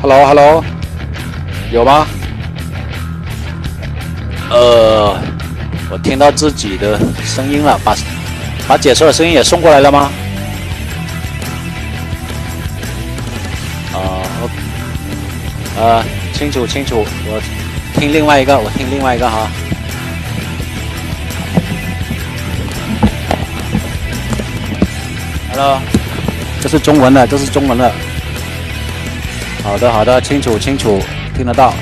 Hello，有吗？我听到自己的声音了，把解说的声音也送过来了吗？清楚，我听另外一个哈。Hello， 这是中文的。好的，清楚，听得到。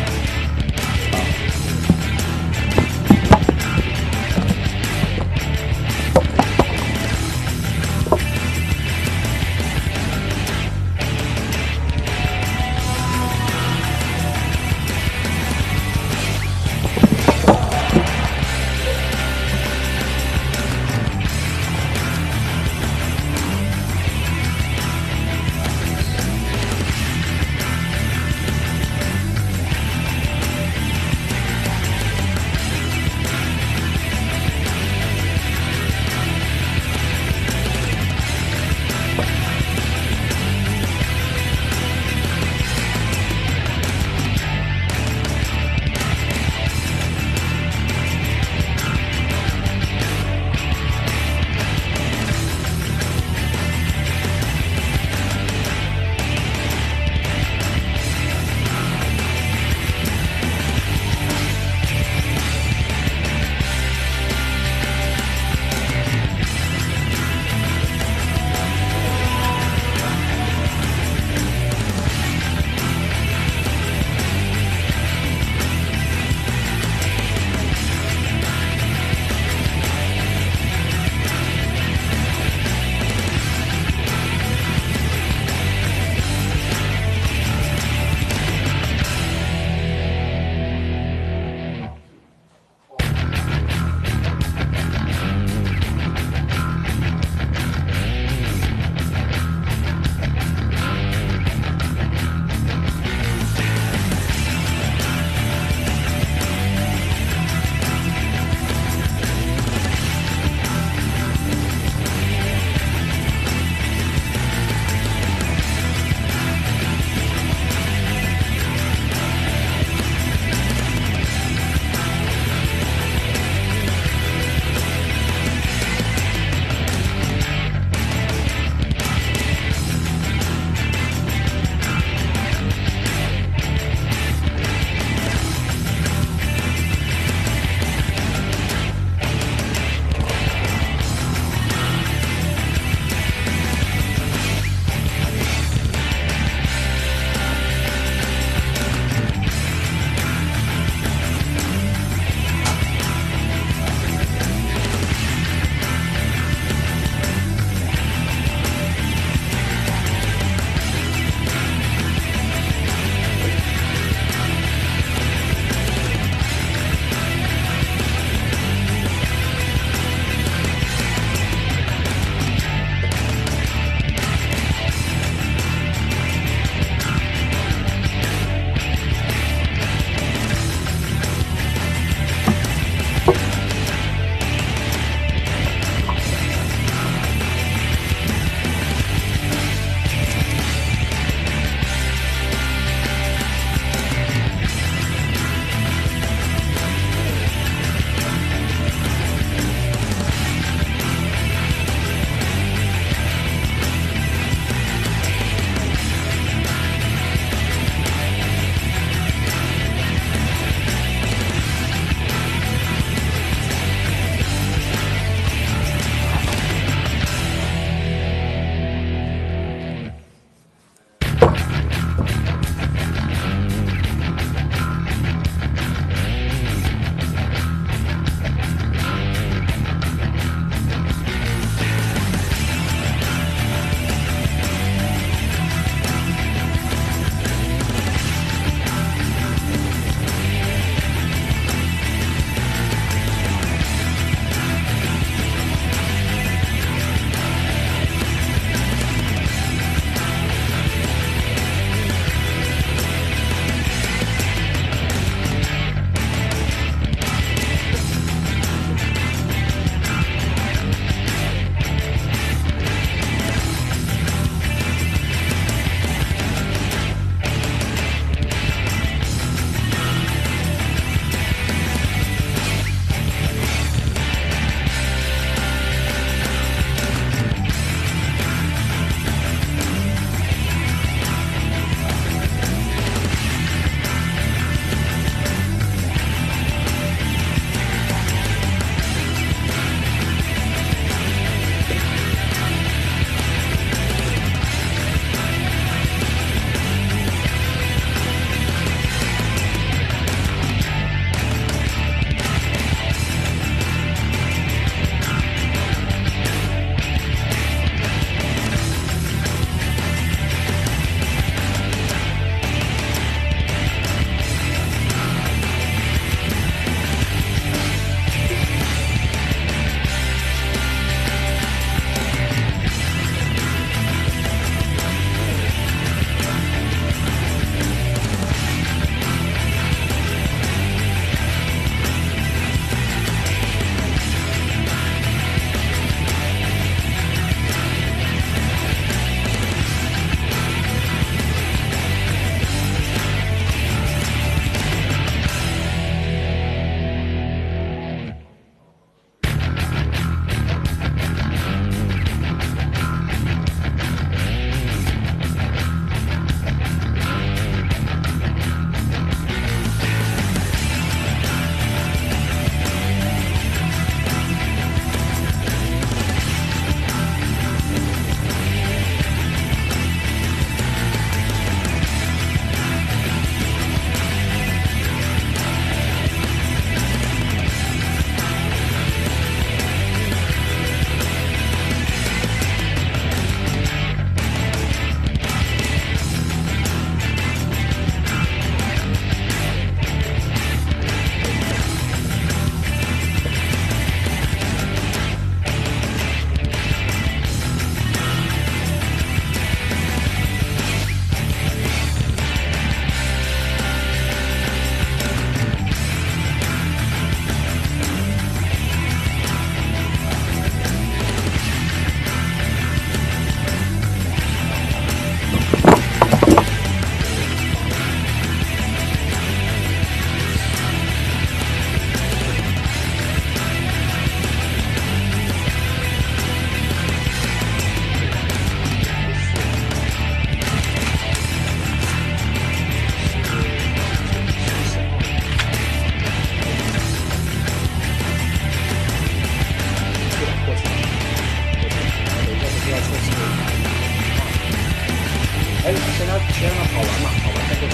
先让它跑完嘛，跑完再过去。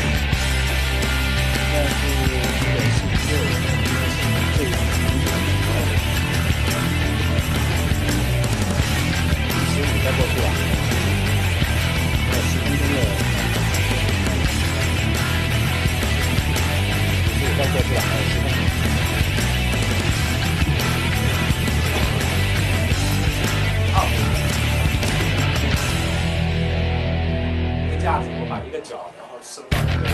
但是这个是最最15再过去吧，还有10分钟的，15再过去吧，还有10分钟。好，一个架子，我把一个脚，然后伸到这个。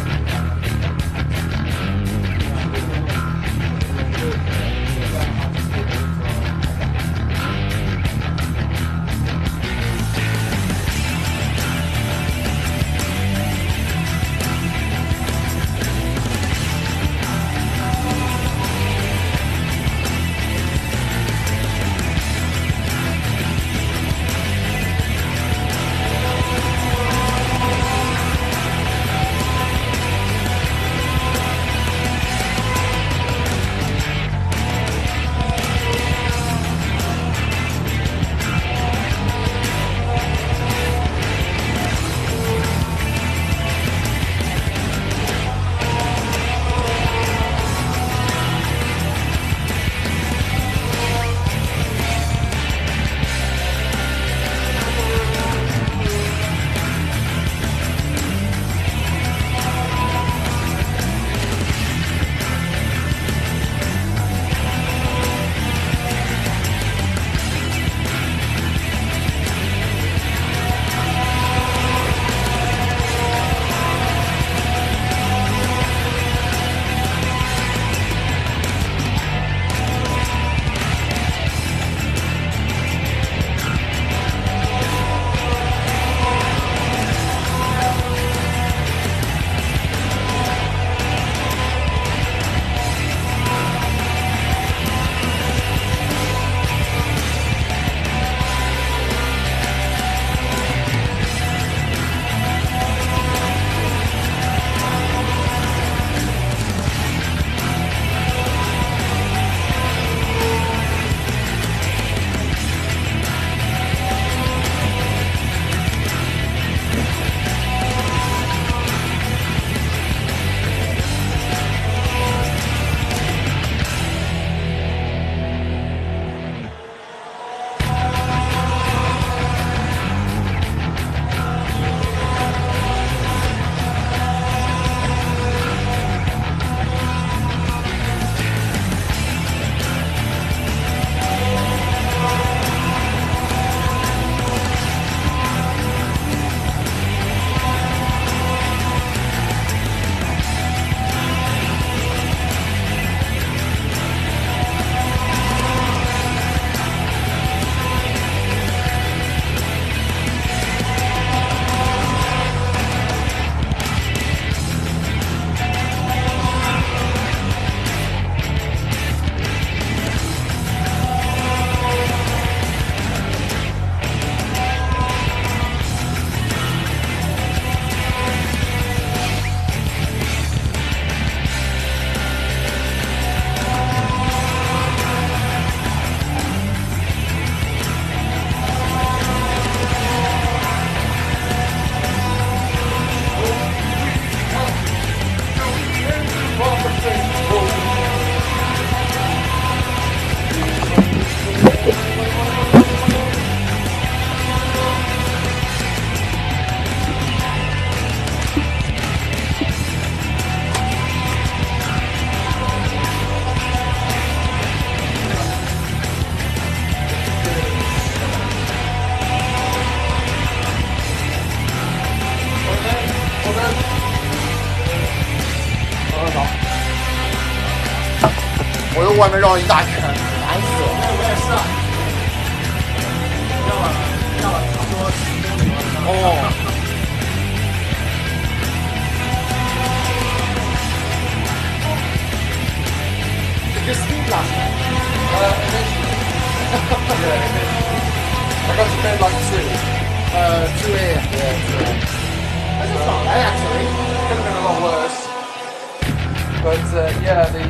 我在外面绕一大圈，烦死了。我也是啊。绕了差不多10公里了。哦。Did you sleep last night? Eventually. Yeah, eventually. I got to bed like 2 a.m. Yeah, that's not bad actually. Could have been a lot worse. But yeah, the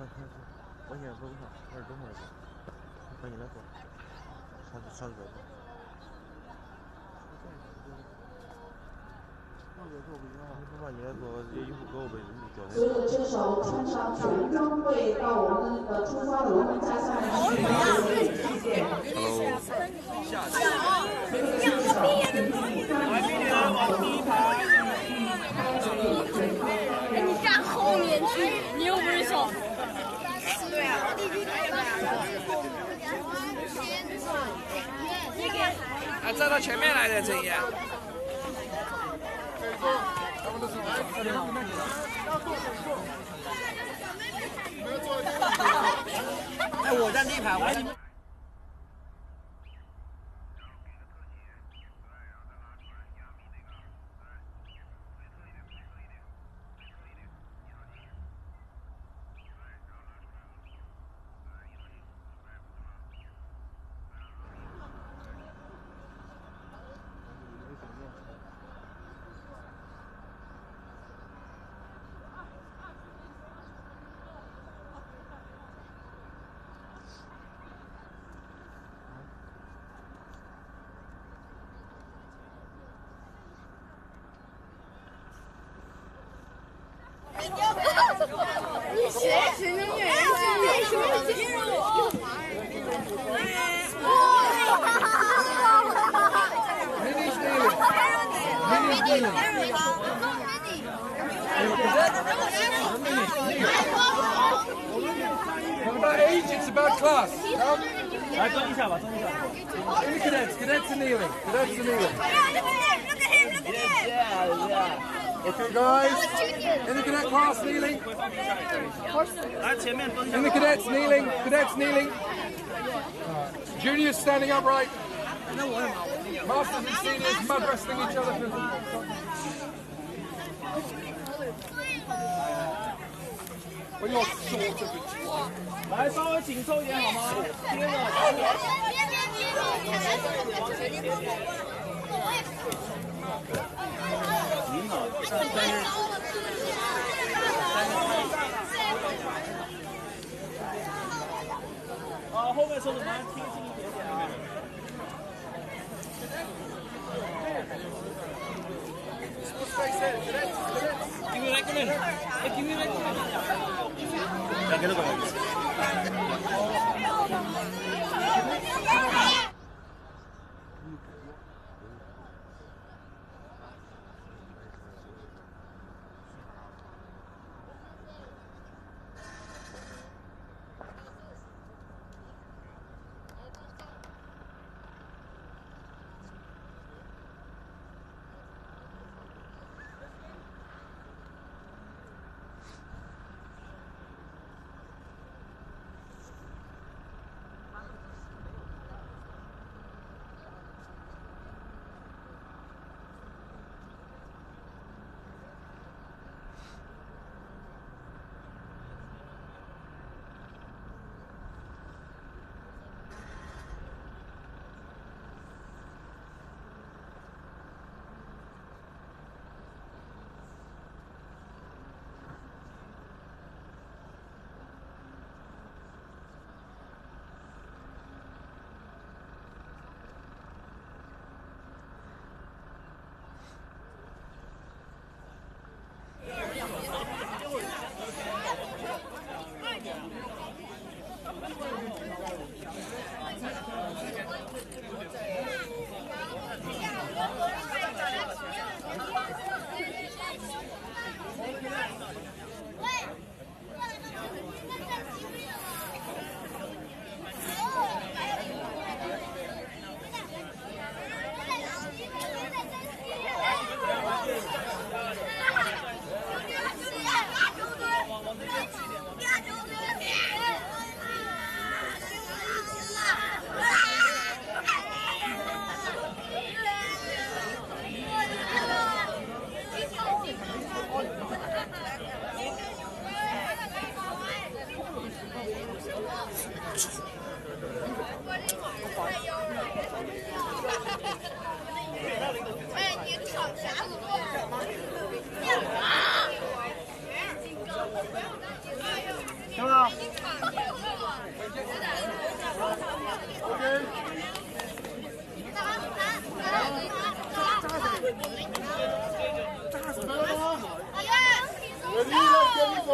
我先走一下，我这等会儿走，欢迎来坐，上桌子。你不把你来坐，一会儿给我被人叫来。所有车手穿上全装备到我们的那个出发的龙门架下面去拿这个体检。你站后面去，你又不是小孩。对啊。啊，站到前面来的陈爷。哎，我站第一排，我站。你学什么语言？为什么接受我？Not about age, it's about class. 来蹲一下吧，蹲一下。In the cadets are kneeling. Cadets are kneeling. Okay, guys. In the cadet class, kneeling. 来前面蹲一下。 In the cadets, kneeling. Cadets, kneeling. Juniors standing upright. Masters and seniors mud wrestling each other. 我有手这个球。来，稍微紧凑一点好吗？贴着。您好，啊，后面车子蛮贴心一点点啊。Give me recommend. Give me recommend. 两个都可以。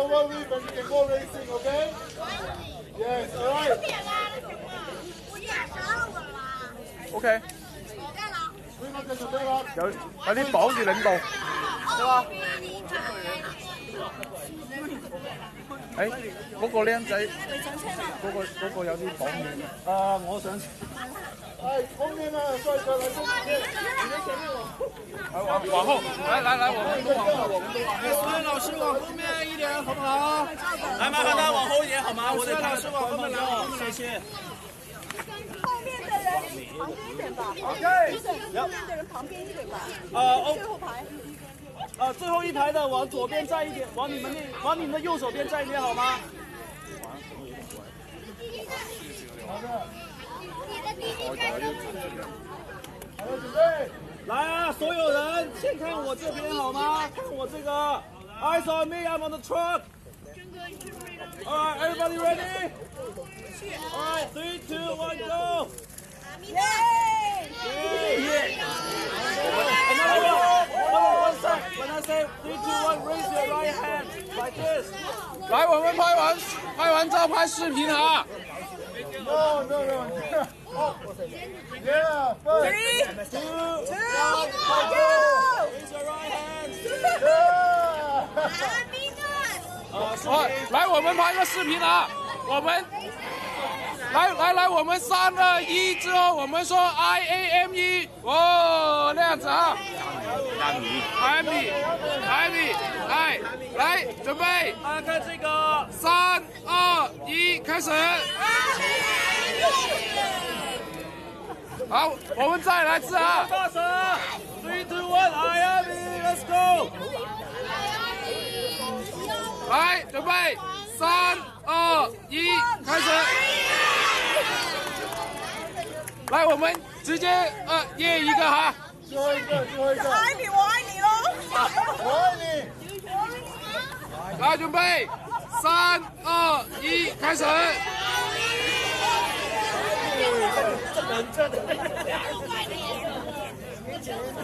one week and you can go racing, okay? Yes, all right. OK。有啲綁住領導，係嘛？誒，嗰個僆仔，嗰個有啲綁住。我想。哎，后面呢，帅哥来这边，你们前面往后，来，我们都往后，我们都往后。所有老师往后面一点，好不好？来，麻烦大家往后一点，好吗？我的老师往后面来，谢谢。后面的人旁边一点吧。OK。后面的人旁边一点吧。最后排。最后一排的往左边站一点，往你们的右手边站一点，好吗？好的。来啊，所有人先看我这边好吗？看我这个 ，Eyes on me, I'm on the truck. Alright, everybody ready? Alright, 3, 2, 1, go. One sec. When I say 3, 2, 1, raise your right hand like this. 来，我们拍完照拍视频啊。No. Yeah, first. 3, 2, 1, go. Raise your right hand. 来，我们拍个视频啊！我们来，我们3、2、1之后，我们说 IAME， 哦，那样子啊。IAME，哎，来，准备，大家看这个，3、2、1，开始。好，我们再来一次啊！大声！3, 2, 1, IAME, let's go！ 来，准备，3、2、1，开始。来，我们直接验一个哈。最后一个。爱你，我爱你喽！我爱你。来，准备，3、2、1，开始。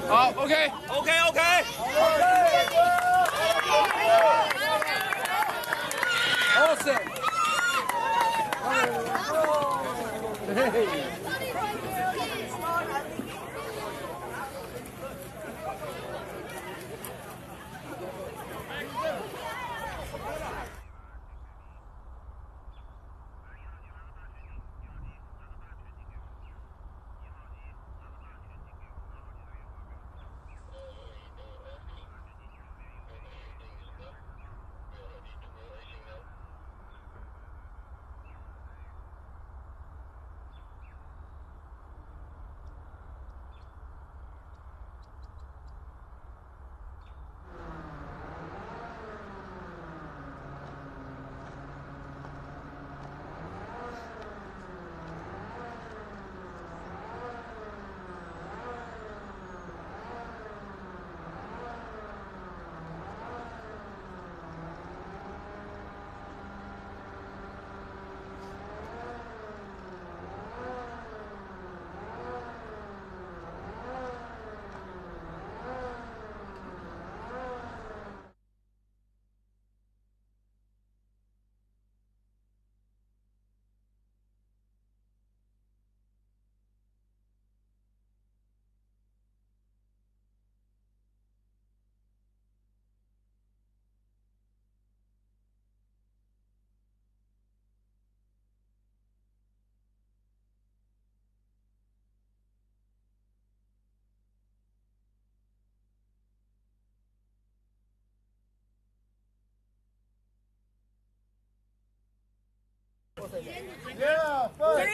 好 ，OK。Awesome。Yeah, first.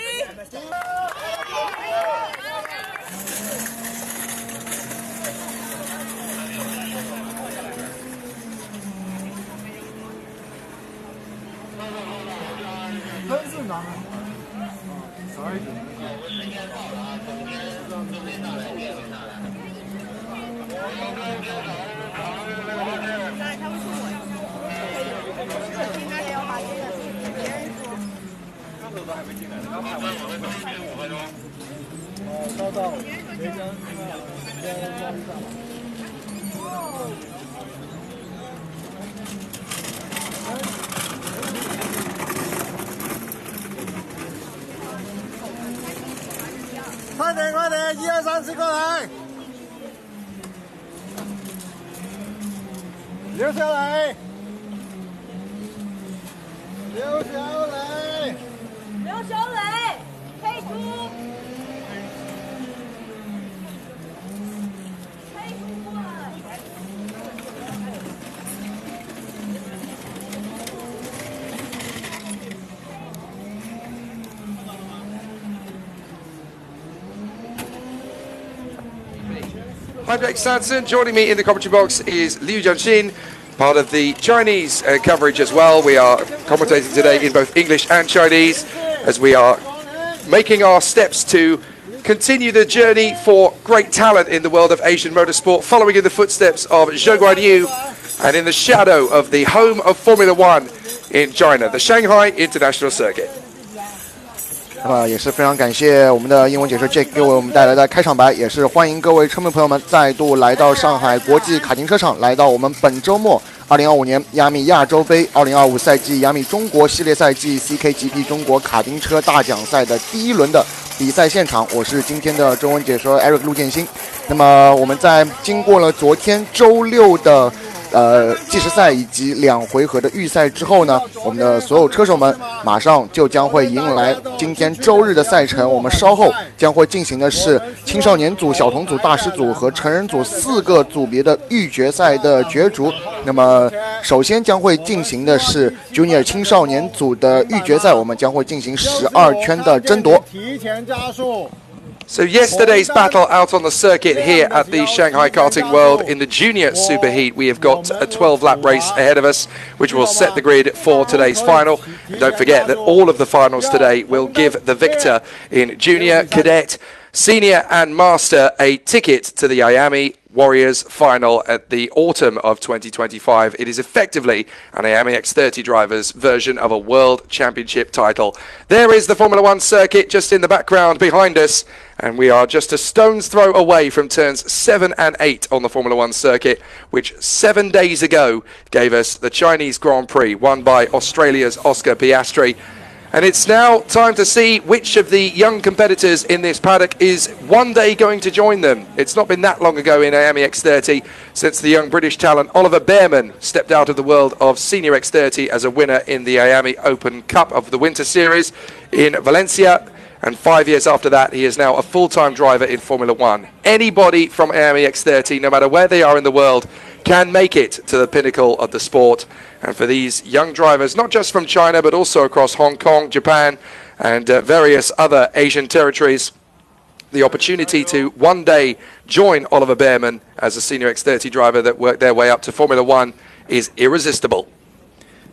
真是难。少一点。到梅江上。快点快点，1、2、3，过来，留下来，留下来，刘小磊，退出。退出过来。Hi, Blake Sanson. Joining me in the commentary box is Liu Jianxin, part of the Chinese coverage as well. We are commentating today in both English and Chinese as we are making our steps to continue the journey for great talent in the world of Asian motorsport, following in the footsteps of Zhou Guanyu and in the shadow of the home of Formula One in China, the Shanghai International Circuit. 那么也是非常感谢我们的英文解说 Jake 给我们带来的开场白，也是欢迎各位车迷朋友们再度来到上海国际卡丁车场，来到我们本周末2025年亚米亚洲杯2025赛季亚米中国系列赛季 CKGP 中国卡丁车大奖赛的第一轮的比赛现场，我是今天的中文解说 Eric 陆建新。那么我们在经过了昨天周六的计时赛以及2回合的预赛之后呢，我们的所有车手们马上就将会迎来今天周日的赛程。我们稍后将会进行的是青少年组、小童组、大师组和成人组4个组别的预决赛的角逐。那么首先将会进行的是 Junior 青少年组的预决赛，我们将会进行12圈的争夺。提前加速。So yesterday's battle out on the circuit here at the Shanghai Karting World in the junior superheat, we have got a 12-lap race ahead of us, which will set the grid for today's final. And don't forget that all of the finals today will give the victor in junior, cadet, senior and master a ticket to the IAME Warriors final at the autumn of 2025. It is effectively an IAME X30 driver's version of a world championship title. There is the Formula One circuit just in the background behind us, and we are just a stone's throw away from turns 7 and 8 on the Formula One circuit, which 7 days ago gave us the Chinese Grand Prix, won by Australia's Oscar Piastri. And it's now time to see which of the young competitors in this paddock is one day going to join them. It's not been that long ago in IAME X30 since the young British talent Oliver Bearman stepped out of the world of Senior X30 as a winner in the IAME Open Cup of the Winter Series in Valencia. And 5 years after that, he is now a full-time driver in Formula One. Anybody from IAME X30, no matter where they are in the world, can make it to the pinnacle of the sport. And for these young drivers, not just from China, but also across Hong Kong, Japan, and various other Asian territories, the opportunity to one day join Oliver Bearman as a Senior X30 driver that worked their way up to Formula One is irresistible.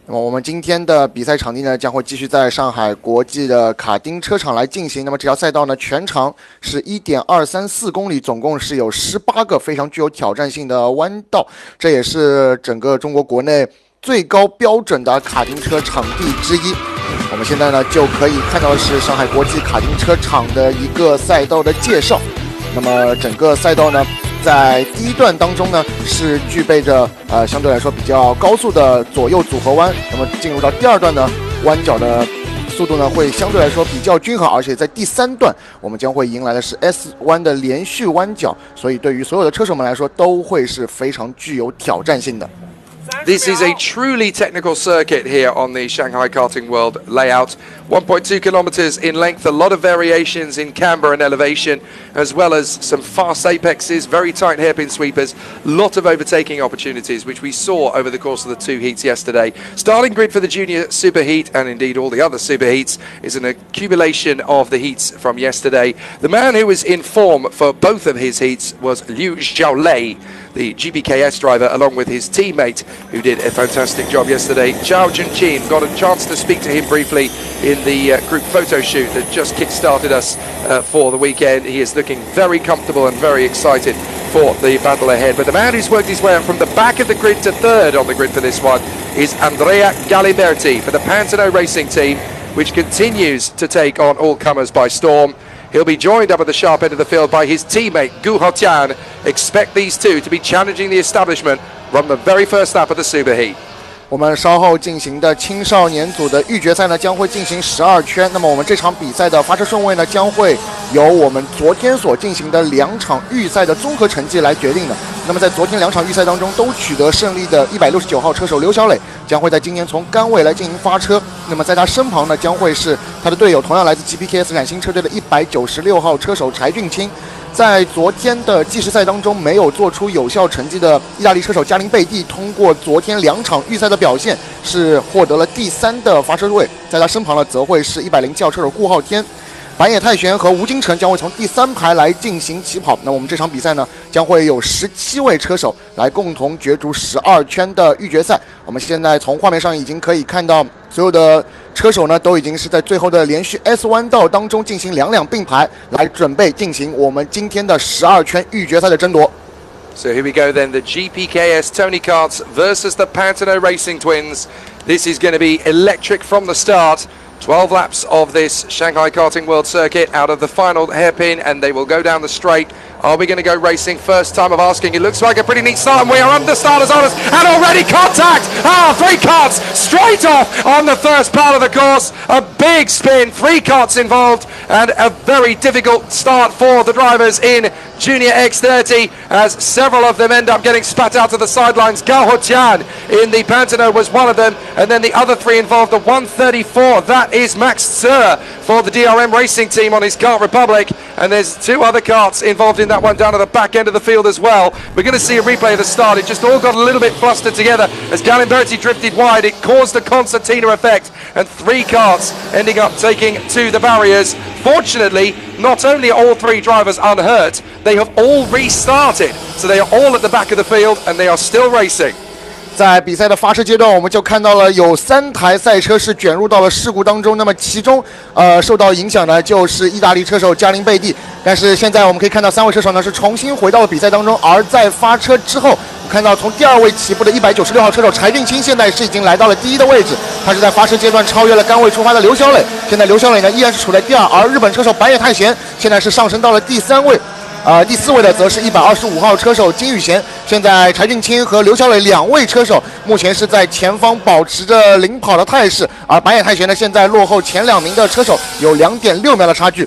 那么我们今天的比赛场地呢，将会继续在上海国际的卡丁车场来进行。那么这条赛道呢，全长是1.234公里，总共是有18个非常具有挑战性的弯道，这也是整个中国国内最高标准的卡丁车场地之一。我们现在呢就可以看到的是上海国际卡丁车场的一个赛道的介绍。那么整个赛道呢，在第一段当中呢是具备着相对来说比较高速的左右组合弯，那么进入到第二段呢，弯角的速度呢会相对来说比较均衡，而且在第3段我们将会迎来的是 S 弯的连续弯角，所以对于所有的车手们来说都会是非常具有挑战性的。This is a truly technical circuit here on the Shanghai Karting World layout. 1.2 kilometers in length, a lot of variations in camber and elevation, as well as some fast apexes, very tight hairpin sweepers, lot of overtaking opportunities, which we saw over the course of the 2 heats yesterday. Starting grid for the junior superheat, and indeed all the other superheats, is an accumulation of the heats from yesterday. The man who was in form for both of his heats was Liu Xiaolei, the GPKS driver, along with his teammate, who did a fantastic job yesterday, Zhao Junqin. Got a chance to speak to him briefly in the group photo shoot that just kick-started us for the weekend. He is looking very comfortable and very excited for the battle ahead. But the man who's worked his way up from the back of the grid to third on the grid for this one is Andrea Galiberti for the Pantano Racing Team, which continues to take on all comers by storm. He'll be joined up at the sharp end of the field by his teammate Gu Hotian. Expect these two to be challenging the establishment from the very first lap of the superheat. 我们稍后进行的青少年组的预决赛呢，将会进行12圈。那么我们这场比赛的发车顺位呢，将会由我们昨天所进行的2场预赛的综合成绩来决定的。那么在昨天2场预赛当中都取得胜利的169号车手刘小磊，将会在今年从杆位来进行发车。那么在他身旁呢，将会是他的队友，同样来自 GPKS 冉星车队的196号车手柴俊清。在昨天的计时赛当中没有做出有效成绩的意大利车手加林贝蒂，通过昨天2场预赛的表现，是获得了第3的发车位。在他身旁呢，则会是107号车手顾浩天。板野泰玄和吴金城将会从第3排来进行起跑。那我们这场比赛呢，将会有17位车手来共同角逐12圈的预决赛。我们现在从画面上已经可以看到，所有的车手呢都已经是在最后的连续 S 弯道当中进行2辆并排，来准备进行我们今天的12圈预决赛的争夺。So here we go then, the GPKS Tony Karts versus the Pantano Racing Twins. This is going to be electric from the start. 12 laps of this Shanghai Karting World Circuit out of the final hairpin, and they will go down the straight. Are we going to go racing? First time of asking. It looks like a pretty neat start, and we are under starters on us, and already contact! 3 karts straight off on the first part of the course. A big spin, 3 karts involved, and a very difficult start for the drivers in Junior X30, as several of them end up getting spat out to the sidelines. Gao Hotian in the Pantano was one of them, and then the other 3 involved the 134. That is Max Zur for the DRM Racing team on his Kart Republic, and there's 2 other karts involved in that one down at the back end of the field as well. We're going to see a replay of the start. It just all got a little bit flustered together as Galimberti drifted wide. It caused the concertina effect, and 3 karts ending up taking to the barriers. Fortunately, not only are all 3 drivers unhurt, they have all restarted. So they are all at the back of the field, and they are still racing. 在比赛的发车阶段，我们就看到了有3台赛车是卷入到了事故当中。那么其中，受到影响的就是意大利车手加林贝蒂。但是现在我们可以看到3位车手呢是重新回到了比赛当中。而在发车之后，我看到从第2位起步的196号车手柴俊清，现在是已经来到了第1的位置。他是在发车阶段超越了杆位出发的刘小磊。现在刘小磊呢依然是处在第2，而日本车手板野泰贤现在是上升到了第3位。第4位的则是125号车手金宇贤。现在柴俊清和刘小磊2位车手目前是在前方保持着领跑的态势，而板野泰贤呢现在落后前2名的车手有2.6秒的差距。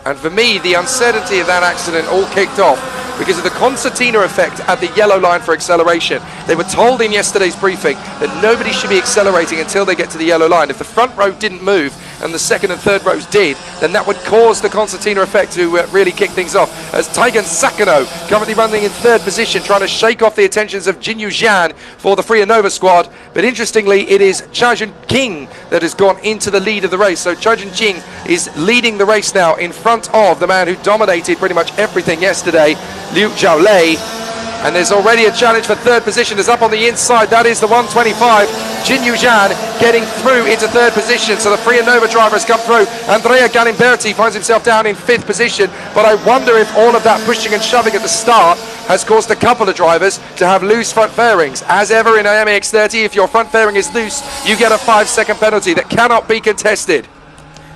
And for me, the uncertainty of that accident all kicked off because of the concertina effect at the yellow line for acceleration. They were told in yesterday's briefing that nobody should be accelerating until they get to the yellow line. If the front row didn't move and the second and third rows did, then that would cause the concertina effect to really kick things off. As Taigen Sakano currently running in 3rd position, trying to shake off the attentions of Jinyu Zhan for the Free Nova squad. But interestingly, it is Chajun King that has gone into the lead of the race. So Chajun King is leading the race now in front of the man who dominated pretty much everything yesterday, Liu Zhaolei. And there's already a challenge for 3rd position. Is up on the inside. That is the 125. Jinyu Zhan getting through into 3rd position. So the Free and Nova driver has come through. Andrea Galimberti finds himself down in 5th position. But I wonder if all of that pushing and shoving at the start has caused a couple of drivers to have loose front fairings. As ever in IAME X30, if your front fairing is loose, you get a 5-second penalty that cannot be contested.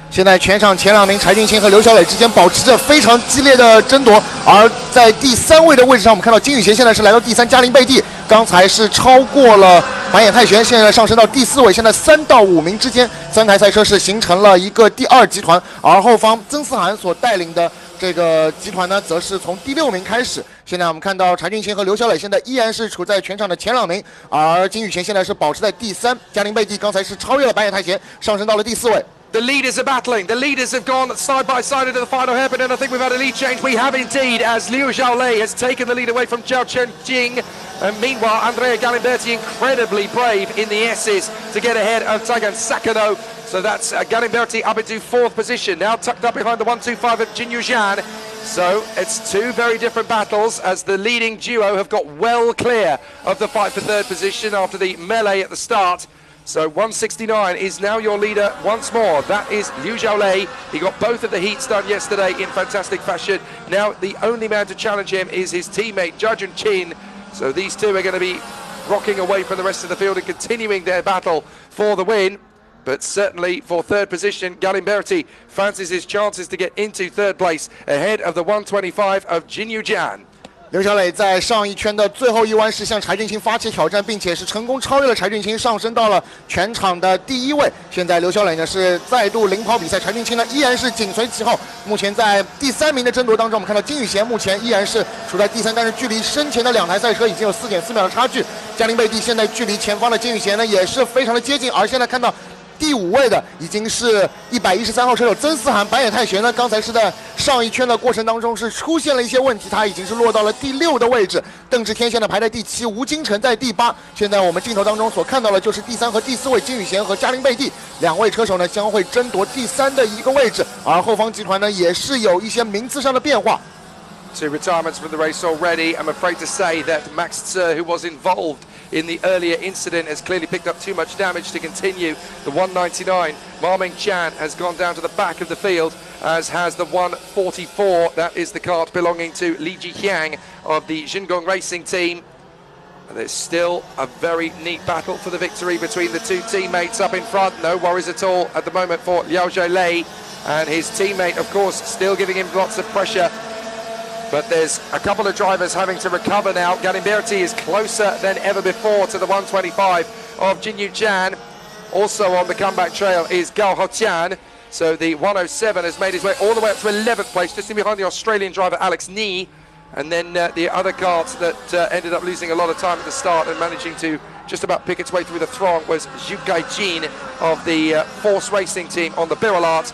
现在全场前2名柴俊清和刘小磊之间保持着非常激烈的争夺，而在第3位的位置上，我们看到金宇贤现在是来到第3，加林贝蒂刚才是超过了板野泰玄，现在上升到第4位。现在3到5名之间，3台赛车是形成了一个第2集团，而后方曾思涵所带领的这个集团呢，则是从第6名开始。现在我们看到柴俊清和刘小磊现在依然是处在全场的前2名，而金宇贤现在是保持在第3，加林贝蒂刚才是超越了板野泰玄，上升到了第4位。The leaders are battling. The leaders have gone side by side into the final hairpin, and I think we've had a lead change. We have indeed, as Liu Zhaolei has taken the lead away from Zhao Chenjing. And meanwhile, Andrea Galimberti incredibly brave in the S's to get ahead of Taigen Sakano. So that's Galimberti up into 4th position, now tucked up behind the 125 of Jinyu Zhan. So it's 2 very different battles as the leading duo have got well clear of the fight for 3rd position after the melee at the start. So 169 is now your leader once more. That is Liu Zhaolei. He got both of the heats done yesterday in fantastic fashion. Now the only man to challenge him is his teammate Jajun Chin. So these 2 are going to be rocking away from the rest of the field and continuing their battle for the win. But certainly for 3rd position, Galimberti fancies his chances to get into 3rd place ahead of the 125 of Jinyu Zhan. 刘小磊在上一圈的最后一弯是向柴俊清发起挑战，并且是成功超越了柴俊清，上升到了全场的第1位。现在刘小磊呢是再度领跑比赛，柴俊清呢依然是紧随其后。目前在第3名的争夺当中，我们看到金宇贤目前依然是处在第3，但是距离身前的2台赛车已经有4.4秒的差距。嘉陵贝蒂现在距离前方的金宇贤呢也是非常的接近，而现在看到第5位的已经是113号车手曾思涵。白野泰玄呢，刚才是在上一圈的过程当中是出现了一些问题，他已经是落到了第6的位置。邓志天现在排在第7，吴金城在第8。现在我们镜头当中所看到的就是第3和第4位金宇贤和嘉陵贝蒂2位车手呢将会争夺第3的一个位置，而后方集团呢也是有一些名次上的变化。Two retirements from the race already. I'm afraid to say that Max Tzer, who was involved in the earlier incident, has clearly picked up too much damage to continue. The 199, Marming Chan, has gone down to the back of the field, as has the 144. That is the kart belonging to Li Jihyang of the Xingong Racing team. There's still a very neat battle for the victory between the two teammates up in front. No worries at all at the moment for Liao Zhou and his teammate, of course, still giving him lots of pressure. But there's a couple of drivers having to recover now. Galimberti is closer than ever before to the 125 of Jinyu Chan. Also on the comeback trail is Gao Hotian. So the 107 has made his way all the way up to 11th place, just in behind the Australian driver Alex Nee. And then the other kart that ended up losing a lot of time at the start and managing to just about pick its way through the throng was Zhu Gaijin of the Force Racing team on the Birolart.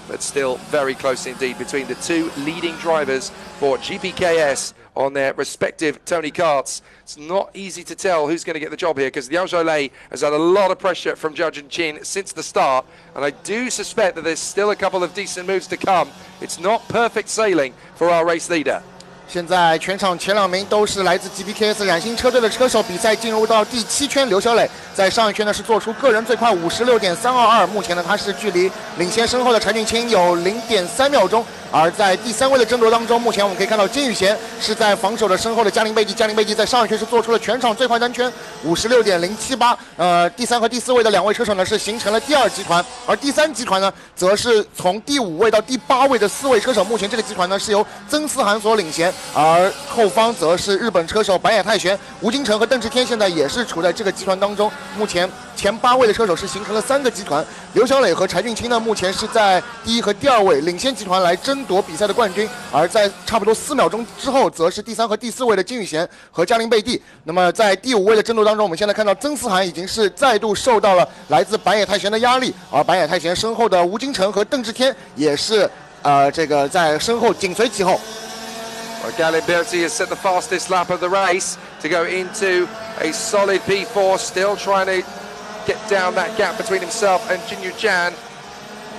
But still very close indeed between the two leading drivers for GPKS on their respective Tony karts. It's not easy to tell who's going to get the job here because Liao Zhou has had a lot of pressure from Zhao Junqin since the start, and I do suspect that there's still a couple of decent moves to come. It's not perfect sailing for our race leader. 现在全场前2名都是来自 GPKS 冉星车队的车手，比赛进入到第7圈，刘小磊在上一圈呢是做出个人最快56.322，目前呢他是距离领先身后的柴俊清有0.3秒钟。而在第3位的争夺当中，目前我们可以看到金宇贤是在防守的身后的嘉陵贝蒂，嘉陵贝蒂在上一圈是做出了全场最快单圈56.078。第3和第4位的2位车手呢是形成了第2集团，而第3集团呢则是从第5位到第8位的4位车手，目前这个集团呢是由曾思涵所领衔，而后方则是日本车手白野泰玄、吴金城和邓志天现在也是处在这个集团当中。目前前8位的车手是形成了3个集团，刘小磊和柴俊清呢目前是在第1和第2位领先集团来争夺比赛的冠军，而在差不多4秒钟之后，则是第3和第4位的金宇贤和嘉陵贝蒂。那么在第5位的争夺当中，我们现在看到曾思涵已经是再度受到了来自白野泰玄的压力，而白野泰玄身后的吴金城和邓志天也是这个在身后紧随其后。Galimberti has set the fastest lap of the race to go into a solid P4, still trying to get down that gap between himself and Jinyu Chan.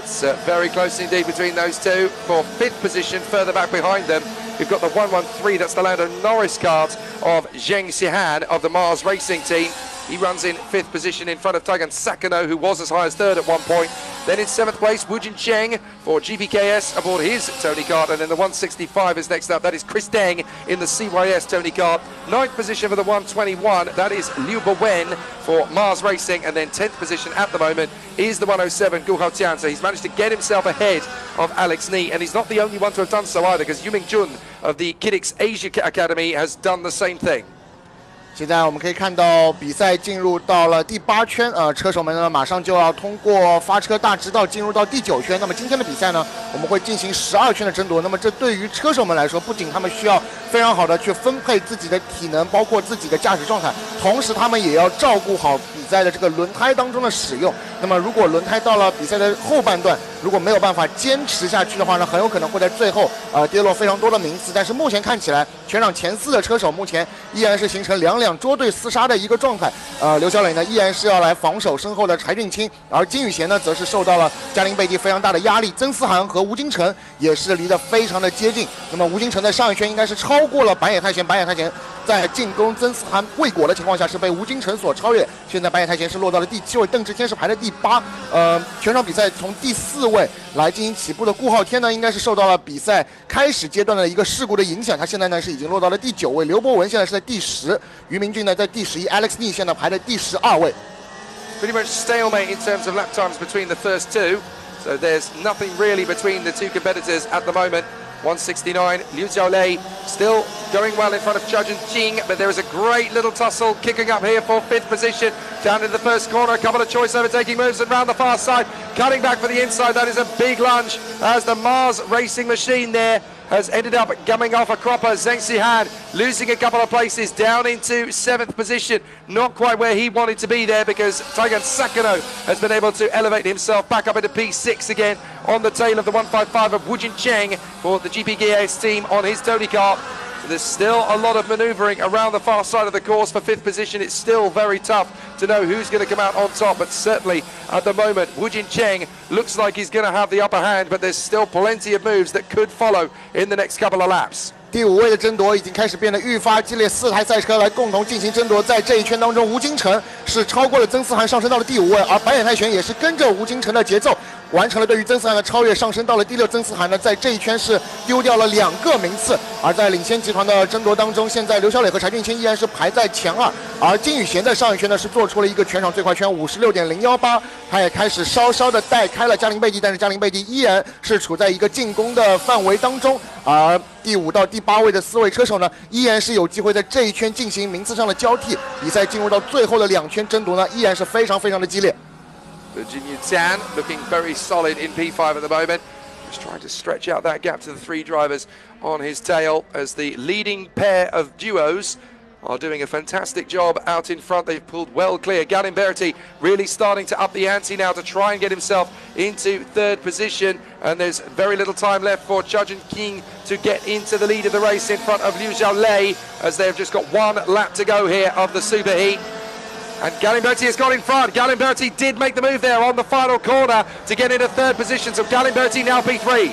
It's very close indeed between those two. For 5th position, further back behind them, we've got the 113, that's the Lando Norris kart of Zheng Xihan of the Mars Racing team. He runs in 5th position in front of Taigan Sakano, who was as high as 3rd at one point. Then in 7th place, Wu Jincheng for GPKS aboard his Tony kart. And then the 165 is next up. That is Chris Deng in the CYS Tony kart. 9th position for the 121. That is Liu Bowen for Mars Racing. And then 10th position at the moment is the 107, Gu Haotian. So he's managed to get himself ahead of Alex Nee. And he's not the only one to have done so either, because Yuming Jun of the Kidix Asia Academy has done the same thing. 现在我们可以看到比赛进入到了第8圈，车手们呢马上就要通过发车大直道进入到第9圈。那么今天的比赛呢，我们会进行12圈的争夺。那么这对于车手们来说，不仅他们需要非常好的去分配自己的体能，包括自己的驾驶状态，同时他们也要照顾好比赛的这个轮胎当中的使用。那么如果轮胎到了比赛的后半段，如果没有办法坚持下去的话呢，很有可能会在最后跌落非常多的名次。但是目前看起来，全场前4的车手目前依然是形成两捉对厮杀的一个状态。刘小磊呢依然是要来防守身后的柴俊清，而金宇贤呢则是受到了嘉陵贝蒂非常大的压力。曾思涵和吴金城也是离得非常的接近。那么吴金城在上一圈应该是超过了白野泰贤，白野泰贤在进攻曾思涵未果的情况下是被吴金城所超越。现在白野泰贤是落到了第7位，邓志天是排在第8。全场比赛从第4位来进行起步的顾浩天呢，应该是受到了比赛开始阶段的一个事故的影响，他现在呢是已经落到了第9位。刘博文现在是在第10，于明俊呢在第11 ，Alex Nee 现在排在第12位。Pretty much stalemate in terms of lap times between the first two, so there's nothing really between the two competitors at the moment. 169, Liu Jiaolei still going well in front of Judge and Jing, but there is a great little tussle kicking up here for 5th position. Down in the first corner, a couple of choice overtaking moves and round the far side, cutting back for the inside. That is a big lunge as the Mars racing machine there has ended up coming off a cropper. Zheng Xihan losing a couple of places down into 7th position. Not quite where he wanted to be there because Taigan Sakano has been able to elevate himself back up into P6 again on the tail of the 155 of Wu Jincheng for the GP Gears team on his Tony Kart. There's still a lot of manoeuvring around the far side of the course for 5th position. It's still very tough to know who's going to come out on top, but certainly at the moment Wu Jincheng looks like he's going to have the upper hand, but there's still plenty of moves that could follow in the next couple of laps. 第5位的争夺已经开始变得愈发激烈，4台赛车来共同进行争夺。在这一圈当中，吴京城是超过了曾思涵，上升到了第5位，而白野泰拳也是跟着吴京城的节奏，完成了对于曾思涵的超越，上升到了第6。曾思涵呢，在这一圈是丢掉了2个名次。而在领先集团的争夺当中，现在刘小磊和柴俊清依然是排在前2，而金宇贤在上一圈呢是做出了一个全场最快圈56.018，他也开始稍稍的带开了加林贝蒂，但是加林贝蒂依然是处在一个进攻的范围当中，而第5到第8位的4位车手呢，依然是有机会在这一圈进行名次上的交替。比赛进入到最后的2圈争夺呢，依然是非常非常的激烈。Jin Tan looking very solid in P5 at the moment. Just trying to stretch out that gap to the 3 drivers on his tail as the leading pair of duos are doing a fantastic job out in front. They've pulled well clear. Galimberti really starting to up the ante now to try and get himself into 3rd position. And there's very little time left for Judge and King to get into the lead of the race in front of Liu Xiaolei as they've just got 1 lap to go here of the superheat. And Galimberti has got in front. Galimberti did make the move there on the final corner to get into 3rd position. So Galimberti now P3.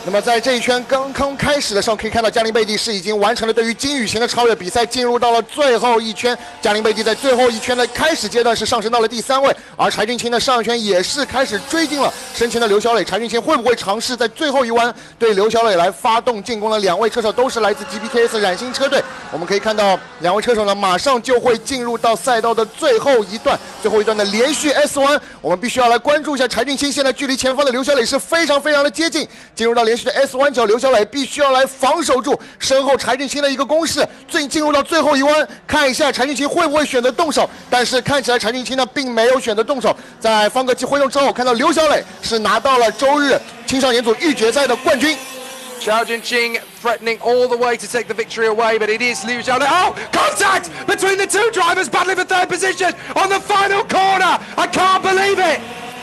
那么在这一圈刚刚开始的时候，可以看到加林贝蒂是已经完成了对于金宇贤的超越。比赛进入到了最后一圈，加林贝蒂在最后一圈的开始阶段是上升到了第3位，而柴俊清的上一圈也是开始追进了身前的刘小磊。柴俊清会不会尝试在最后一弯对刘小磊来发动进攻呢？2位车手都是来自 GPKS 冉星车队，我们可以看到2位车手呢马上就会进入到赛道的最后一段的连续 S 弯，我们必须要来关注一下柴俊清现在距离前方的刘小磊是非常非常的接近，进入到连续的 S 弯角，刘小磊必须要来防守住身后柴俊清的一个攻势。进入到最后一弯，看一下柴俊清会不会选择动手，但是看起来柴俊清呢并没有选择动手。在方格器挥动之后，看到刘小磊是拿到了周日青少年组预决赛的冠军。Zhao Jinqing threatening all the way to take the victory away, but it is Liu Xiaolei. Oh, contact between the 2 drivers battling for 3rd position on the final corner. I can't believe it.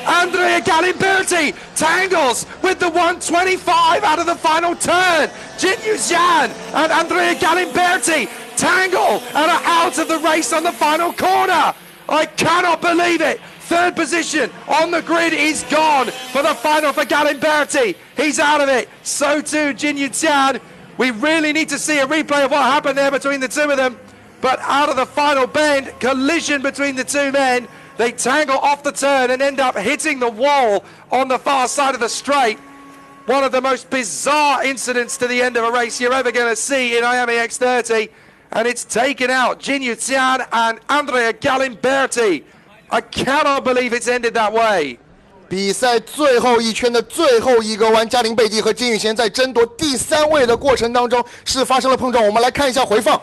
Andrea Galimberti tangles with the 125 out of the final turn. Jin Yuxian and Andrea Galimberti tangle and are out of the race on the final corner. I cannot believe it. 3rd position on the grid is gone for the final for Galimberti. He's out of it. So too Jin Yuxian. We really need to see a replay of what happened there between the 2 of them. But out of the final bend, collision between the 2 men. They tangle off the turn and end up hitting the wall on the far side of the straight. One of the most bizarre incidents to the end of a race you're ever going to see in IAME X30. And it's taken out Jin Yuxian and Andrea Galimberti. I cannot believe it's ended that way. 比赛最后一圈的最后一个弯，加林贝蒂和金宇贤在争夺第3位的过程当中是发生了碰撞。我们来看一下回放。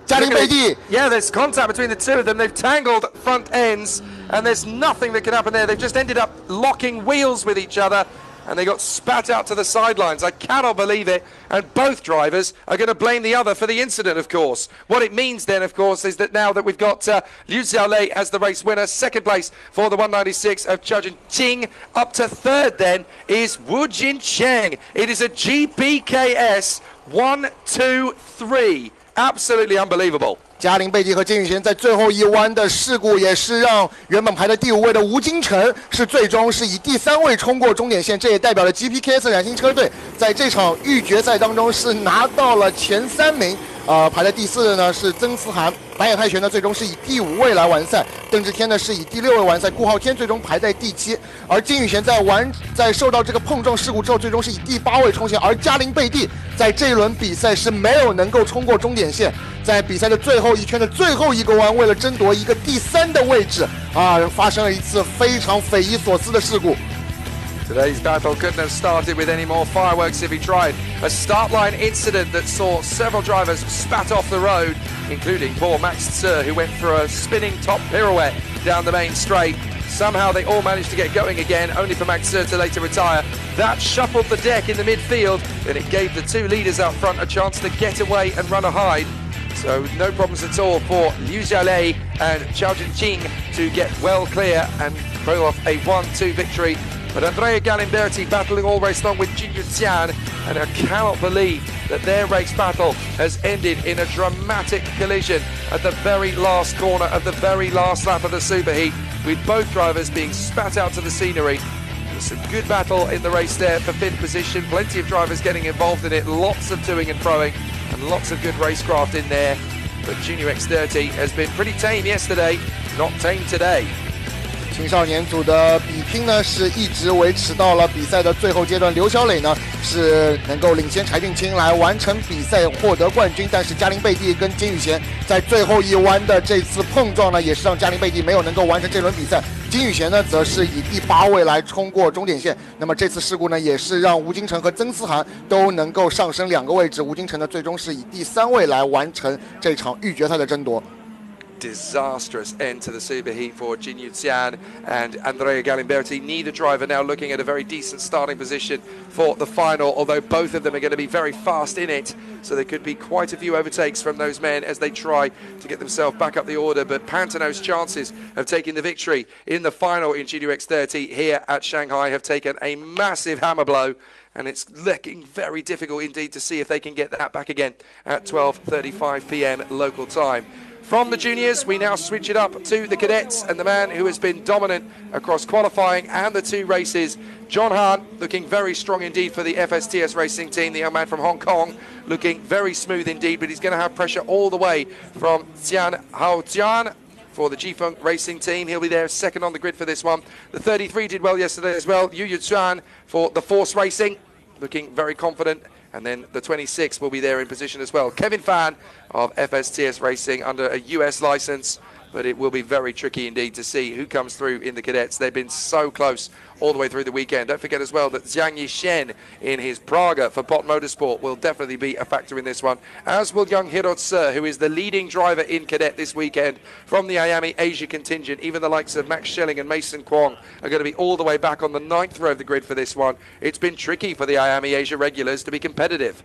Yeah, there's contact between the 2 of them. They've tangled front ends, and there's nothing that can happen there. They've just ended up locking wheels with each other, and they got spat out to the sidelines. I cannot believe it. And both drivers are going to blame the other for the incident, of course. What it means then, of course, is that now that we've got Liu Xiaolei as the race winner, 2nd place for the 196 of Judge and Qing. Up to 3rd then is Wu Jincheng. It is a GPKS 1, 2, 3. Absolutely unbelievable. 加林贝蒂和金宇贤在最后一弯的事故，也是让原本排在第5位的吴京城是最终是以第3位冲过终点线，这也代表了 GPKS 冉星车队在这场预决赛当中是拿到了前3名。排在第4的呢是曾思涵，白野泰拳呢最终是以第5位来完赛，邓志天呢是以第6位完赛，顾浩天最终排在第7，而金宇贤在受到这个碰撞事故之后，最终是以第8位冲线，而加林贝蒂在这一轮比赛是没有能够冲过终点线，在比赛的最后一圈的最后一个弯，为了争夺一个第3的位置发生了一次非常匪夷所思的事故。Today's battle couldn't have started with any more fireworks if he tried. A start line incident that saw several drivers spat off the road, including poor Max Tser, who went for a spinning top pirouette down the main straight. Somehow they all managed to get going again, only for Max Tser to later retire. That shuffled the deck in the midfield, and it gave the two leaders out front a chance to get away and run a hide. So no problems at all for Liu Xiaolei and Chao Jinqing to get well clear and pull off a 1-2 victory. But Andrea Galimberti battling all race long with Jin Yuxian, and I cannot believe that their race battle has ended in a dramatic collision at the very last corner of the very last lap of the superheat, with both drivers being spat out to the scenery. There's a good battle in the race there for 5th position, plenty of drivers getting involved in it, lots of toing and froing, and lots of good racecraft in there. But Junior X30 has been pretty tame yesterday, not tame today. 青少年组的比拼呢，是一直维持到了比赛的最后阶段。刘小磊呢是能够领先柴俊清来完成比赛，获得冠军。但是嘉林贝蒂跟金宇贤在最后一弯的这次碰撞呢，也是让嘉林贝蒂没有能够完成这轮比赛。金宇贤呢，则是以第8位来冲过终点线。那么这次事故呢，也是让吴金城和曾思涵都能够上升2个位置。吴金城呢，最终是以第3位来完成这场预决赛的争夺。Disastrous end to the superheat for Jin Yuxian and Andrea Galimberti. Neither driver now looking at a very decent starting position for the final, although both of them are going to be very fast in it. So there could be quite a few overtakes from those men as they try to get themselves back up the order. But Pantano's chances of taking the victory in the final in Junior X30 here at Shanghai have taken a massive hammer blow. And it's looking very difficult indeed to see if they can get that back again at 12:35 p.m. local time. From the juniors, we now switch it up to the cadets, and the man who has been dominant across qualifying and the 2 races, John Hahn, looking very strong indeed for the FSTS racing team. The young man from Hong Kong looking very smooth indeed, but he's going to have pressure all the way from Xian Haojian for the Jifeng racing team. He'll be there second on the grid for this one. The 33 did well yesterday as well. Yu Yuchuan for the Force Racing, looking very confident. And then the 26 will be there in position as well. Kevin Fan of FSTS Racing under a US license, but it will be very tricky indeed to see who comes through in the cadets. They've been so close all the way through the weekend. Don't forget as well that Zhang Yishen in his Praga for Bot Motorsport will definitely be a factor in this one, as will young Hiro Tse, who is the leading driver in cadet this weekend from the IAME Asia contingent. Even the likes of Max Schelling and Mason Kwong are going to be all the way back on the 9th row of the grid for this one. It's been tricky for the IAME Asia regulars to be competitive.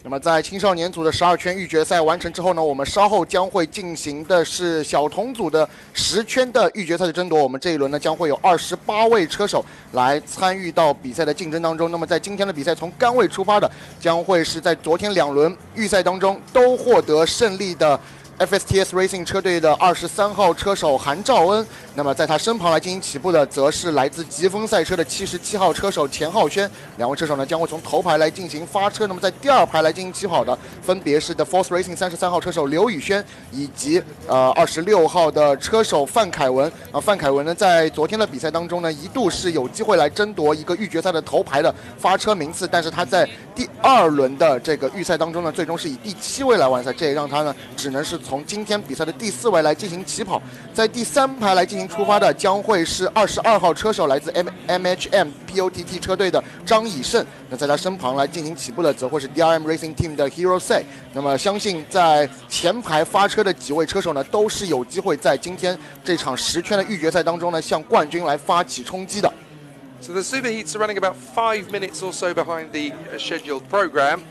那么在青少年组的12圈预决赛完成之后呢，我们稍后将会进行的是小童组的10圈的预决赛的争夺。我们这一轮呢将会有28位车手来参与到比赛的竞争当中。那么在今天的比赛从杆位出发的，将会是在昨天2轮预赛当中都获得胜利的 FSTS Racing 车队的23号车手韩兆恩，那么在他身旁来进行起步的，则是来自疾风赛车的77号车手钱浩轩。2位车手呢将会从头排来进行发车，那么在第2排来进行起跑的，分别是 The Force Racing 33号车手刘宇轩以及26号的车手范凯文。范凯文呢在昨天的比赛当中呢，一度是有机会来争夺一个预决赛的头排的发车名次，但是他在第2轮的这个预赛当中呢，最终是以第7位来完赛，这也让他呢只能是从今天比赛的第4位来进行起跑。在第3排来进行出发的将会是22号车手来自 MHM POTT 车队的张以胜，那在他身旁来进行起步的则会是 DRM Racing Team 的 Hero Say。 那么相信在前排发车的几位车手呢，都是有机会在今天这场10圈的预决赛当中呢，向冠军来发起冲击的。 So the superheats are running about 5 minutes or so behind the scheduled program.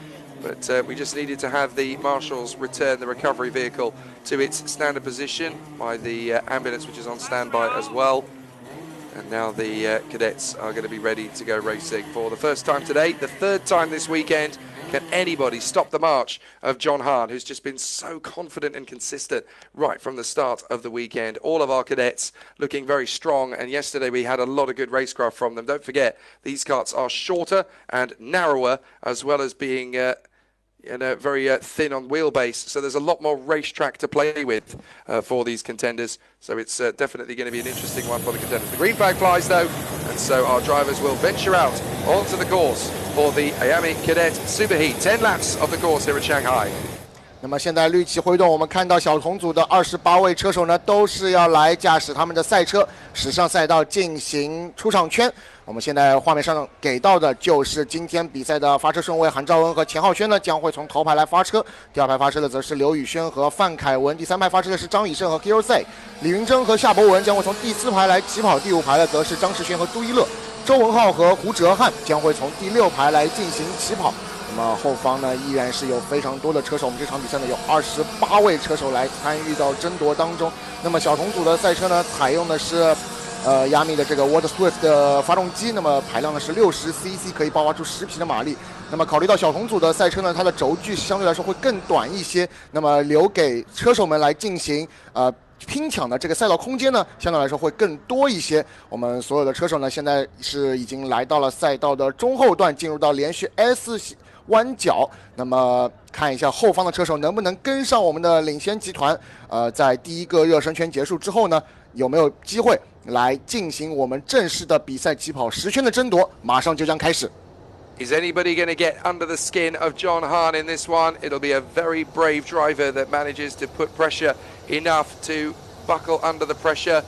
But we just needed to have the marshals return the recovery vehicle to its standard position by the ambulance, which is on standby as well. And now the cadets are going to be ready to go racing for the first time today, the 3rd time this weekend. Can anybody stop the march of John Hahn, who's just been so confident and consistent right from the start of the weekend? All of our cadets looking very strong, and yesterday we had a lot of good racecraft from them. Don't forget, these karts are shorter and narrower, as well as being very thin on wheelbase, so there's a lot more racetrack to play with for these contenders. So it's definitely going to be an interesting one for the contenders. The green flag flies though, and so our drivers will venture out onto the course for the IAME Cadet Superheat. 10 laps of the course here at Shanghai. 那么现在绿旗挥动，我们看到小童组的28位车手呢，都是要来驾驶他们的赛车驶上赛道进行出场圈。我们现在画面上给到的就是今天比赛的发车顺位，韩兆恩和钱浩轩呢将会从头排来发车，第二排发车的则是刘宇轩和范凯文，第三排发车的是张以胜和 Hero C， 李云珍和夏博文将会从第4排来起跑，第5排的则是张世轩和朱一乐，周文浩和胡哲瀚将会从第6排来进行起跑。那么后方呢依然是有非常多的车手，我们这场比赛呢有28位车手来参与到争夺当中。那么小童组的赛车呢采用的是IAME 的这个 Water Swift 的发动机，那么排量呢是60cc， 可以爆发出10匹的马力。那么考虑到小童组的赛车呢，它的轴距相对来说会更短一些，那么留给车手们来进行拼抢的这个赛道空间呢，相对来说会更多一些。我们所有的车手呢，现在是已经来到了赛道的中后段，进入到连续 S 弯角。那么看一下后方的车手能不能跟上我们的领先集团。在第一个热身圈结束之后呢，有没有机会来进行我们正式的比赛起跑10圈的争夺？马上就将开始。Is anybody going to get under the skin of John Hahn in this one? It'll be a very brave driver that manages to put pressure enough to buckle under the pressure.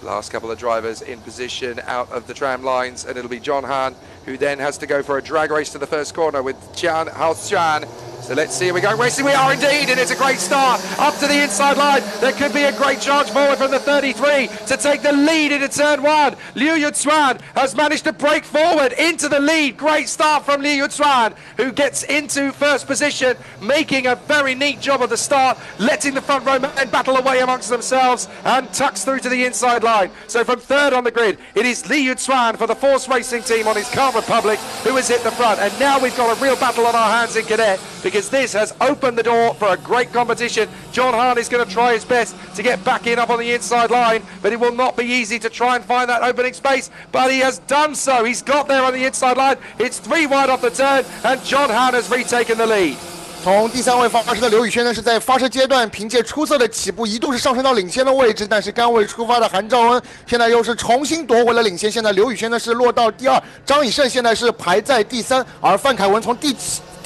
The last couple of drivers in position out of the tram lines, and it'll be John Hahn who then has to go for a drag race to the first corner with Jian Haoxuan. So let's see, are we going racing? We are indeed, and it's a great start up to the inside line. There could be a great charge forward from the 33 to take the lead into turn 1. Liu Yuchuan has managed to break forward into the lead. Great start from Liu Yuchuan, who gets into first position, making a very neat job of the start, letting the front row men battle away amongst themselves and tucks through to the inside line. So from third on the grid, it is Liu Yuchuan for the Force Racing team on his Car Republic, who has hit the front. And now we've got a real battle on our hands in Cadet, because this has opened the door for a great competition. John Hahn is going to try his best to get back in up on the inside line, but it will not be easy to try and find that opening space, but he has done so. He's got there on the inside line. It's 3 wide off the turn, and John Hahn has retaken the lead. 从第3位发车的刘宇轩呢，是在发车阶段凭借出色的起步，一度是上升到领先的位置，但是刚位出发的韩兆恩现在又是重新夺回了领先。现在刘宇轩呢是落到第2，张以胜现在是排在第3，而范凯文从第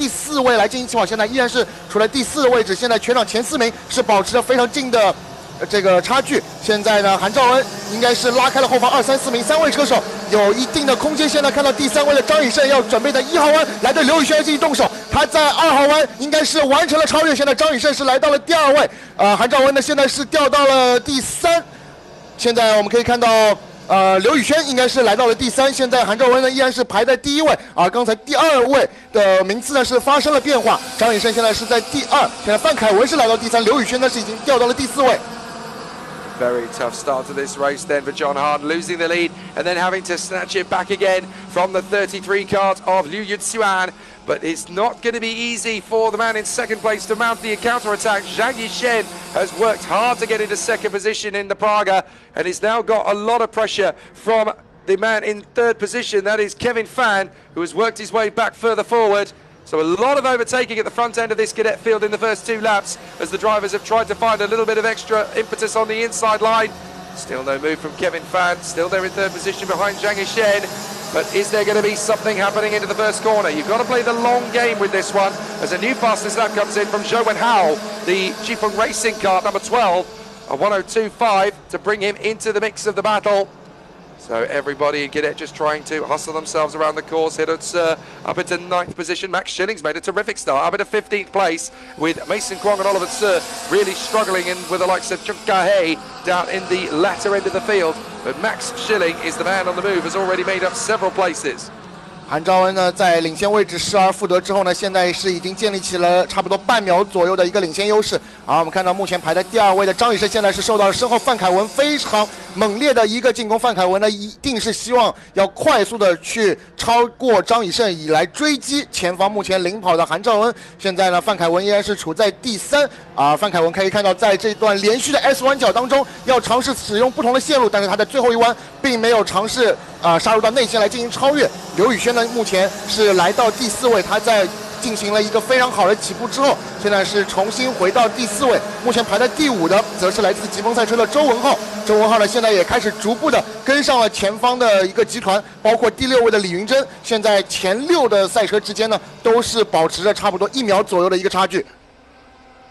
4位来进行起跑，现在依然是处在第4的位置。现在全场前4名是保持着非常近的这个差距。现在呢，韩兆恩应该是拉开了后方2、3、4名3位车手，有一定的空间。现在看到第3位的张以胜要准备在1号弯来对刘宇轩进行动手，他在2号弯应该是完成了超越。现在张以胜是来到了第2位，韩兆恩呢现在是掉到了第3。现在我们可以看到。刘宇轩应该是来到了第3，现在韩兆恩呢依然是排在第1位，而刚才第2位的名次呢是发生了变化，张以胜现在是在第2，现在范凯文是来到第3，刘宇轩呢是已经掉到了第4位。Very tough start to this race then for John Hahn, losing the lead and then having to snatch it back again from the 33 cart of Liu Yuchuan. But it's not going to be easy for the man in second place to mount the counter-attack. Zhang Yishen has worked hard to get into second position in the Praga and he's now got a lot of pressure from the man in third position. That is Kevin Fan, who has worked his way back further forward. So a lot of overtaking at the front end of this Cadet field in the first 2 laps as the drivers have tried to find a little bit of extra impetus on the inside line. Still no move from Kevin Fan, still there in third position behind Zhang Yishen. But is there going to be something happening into the first corner? You've got to play the long game with this one as a new fastest lap comes in from Zhou Wenhao, the Jifeng Racing car, number 12, a 102.5 to bring him into the mix of the battle. So everybody in Cadet just trying to hustle themselves around the course. Hidot's up into 9th position. Max Schilling's made a terrific start, up into 15th place with Mason Kwong and Oliver Tse really struggling in with the likes of Chung Ka-hei down in the latter end of the field. But Max Schilling is the man on the move, has already made up several places. 韩兆恩呢，在领先位置失而复得之后呢，现在是已经建立起了差不多半秒左右的一个领先优势。而我们看到目前排在第2位的张以胜，现在是受到了身后范凯文非常猛烈的一个进攻。范凯文呢，一定是希望要快速的去超过张以胜，以来追击前方目前领跑的韩兆恩。现在呢，范凯文依然是处在第3。范凯文可以看到，在这段连续的 S 弯角当中，要尝试使用不同的线路，但是他在最后一弯并没有尝试杀入到内线来进行超越。刘宇轩呢，目前是来到第4位，他在进行了一个非常好的起步之后，现在是重新回到第4位。目前排在第5的，则是来自疾风赛车的周文浩。周文浩呢，现在也开始逐步的跟上了前方的一个集团，包括第6位的李云珍。现在前6的赛车之间呢，都是保持着差不多1秒左右的一个差距。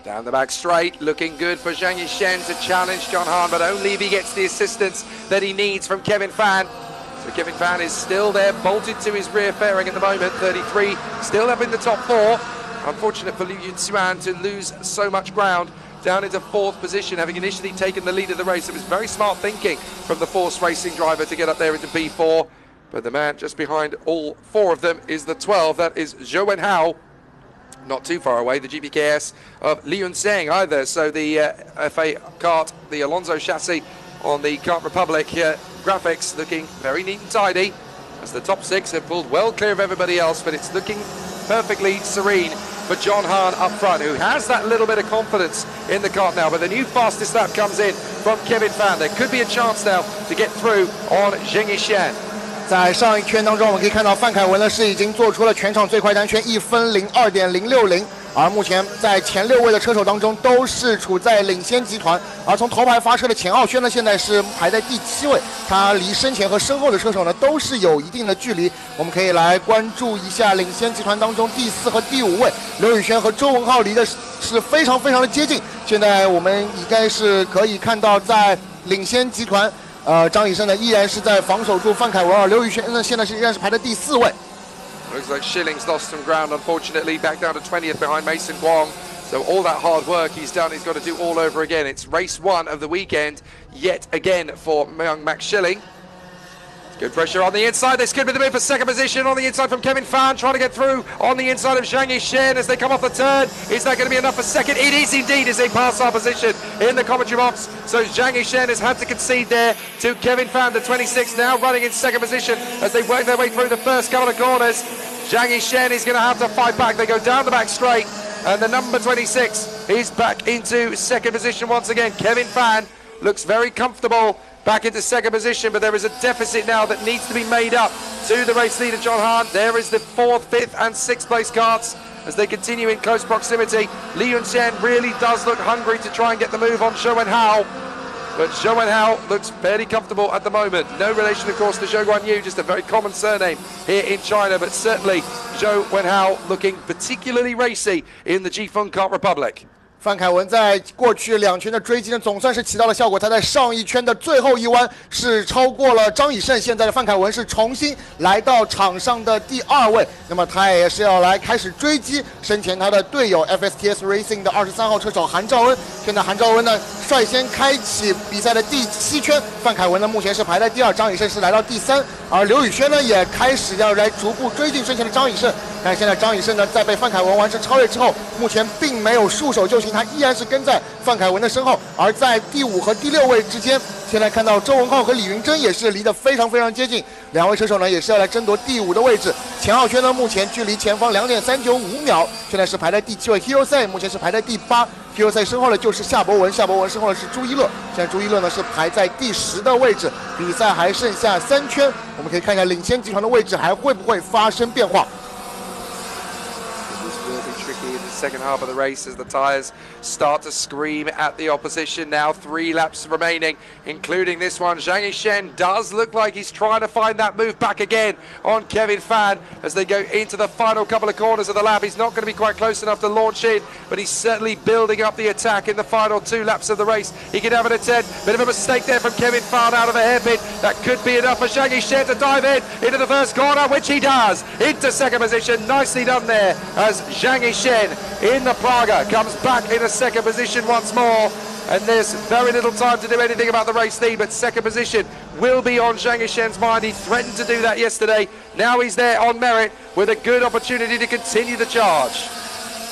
Down the back straight, looking good for Zhang Yishen to challenge John Hahn, but only if he gets the assistance that he needs from Kevin Fan. So Kevin Fan is still there, bolted to his rear fairing at the moment. 33, still up in the top 4. Unfortunate for Liu Yunxuan to lose so much ground. Down into 4th position, having initially taken the lead of the race. It was very smart thinking from the Force Racing driver to get up there into P4. But the man just behind all 4 of them is the 12. That is Zhou Wenhao. Not too far away, the GPKS of Li Yunseng either. So the FA kart, the Alonso chassis on the Kart Republic graphics looking very neat and tidy. As the top 6 have pulled well clear of everybody else, but it's looking perfectly serene for John Hahn up front, who has that little bit of confidence in the kart now. But the new fastest lap comes in from Kevin Fan. There could be a chance now to get through on Zheng Yishan. 在上一圈当中，我们可以看到范凯文呢是已经做出了全场最快单圈1分02.060，而目前在前6位的车手当中都是处在领先集团。而从头排发车的钱浩轩呢，现在是排在第7位，他离身前和身后的车手呢都是有一定的距离。我们可以来关注一下领先集团当中第4和第5位，刘宇轩和周文浩离的是非常的接近。现在我们应该是可以看到，在领先集团。张以胜呢依然是在防守住范凯文，而刘宇轩呢现在依然是排在第4位。Looks like Schilling's lost some ground, unfortunately, back down to 20th behind Mason Guang. So all that hard work he's done, he's got to do all over again. It's race 1 of the weekend, yet again for young Max Schilling. Good pressure on the inside. This could be the move for 2nd position on the inside from Kevin Fan, trying to get through on the inside of Zhang Yishen as they come off the turn. Is that going to be enough for 2nd? It is indeed as they pass our position in the commentary box. So Zhang Yishen has had to concede there to Kevin Fan, the 26, now running in 2nd position as they work their way through the first couple of corners. Zhang Yishen is going to have to fight back. They go down the back straight, and the number 26 is back into 2nd position once again. Kevin Fan looks very comfortable back into 2nd position, but there is a deficit now that needs to be made up to the race leader John Hahn. There is the 4th, 5th and 6th place karts as they continue in close proximity. Li Yunxian really does look hungry to try and get the move on Zhou Wenhao, but Zhou Wenhao looks fairly comfortable at the moment. No relation, of course, to Zhou Guanyu, just a very common surname here in China, but certainly Zhou Wenhao looking particularly racy in the Jifeng Kart Republic. 范凯文在过去2圈的追击呢，总算是起到了效果。他在上一圈的最后一弯是超过了张以胜，现在的范凯文是重新来到场上的第2位。那么他也是要来开始追击身前他的队友 FSTS Racing 的23号车手韩兆恩。现在韩兆恩呢率先开启比赛的第7圈，范凯文呢目前是排在第2，张以胜是来到第3，而刘宇轩呢也开始要来逐步追进身前的张以胜。但现在张以胜呢在被范凯文完成超越之后，目前并没有束手就擒。他依然是跟在范凯文的身后，而在第5和第6位之间，现在看到周文浩和李云珍也是离得非常接近，两位车手呢也是要来争夺第5的位置。钱浩轩呢目前距离前方2.395秒，现在是排在第7位。Hero 赛目前是排在第8。Hero 赛身后呢就是夏博文，夏博文身后呢是朱一乐，现在朱一乐呢是排在第10的位置。比赛还剩下3圈，我们可以看一下领先集团的位置还会不会发生变化。Tricky in the second half of the race as the tyres start to scream at the opposition. Now 3 laps remaining, including this one. Zhang Yishen does look like he's trying to find that move back again on Kevin Fan as they go into the final couple of corners of the lap. He's not going to be quite close enough to launch in, but he's certainly building up the attack in the final 2 laps of the race. He can have it at 10. Bit of a mistake there from Kevin Fan out of a hairpin. That could be enough for Zhang Yishen to dive in into the first corner, which he does. Into 2nd position. Nicely done there as Zhang Yishen in the Praga comes back into 2nd position once more, and there's very little time to do anything about the race lead, but 2nd position will be on Zhang Yishen's mind. He threatened to do that yesterday. Now he's there on merit with a good opportunity to continue the charge.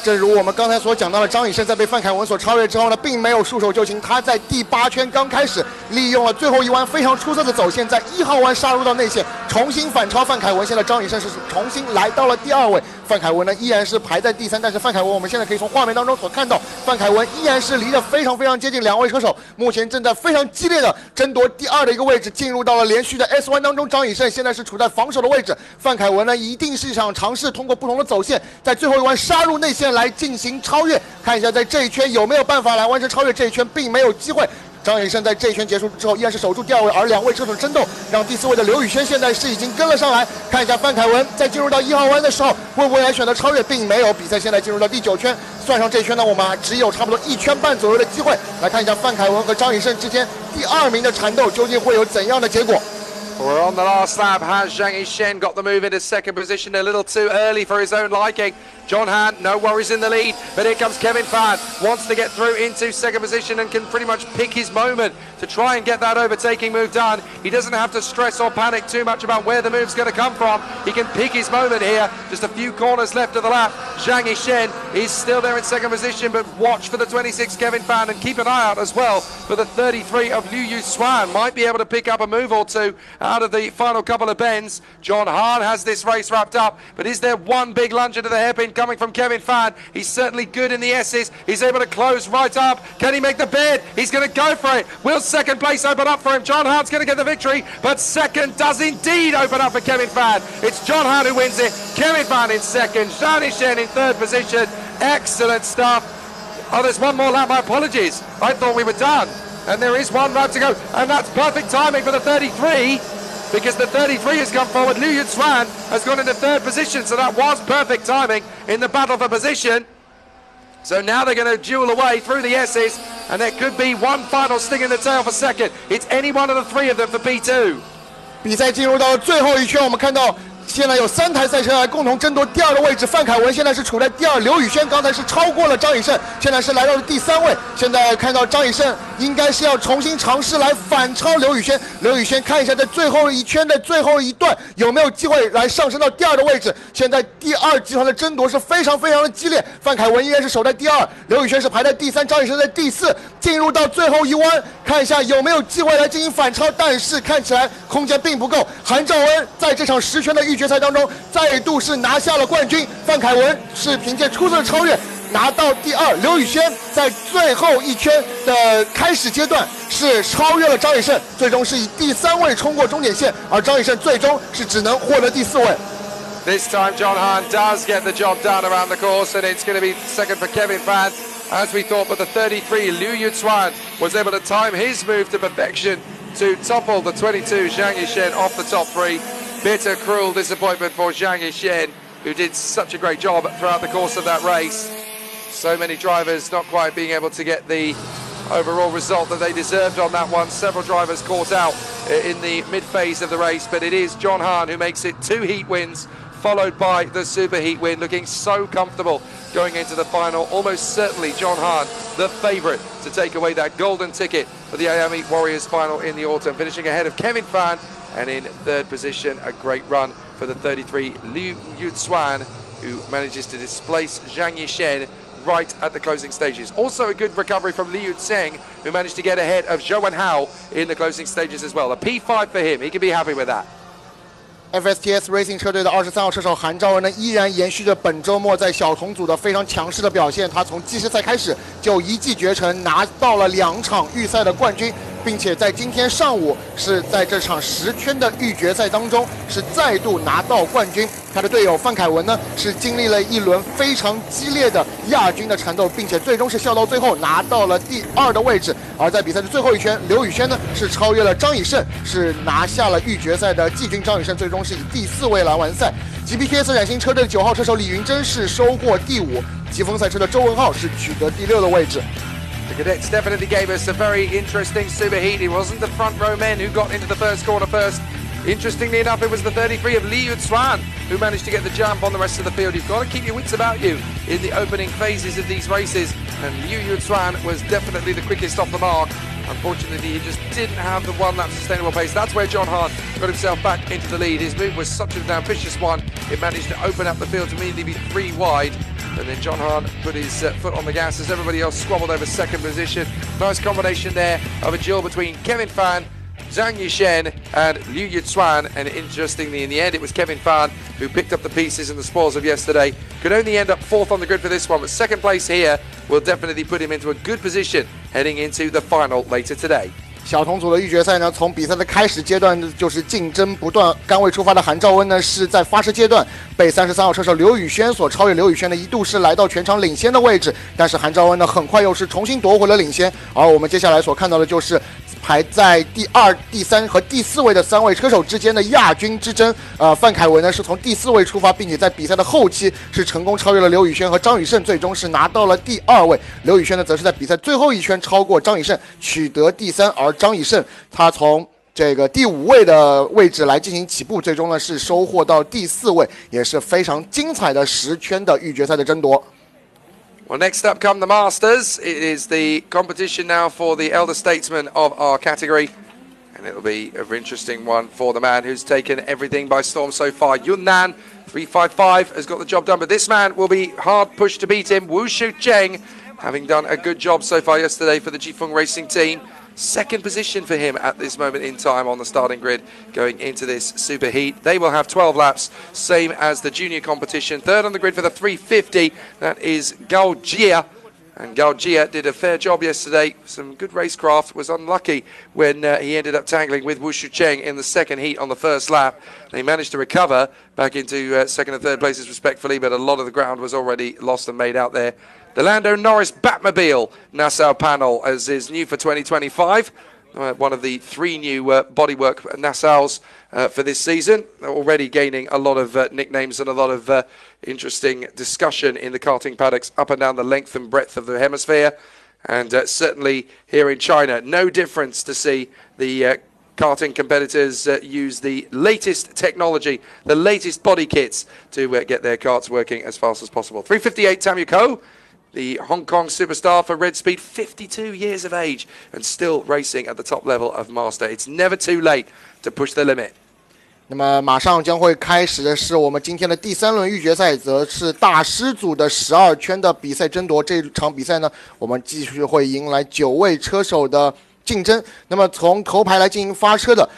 正如我们刚才所讲到的，张以胜在被范凯文所超越之后呢，并没有束手就擒。他在第8圈刚开始，利用了最后一弯非常出色的走线，在1号弯杀入到内线，重新反超范凯文。现在张以胜是重新来到了第2位，范凯文呢依然是排在第3。但是范凯文，我们现在可以从画面当中所看到，范凯文依然是离得非常接近，两位车手目前正在非常激烈的争夺第2的一个位置，进入到了连续的 S 弯当中。张以胜现在是处在防守的位置，范凯文呢一定是想尝试通过不同的走线，在最后一弯杀入内线来进行超越，看一下在这一圈有没有办法来完成超越。这一圈并没有机会。张以胜在这一圈结束之后依然是守住第2位，而两位车手争斗让第4位的刘宇轩现在是已经跟了上来。看一下范凯文在进入到1号弯的时候会不会来选择超越，并没有。比赛现在进入到第9圈，算上这一圈呢，我们只有差不多1圈半左右的机会。来看一下范凯文和张以胜之间第2名的缠斗究竟会有怎样的结果。We're on the last lap. Has Zhang Yishen got the move into second position a little too early for his own liking? John Hahn, no worries in the lead, but here comes Kevin Fan, wants to get through into second position and can pretty much pick his moment to try and get that overtaking move done. He doesn't have to stress or panic too much about where the move's going to come from. He can pick his moment here. Just a few corners left of the lap. Zhang Yishen is still there in second position, but watch for the 26 Kevin Fan and keep an eye out as well for the 33 of Liu Yusuan. Might be able to pick up a move or two out of the final couple of bends. John Hahn has this race wrapped up, but is there one big lunge into the hairpin coming from Kevin Fan? He's certainly good in the S's. He's able to close right up. Can he make the bid? He's going to go for it. Will second place open up for him? John Hahn's going to get the victory, but second does indeed open up for Kevin Fan. It's John Hahn who wins it. Kevin Fan in second. Zhang Yishen in third position. Excellent stuff. Oh, there's one more lap. My apologies. I thought we were done. And there is one lap to go. And that's perfect timing for the 33. Because the 33 has come forward. Liu Yusuan has gone into third position, so that was perfect timing in the battle for position. So now they're going to duel away through the S's, and there could be one final sting in the tail for second. It's any one of the three of them for P2. 比赛进入到最后一圈，我们看到现在有3台赛车来共同争夺第2的位置。范凯文现在是处在第2，刘宇轩刚才是超过了张以胜，现在是来到了第3位。现在看到张以胜应该是要重新尝试来反超刘宇轩。刘宇轩看一下在最后一圈的最后一段有没有机会来上升到第2的位置。现在第2集团的争夺是非常的激烈，范凯文依然是守在第2，刘宇轩是排在第3，张以胜在第4。进入到最后一弯，看一下有没有机会来进行反超，但是看起来空间并不够。韩兆恩在这场10圈的预决赛当中再度是拿下了冠军，范凯文是凭借出色的超越拿到第2，刘宇轩在最后一圈的开始阶段是超越了张以胜，最终是以第3位冲过终点线，而张以胜最终是只能获得第4位。This time John Hahn does get the job done around the course, and it's going to be second for Kevin Fan, as we thought, but the 33 Liu Yusuan was able to time his move to perfection to topple the 22 Zhang Yishen off the top 3. Bitter, cruel disappointment for Zhang Yishen, who did such a great job throughout the course of that race. So many drivers not quite being able to get the overall result that they deserved on that one. Several drivers caught out in the mid-phase of the race, but it is John Hahn who makes it 2 heat wins, followed by the super heat win, looking so comfortable going into the final. Almost certainly John Hahn, the favourite to take away that golden ticket for the IAME Warriors final in the autumn, finishing ahead of Kevin Fan, and in third position, a great run for the 33 Liu Yusuan, who manages to displace Zhang Yishen right at the closing stages. Also a good recovery from Liu Tseng, who managed to get ahead of Zhou Wenhao in the closing stages as well. A P5 for him, he can be happy with that. FSTS Racing 车队的23号车手韩兆恩呢，依然延续着本周末在小童组的非常强势的表现。他从计时赛开始就一骑绝尘，拿到了2场预赛的冠军，并且在今天上午是在这场10圈的预决赛当中是再度拿到冠军。他的队友范凯文呢是经历了一轮非常激烈的亚军的缠斗，并且最终是笑到最后拿到了第2的位置。而在比赛的最后一圈，刘宇轩呢是超越了张以胜，是拿下了预决赛的季军。张以胜最终是以第4位来完赛。GPTS 冉星车队的9号车手李云珍是收获第5，疾风赛车的周文浩是取得第6的位置。The Cadets definitely gave us a very interesting super heat. It wasn't the front row men who got into the first corner first. Interestingly enough, it was the 33 of Liu Yusuan who managed to get the jump on the rest of the field. You've got to keep your wits about you in the opening phases of these races, and Liu Yusuan was definitely the quickest off the mark. Unfortunately, he just didn't have the one-lap sustainable pace. That's where John Hahn got himself back into the lead. His move was such an ambitious one. It managed to open up the field to immediately be 3 wide. And then John Hahn put his foot on the gas as everybody else squabbled over second position. Nice combination there of a duel between Kevin Fan, Zhang Yishen and Liu Yusuan, and interestingly in the end it was Kevin Fan who picked up the pieces and the spoils of yesterday. Could only end up 4th on the grid for this one, but second place here will definitely put him into a good position heading into the final later today. 小童组的预决赛呢，从比赛的开始阶段就是竞争不断，杆位出发的韩兆恩呢是在发射阶段被33号车手刘宇轩所超越，刘宇轩呢一度是来到全场领先的位置，但是韩兆恩呢很快又是重新夺回了领先。而我们接下来所看到的就是排在第2、第3和第4位的3位车手之间的亚军之争。范凯文呢是从第4位出发，并且在比赛的后期是成功超越了刘宇轩和张宇胜，最终是拿到了第2位。刘宇轩呢则是在比赛最后一圈超过张宇胜，取得第3，而张宇胜他从这个第5位的位置来进行起步，最终呢是收获到第4位，也是非常精彩的10圈的预决赛的争夺。Well, next up come the Masters. It is the competition now for the elder statesman of our category. And it'll be an interesting one for the man who's taken everything by storm so far. Yunnan, 355, has got the job done. But this man will be hard pushed to beat him. Wu Shu Cheng, having done a good job so far yesterday for the Jifeng Racing team. Second position for him at this moment in time on the starting grid going into this super heat. They will have 12 laps, same as the junior competition. Third on the grid for the 350, that is Gao Jia. And Gao Jia did a fair job yesterday. Some good racecraft. Was unlucky when he ended up tangling with Wu Shu Cheng in the second heat on the first lap. They managed to recover back into second and third places respectfully, but a lot of the ground was already lost and made out there. The Lando Norris Batmobile Nassau panel, as is new for 2025. One of the 3 new bodywork Nassaus for this season. They're already gaining a lot of nicknames and a lot of interesting discussion in the karting paddocks up and down the length and breadth of the hemisphere. And certainly here in China, no difference to see the karting competitors use the latest technology, the latest body kits to get their karts working as fast as possible. 358 Tam Yuko, the Hong Kong superstar for Red Speed, 52 years of age and still racing at the top level of Master. It's never too late to push the limit. 那么马上将会开始的是我们今天的第3轮预决赛，则是大师组的12圈的比赛争夺。这场比赛呢，我们继续会迎来9位车手的竞争。那么从头排来进行发车的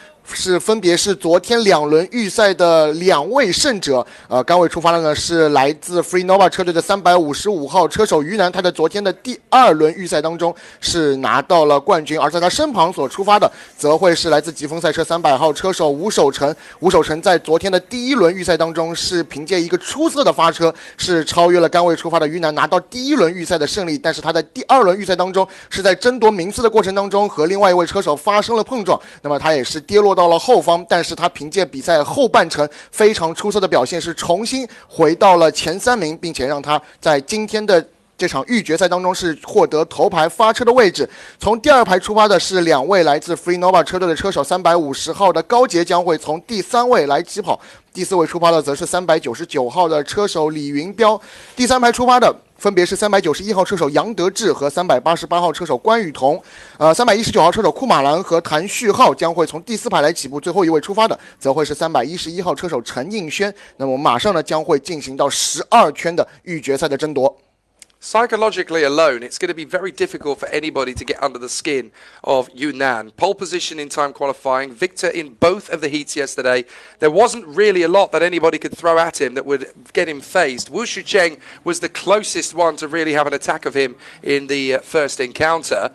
分别是昨天2轮预赛的2位胜者。刚位出发的呢是来自 Free Nova 车队的355号车手于南，他在昨天的第2轮预赛当中是拿到了冠军，而在他身旁所出发的则会是来自疾风赛车300号车手吴守成。吴守成在昨天的第1轮预赛当中是凭借一个出色的发车，是超越了刚位出发的于南，拿到第1轮预赛的胜利。但是他在第2轮预赛当中是在争夺名次的过程当中和另外一位车手发生了碰撞，那么他也是跌落到了后方，但是他凭借比赛后半程非常出色的表现，是重新回到了前3名，并且让他在今天的这场预决赛当中是获得头排发车的位置。从第2排出发的是2位来自 Free Nova 车队的车手，350号的高杰将会从第3位来起跑，第4位出发的则是399号的车手李云彪，第3排出发的分别是391号车手杨德志和388号车手关雨桐，319号车手库马兰和谭旭浩将会从第4排来起步，最后一位出发的则会是311号车手陈应轩。那么我们马上呢将会进行到12圈的预决赛的争夺。Psychologically alone, it's going to be very difficult for anybody to get under the skin of Yunnan. Pole position in time qualifying, victor in both of the heats yesterday. There wasn't really a lot that anybody could throw at him that would get him phased. Wu Shucheng was the closest one to really have an attack of him in the first encounter.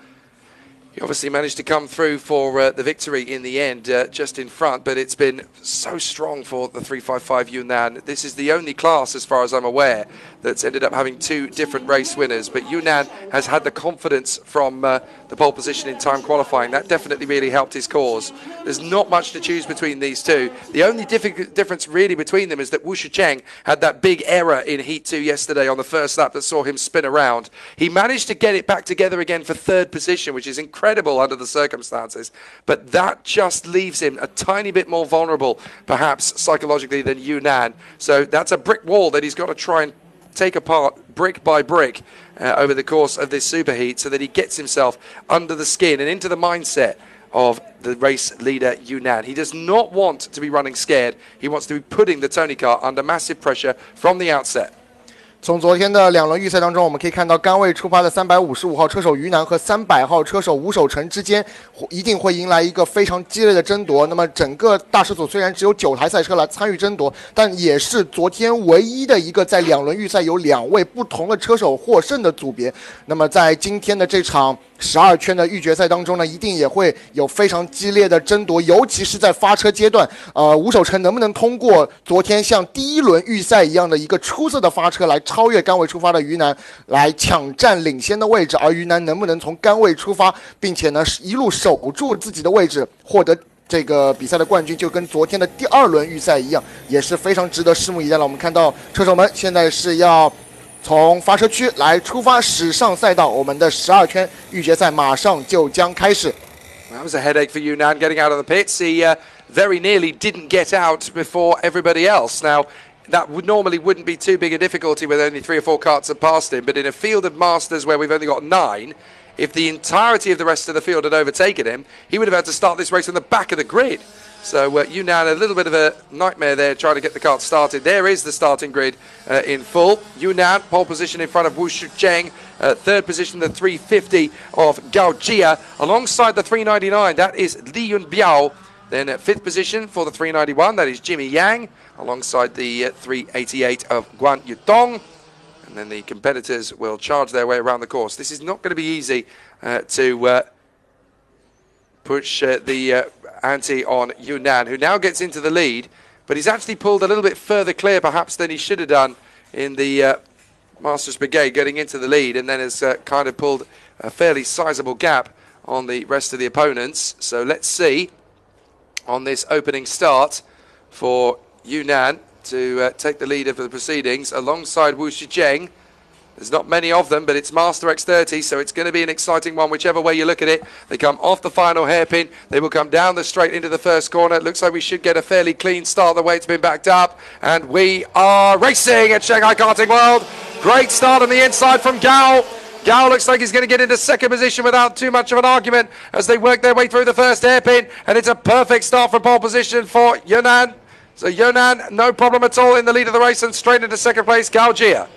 He obviously managed to come through for the victory in the end, just in front, but it's been so strong for the 355 Yunnan. This is the only class, as far as I'm aware, that's ended up having 2 different race winners, but Yunnan has had the confidence from the pole position in time qualifying. That definitely really helped his cause. There's not much to choose between these two. The only difference really between them is that Wu Shicheng had that big error in Heat 2 yesterday on the first lap that saw him spin around. He managed to get it back together again for 3rd position, which is incredible under the circumstances, but that just leaves him a tiny bit more vulnerable, perhaps psychologically, than Yunnan. So that's a brick wall that he's got to try and take apart brick by brick over the course of this superheat, so that he gets himself under the skin and into the mindset of the race leader Yunnan. He does not want to be running scared. He wants to be putting the Tony car under massive pressure from the outset. 从昨天的2轮预赛当中，我们可以看到杆位出发的355号车手于南和300号车手吴守成之间一定会迎来一个非常激烈的争夺。那么整个大师组虽然只有9台赛车来参与争夺，但也是昨天唯一的一个在2轮预赛有2位不同的车手获胜的组别。那么在今天的这场12圈的预决赛当中呢，一定也会有非常激烈的争夺，尤其是在发车阶段，吴守成能不能通过昨天像第1轮预赛一样的一个出色的发车来超越杆位出发的于南，来抢占领先的位置，而于南能不能从杆位出发，并且呢一路守住自己的位置，获得这个比赛的冠军，就跟昨天的第2轮预赛一样，也是非常值得拭目以待了。我们看到车手们现在是要从发车区来出发驶上赛道，我们的12圈预决赛马上就将开始。That was a headache for Yunnan getting out of the pits. He very nearly didn't get out before everybody else. Now, that normally wouldn't be too big a difficulty with only 3 or 4 karts had passed him, but in a field of Masters where we've only got 9, if the entirety of the rest of the field had overtaken him, he would have had to start this race on the back of the grid. So Yunnan, a little bit of a nightmare there trying to get the kart started. There is the starting grid in full. Yunnan, pole position in front of Wu Shucheng. Third position, the 350 of Gao Jia. Alongside the 399, that is Li Yunbiao. Then at 5th position for the 391, that is Jimmy Yang. Alongside the 388 of Guan Yudong. And then the competitors will charge their way around the course. This is not going to be easy to push the ante on Yunnan, who now gets into the lead, but he's actually pulled a little bit further clear perhaps than he should have done in the Masters Brigade, getting into the lead, and then has kind of pulled a fairly sizable gap on the rest of the opponents. So let's see on this opening start for Yunnan to take the lead of the proceedings alongside Wu Shijiang. There's not many of them, but it's Master X30, so it's going to be an exciting one, whichever way you look at it. They come off the final hairpin. They will come down the straight into the first corner. It looks like we should get a fairly clean start the way it's been backed up. And we are racing at Shanghai Karting World. Great start on the inside from Gao. Gao looks like he's going to get into second position without too much of an argument as they work their way through the first hairpin. And it's a perfect start from pole position for Yunnan. So Yunnan, no problem at all in the lead of the race and straight into second place, Gao Jia.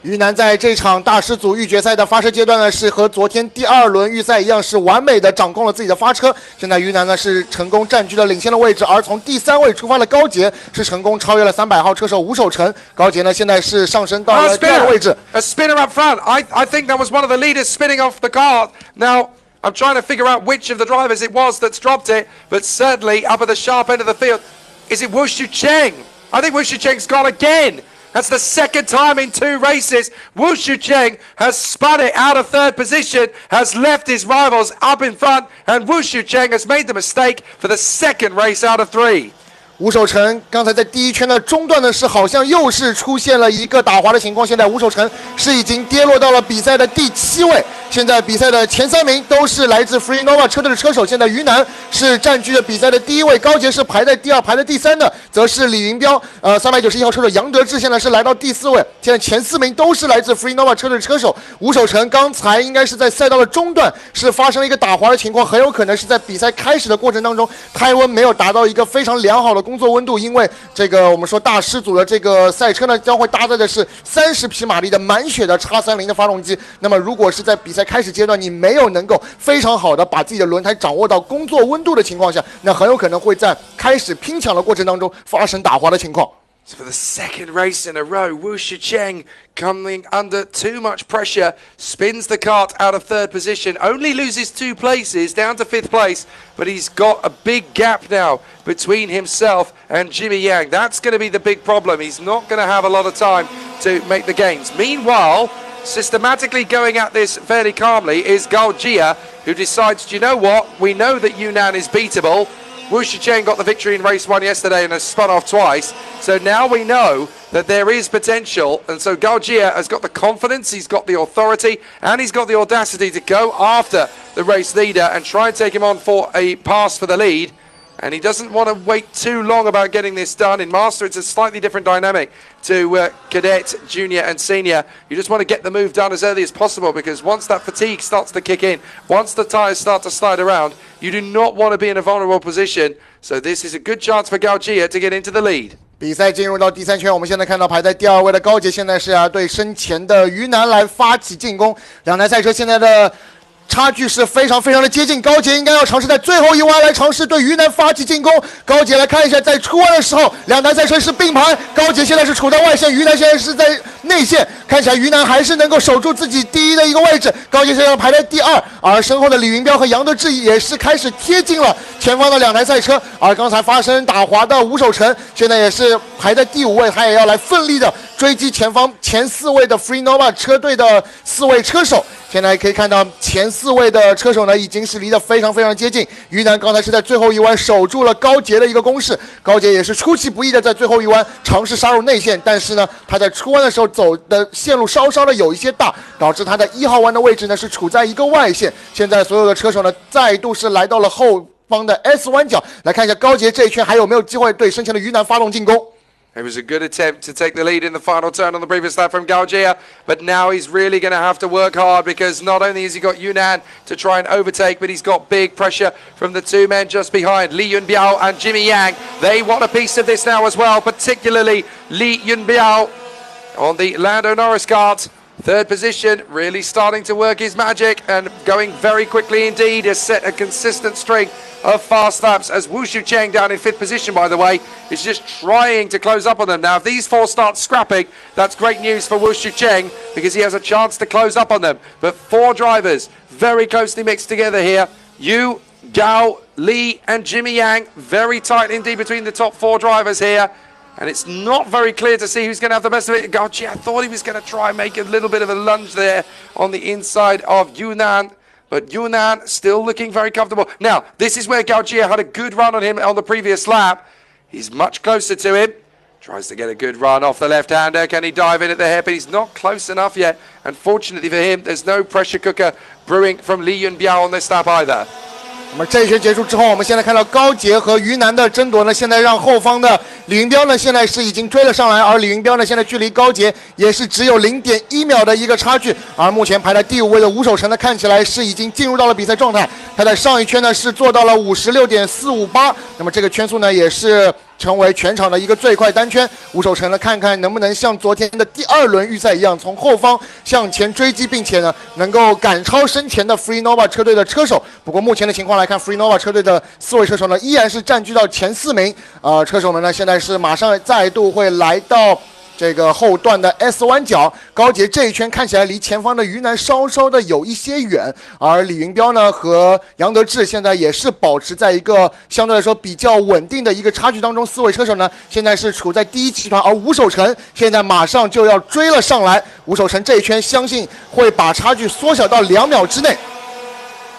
于南在这场大师组预决赛的发车阶段呢，是和昨天第2轮预赛一样，是完美的掌控了自己的发车。现在于南呢是成功占据了领先的位置，而从第3位出发的高杰是成功超越了300号车手吴守成。高杰呢现在是上升到了第2个位置。A spinner up front. I think that was one of the leaders spinning off the kart. Now, I'm trying to figure out which of the drivers it was that's dropped it, but certainly up at the sharp end of the field. Is it Wu Shucheng? I think Wu Shucheng's gone again. That's the second time in 2 races. Wu Shucheng has spun it out of 3rd position, has left his rivals up in front, and Wu Shucheng has made the mistake for the 2nd race out of 3. 吴守成刚才在第1圈的中段的是好像又是出现了一个打滑的情况，现在吴守成是已经跌落到了比赛的第7位。现在比赛的前3名都是来自 Free Nova 车队的车手，现在于南是占据了比赛的第1位，高杰是排在第2，排在第3的则是李云彪，391号车手杨德志现在是来到第4位。现在前4名都是来自 Free Nova 车队的车手。吴守成刚才应该是在赛道的中段是发生了一个打滑的情况，很有可能是在比赛开始的过程当中胎温没有达到一个非常良好的工作温度，因为这个我们说大师组的这个赛车呢将会搭载的是30匹马力的满血的 X30 的发动机。那么如果是在比赛开始阶段你没有能够非常好的把自己的轮胎掌握到工作温度的情况下，那很有可能会在开始拼抢的过程当中发生打滑的情况。So for the 2nd race in a row, Wu Shicheng coming under too much pressure, spins the kart out of 3rd position, only loses 2 places, down to 5th place, but he's got a big gap now between himself and Jimmy Yang. That's going to be the big problem. He's not going to have a lot of time to make the gains. Meanwhile, systematically going at this fairly calmly is Gao Jia, who decides, do you know what? We know that Yunnan is beatable. Wu Shicheng got the victory in race 1 yesterday and has spun off twice. So now we know that there is potential. And so Gao Jia has got the confidence, he's got the authority, and he's got the audacity to go after the race leader and try and take him on for a pass for the lead. And he doesn't want to wait too long about getting this done. In Master, it's a slightly different dynamic to Cadet, Junior and Senior. You just want to get the move done as early as possible, because once that fatigue starts to kick in, once the tyres start to slide around, you do not want to be in a vulnerable position. So this is a good chance for Gao Jia to get into the lead. 比赛进入到第3圈，我们现在看到排在第2位的高杰现在是对身前的于南来发起进攻。两台赛车现在的差距是非常的接近，高杰应该要尝试在最后一弯来尝试对于南发起进攻。高杰来看一下，在出弯的时候，两台赛车是并排，高杰现在是处在外线，于南现在是在内线，看起来于南还是能够守住自己第1的一个位置。高杰现在排在第2，而身后的李云彪和杨德志也是开始贴近了前方的2台赛车，而刚才发生打滑的吴守成现在也是排在第5位，他也要来奋力的追击前方前4位的 Free Nova 车队的4位车手。现在可以看到前4位的车手呢，已经是离得非常非常接近。于南刚才是在最后一弯守住了高杰的一个攻势，高杰也是出其不意的在最后一弯尝试杀入内线，但是呢，他在出弯的时候走的线路稍稍的有一些大，导致他在1号弯的位置呢是处在一个外线。现在所有的车手呢，再度是来到了后方的 S 弯角，来看一下高杰这一圈还有没有机会对身前的于南发动进攻。It was a good attempt to take the lead in the final turn on the previous lap from Gaujia, but now he's really going to have to work hard because not only has he got Yunnan to try and overtake, but he's got big pressure from the 2 men just behind, Li Yunbiao and Jimmy Yang. They want a piece of this now as well, particularly Li Yunbiao on the Lando Norris kart. 3rd position, really starting to work his magic and going very quickly indeed. Has set a consistent string of fast laps as Wu Shucheng down in 5th position, by the way, is just trying to close up on them. Now, if these 4 start scrapping, that's great news for Wu Shucheng because he has a chance to close up on them. But 4 drivers very closely mixed together here. Yu, Gao, Li and Jimmy Yang, very tight indeed between the top 4 drivers here. And it's not very clear to see who's going to have the best of it. Gauchi, I thought he was going to try and make a little bit of a lunge there on the inside of Yunnan. But Yunnan still looking very comfortable. Now, this is where Gauchi had a good run on him on the previous lap. He's much closer to him. Tries to get a good run off the left-hander. Can he dive in at the hairpin? He's not close enough yet. Unfortunately for him, there's no pressure cooker brewing from Li Yunbiao on this lap either. 那么这一圈结束之后，我们现在看到高杰和于南的争夺呢，现在让后方的李云彪呢，现在是已经追了上来，而李云彪呢，现在距离高杰也是只有0.1秒的一个差距。而目前排在第5位的吴守成呢，看起来是已经进入到了比赛状态，他在上一圈呢是做到了56.458，那么这个圈速呢也是成为全场的一个最快单圈。吴守成呢，看看能不能像昨天的第2轮预赛一样，从后方向前追击，并且呢能够赶超身前的 Free Nova 车队的车手。不过目前的情况来看 ，Free Nova 车队的4位车手呢，依然是占据到前4名。车手们呢，现在是马上再度会来到这个后段的 S 弯角。高杰这一圈看起来离前方的于南稍稍的有一些远，而李云彪呢和杨德志现在也是保持在一个相对来说比较稳定的一个差距当中。4位车手呢现在是处在第1集团，而吴守成现在马上就要追了上来。吴守成这一圈相信会把差距缩小到2秒之内。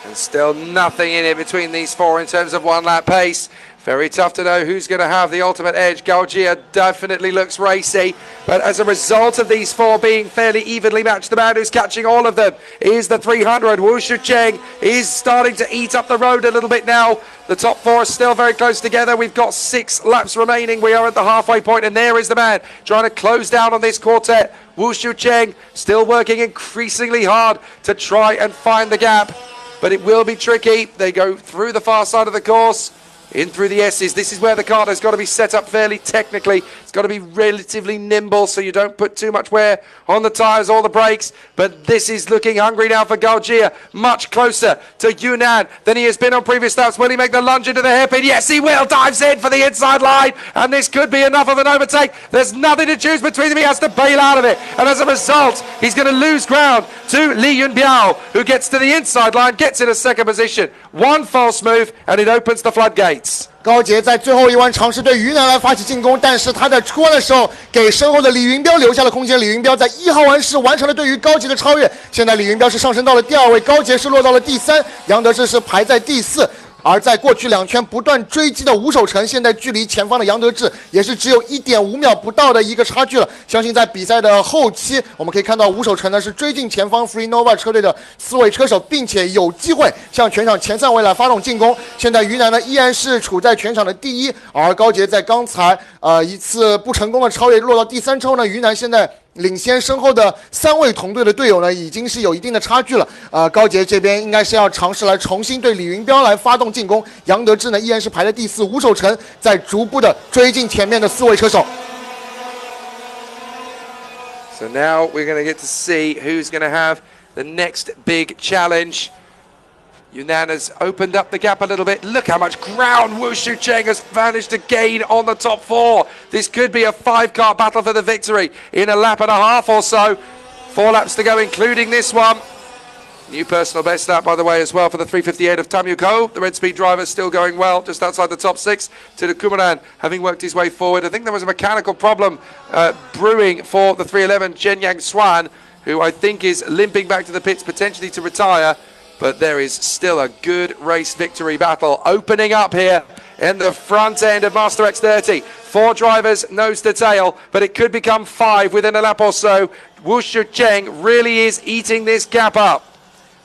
And still nothing in it between these 4 in terms of 1 lap pace. Very tough to know who's going to have the ultimate edge. Gaujia definitely looks racy, but as a result of these 4 being fairly evenly matched, the man who's catching all of them is the 300. Wu Shucheng is starting to eat up the road a little bit now. The top 4 are still very close together. We've got 6 laps remaining. We are at the halfway point, and there is the man trying to close down on this quartet. Wu Shucheng still working increasingly hard to try and find the gap, but it will be tricky. They go through the far side of the course. In through the S's. This is where the car has got to be set up fairly technically. It's got to be relatively nimble so you don't put too much wear on the tyres or the brakes. But this is looking hungry now for Gaujia. Much closer to Yunnan than he has been on previous laps. Will he make the lunge into the hairpin? Yes, he will. Dives in for the inside line. And this could be enough of an overtake. There's nothing to choose between them. He has to bail out of it. And as a result, he's going to lose ground to Li Yunbiao, who gets to the inside line, gets in a 2nd position. 1 false move, and it opens the floodgates. 高杰在最后一弯尝试对于南来发起进攻，但是他在出弯的时候给身后的李云彪留下了空间。李云彪在1号弯是完成了对于高杰的超越，现在李云彪是上升到了第2位，高杰是落到了第3，杨德志是排在第4。而在过去2圈不断追击的吴守成，现在距离前方的杨德志也是只有1.5秒不到的一个差距了。相信在比赛的后期，我们可以看到吴守成呢是追进前方 Free Nova 车队的4位车手，并且有机会向全场前3位来发动进攻。现在于南呢依然是处在全场的第1，而高杰在刚才一次不成功的超越落到第3之后呢，于南现在领先身后的3位同队的队友呢，已经是有一定的差距了。高杰这边应该是要尝试来重新对李云彪来发动进攻。杨德志呢依然是排在第4，吴守成在逐步的追进前面的4位车手。So now we're going to get to see who's going to have the next big challenge. Yunnan has opened up the gap a little bit. Look how much ground Wu Shucheng has managed to gain on the top 4. This could be a 5-car battle for the victory in a lap and a half or so. 4 laps to go, including this one. New personal best lap, by the way, as well for the 358 of Tam Yuko. The Red Speed driver still going well, just outside the top 6. To the Kumaran, having worked his way forward. I think there was a mechanical problem brewing for the 311 Chen Yang Swan. who I think is limping back to the pits potentially to retire. But there is still a good race victory battle opening up here in the front end of Master X30. 4 drivers nose to tail, but it could become 5 within a lap or so. Wu Shucheng really is eating this gap up.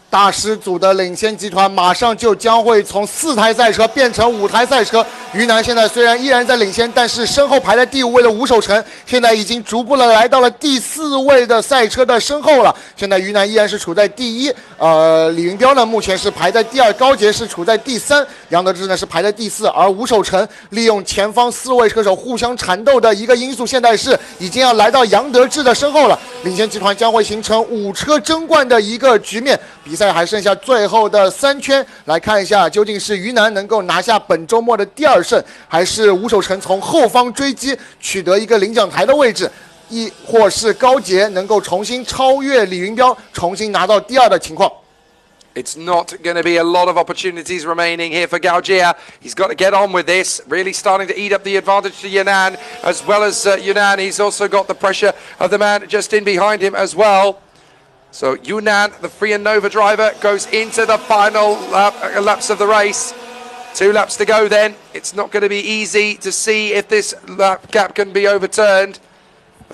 大师组的领先集团马上就将会从4台赛车变成5台赛车。于南现在虽然依然在领先，但是身后排在第5位的吴守成现在已经逐步的来到了第4位的赛车的身后了。现在于南依然是处在第1，李云彪呢目前是排在第2，高杰是处在第3，杨德志呢是排在第4，而吴守成利用前方4位车手互相缠斗的一个因素，现在是已经要来到杨德志的身后了。领先集团将会形成5车争冠的一个局面。比赛还剩下最后的3圈，来看一下究竟是于南能够拿下本周末的第2胜，还是吴守成从后方追击取得一个领奖台的位置，亦或是高杰能够重新超越李云彪，重新拿到第2的情况。It's not going to be a lot of opportunities remaining here for Gao Jia. He's got to get on with this, really starting to eat up the advantage to Yunnan. As well as Yunnan, he's also got the pressure of the man just in behind him as well. So Yunnan, the Free and Nova driver, goes into the final laps of the race. 2 laps to go then. It's not going to be easy to see if this lap gap can be overturned.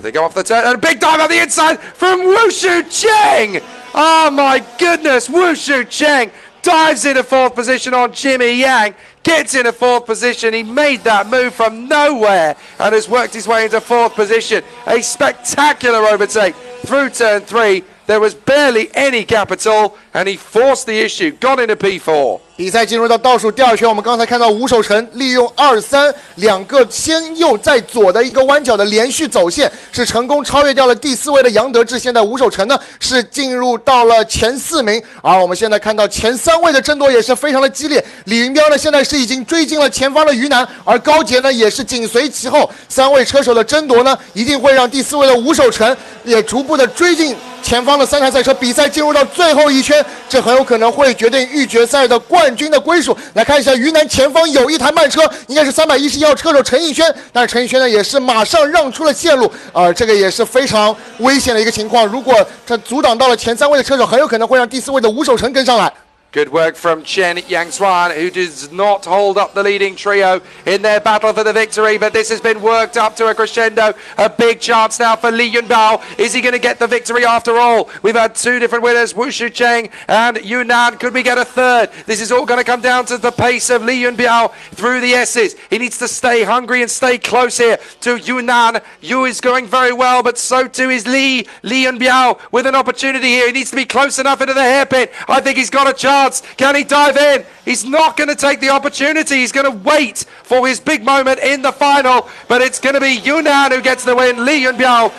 They go off the turn, and a big dive on the inside from Wushu Cheng! Oh my goodness, Wushu Cheng dives into 4th position on Jimmy Yang, gets into 4th position. He made that move from nowhere and has worked his way into 4th position. A spectacular overtake through turn 3. There was barely any gap at all, and he forced the issue, got into P4. 比赛进入到倒数第2圈，我们刚才看到吴守成利用2、3两个先右再左的一个弯角的连续走线，是成功超越掉了第4位的杨德志。现在吴守成呢是进入到了前4名，而我们现在看到前3位的争夺也是非常的激烈。李云彪呢现在是已经追进了前方的于南，而高杰呢也是紧随其后。3位车手的争夺呢，一定会让第4位的吴守成也逐步的追进前方的3台赛车。比赛进入到最后1圈，这很有可能会决定预决赛的冠军的归属。来看一下于南前方有一台慢车，应该是311号车手陈奕轩，但是陈奕轩呢也是马上让出了线路，这个也是非常危险的一个情况。如果他阻挡到了前3位的车手，很有可能会让第4位的吴守成跟上来。Good work from Chen Yangshuan, who does not hold up the leading trio in their battle for the victory, but this has been worked up to a crescendo. A big chance now for Li Yunbao. Is he going to get the victory after all? We've had 2 different winners, Wu Shucheng and Yunnan. Could we get a 3rd? This is all going to come down to the pace of Li Yunbao through the S's. He needs to stay hungry and stay close here to Yunnan. Yu is going very well, but so too is Li Yunbao with an opportunity here. He needs to be close enough into the hairpin. I think he's got a chance. Can he dive in? He's not going to take the opportunity. He's going to wait for his big moment in the final. But it's going to be Yunnan who gets the win. Li Yunbiao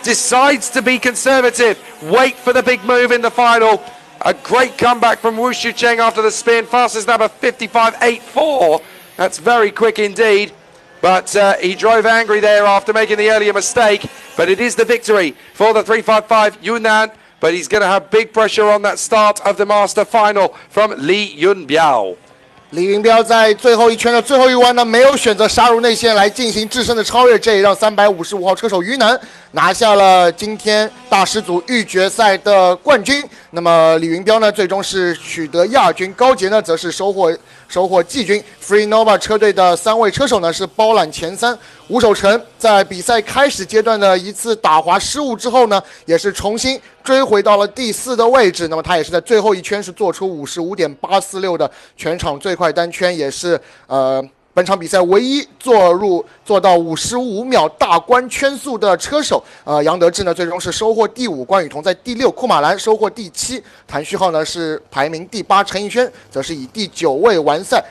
decides to be conservative. Wait for the big move in the final. A great comeback from Wu Shucheng after the spin. Fastest number 55.84. That's very quick indeed. But he drove angry there after making the earlier mistake. But it is the victory for the 355 Yunnan. But he's going to have big pressure on that start of the Master Final from Li Yunbiao. 李云彪在最后1圈的最后1弯呢，没有选择杀入内线来进行制胜的超越，这也让355号车手于南拿下了今天大师组预决赛的冠军。那么李云彪呢，最终是取得亚军，高杰呢则是收获季军。Free Nova 车队的3位车手呢是包揽前3。吴守成在比赛开始阶段的一次打滑失误之后呢，也是重新追回到了第4的位置。那么他也是在最后1圈是做出55.846的全场最快单圈，也是本场比赛唯一做到55秒大关圈速的车手。杨德志呢最终是收获第5，关宇彤在第6，库马兰收获第7，谭旭浩呢是排名第8，陈奕轩则是以第9位完赛。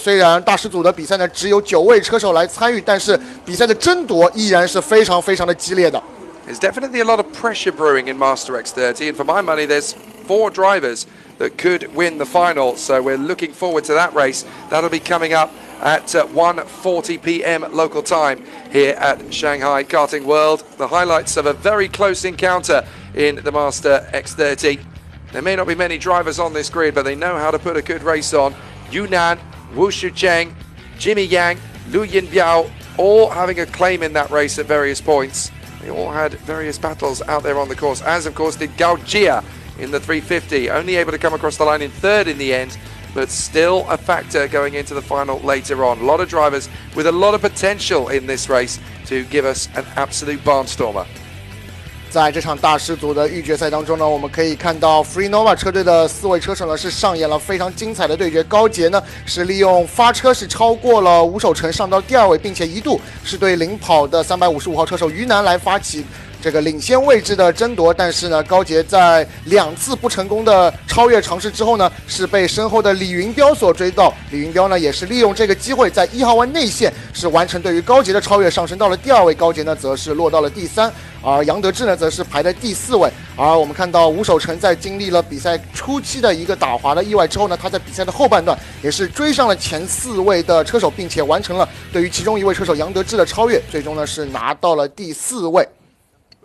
虽然大师组的比赛呢只有9位车手来参与，但是比赛的争夺依然是非常非常的激烈的。There's definitely a lot of pressure brewing in Master X30, and for my money, there's 4 drivers that could win the final. So we're looking forward to that race. That'll be coming up at 1:40 p.m. local time here at Shanghai Karting World. The highlights of a very close encounter in the Master X30. There may not be many drivers on this grid, but they know how to put a good race on. Yunnan, Wu Shucheng, Jimmy Yang, Lu Yinbiao, all having a claim in that race at various points. They all had various battles out there on the course, as of course did Gao Jia in the 350, only able to come across the line in third in the end, but still a factor going into the final later on. A lot of drivers with a lot of potential in this race to give us an absolute barnstormer. 在这场大师组的预决赛当中呢，我们可以看到 Free Nova 车队的4位车手呢是上演了非常精彩的对决。高杰呢是利用发车是超过了吴守成，上到第2位，并且一度是对领跑的355号车手于南来发起这个领先位置的争夺，但是呢，高杰在2次不成功的超越尝试之后呢，是被身后的李云彪所追到。李云彪呢，也是利用这个机会，在1号弯内线是完成对于高杰的超越，上升到了第2位。高杰呢，则是落到了第3，而杨德志呢，则是排在第4位。而我们看到吴守成在经历了比赛初期的一个打滑的意外之后呢，他在比赛的后半段也是追上了前4位的车手，并且完成了对于其中1位车手杨德志的超越，最终呢是拿到了第4位。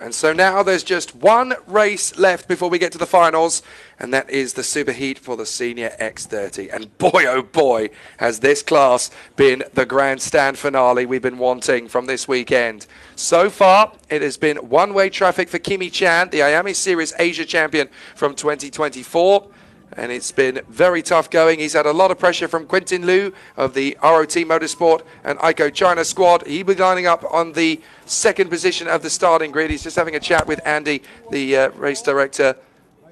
And so now there's just one race left before we get to the finals, and that is the Superheat for the Senior X30. And boy, oh boy, has this class been the grandstand finale we've been wanting from this weekend. So far, it has been one-way traffic for Kimi Chan, the IAME Series Asia champion from 2024. And it's been very tough going. He's had a lot of pressure from Quentin Liu of the ROT Motorsport and ICO China squad. He'll be lining up on the 2nd position of the starting grid. He's just having a chat with Andy, the race director.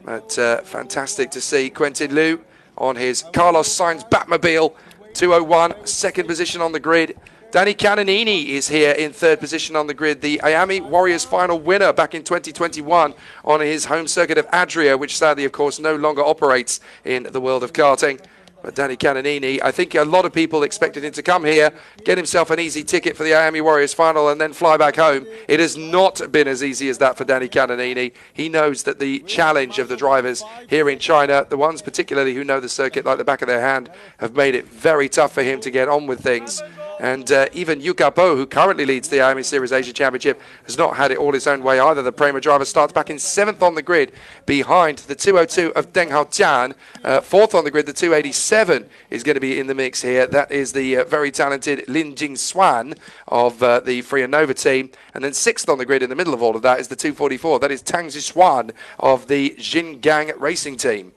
But fantastic to see Quentin Liu on his Carlos Sainz Batmobile. 201, 2nd position on the grid. Danny Cannonini is here in 3rd position on the grid, the IAME Warriors final winner back in 2021 on his home circuit of Adria, which sadly, of course, no longer operates in the world of karting. But Danny Cannonini, I think a lot of people expected him to come here, get himself an easy ticket for the IAME Warriors final and then fly back home. It has not been as easy as that for Danny Cannonini. He knows that the challenge of the drivers here in China, the ones particularly who know the circuit like the back of their hand, have made it very tough for him to get on with things. And even Yuka Bo, who currently leads the IAME Series Asia Championship, has not had it all his own way either. The Prema driver starts back in 7th on the grid behind the 202 of Deng Haotian. 4th on the grid, the 287 is going to be in the mix here. That is the very talented Lin Jing Swan of the Free and Nova team. And then 6th on the grid in the middle of all of that is the 244. That is Tang Zixuan of the Xingang Racing team.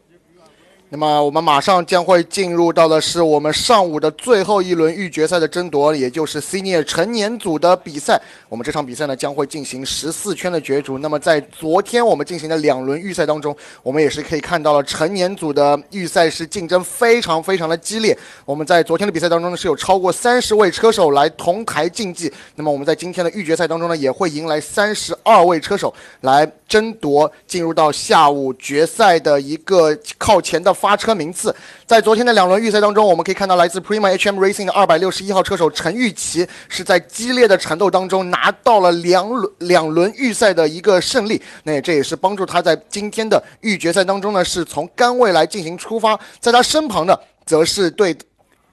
那么我们马上将会进入到的是我们上午的最后一轮预决赛的争夺，也就是 Senior 成年组的比赛。我们这场比赛呢将会进行14圈的角逐。那么在昨天我们进行的2轮预赛当中，我们也是可以看到了成年组的预赛是竞争非常的激烈。我们在昨天的比赛当中呢是有超过30位车手来同台竞技。那么我们在今天的预决赛当中呢也会迎来32位车手来争夺进入到下午决赛的一个靠前的发车名次。在昨天的2轮预赛当中，我们可以看到来自 Prima HM Racing 的261号车手陈玉琪是在激烈的缠斗当中拿到了两轮预赛的一个胜利。那这也是帮助他在今天的预决赛当中呢是从杆位来进行出发。在他身旁的则是对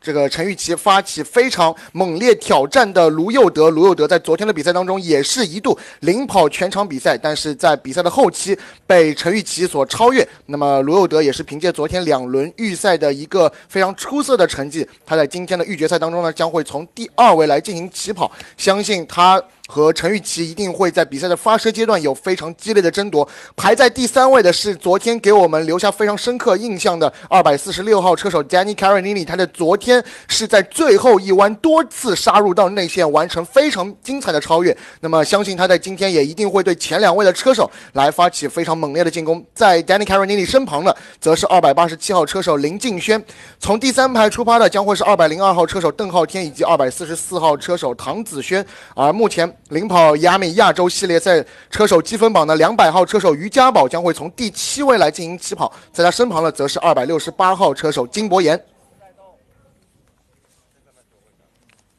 这个陈玉琪发起非常猛烈挑战的卢佑德。卢佑德在昨天的比赛当中也是一度领跑全场比赛，但是在比赛的后期被陈玉琪所超越。那么卢佑德也是凭借昨天2轮预赛的一个非常出色的成绩，他在今天的预决赛当中呢将会从第2位来进行起跑。相信他和陈玉琪一定会在比赛的发车阶段有非常激烈的争夺。排在第3位的是昨天给我们留下非常深刻印象的246号车手 Danny Cannonini， 他在昨天是在最后一弯多次杀入到内线，完成非常精彩的超越。那么相信他在今天也一定会对前2位的车手来发起非常猛烈的进攻。在 Danny Cannonini 身旁的则是287号车手林敬轩。从第3排出发的将会是202号车手邓浩天以及244号车手唐子轩。而目前领跑亚美亚洲系列赛车手积分榜的200号车手于家宝将会从第7位来进行起跑，在他身旁的则是268号车手金博言。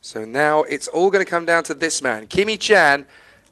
So now it's all going to come down to this man, Kimi Chan,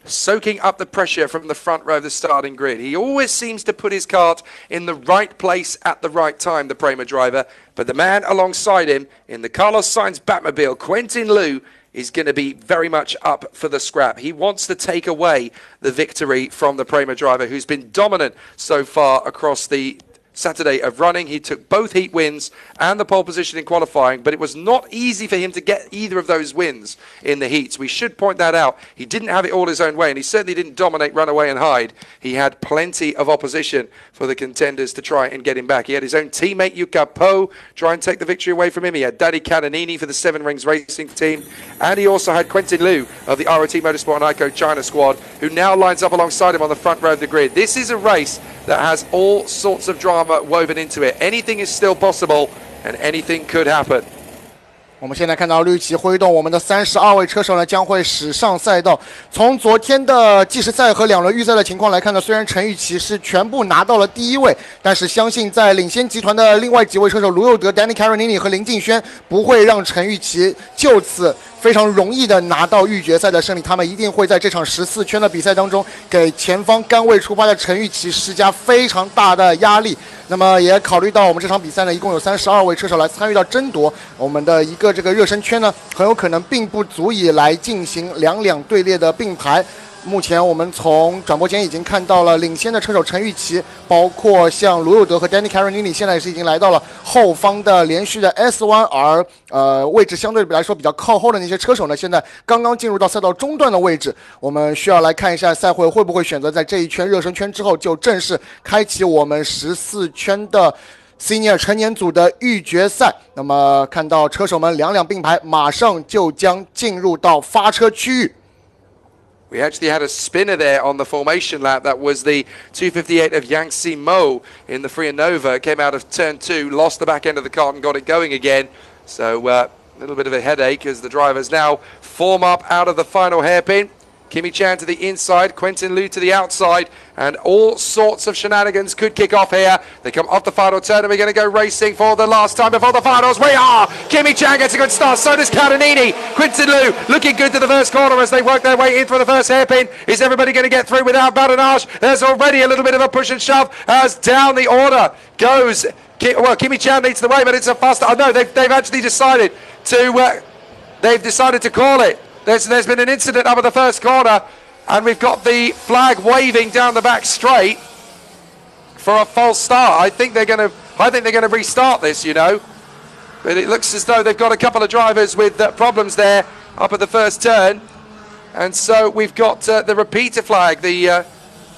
soaking up the pressure from the front row of the starting grid. He always seems to put his kart in the right place at the right time, the Prema driver, but the man alongside him in the Carlos Sainz Batmobile, Quentin Liu, is going to be very much up for the scrap. He wants to take away the victory from the Prema driver, who's been dominant so far across the Saturday of running. He took both heat wins and the pole position in qualifying, but it was not easy for him to get either of those wins in the heats. We should point that out. He didn't have it all his own way, and he certainly didn't dominate, run away and hide. He had plenty of opposition for the contenders to try and get him back. He had his own teammate, Yuka Po, try and take the victory away from him. He had Daddy Cananini for the Seven Rings Racing team, and he also had Quentin Liu of the ROT Motorsport and ICO China squad, who now lines up alongside him on the front row of the grid. This is a race that has all sorts of drama woven into it. Anything is still possible, and anything could happen. 我们现在看到绿旗挥动，我们的32位车手呢将会驶上赛道。从昨天的计时赛和2轮预赛的情况来看呢，虽然陈雨琦是全部拿到了第1位，但是相信在领先集团的另外几位车手卢佑德、Danny Caronini 和林敬轩不会让陈雨琦就此非常容易的拿到预决赛的胜利。他们一定会在这场14圈的比赛当中，给前方甘位出发的陈雨琦施加非常大的压力。那么也考虑到我们这场比赛呢，一共有32位车手来参与到争夺，我们的一个这个热身圈呢，很有可能并不足以来进行两队列的并排。目前我们从转播间已经看到了领先的车手陈玉琪，包括像卢佑德和 Danny Caronini 现在是已经来到了后方的连续的 S 弯，而位置相对来说比较靠后的那些车手呢，现在刚刚进入到赛道中段的位置。我们需要来看一下赛会会不会选择在这一圈热身圈之后就正式开启我们14圈的Senior 成年组的预决赛。那么看到车手们两并排，马上就将进入到发车区域。We actually had a spinner there on the formation lap. That was the 258 of Yangtze Mo in the Free Nova. It came out of turn 2, lost the back end of the cart and got it going again. So a little bit of a headache as the drivers now form up out of the final hairpin. Kimi Chan to the inside, Quentin Liu to the outside, and all sorts of shenanigans could kick off here. They come off the final turn, and we're going to go racing for the last time before the finals. We are! Kimi Chan gets a good start, so does Caronini. Quentin Liu looking good to the first corner as they work their way in for the first hairpin. Is everybody going to get through without badinage? There's already a little bit of a push and shove as down the order goes. Well, Kimi Chan leads the way, but it's a faster. Oh, no, they've actually decided to call it. There's been an incident up at the first corner, and we've got the flag waving down the back straight for a false start. I think they're going to restart this, you know. But it looks as though they've got a couple of drivers with problems there up at the first turn, and so we've got the repeater flag, the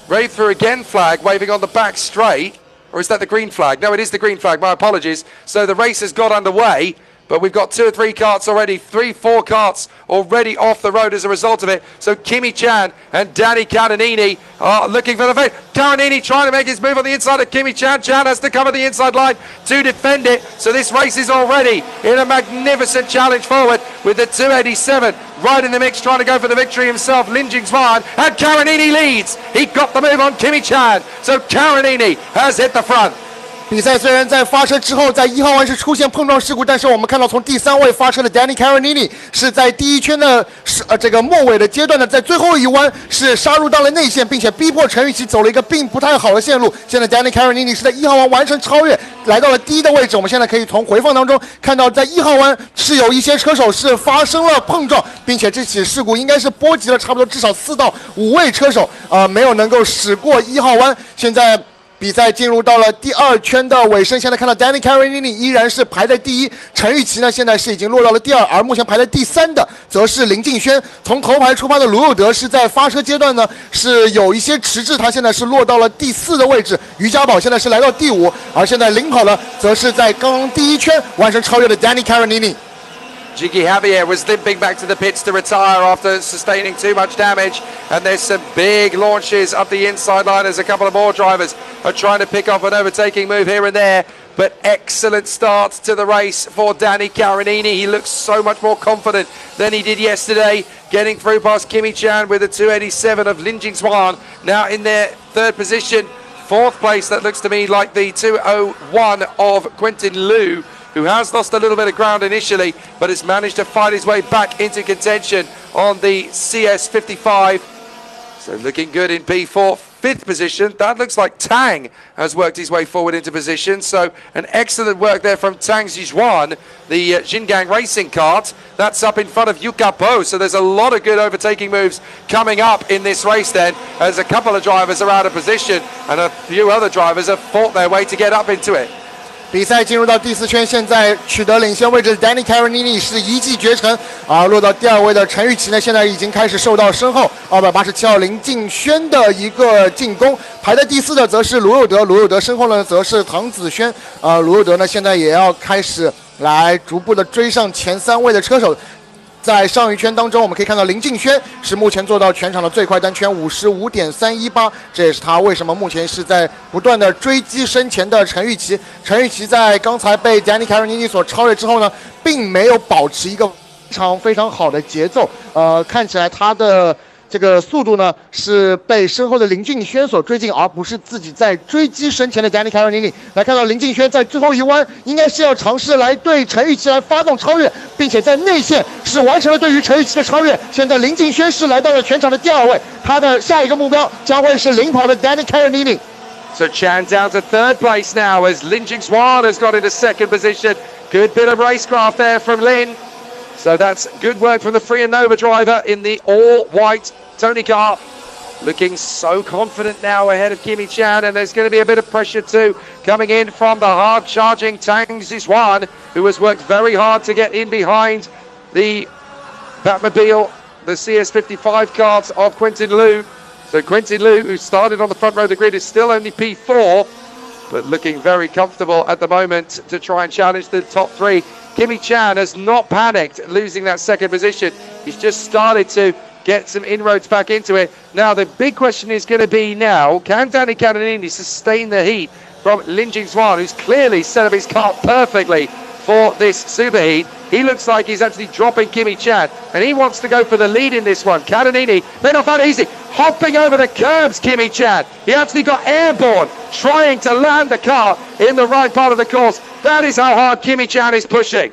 rave through again flag waving on the back straight, or is that the green flag? No, it is the green flag. My apologies. So the race has got underway. But we've got 2 or 3 carts already, 3-4 carts already off the road as a result of it. So Kimi Chan and Danny Caronini are looking for the finish. Caronini trying to make his move on the inside of Kimi Chan. Chan has to cover the inside line to defend it. So this race is already in a magnificent challenge forward with the 287 right in the mix, trying to go for the victory himself, Lin Jingzuan. And Caronini leads. He got the move on Kimi Chan. So Caronini has hit the front. 比赛虽然在发车之后，在1号弯是出现碰撞事故，但是我们看到从第3位发车的 Danny Caronini 是在第1圈的这个末尾的阶段呢，在最后一弯是杀入到了内线，并且逼迫陈玉琪走了一个并不太好的线路。现在 Danny Caronini 是在1号弯完成超越，来到了第1的位置。我们现在可以从回放当中看到，在1号弯是有一些车手是发生了碰撞，并且这起事故应该是波及了差不多至少4到5位车手，没有能够驶过1号弯。现在比赛进入到了第2圈的尾声，现在看到 Danny Caronini 依然是排在第1，陈玉琪呢现在是已经落到了第2，而目前排在第3的则是林敬轩。从头排出发的卢佑德是在发车阶段呢是有一些迟滞，他现在是落到了第4的位置，于家宝现在是来到第5，而现在领跑呢则是在刚刚第1圈完成超越的 Danny Caronini。Jiggy Javier was limping back to the pits to retire after sustaining too much damage, and there's some big launches up the inside line as a couple of more drivers are trying to pick off an overtaking move here and there. But excellent start to the race for Danny Caronini. He looks so much more confident than he did yesterday, getting through past Kimi Chan with the 287 of Lin Jingzuan, now in their 3rd position. 4th place, that looks to me like the 201 of Quentin Liu, who has lost a little bit of ground initially, but has managed to fight his way back into contention on the CS55. So looking good in P4. 5th position. That looks like Tang has worked his way forward into position. So an excellent work there from Tang Zhijuan, the Xingang racing kart. That's up in front of Yuka Po. So there's a lot of good overtaking moves coming up in this race then, as a couple of drivers are out of position and a few other drivers have fought their way to get up into it. 比赛进入到第4圈，现在取得领先位置 Danny Caronini 是一骑绝尘，落到第2位的陈玉琪呢，现在已经开始受到身后287号林敬轩的一个进攻，排在第4的则是卢佑德，卢佑德身后呢则是唐子轩，卢佑德呢现在也要开始来逐步的追上前3位的车手。在上一圈当中，我们可以看到林敬轩是目前做到全场的最快单圈55.318，这也是他为什么目前是在不断的追击身前的陈玉琪。陈玉琪在刚才被 Danny Caronini 所超越之后呢，并没有保持一个非常好的节奏，看起来他的这个速度呢是被身后的林敬轩所追进，而不是自己在追击身前的 Danny Caronini。来看到林敬轩在最后一弯应该是要尝试来对陈玉琪来发动超越，并且在内线是完成了对于陈玉琪的超越。现在林敬轩是来到了全场的第2位，他的下一个目标将会是领跑的 Danny Caronini。 So Chan down to 3rd place now as Lin Jingxuan has got into 2nd position. Good bit of racecraft there from Lin. So that's good work from the Free and Nova driver in the all-white Tony car. Looking so confident now ahead of Kimi Chan, and there's going to be a bit of pressure too coming in from the hard-charging Tang Zizhuan, who has worked very hard to get in behind the Batmobile, the CS55 cart of Quentin Liu. So Quentin Liu, who started on the front row of the grid, is still only P4, but looking very comfortable at the moment to try and challenge the top 3. Kimi Chan has not panicked losing that 2nd position. He's just started to get some inroads back into it. Now the big question is going to be now, can Danny Caronini sustain the heat from Lin Jingxuan, who's clearly set up his car perfectly for this superheat? He looks like he's actually dropping Kimi Chan, and he wants to go for the lead in this one. Caronini, may not find it easy, hopping over the curbs, Kimi Chan. He actually got airborne, trying to land the car in the right part of the course. That is how hard Kimi Chan is pushing.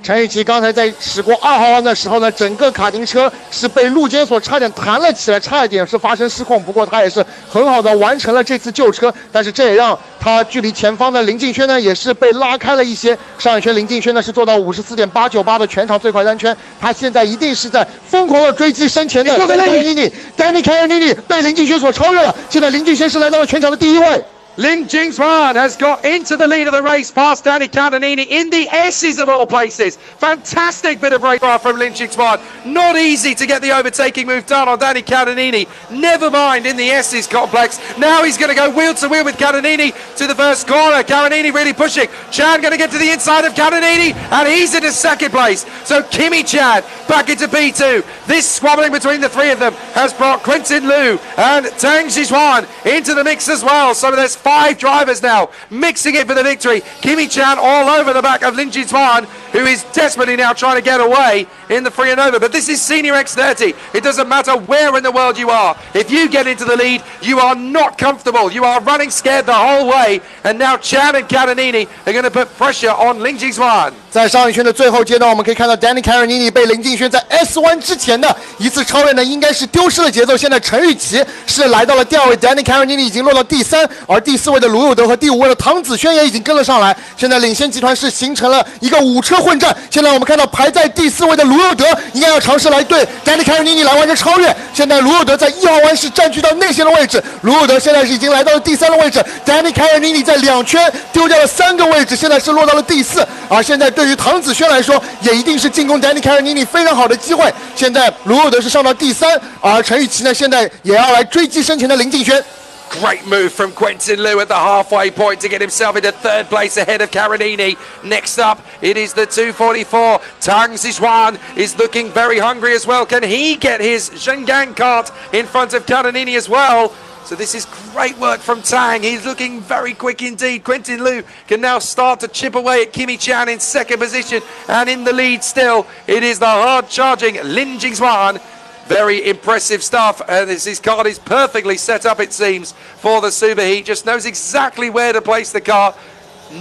陈玉琪刚才在驶过2号弯的时候呢，整个卡丁车是被路肩所差点弹了起来，差一点是发生失控。不过他也是很好的完成了这次救车，但是这也让他距离前方的林敬轩呢也是被拉开了一些。上一圈林敬轩呢是做到54.898的全场最快单圈，他现在一定是在疯狂的追击身前的 Danny Caronini 被林敬轩所超越了。现在林敬轩是来到了全场的第1位。 Lin Jingxuan has got into the lead of the race past Danny Caronini in the S's of all places. Fantastic bit of racecraft from Lin Jingxuan. Not easy to get the overtaking move done on Danny Caronini. Never mind in the S's complex. Now he's going to go wheel to wheel with Caronini to the first corner. Caronini really pushing. Chan going to get to the inside of Caronini, and he's into 2nd place. So Kimi Chan back into P2. This squabbling between the 3 of them has brought Quentin Liu and Tang Zizhuan into the mix as well. So there's 5 drivers now mixing it for the victory. Kimi Chan all over the back of Lin Jizhuan, who is desperately now trying to get away in the Free and Over. But this is Senior X30. It doesn't matter where in the world you are. If you get into the lead, you are not comfortable. You are running scared the whole way. And now Chan and Caronini are going to put pressure on Lin Jizhuan. 在上一圈的最后阶段，我们可以看到 Danny Caronini 被林敬轩在 S 弯之前的一次超越呢，应该是丢失了节奏。现在陈玉琪是来到了第2位 ，Danny Caronini 已经落到第3，而第4位的卢佑德和第5位的唐子轩也已经跟了上来。现在领先集团是形成了一个5车混战。现在我们看到排在第4位的卢佑德应该要尝试来对 Danny Caronini 来完成超越。现在卢佑德在1号弯是占据到内线的位置，卢佑德现在是已经来到了第3的位置。Danny Caronini 在2圈丢掉了3个位置，现在是落到了第4。而现在对于唐子轩来说，也一定是进攻 Danny Caronini 非常好的机会。现在卢佑德是上到第3，而陈玉琪呢，现在也要来追击身前的林敬轩。 Great move from Quentin Liu at the halfway point to get himself into 3rd place ahead of Caronini. Next up, it is the 244. Tang Zizhuan is looking very hungry as well. Can he get his Zhengang kart in front of Caronini as well? So this is great work from Tang. He's looking very quick indeed. Quentin Liu can now start to chip away at Kimi Chan in 2nd position. And in the lead still, it is the hard-charging Lin Jingxuan. Very impressive stuff, and his car is perfectly set up, it seems, for the superheat. Just knows exactly where to place the car,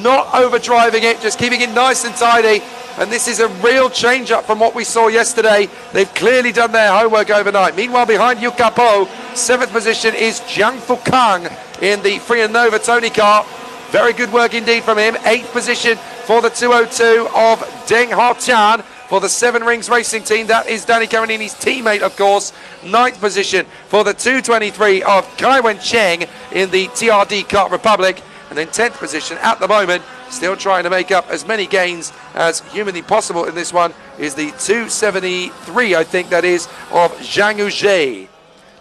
not overdriving it, just keeping it nice and tidy. and this is a real change up from what we saw yesterday. They've clearly done their homework overnight. Meanwhile, behind Yu Kapo, 7th position is Jiang Fukang in the Free and Nova Tony car. Very good work indeed from him. 8th position for the 202 of Deng Haotian for the 7 Rings Racing team. That is Danny Caronini's teammate, of course. 9th position for the 223 of Kai Wencheng in the TRD Kart Republic. And then 10th position at the moment, still trying to make up as many gains as humanly possible in this one, is the 273, I think that is, of Zhang Yuzhe.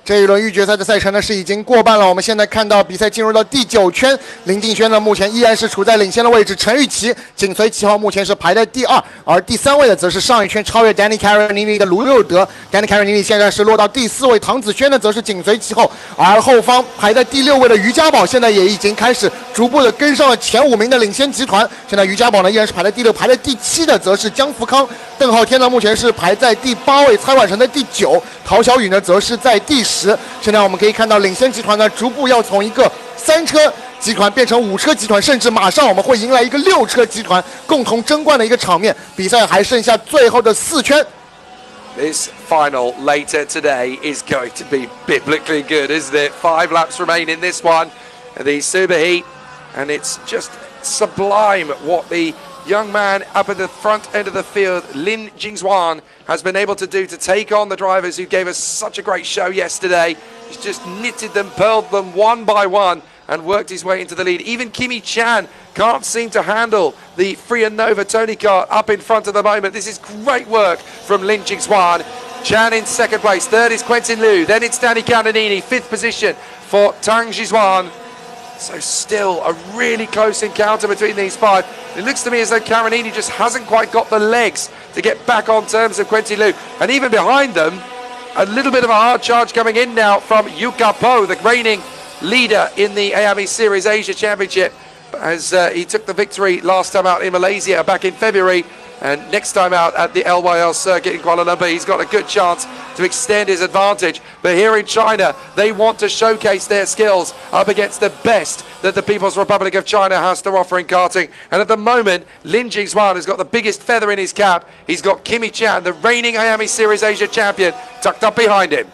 这一轮预决赛的赛程呢是已经过半了，我们现在看到比赛进入到第9圈，林敬轩呢目前依然是处在领先的位置，陈玉琪紧随其后，目前是排在第2，而第3位的则是上一圈超越 Danny Caronini 的卢佑德 ，Danny Caronini 现在是落到第4位，唐子轩呢则是紧随其后，而后方排在第6位的于家宝现在也已经开始逐步的跟上了前5名的领先集团，现在于家宝呢依然是排在第6，排在第7的则是江福康，邓浩天呢目前是排在第8位，蔡婉成在第9，陶小雨呢则是在第10。现在我们可以看到领先集团呢逐步要从一个3车集团变成5车集团，甚至马上我们会迎来一个6车集团共同争冠的一个场面。比赛还剩下最后的4圈。This final later today is going to be biblically good, isn't it? 5 laps remain in this one, the superheat, and it's just sublime what the young man up at the front end of the field, Lin Jingzuan, has been able to do to take on the drivers who gave us such a great show yesterday. He's just knitted them, pearled them one by one and worked his way into the lead. Even Kimi Chan can't seem to handle the Free and Nova Tony kart up in front at the moment. This is great work from Lin Jingzuan. Chan in 2nd place, 3rd is Quentin Liu, then it's Danny Caronini, 5th position for Tang Jizhuan. So still a really close encounter between these 5. It looks to me as though Caronini just hasn't quite got the legs to get back on terms with Quentin Liu. And even behind them, a little bit of a hard charge coming in now from Yu Kapo, the reigning leader in the IAME Series Asia Championship, as he took the victory last time out in Malaysia back in February. And next time out at the LYL circuit in Kuala Lumpur, he's got a good chance to extend his advantage. But here in China, they want to showcase their skills up against the best that the People's Republic of China has to offer in karting. And at the moment, Lin Jingzuan has got the biggest feather in his cap. He's got Kimi Chan, the reigning IAME Series Asia champion, tucked up behind him.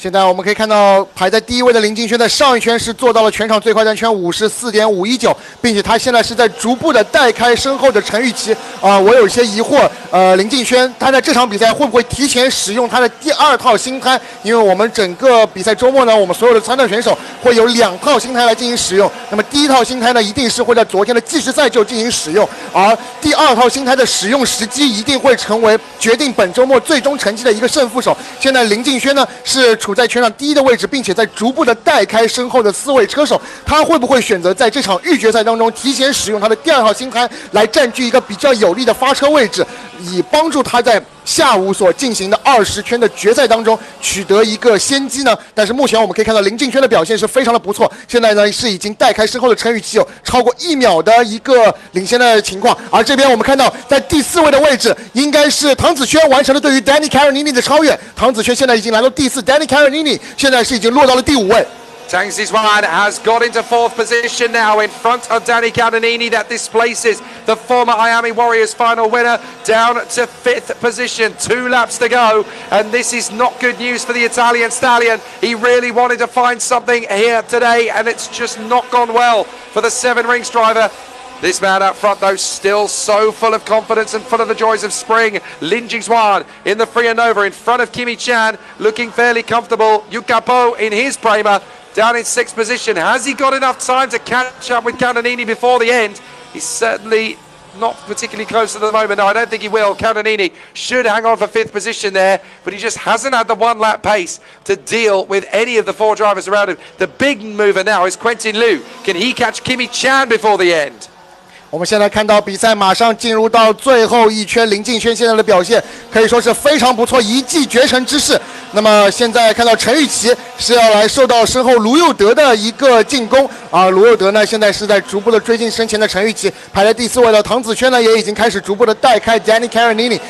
现在我们可以看到排在第1位的林敬轩在上一圈是做到了全场最快单圈54.519，并且他现在是在逐步的带开身后的陈玉琪我有些疑惑，林敬轩他在这场比赛会不会提前使用他的第2套新胎？因为我们整个比赛周末呢，我们所有的参赛选手会有2套新胎来进行使用。那么第1套新胎呢，一定是会在昨天的计时赛就进行使用，而第2套新胎的使用时机一定会成为决定本周末最终成绩的一个胜负手。现在林敬轩呢是处在全场第1的位置，并且在逐步的带开身后的4位车手，他会不会选择在这场预决赛当中提前使用他的第2套新胎来占据一个比较有利的发车位置，以帮助他在下午所进行的20圈的决赛当中取得一个先机呢？但是目前我们可以看到林敬轩的表现是非常的不错，现在呢是已经带开身后的陈宇奇有超过1秒的一个领先的情况，而这边我们看到在第4位的位置应该是唐子轩完成了对于 Danny Caronini 的超越，唐子轩现在已经来到第4， Danny Caronini 现在是已经落到了第5位。Tang Xizhuan has got into 4th position now in front of Danny Caronini. That displaces the former IAME Warriors final winner down to 5th position. 2 laps to go, and this is not good news for the Italian stallion. He really wanted to find something here today, and it's just not gone well for the 7 Rings driver. This man up front, though, still so full of confidence and full of the joys of spring. Lin Jingzuan in the Free and Nova in front of Kimi Chan, looking fairly comfortable. Yu Kapo in his Prema, down in 6th position. Has he got enough time to catch up with Caronini before the end? He's certainly not particularly close at the moment. No, I don't think he will. Caronini should hang on for 5th position there, but he just hasn't had the 1 lap pace to deal with any of the 4 drivers around him. The big mover now is Quentin Liu. Can he catch Kimi Chan before the end? 我们现在看到比赛马上进入到最后一圈，林敬轩现在的表现可以说是非常不错，一骑绝尘之势。那么现在看到陈玉琪是要来受到身后卢佑德的一个进攻啊，卢佑德呢现在是在逐步的追近身前的陈玉琪，排在第4位的唐子轩呢也已经开始逐步的带开 Danny Caronini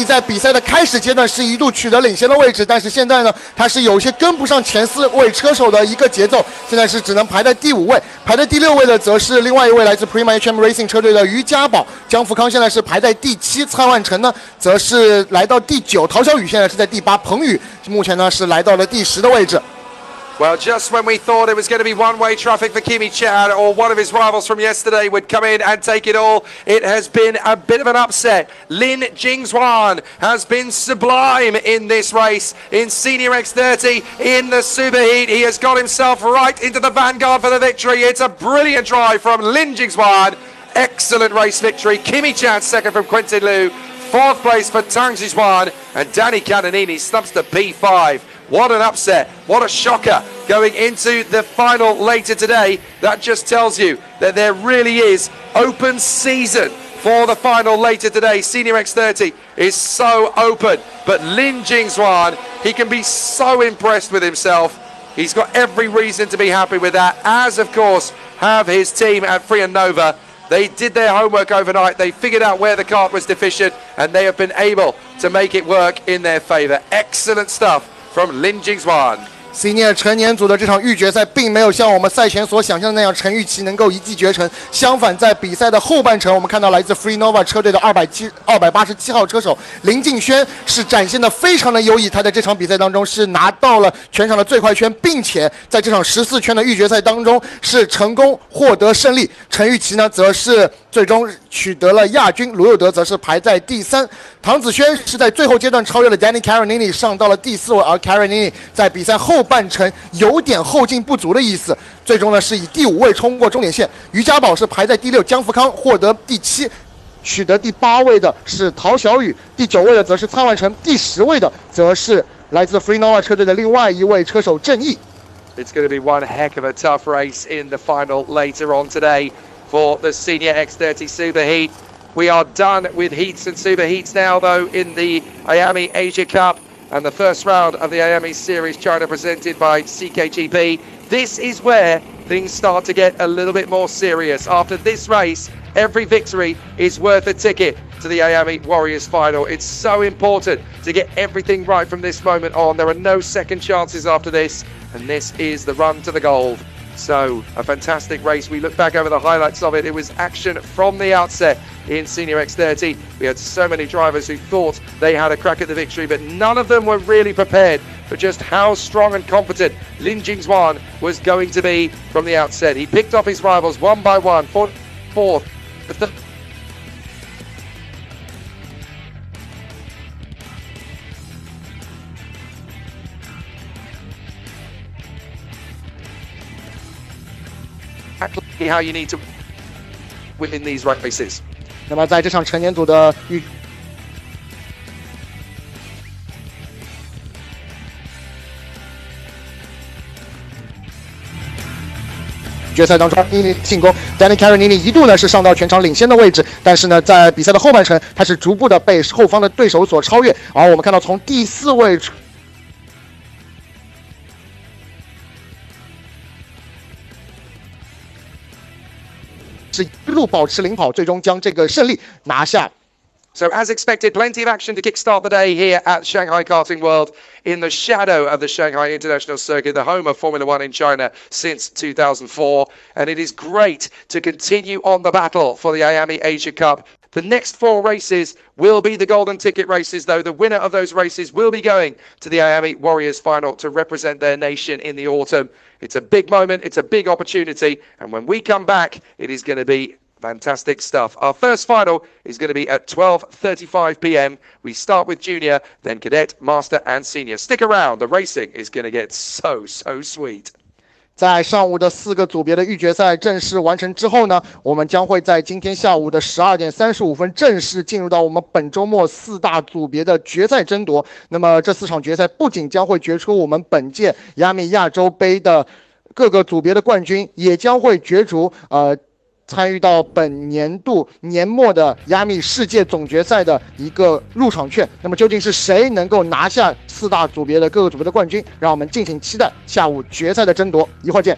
在比赛的开始阶段是一度取得领先的位置，但是现在呢他是有些跟不上前4位车手的一个节奏，现在是只能排在第5位，排在第6位的则是另外一位来自 Prima HM Racing 车队的于家宝，江福康现在是排在第7，蔡万成呢则是来到第9，陶小宇现在是在第8，彭宇目前呢是来到了第10的位置。Well, just when we thought it was going to be one-way traffic for Kimi Chan or one of his rivals from yesterday would come in and take it all, it has been a bit of an upset. Lin Jingzuan has been sublime in this race in Senior X30 in the Superheat. He has got himself right into the vanguard for the victory. It's a brilliant drive from Lin Jingzuan. Excellent race victory. Kimi Chan second from Quentin Liu. 4th place for Tang Zizhuan, and Danny Caronini stumps to P5. What an upset, what a shocker going into the final later today. That just tells you that there really is open season for the final later today. Senior X30 is so open, but Lin Jingzuan, he can be so impressed with himself. He's got every reason to be happy with that, as of course have his team at Free Nova. They did their homework overnight, they figured out where the kart was deficient, and they have been able to make it work in their favour. Excellent stuff from Lin Jingzuan. Senior 成年组的这场预决赛并没有像我们赛前所想象的那样陈玉琪能够一骑绝尘，相反在比赛的后半程，我们看到来自 Free Nova 车队的287号车手林敬轩是展现的非常的优异，他在这场比赛当中是拿到了全场的最快圈，并且在这场14圈的预决赛当中是成功获得胜利。陈玉琪呢则是最终取得了亚军，卢佑德则是排在第3，唐子轩是在最后阶段超越了 Danny Caronini 上到了第4位，而 Caronini 在比赛后半程有点后劲不足的意思，最终呢是以第5位冲过终点线。于家宝是排在第6，江福康获得第7，取得第8位的是陶小宇，第9位的则是蔡万成，第10位的则是来自 Free Nova 车队的另外一位车手郑毅。It's going to be one heck of a tough race in the final later on today for the Senior X30 Superheat. We are done with heats and superheats now, though, in the IAME Asia Cup and the first round of the IAME Series China presented by CKGP. This is where things start to get a little bit more serious. After this race, every victory is worth a ticket to the IAME Warriors final. It's so important to get everything right from this moment on. There are no second chances after this, and this is the run to the gold. So, a fantastic race. We look back over the highlights of it. It was action from the outset in Senior X30. We had so many drivers who thought they had a crack at the victory, but none of them were really prepared for just how strong and competent Lin Jingzuan was going to be from the outset. He picked off his rivals one by one, fourth, exactly how you need to win these races. 那么在这场成年组的决赛当中，进攻 Danny Caronini 一度呢是上到全场领先的位置，但是呢在比赛的后半程，他是逐步的被后方的对手所超越。而我们看到从第4位是一路保持领跑，最终将这个胜利拿下。So as expected, plenty of action to kickstart the day here at Shanghai Karting World in the shadow of the Shanghai International Circuit, the home of Formula One in China since 2004. And it is great to continue on the battle for the IAME Asia Cup. The next 4 races will be the golden ticket races, though. The winner of those races will be going to the IAME Warriors final to represent their nation in the autumn. It's a big moment, it's a big opportunity, and when we come back, it is going to be fantastic stuff. Our first final is going to be at 12:35 p.m. We start with Junior, then Cadet, Master and Senior. Stick around, the racing is going to get so sweet. 在上午的4个组别的预决赛正式完成之后呢，我们将会在今天下午的12点35分正式进入到我们本周末4大组别的决赛争夺。那么这4场决赛不仅将会决出我们本届IAME亚洲杯的各个组别的冠军，也将会角逐参与到本年度年末的IAME世界总决赛的一个入场券。那么究竟是谁能够拿下4大组别的各个组别的冠军？让我们敬请期待下午决赛的争夺。一会儿见。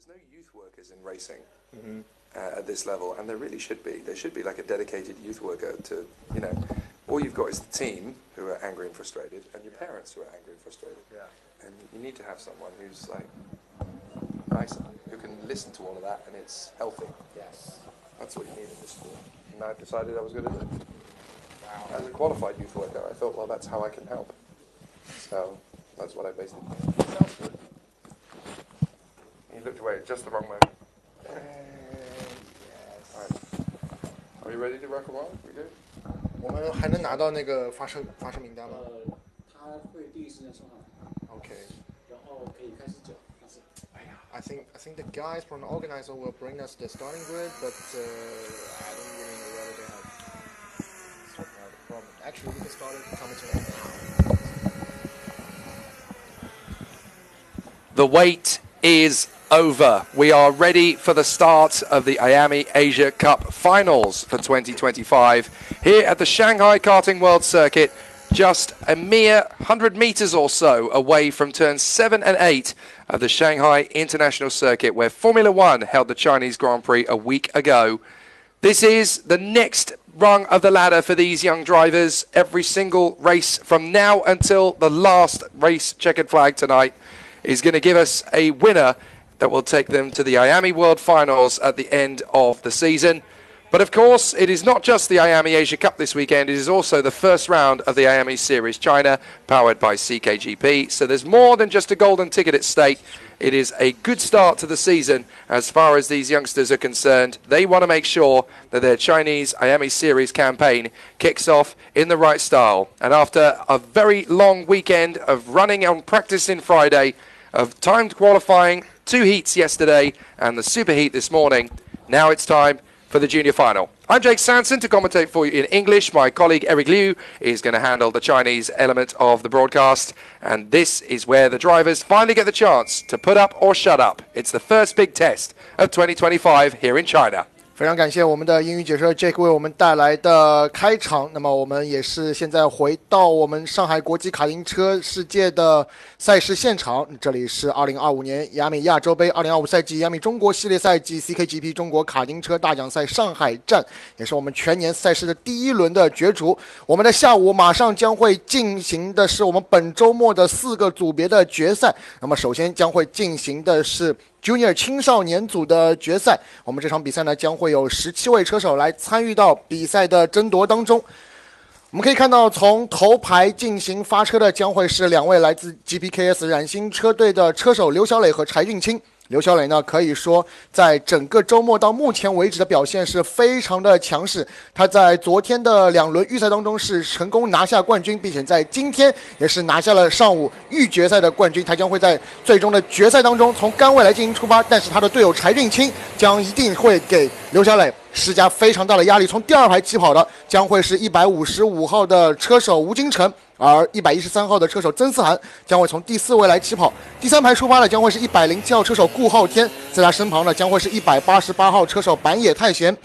there's no youth workers in racing at this level, and there really should be. There should be like a dedicated youth worker to, you know, all you've got is the team who are angry and frustrated, and your parents who are angry and frustrated. Yeah. And you need to have someone who's like nice, who can listen to all of that, and it's healthy. Yes. That's what you need in this sport. And I decided I was going to do it. Wow. As a qualified youth worker, I thought, well, that's how I can help. So that's what I basically did. Sounds good. He looked away at just the wrong moment. Yes. All right. Are you ready to rock and roll? We good? 我们还能拿到那个发射名单吗？他会第一时间送上来。Okay. 然后可以开始讲。I think the guys from the organizer will bring us the starting grid, but I don't really know whether they have the problem. Actually, we can start it commenting now. The wait is over. We are ready for the start of the IAME Asia Cup Finals for 2025 here at the Shanghai Karting World Circuit, just a mere 100 meters or so away from turns 7 and 8 of the Shanghai International Circuit, where Formula One held the Chinese Grand Prix a week ago. This is the next rung of the ladder for these young drivers. Every single race from now until the last race checkered flag tonight is going to give us a winner that will take them to the IAME World Finals at the end of the season. But of course, it is not just the IAME Asia Cup this weekend, it is also the first round of the IAME Series China, powered by CKGP. So there's more than just a golden ticket at stake. It is a good start to the season as far as these youngsters are concerned. They want to make sure that their Chinese IAME Series campaign kicks off in the right style. And after a very long weekend of running on practice in Friday, of timed qualifying, 2 heats yesterday and the super heat this morning, now it's time for the junior final. I'm Jake Sanson to commentate for you in English. My colleague Eric Liu is going to handle the Chinese element of the broadcast. And this is where the drivers finally get the chance to put up or shut up. It's the first big test of 2025 here in China. 非常感谢我们的英语解说 Jake 为我们带来的开场。那么我们也是现在回到我们上海国际卡丁车世界的赛事现场，这里是2025年雅美亚洲杯2025赛季雅美中国系列赛及 CKGP 中国卡丁车大奖赛上海站，也是我们全年赛事的第一轮的角逐。我们的下午马上将会进行的是我们本周末的4个组别的决赛。那么首先将会进行的是Junior 青少年组的决赛，我们这场比赛呢将会有17位车手来参与到比赛的争夺当中。我们可以看到，从头排进行发车的将会是2位来自 GPKS 冉星车队的车手刘小磊和柴俊清。刘小磊呢，可以说在整个周末到目前为止的表现是非常的强势。他在昨天的2轮预赛当中是成功拿下冠军，并且在今天也是拿下了上午预决赛的冠军。他将会在最终的决赛当中从杆位来进行出发，但是他的队友柴俊清将一定会给刘小磊施加非常大的压力。从第2排起跑的将会是155号的车手吴金城，而113号的车手曾思涵将会从第4位来起跑。第3排出发的将会是107号车手顾浩天，在他身旁的将会是188号车手板野太贤。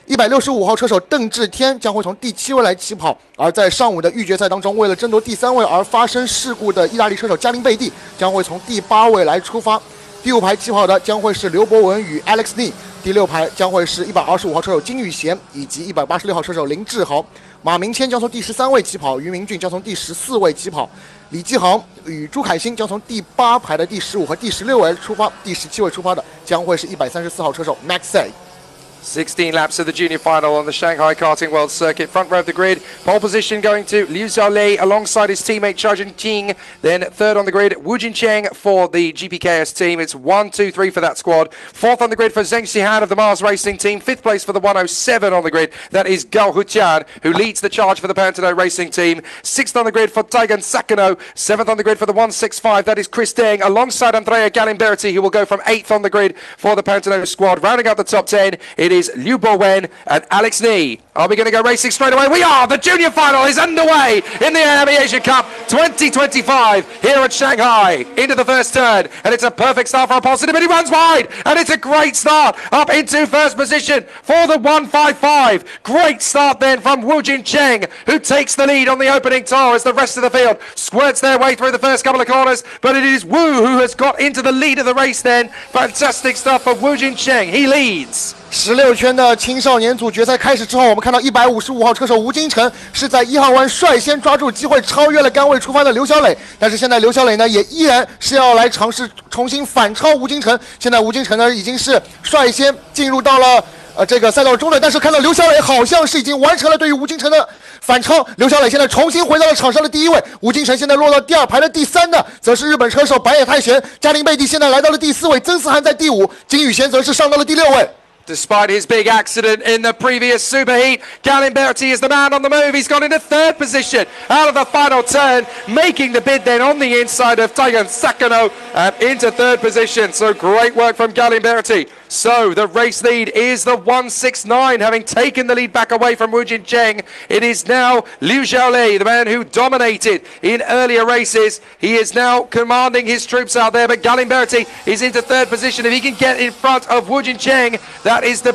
165号车手邓志天将会从第7位来起跑，而在上午的预决赛当中，为了争夺第3位而发生事故的意大利车手加林贝蒂将会从第8位来出发。第5排起跑的将会是刘博文与 Alex Nee， 第6排将会是125号车手金宇贤以及186号车手林志豪。马明谦将从第13位起跑，于明俊将从第14位起跑，李继航与朱凯欣将从第8排的第15和第16位出发，第17位出发的将会是134号车手 Max Say。16 laps of the junior final on the Shanghai Karting World Circuit. Front row of the grid. Pole position going to Liu Xiaolei alongside his teammate Chai Jing. Then third on the grid, Wu Jincheng for the GPKS team. It's 1, 2, 3 for that squad. Fourth on the grid for Zheng Xihan of the Mars Racing team. Fifth place for the 107 on the grid. That is Gao Huqian, who leads the charge for the Pantano Racing team. Sixth on the grid for Taigan Sakano. Seventh on the grid for the 165. That is Chris Deng alongside Andrea Galimberti, who will go from 8th on the grid for the Pantano squad. Rounding out the top 10, it is Liu Bowen and Alex Nee. Are we going to go racing straight away? We are! The junior final is underway in the IAME Asia Cup 2025 here at Shanghai. Into the first turn, and it's a perfect start for a positive, but he runs wide, and it's a great start up into first position for the 155. Great start then from Wu Jin Cheng, who takes the lead on the opening tour as the rest of the field squirts their way through the first couple of corners, but it is Wu who has got into the lead of the race then. Fantastic stuff for Wu Jin Cheng. He leads. 16圈的青少年组决赛开始之后，我们看到155号车手吴金城是在1号弯率先抓住机会，超越了杆位出发的刘小磊。但是现在刘小磊呢，也依然是要来尝试重新反超吴金城。现在吴金城呢，已经是率先进入到了这个赛道中段，但是看到刘小磊好像是已经完成了对于吴金城的反超。刘小磊现在重新回到了场上的第一位，吴金城现在落到第二，排的第三的则是日本车手白野泰玄，嘉陵贝蒂现在来到了第4位，曾思涵在第5，金宇贤则是上到了第6位。Despite his big accident in the previous superheat, Galimberti is the man on the move. He's got into third position out of the final turn, making the bid then on the inside of Taigan Sakano and into third position. So great work from Galimberti. So the race lead is the 169, having taken the lead back away from Wu Jin Cheng. It is now Liu Xiaolei, the man who dominated in earlier races. He is now commanding his troops out there, but Galimberti is into third position. If he can get in front of Wu Jin Cheng, that is the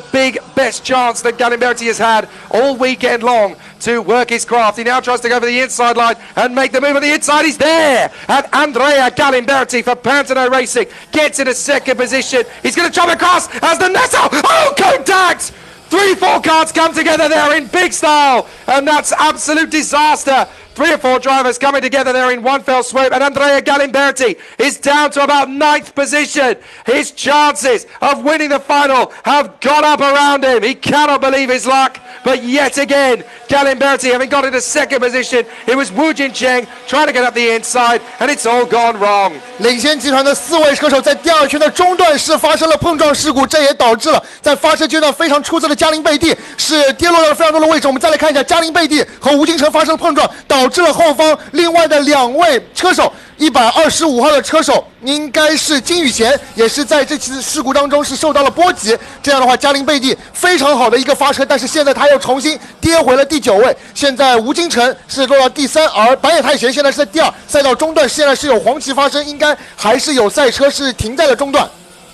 best chance that Galimberti has had all weekend long to work his craft. He now tries to go for the inside line and make the move on the inside. He's there! And Andrea Galimberti for Pantano Racing gets into second position. He's going to chop across as the Nesso. Oh, contact! 3-4 cars come together there in big style, and that's absolute disaster. 3 or 4 drivers coming together there in one fell swoop, and Andrea Galimberti is down to about 9th position. His chances of winning the final have gone up around him. He cannot believe his luck, but yet again, Galimberti having got into second position. It was Wu Jin Cheng trying to get up the inside, and it's all gone wrong. 领先集团的4位车手在第2圈的中段是发生了碰撞事故，这也导致了在发车阶段非常出色的嘉陵贝蒂是跌落到了非常多的位置。我们再来看一下，嘉陵贝蒂和吴金城发生了碰撞，导致了后方另外的2位车手125号的车手应该是金宇贤，也是在这次事故当中是受到了波及。这样的话，嘉陵贝蒂非常好的一个发车，但是现在他又重新跌回了第9位。现在吴金城是落到第3，而白野泰贤现在是在第2。赛道中段现在是有黄旗发生，应该还是有赛车是停在了中段。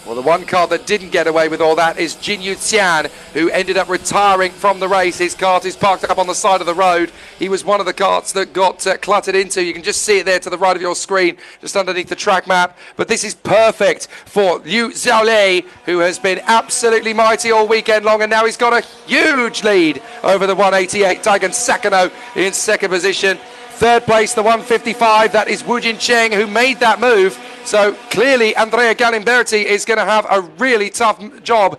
Well, the one car that didn't get away with all that is Jinyu Xian, who ended up retiring from the race. His kart is parked up on the side of the road. He was one of the karts that got cluttered into. You can just see it there to the right of your screen, just underneath the track map. But this is perfect for Liu Xiaolei, who has been absolutely mighty all weekend long, and now he's got a huge lead over the 188. Taigan Sakano in second position. Third place, the 155, that is Wu Jin Cheng, who made that move. So clearly Andrea Galimberti is going to have a really tough job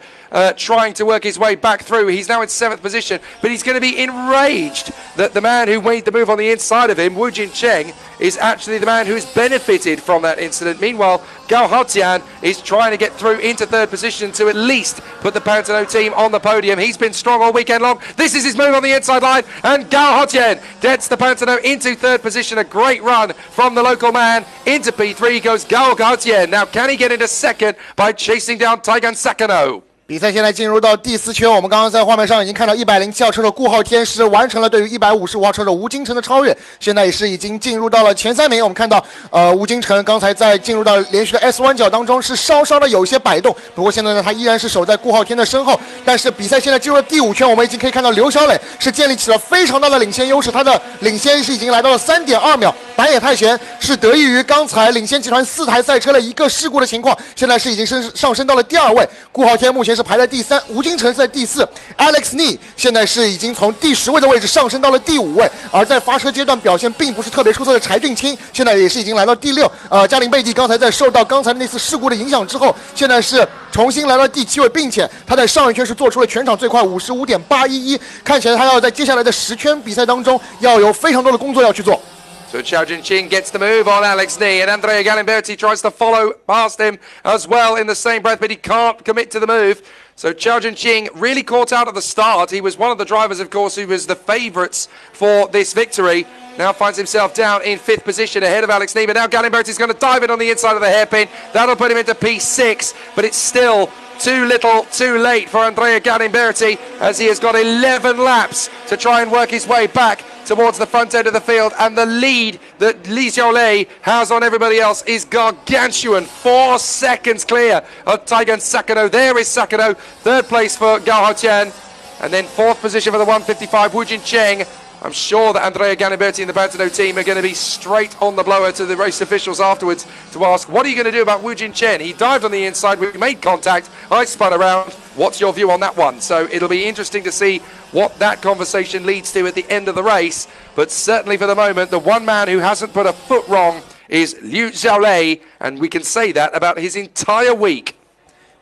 trying to work his way back through. He's now in 7th position, but he's going to be enraged that the man who made the move on the inside of him, Wu Jin Cheng, is actually the man who's benefited from that incident. Meanwhile, Gao Haotian is trying to get through into 3rd position to at least put the Pantano team on the podium. He's been strong all weekend long. This is his move on the inside line, and Gao Haotian gets the Pantano into 3rd position. A great run from the local man. Into P3 goes Gao Haotian. Now, can he get into 2nd by chasing down Taigan Sakano? 比赛现在进入到第4圈，我们刚刚在画面上已经看到107号车手顾浩天是完成了对于155号车手吴金城的超越，现在也是已经进入到了前3名。我们看到吴金城刚才在进入到连续的 S 弯角当中是稍稍的有一些摆动，不过现在呢他依然是守在顾浩天的身后。但是比赛现在进入了第5圈，我们已经可以看到刘小磊是建立起了非常大的领先优势，他的领先是已经来到了 3.2 秒。白野泰玄是得益于刚才领先集团4台赛车的一个事故的情况，现在是已经上升到了第2位。顾浩天目前是排在第3，吴金城是在第4 ，Alex Nee 现在是已经从第10位的位置上升到了第5位。而在发车阶段表现并不是特别出色的柴俊清，现在也是已经来到第6。嘉陵贝蒂刚才在受到刚才那次事故的影响之后，现在是重新来到第7位，并且他在上一圈是做出了全场最快55.811，看起来他要在接下来的10圈比赛当中要有非常多的工作要去做。So Chao Jin-Ching gets the move on Alex Nee, and Andrea Galimberti tries to follow past him as well in the same breath, but he can't commit to the move. So Chao Jin-Ching really caught out at the start. He was one of the drivers, of course, who was the favourites for this victory. Now finds himself down in 5th position ahead of Alex Nee, but now Galimberti's going to dive in on the inside of the hairpin. That'll put him into P6, but it's still too little, too late for Andrea Galimberti, as he has got 11 laps to try and work his way back towards the front end of the field, and the lead that Li Xiaolei has on everybody else is gargantuan. 4 seconds clear of Taigen Sakano. There is Sakano, third place for Gao Haotian, and then fourth position for the 155 Wu Jincheng. I'm sure that Andrea Galimberti and the Pantano team are going to be straight on the blower to the race officials afterwards to ask, what are you going to do about Wu Jinchen? He dived on the inside, we made contact, I spun around. What's your view on that one? So it'll be interesting to see what that conversation leads to at the end of the race. But certainly for the moment, the one man who hasn't put a foot wrong is Liu Xiaolei, and we can say that about his entire week.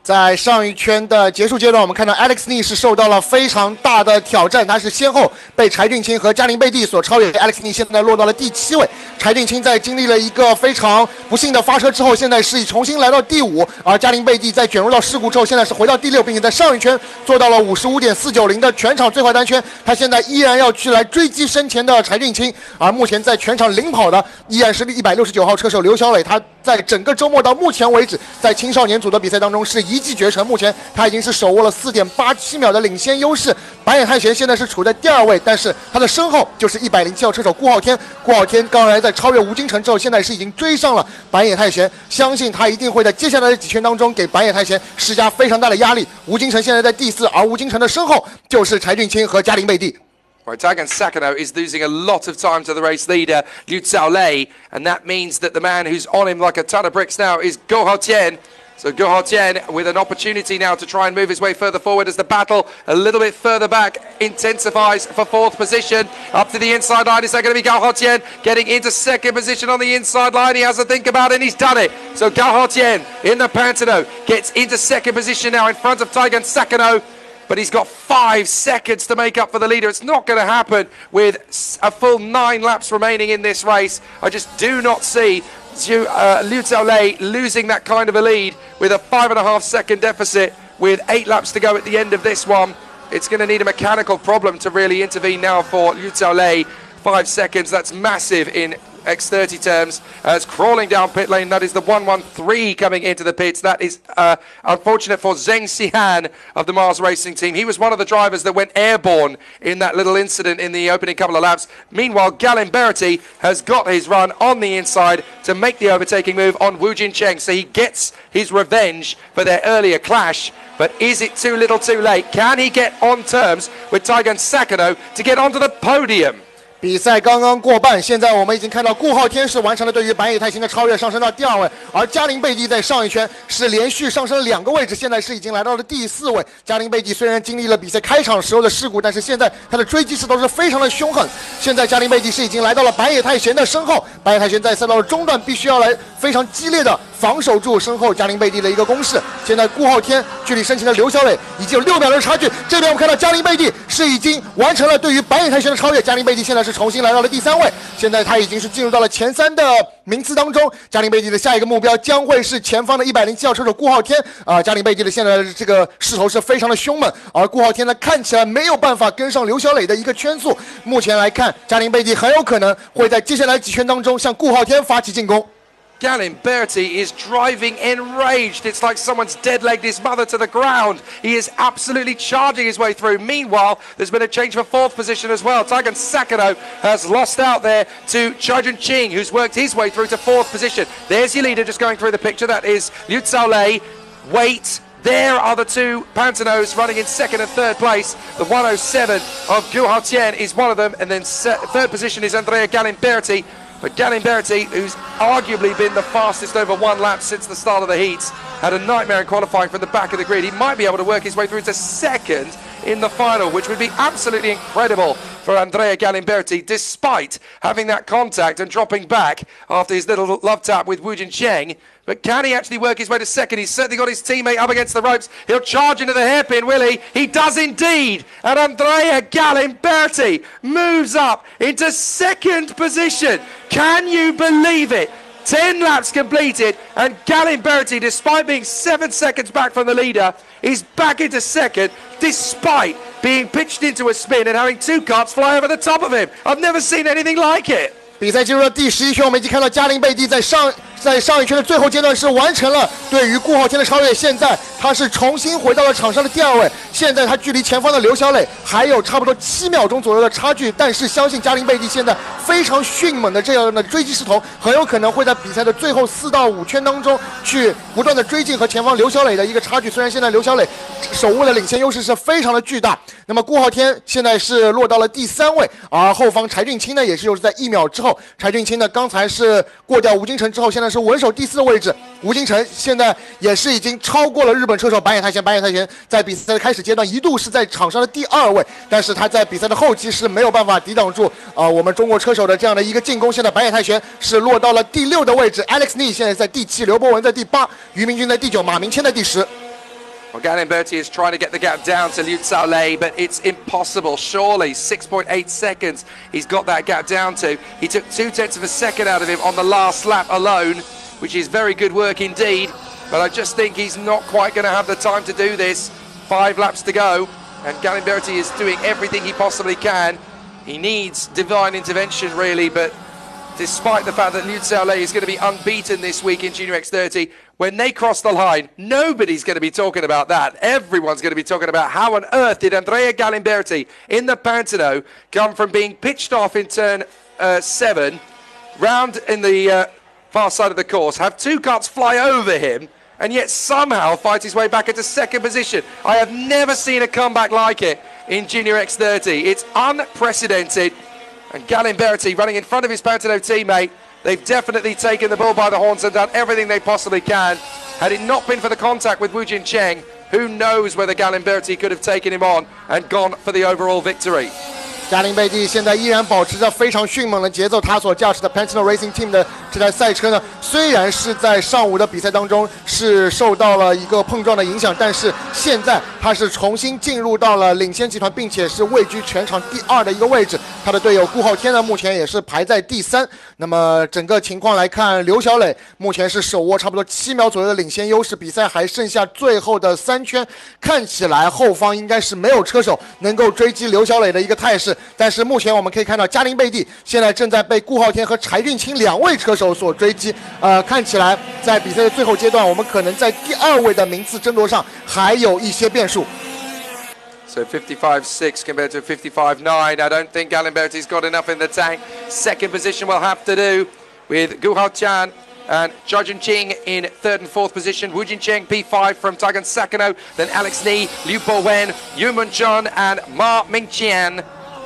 在上一圈的结束阶段，我们看到 Alex Nee 是受到了非常大的挑战，他是先后被柴俊清和加林贝蒂所超越。Alex Nee 现在落到了第7位，柴俊清在经历了一个非常不幸的发车之后，现在是重新来到第5，而加林贝蒂在卷入到事故之后，现在是回到第6，并且在上一圈做到了55.490的全场最快单圈。他现在依然要去来追击身前的柴俊清，而目前在全场领跑的依然是169号车手刘小磊，他在整个周末到目前为止，在青少年组的比赛当中是一骑绝尘，目前他已经是手握了4.87秒的领先优势。板野太贤现在是处在第2位，但是他的身后就是107号车手顾浩天。顾浩天刚才在超越吴京城之后，现在是已经追上了板野太贤，相信他一定会在接下来的几圈当中给板野太贤施加非常大的压力。吴京城现在在第4，而吴京城的身后就是柴俊清和加林贝蒂。Right, Taigen Sakano is losing a lot of time to the race leader, Liu Xiaolei, and that means that the man who's on him like a ton of bricks now is Gou Haotian. So Gou Haotian with an opportunity now to try and move his way further forward as the battle a little bit further back intensifies for 4th position. Up to the inside line, is that going to be Gou Haotian getting into 2nd position on the inside line? He has to think about it and he's done it. So Gou Haotian in the Pantano gets into 2nd position now in front of Taigen Sakano. But he's got 5 seconds to make up for the leader. It's not going to happen with a full 9 laps remaining in this race. I just do not see Liu Xiaolei losing that kind of a lead with a 5.5 second deficit with 8 laps to go at the end of this one. It's going to need a mechanical problem to really intervene now for Liu Xiaolei. 5 seconds, that's massive in X30 terms. As crawling down pit lane, that is the 113 coming into the pits. That is unfortunate for Zheng Xihan of the Mars Racing team. He was one of the drivers that went airborne in that little incident in the opening couple of laps. Meanwhile, Galimberti has got his run on the inside to make the overtaking move on Wu Jincheng. So he gets his revenge for their earlier clash. But is it too little too late? Can he get on terms with Taigen Sakano to get onto the podium? 比赛刚刚过半，现在我们已经看到顾浩天是完成了对于板野太行的超越，上升到第2位，而加林贝蒂在上一圈是连续上升了2个位置，现在是已经来到了第4位。加林贝蒂虽然经历了比赛开场时候的事故，但是现在他的追击势头是非常的凶狠。现在加林贝蒂是已经来到了板野太贤的身后，板野太贤在赛道的中段必须要来非常激烈的防守住身后加林贝蒂的一个攻势。现在顾浩天距离身前的刘小磊已经有6秒的差距，这边我们看到加林贝蒂是已经完成了对于板野太贤的超越，加林贝蒂现在是重新来到了第3位，现在他已经是进入到了前3的名次当中。加林贝蒂的下一个目标将会是前方的107号车手顾浩天加林贝蒂的现在的这个势头是非常的凶猛，而顾浩天呢看起来没有办法跟上刘小磊的一个圈速。目前来看，加林贝蒂很有可能会在接下来几圈当中向顾浩天发起进攻。Galimberti is driving enraged. It's like someone's dead-legged his mother to the ground. He is absolutely charging his way through. Meanwhile, there's been a change for 4th position as well. Taigen Sakano has lost out there to Chai-Jun Ching, who's worked his way through to 4th position. There's your leader just going through the picture. That is Liu Xiaolei. Wait. There are the 2 Pantanos running in 2nd and 3rd place. The 107 of Gou Haotian is one of them. And then 3rd position is Andrea Galimberti. But Galimberti, who's arguably been the fastest over 1 lap since the start of the heats, had a nightmare in qualifying from the back of the grid. He might be able to work his way through to 2nd in the final, which would be absolutely incredible for Andrea Galimberti, despite having that contact and dropping back after his little love tap with Wu Jincheng. But can he actually work his way to 2nd? He's certainly got his teammate up against the ropes. He'll charge into the hairpin, will he? He does indeed. And Andrea Galimberti moves up into 2nd position. Can you believe it? 10 laps completed, and Galimberti, despite being 7 seconds back from the leader, is back into 2nd, despite being pitched into a spin and having 2 carts fly over the top of him. I've never seen anything like it. 比赛进入了第11圈，我们已经看到加林贝蒂在上一圈的最后阶段是完成了对于顾浩天的超越。现在他是重新回到了场上的第2位。现在他距离前方的刘小磊还有差不多7秒钟左右的差距，但是相信嘉陵贝蒂现在非常迅猛的这样的追击势头，很有可能会在比赛的最后4到5圈当中去不断的追进和前方刘小磊的一个差距。虽然现在刘小磊手握的领先优势是非常的巨大，那么顾浩天现在是落到了第3位，而后方柴俊清呢也是又是在1秒之后。柴俊清呢刚才是过掉吴京辰之后，现在是稳守第4的位置。吴京辰现在也是已经超过了日本车手坂野太贤。坂野太贤在比赛的开始阶段一度是在场上的第2位，但是他在比赛的后期是没有办法抵挡住我们中国车手的这样的一个进攻。现在坂野太贤是落到了第6的位置 ，Alex Nee 现在在第7，刘博文在第8，俞明君在第9，马明谦在第10。Well, Galen Bertie is trying to get the gap down to Liu Xiaolei, but it's impossible. Surely 6.8 seconds he's got that gap down to. He took 0.2 of a second out of him on the last lap alone, which is very good work indeed. But I just think he's not quite going to have the time to do this. 5 laps to go, and Galen Bertie is doing everything he possibly can. He needs divine intervention, really, but despite the fact that Liu Xiaolei is going to be unbeaten this week in Junior X30, when they cross the line, nobody's going to be talking about that. Everyone's going to be talking about how on earth did Andrea Galimberti in the Pantano come from being pitched off in turn 7, round in the far side of the course, have 2 carts fly over him, and yet somehow fight his way back into 2nd position. I have never seen a comeback like it in Junior X30. It's unprecedented. And Galimberti running in front of his Pantano teammate. They've definitely taken the bull by the horns and done everything they possibly can. Had it not been for the contact with Wu Jincheng, who knows whether Galimberti could have taken him on and gone for the overall victory. 嘉陵贝蒂现在依然保持着非常迅猛的节奏，他所驾驶的 Pantano Racing Team 的这台赛车呢，虽然是在上午的比赛当中是受到了一个碰撞的影响，但是现在他是重新进入到了领先集团，并且是位居全场第2的一个位置。他的队友顾浩天呢，目前也是排在第3。那么整个情况来看，刘小磊目前是手握差不多7秒左右的领先优势，比赛还剩下最后的3圈，看起来后方应该是没有车手能够追击刘小磊的一个态势。但是目前我们可以看到，嘉陵贝蒂现在正在被顾浩天和柴俊清2位车手所追击。看起来在比赛的最后阶段，我们可能在第2位的名次争夺上还有一些变数。So 55.6 compared to 55.9. I don't think Galimberti's got enough in the tank. 2nd position will have to do with Gu Haotian and Zhajun Qing in 3rd and 4th position. Wu Jincheng P5 from Taigan Sakano. Then Alex Nee, Liu Bowen, Yu Munchun and Ma Mingqian.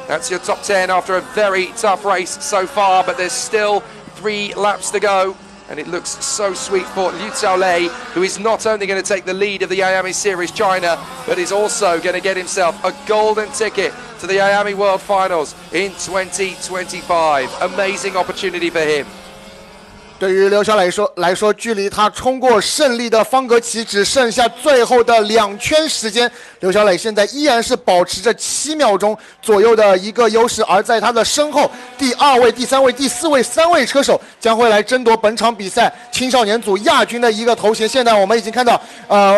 That's your top 10 after a very tough race so far, but there's still 3 laps to go. And it looks so sweet for Liu Xiaolei, who is not only going to take the lead of the IAME Series China, but is also going to get himself a golden ticket to the IAME World Finals in 2025. Amazing opportunity for him. 对于刘小磊来说，距离他冲过胜利的方格旗只剩下最后的2圈时间。刘小磊现在依然是保持着7秒钟左右的一个优势，而在他的身后，第2位、第3位、第4位3位车手将会来争夺本场比赛青少年组亚军的一个头衔。现在我们已经看到，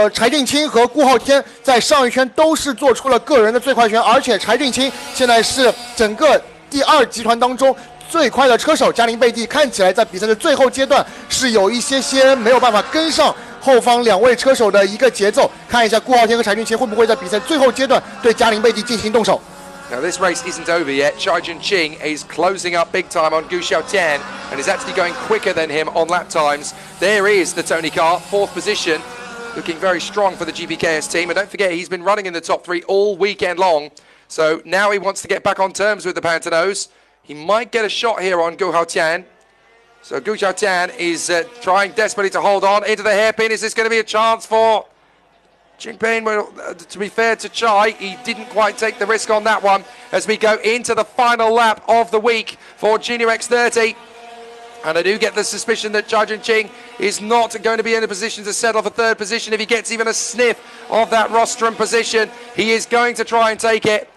柴俊清和顾浩天在上一圈都是做出了个人的最快圈，而且柴俊清现在是整个第2集团当中最快的车手。嘉陵贝蒂看起来在比赛的最后阶段是有一些没有办法跟上后方2位车手的一个节奏，看一下顾浩天和柴俊清会不会在比赛最后阶段对嘉陵贝蒂进行动手。Now this race isn't over yet. Zhajun Qing is closing up big time on Gu Xiaotian and is actually going quicker than him on lap times. There is the Tony car, 4th position, looking very strong for the GPKS team. And don't forget, he's been running in the top 3 all weekend long. So now he wants to get back on terms with the Pantanos. He might get a shot here on Gu Haotian. So Gu Haotian is trying desperately to hold on into the hairpin. Is this going to be a chance for Jinping? Well, to be fair to Chai, he didn't quite take the risk on that one as we go into the final lap of the week for Junior X30. And I do get the suspicion that Zhajun Qing is not going to be in a position to settle for 3rd position. If he gets even a sniff of that rostrum position, he is going to try and take it.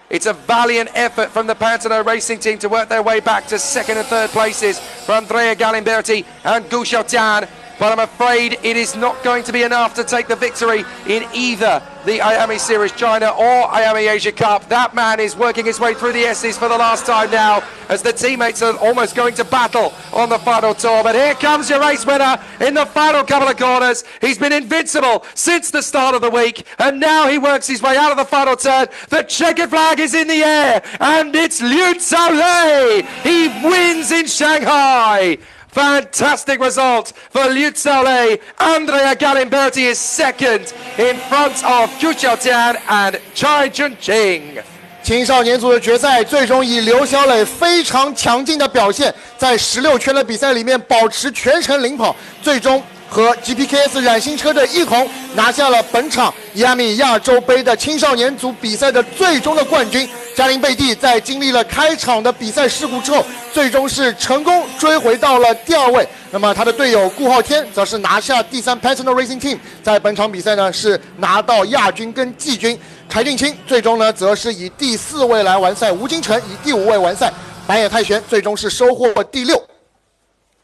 It's a valiant effort from the Pantano Racing Team to work their way back to 2nd and 3rd places for Andrea Galimberti and Gu Xiaotian. but I'm afraid it is not going to be enough to take the victory in either the IAME Series China or IAME Asia Cup. That man is working his way through the S's for the last time now, as the teammates are almost going to battle on the final tour. But here comes your race winner in the final couple of corners. He's been invincible since the start of the week, and now he works his way out of the final turn. The checkered flag is in the air, and it's Liu Xiaolei. He wins in Shanghai. Fantastic result for Liu Xiaolei. Andrea Galimberti is second in front of Zhu Xiaotian and Chai Chunqing. 青少年组的决赛最终以刘小磊非常强劲的表现，在16圈的比赛里面保持全程领跑，最终和 GPKS 冉星车队一同拿下了本场亚米亚洲杯的青少年组比赛的最终的冠军。加林贝蒂在经历了开场的比赛事故之后，最终是成功追回到了第2位。那么他的队友顾浩天则是拿下第3 Personal Racing Team， 在本场比赛呢是拿到亚军跟季军。柴定清最终呢则是以第4位来完赛，吴金城以第5位完赛，板野泰玄最终是收获第6。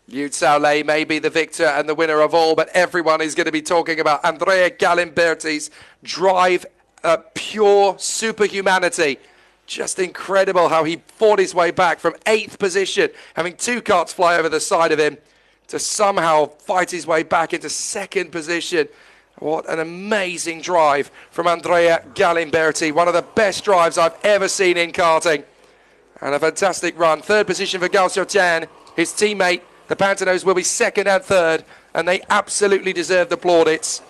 Liu Xiaolei may be the victor and the winner of all, but everyone is going to be talking about Andrea Galimberti's drive, pure superhumanity. Just incredible how he fought his way back from 8th position, having 2 carts fly over the side of him, to somehow fight his way back into 2nd position. What an amazing drive from Andrea Galimberti. One of the best drives I've ever seen in karting. And a fantastic run. 3rd position for Gao Xiaotian. His teammate, the Pantanos, will be 2nd and 3rd, and they absolutely deserve the plaudits.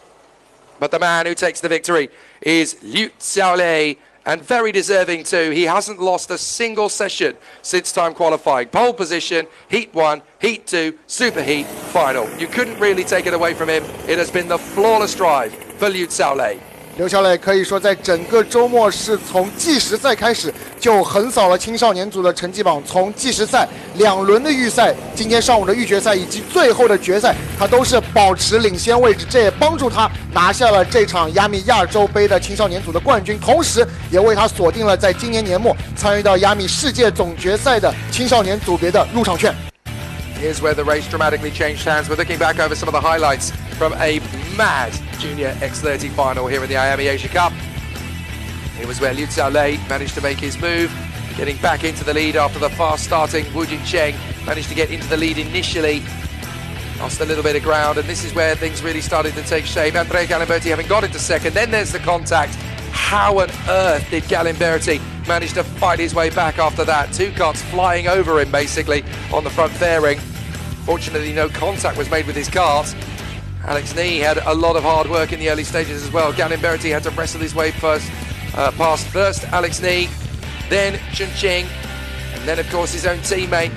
But the man who takes the victory is Liu Xiaolei, and very deserving too. He hasn't lost a single session since time qualifying. Pole position, Heat 1, Heat 2, Super Heat, final. You couldn't really take it away from him. It has been the flawless drive for Liu Xiaolei. 刘小磊可以说在整个周末是从计时赛开始就横扫了青少年组的成绩榜，从计时赛2轮的预赛，今天上午的预决赛以及最后的决赛，他都是保持领先位置，这也帮助他拿下了这场亚米亚洲杯的青少年组的冠军，同时也为他锁定了在今年年末参与到亚米世界总决赛的青少年组别的入场券。Here's where the race dramatically changed hands. We're looking back over some of the highlights from a mad Junior X30 final here in the IAME Asia Cup. It was where Liu Xiaolei managed to make his move, getting back into the lead after the fast starting Wu Jincheng managed to get into the lead initially, lost a little bit of ground, and this is where things really started to take shape. Andrea Galimberti having got into 2nd, then there's the contact. How on earth did Galimberti manage to fight his way back after that? 2 carts flying over him basically on the front fairing. Fortunately, no contact was made with his cart. Alex Nee had a lot of hard work in the early stages as well. Galimberti had to wrestle his way past first Alex Nee, then Chunqing, and then of course his own teammate,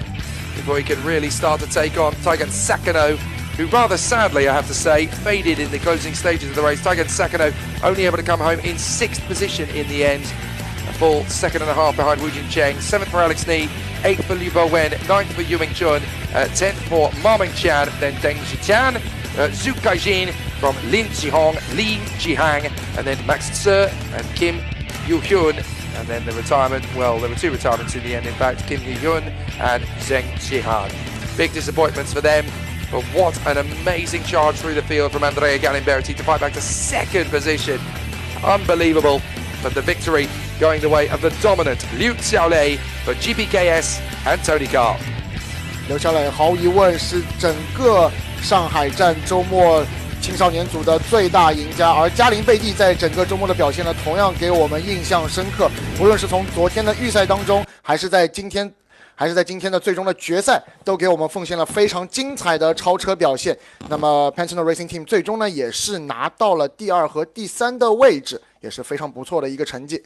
before he could really start to take on Taigen Sakano, who rather sadly, I have to say, faded in the closing stages of the race. Taigen Sakano only able to come home in 6th position in the end. A full 2.5 seconds behind Wu Jincheng. 7th for Alex Nee, 8th for Liu Bowen, 9th for Yu Mingchun, 10th for Ma Mengqian, then Deng Zhiqian, Zhu Kaijin from Lin Jihong, Li Jihang, and then Max Tse and Kim Yu-hyun. And then the retirement, well, there were 2 retirements in the end, in fact, Kim Yu-hyun and Zheng Jihan. Big disappointments for them, but what an amazing charge through the field from Andrea Galimberti to fight back to 2nd position. Unbelievable, but the victory going the way of the dominant Liu Xiaolei for GPKS and Tony Carr. 刘小磊毫无疑问是整个上海站周末青少年组的最大赢家，而加林贝蒂在整个周末的表现呢，同样给我们印象深刻。无论是从昨天的预赛当中，还是在今天的最终的决赛，都给我们奉献了非常精彩的超车表现。那么 Pantanos Racing Team 最终呢，也是拿到了第2和第3的位置，也是非常不错的一个成绩。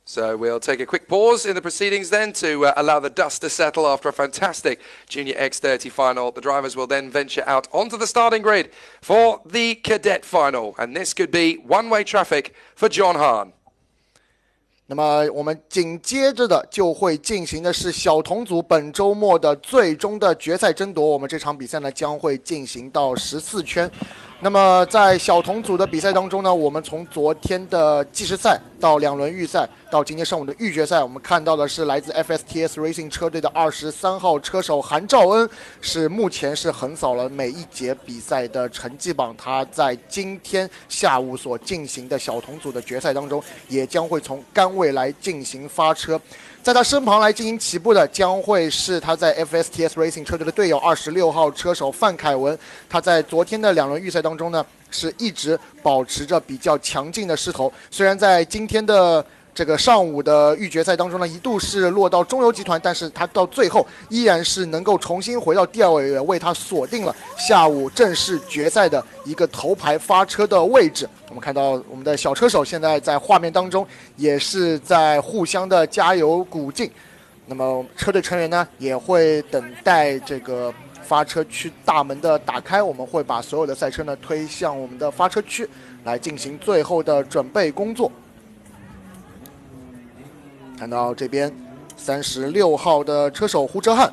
So we'll take a quick pause in the proceedings then to allow the dust to settle after a fantastic Junior X30 final. The drivers will then venture out onto the starting grid for the Cadet final. And this could be one-way traffic for John Hahn. 那么我们紧接着的就会进行的是小童组本周末的最终的决赛争夺。我们这场比赛呢将会进行到14圈。那么在小童组的比赛当中呢，我们从昨天的计时赛到2轮预赛到今天上午的预决赛，我们看到的是来自 FSTS Racing 车队的23号车手韩兆恩，是目前是横扫了每一节比赛的成绩榜。他在今天下午所进行的小童组的决赛当中，也将会从杆位来进行发车。在他身旁来进行起步的将会是他在 FSTS Racing 车队的队友26号车手范凯文。他在昨天的2轮预赛当中呢，是一直保持着比较强劲的势头。虽然在今天的这个上午的预决赛当中呢，一度是落到中游集团，但是他到最后依然是能够重新回到第2位，为他锁定了下午正式决赛的一个头牌发车的位置。我们看到我们的小车手现在在画面当中也是在互相的加油鼓劲。那么车队成员呢也会等待这个发车区大门的打开，我们会把所有的赛车呢推向我们的发车区来进行最后的准备工作。看到这边36号的车手胡哲瀚，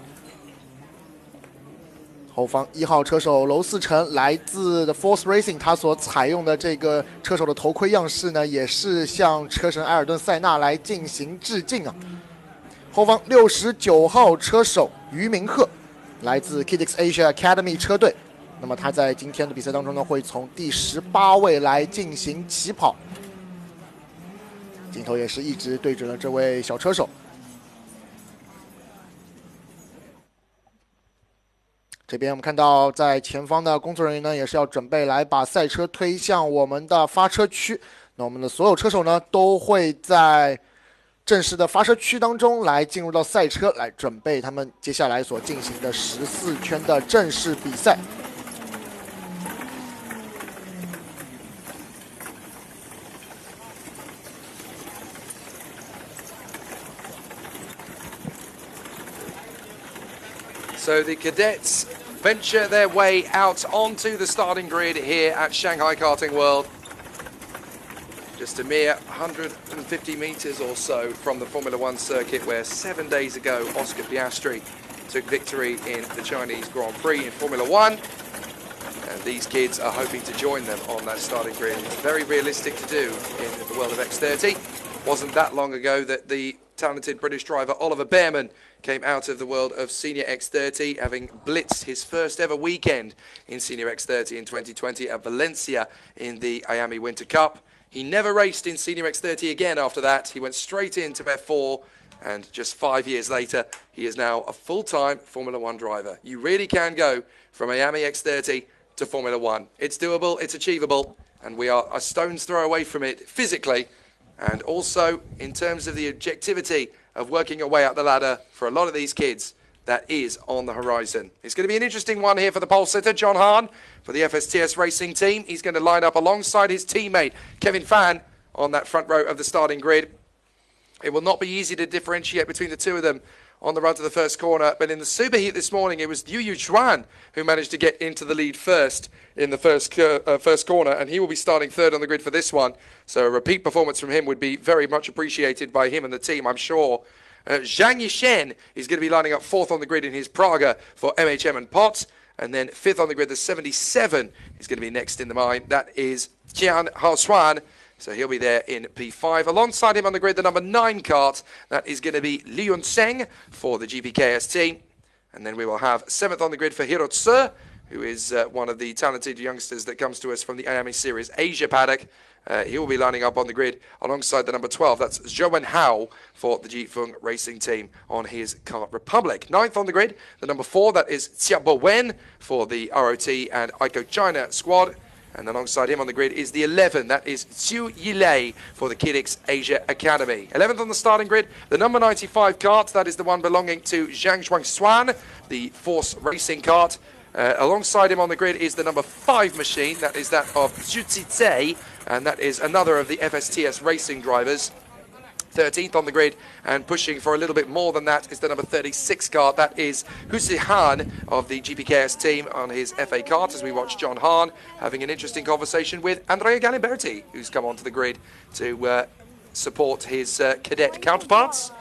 后方1号车手娄思成，来自 The Force Racing， 他所采用的这个车手的头盔样式呢，也是向车神埃尔顿塞纳来进行致敬啊。后方69号车手于明鹤，来自 Cadet Asia Academy 车队，那么他在今天的比赛当中呢，会从第18位来进行起跑。镜头也是一直对准了这位小车手。这边我们看到，在前方的工作人员呢，也是要准备来把赛车推向我们的发车区。那我们的所有车手呢，都会在正式的发车区当中来进入到赛车，来准备他们接下来所进行的14圈的正式比赛。So the cadets venture their way out onto the starting grid here at Shanghai Karting World. Just a mere 150 metres or so from the Formula One circuit, where 7 days ago Oscar Piastri took victory in the Chinese Grand Prix in Formula One. And these kids are hoping to join them on that starting grid. It's very realistic to do in the world of X30. Wasn't that long ago that the talented British driver Oliver Bearman came out of the world of Senior X30, having blitzed his first ever weekend in Senior X30 in 2020 at Valencia in the IAME Winter Cup. He never raced in Senior X30 again after that. He went straight into F4, and just 5 years later, he is now a full-time Formula One driver. You really can go from IAME X30 to Formula One. It's doable, it's achievable, and we are a stone's throw away from it physically, and also in terms of the objectivity of working your way up the ladder for a lot of these kids. That is on the horizon. It's going to be an interesting one here for the pole sitter, John Hahn, for the FSTS Racing team. He's going to line up alongside his teammate, Kevin Fan, on that front row of the starting grid. It will not be easy to differentiate between the two of them on the run to the first corner, but in the superheat this morning, it was Yu Chuan who managed to get into the lead first in the first corner, and he will be starting third on the grid for this one. So a repeat performance from him would be very much appreciated by him and the team, I'm sure. Zhang Yishen is going to be lining up fourth on the grid in his Praga for MHM and Potts. And then fifth on the grid, the 77 is going to be next in the line. That is Qian Haoshuan. So he'll be there in P5. Alongside him on the grid, the number 9 kart. That is going to be Li Yunseng for the GPKST. And then we will have 7th on the grid for Hirotsu, who is one of the talented youngsters that comes to us from the IAME Series Asia paddock. He will be lining up on the grid alongside the number 12. That's Zhou Wenhao for the Jifeng Racing team on his Kart Republic. 9th on the grid, the number 4. That is Xiaobo Wen for the ROT and Ico China squad. And alongside him on the grid is the 11. That is Xu Yilei for the Kidix Asia Academy. 11th on the starting grid, the number 95 kart. That is the one belonging to Zhang Shuangshuan, the Force Racing kart. Alongside him on the grid is the number 5 machine. That is that of Zhu Zizei, and that is another of the FSTS racing drivers. 13th on the grid, and pushing for a little bit more than that is the number 36 kart. That is Husi Han of the GPKS team on his FA kart, as we watch John Hahn having an interesting conversation with Andrea Galimberti, who's come onto the grid to support his cadet counterparts.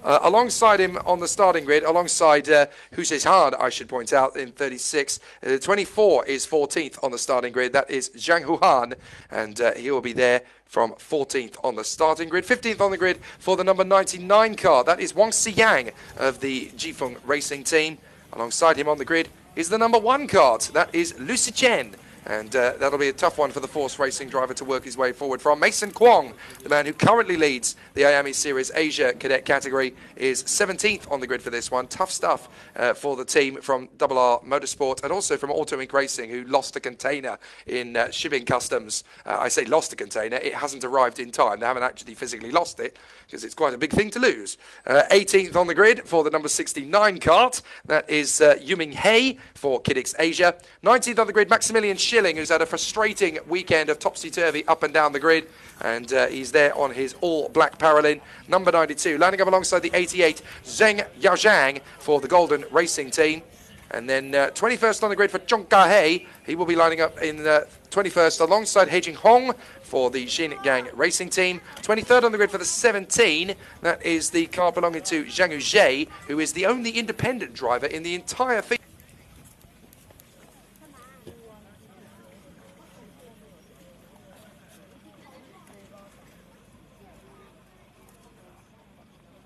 Alongside him on the starting grid, alongside Hussein, I should point out, in 36. 24 is 14th on the starting grid. That is Zhang Huhan, and he will be there from 14th on the starting grid. 15th on the grid for the number 99 car. That is Wang Xiyang of the Jifeng Racing team. Alongside him on the grid is the number 1 car. That is Lu Sichen. And that'll be a tough one for the Force Racing driver to work his way forward from. Mason Kwong, the man who currently leads the IAME Series Asia Cadet category, is 17th on the grid for this one. Tough stuff for the team from RR Motorsport and also from Auto Inc Racing, who lost a container in shipping customs. I say lost a container, it hasn't arrived in time. They haven't actually physically lost it because it's quite a big thing to lose. 18th on the grid for the number 69 kart. That is Yuming Hei for Kidix Asia. 19th on the grid, Maximilian Schilling, who's had a frustrating weekend of topsy-turvy up and down the grid, and he's there on his all-black Paralin. Number 92, lining up alongside the 88, Zheng Yaozhang for the Golden Racing team. And then 21st on the grid for Zhong Ka-hei. He will be lining up in 21st alongside He Jinghong for the Xinjiang Racing team. 23rd on the grid for the 17. That is the car belonging to Zhang Yuzhe, who is the only independent driver in the entire field.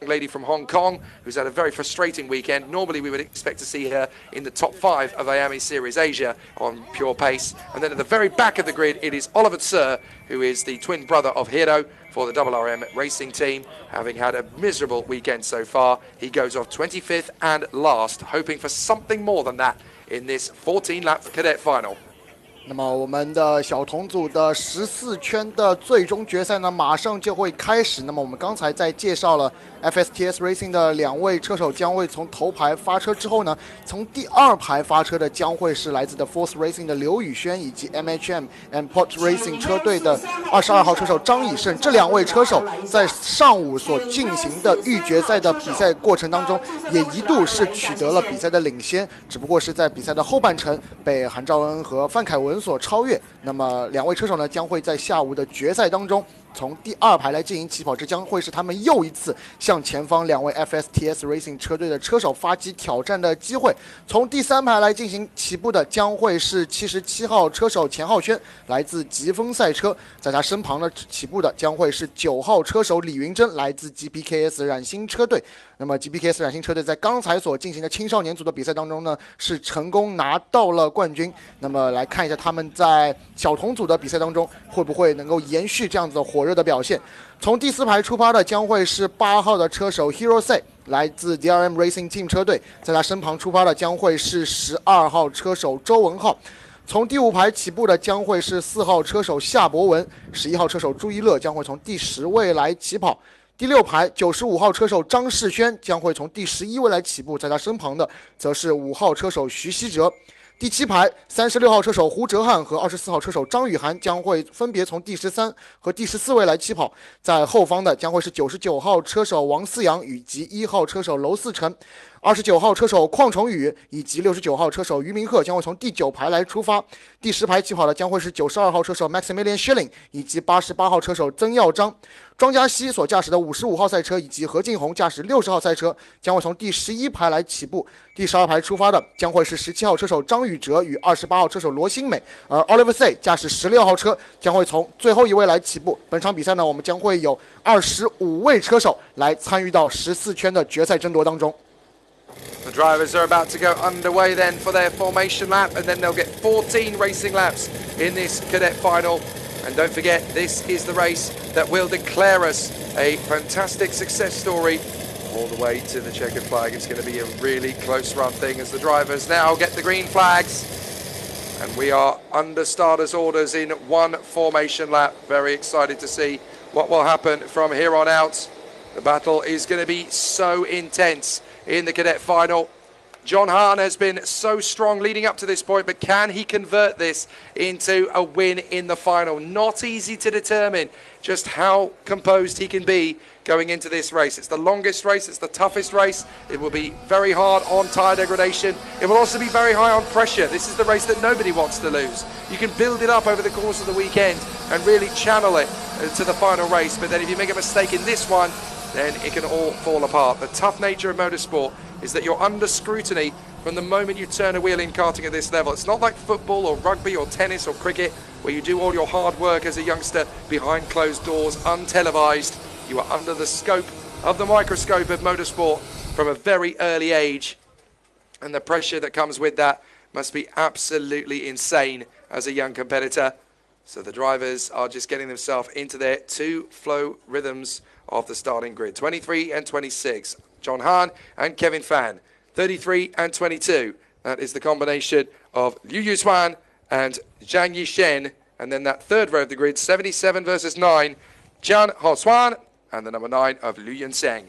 Lady from Hong Kong, who's had a very frustrating weekend. Normally we would expect to see her in the top 5 of IAME Series Asia on pure pace. And then at the very back of the grid, it is Oliver Tsur, who is the twin brother of Hiro for the RRM Racing team. Having had a miserable weekend so far, he goes off 25th and last, hoping for something more than that in this 14-lap cadet final. 那么我们的小童组的14圈的最终决赛呢，马上就会开始。那么我们刚才在介绍了 FSTS Racing 的2位车手将会从头排发车之后呢，从第2排发车的将会是来自的 Force Racing 的刘宇轩以及 MHM and Pod Racing 车队的22号车手张以胜。这2位车手在上午所进行的预决赛的比赛过程当中，也一度是取得了比赛的领先，只不过是在比赛的后半程被韩兆恩和范凯文所超越。那么2位车手呢，将会在下午的决赛当中从第2排来进行起跑，这将会是他们又一次向前方2位 FSTS Racing 车队的车手发起挑战的机会。从第3排来进行起步的将会是77号车手钱浩轩，来自疾风赛车，在他身旁呢起步的将会是9号车手李云珍，来自 GPKS 冉星车队。那么 GPKS 冉星车队在刚才所进行的青少年组的比赛当中呢，是成功拿到了冠军。那么来看一下他们在小童组的比赛当中会不会能够延续这样子的火热的表现。从第4排出发的将会是8号的车手 Hiro Sei， 来自 DRM Racing Team 车队，在他身旁出发的将会是12号车手周文浩。从第5排起步的将会是4号车手夏博文，11号车手朱一乐将会从第10位来起跑。第6排95号车手张世轩将会从第11位来起步，在他身旁的则是5号车手徐希哲。第7排36号车手胡哲瀚和24号车手张雨涵将会分别从第13和第14位来起跑，在后方的将会是99号车手王思阳以及1号车手娄思成。29号车手邝崇宇以及69号车手于明鹤将会从第9排来出发，第10排起跑的将会是92号车手 Maximilian Schilling 以及88号车手曾耀章。庄家熙所驾驶的55号赛车以及何敬宏驾驶60号赛车将会从第11排来起步，第12排出发的将会是17号车手张宇哲与28号车手罗新美，而 Oliver Say 驾驶16号车将会从最后一位来起步。本场比赛呢，我们将会有25位车手来参与到14圈的决赛争夺当中。The drivers are about to go underway then for their formation lap, and then they'll get 14 racing laps in this cadet final. And don't forget, this is the race that will declare us a fantastic success story all the way to the checkered flag. It's going to be a really close run thing as the drivers now get the green flags. And we are under starters' orders in one formation lap. Very excited to see what will happen from here on out. The battle is going to be so intense in the cadet final. John Hahn has been so strong leading up to this point, but can he convert this into a win in the final? Not easy to determine just how composed he can be going into this race. It's the longest race, it's the toughest race. It will be very hard on tyre degradation. It will also be very high on pressure. This is the race that nobody wants to lose. You can build it up over the course of the weekend and really channel it to the final race, but then if you make a mistake in this one, then it can all fall apart. The tough nature of motorsport is that you're under scrutiny from the moment you turn a wheel in karting at this level. It's not like football or rugby or tennis or cricket, where you do all your hard work as a youngster behind closed doors, untelevised. You are under the scope of the microscope of motorsport from a very early age, and the pressure that comes with that must be absolutely insane as a young competitor. So the drivers are just getting themselves into their two flow rhythms of the starting grid. 23 and 26, John Hahn and Kevin Fan. 33 and 22, that is the combination of Liu Yushuan and Zhang Yishen. And then that third row of the grid, 77 versus 9, Jian Hosuan and the number 9 of Liu Yunsheng.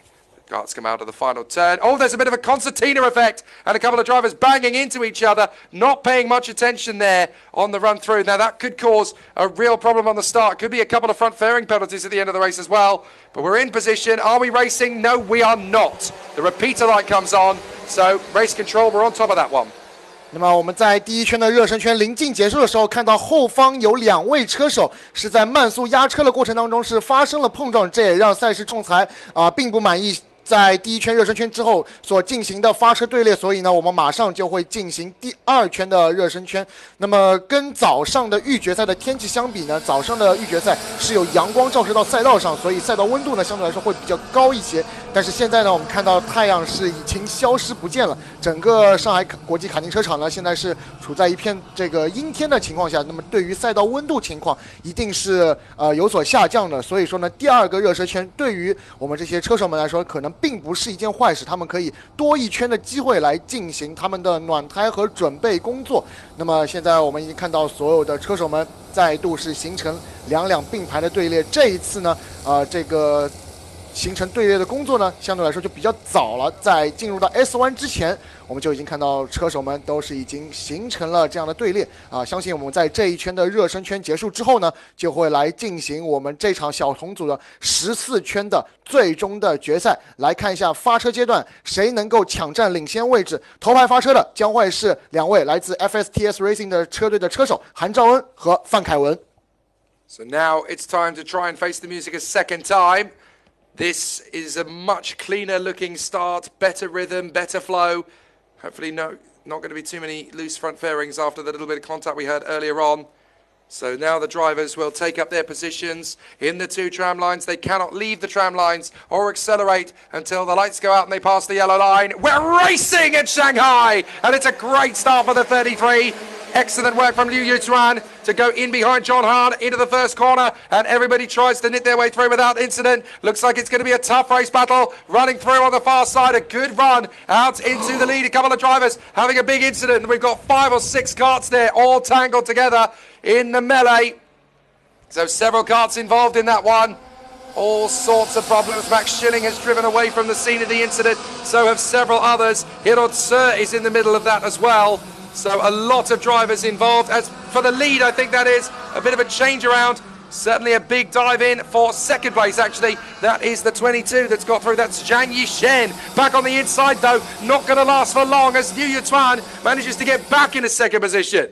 The karts come out of the final turn. Oh, there's a bit of a concertina effect and a couple of drivers banging into each other, not paying much attention there on the run through. Now that could cause a real problem on the start. Could be a couple of front fairing penalties at the end of the race as well. But we're in position. Are we racing? No, we are not. The repeater light comes on. So race control, we're on top of that one. 那么我们在第一圈的热身圈临近结束的时候，看到后方有2位车手是在慢速压车的过程当中是发生了碰撞，这也让赛事仲裁并不满意。在第一圈热身圈之后所进行的发车队列，所以呢，我们马上就会进行第2圈的热身圈。那么跟早上的预决赛的天气相比呢，早上的预决赛是有阳光照射到赛道上，所以赛道温度呢相对来说会比较高一些。但是现在呢，我们看到太阳是已经消失不见了，整个上海国际卡丁车场呢现在是处在一片这个阴天的情况下，那么对于赛道温度情况一定是有所下降的。所以说呢，第2个热身圈对于我们这些车手们来说，可能并不是一件坏事，他们可以多1圈的机会来进行他们的暖胎和准备工作。那么现在我们已经看到所有的车手们再度是形成2并排的队列，这一次呢，这个形成队列的工作呢，相对来说就比较早了。在进入到 S1 之前，我们就已经看到车手们都是已经形成了这样的队列相信我们在这一圈的热身圈结束之后呢，就会来进行我们这场小童组的14圈的最终的决赛。来看一下发车阶段谁能够抢占领先位置。头排发车的将会是2位来自 FSTS Racing 的车队的车手韩兆恩和范凯文。So now it's time to try and face the music a second time. This is a much cleaner looking start, better rhythm, better flow. Hopefully not going to be too many loose front fairings after the little bit of contact we had earlier on. So now the drivers will take up their positions in the 2 tram lines. They cannot leave the tram lines or accelerate until the lights go out and they pass the yellow line. We're racing at Shanghai, and it's a great start for the 33. Excellent work from Liu Yushuan to go in behind John Hahn into the first corner, and everybody tries to knit their way through without incident. Looks like it's going to be a tough race battle. Running through on the far side, a good run out into the lead. A couple of drivers having a big incident. We've got 5 or 6 karts there all tangled together in the melee. So several karts involved in that one. All sorts of problems. Max Schilling has driven away from the scene of the incident. So have several others. Hirod Sir is in the middle of that as well. So a lot of drivers involved. As for the lead, I think that is a bit of a change around. Certainly a big dive in for second place, actually. That is the 22 that's got through. That's Zhang Yishen. Back on the inside, though. Not going to last for long as Liu Yushuan manages to get back in a second position.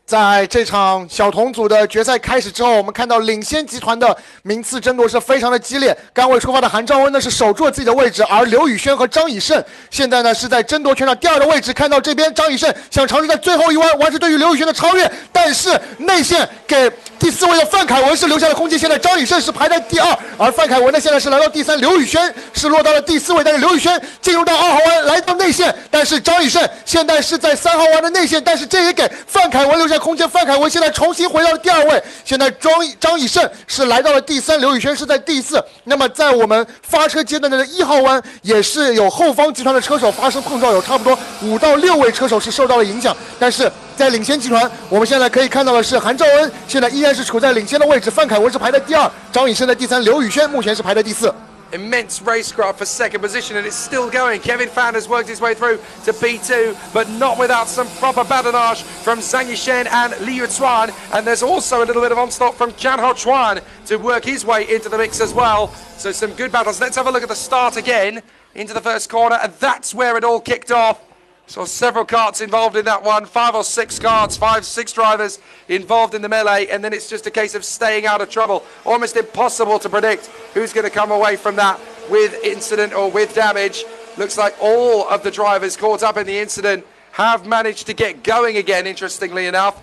在这场小童组的决赛开始之后，我们看到领先集团的名次争夺是非常的激烈。刚位出发的韩兆恩呢是守住了自己的位置，而刘宇轩和张以胜现在呢是在争夺圈上第2的位置。看到这边张以胜想尝试在最后一弯完成对于刘宇轩的超越，但是内线给第4位的范凯文是留下了空间。现在张以胜是排在第2，而范凯文呢现在是来到第3，刘宇轩是落到了第4位。但是刘宇轩进入到2号弯来到内线，但是张以胜现在是在3号弯的内线，但是这也给范凯文留下空间。范凯文现在重新回到了第2位，现在张以胜是来到了第3，刘宇轩是在第4。那么在我们发车阶段的1号弯也是有后方集团的车手发生碰撞，有差不多5到6位车手是受到了影响。但是在领先集团，我们现在可以看到的是韩兆恩现在依然是处在领先的位置，范凯文是排在第2，张以胜在第3，刘宇轩目前是排在第4。Immense racecraft for second position, and it's still going. Kevin Fan has worked his way through to P2, but not without some proper badinage from Zhang Yishen and Liu Yushuan. And there's also a little bit of onslaught from Jian Hochuan to work his way into the mix as well. So some good battles. Let's have a look at the start again into the first corner, and that's where it all kicked off. So several karts involved in that one, 5 or 6 karts, 5, 6 drivers involved in the melee, and then it's just a case of staying out of trouble. Almost impossible to predict who's going to come away from that with incident or with damage. Looks like all of the drivers caught up in the incident have managed to get going again, interestingly enough,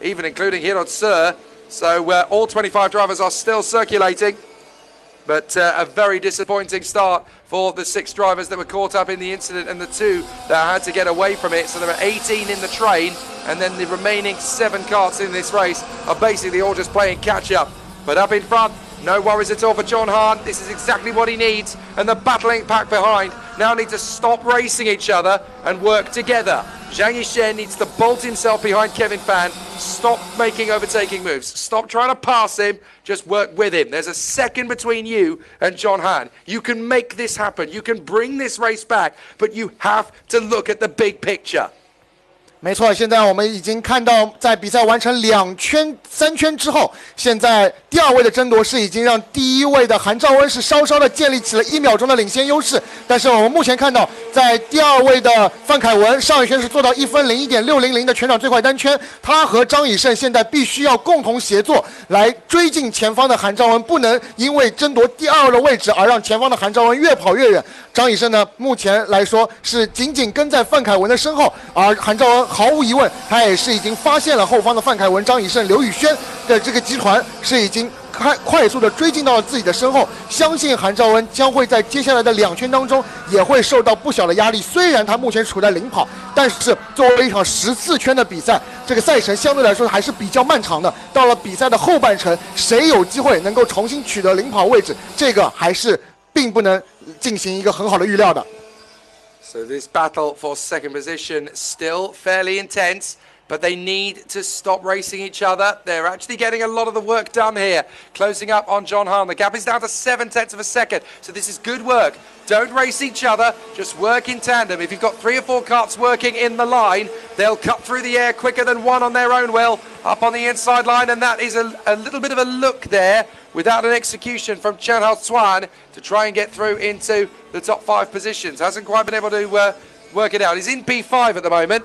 even including Hirotsu. So all 25 drivers are still circulating. But a very disappointing start for the 6 drivers that were caught up in the incident and the 2 that had to get away from it. So there are 18 in the train, and then the remaining 7 karts in this race are basically all just playing catch-up. But up in front, no worries at all for John Hahn. This is exactly what he needs. And the battling pack behind now need to stop racing each other and work together. Zhang Yishen needs to bolt himself behind Kevin Fan. Stop making overtaking moves. Stop trying to pass him. Just work with him. There's a second between you and John Hahn. You can make this happen. You can bring this race back, but you have to look at the big picture. 没错，现在我们已经看到，在比赛完成2圈、3圈之后，现在第2位的争夺是已经让第1位的韩兆恩是稍稍的建立起了1秒钟的领先优势。但是我们目前看到，在第2位的范凯文上一圈是做到1分01.600的全场最快单圈，他和张以胜现在必须要共同协作来追进前方的韩兆恩，不能因为争夺第2的位置而让前方的韩兆恩越跑越远。张以胜呢，目前来说是紧紧跟在范凯文的身后，而韩兆恩毫无疑问，他也是已经发现了后方的范凯文、张以胜、刘宇轩的这个集团是已经快速的追进到了自己的身后。相信韩兆恩将会在接下来的2圈当中也会受到不小的压力。虽然他目前处在领跑，但是作为一场14圈的比赛，这个赛程相对来说还是比较漫长的。到了比赛的后半程，谁有机会能够重新取得领跑位置，这个还是并不能进行一个很好的预料的。So this battle for second position still fairly intense, but they need to stop racing each other. They're actually getting a lot of the work done here, closing up on John Hahn. The gap is down to 0.7 of a second, so this is good work. Don't race each other, just work in tandem. If you've got 3 or 4 karts working in the line, they'll cut through the air quicker than one on their own will, up on the inside line, and that is a little bit of a look there without an execution from Chen Hao Swan to try and get through into the top 5 positions. Hasn't quite been able to work it out. He's in P5 at the moment,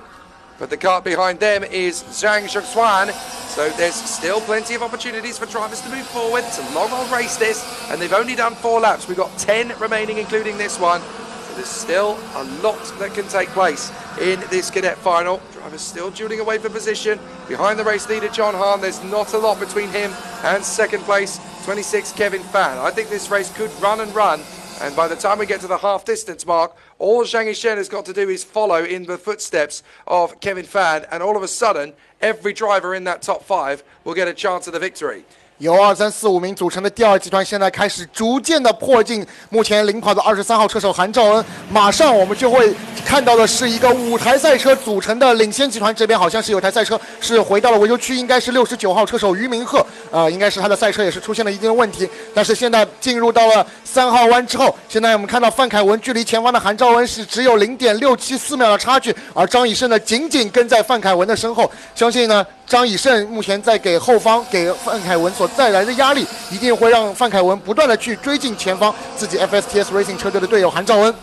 but the kart behind them is Zhang Shuxuan. So there's still plenty of opportunities for drivers to move forward. It's a long old race this, and they've only done 4 laps. We've got 10 remaining, including this one. So there's still a lot that can take place in this cadet final. Drivers still dueling away for position. Behind the race leader, John Hahn, there's not a lot between him and second place, 26, Kevin Fan. I think this race could run and run. And by the time we get to the half-distance mark, all Zhang Yishen has got to do is follow in the footsteps of Kevin Fan, and all of a sudden, every driver in that top 5 will get a chance at the victory. 由2、3、4、5名组成的第2集团现在开始逐渐的迫近目前领跑的23号车手韩兆恩。马上我们就会看到的是一个5台赛车组成的领先集团。这边好像是有台赛车是回到了维修区，应该是69号车手于明鹤，应该是他的赛车也是出现了一定的问题。但是现在进入到了3号弯之后，现在我们看到范凯文距离前方的韩兆恩是只有0.674秒的差距，而张以胜呢紧紧跟在范凯文的身后。相信呢张以胜目前在给后方给范凯文所带来的压力，一定会让范凯文不断的去追进前方自己 FSTS Racing 车队的队友韩兆恩。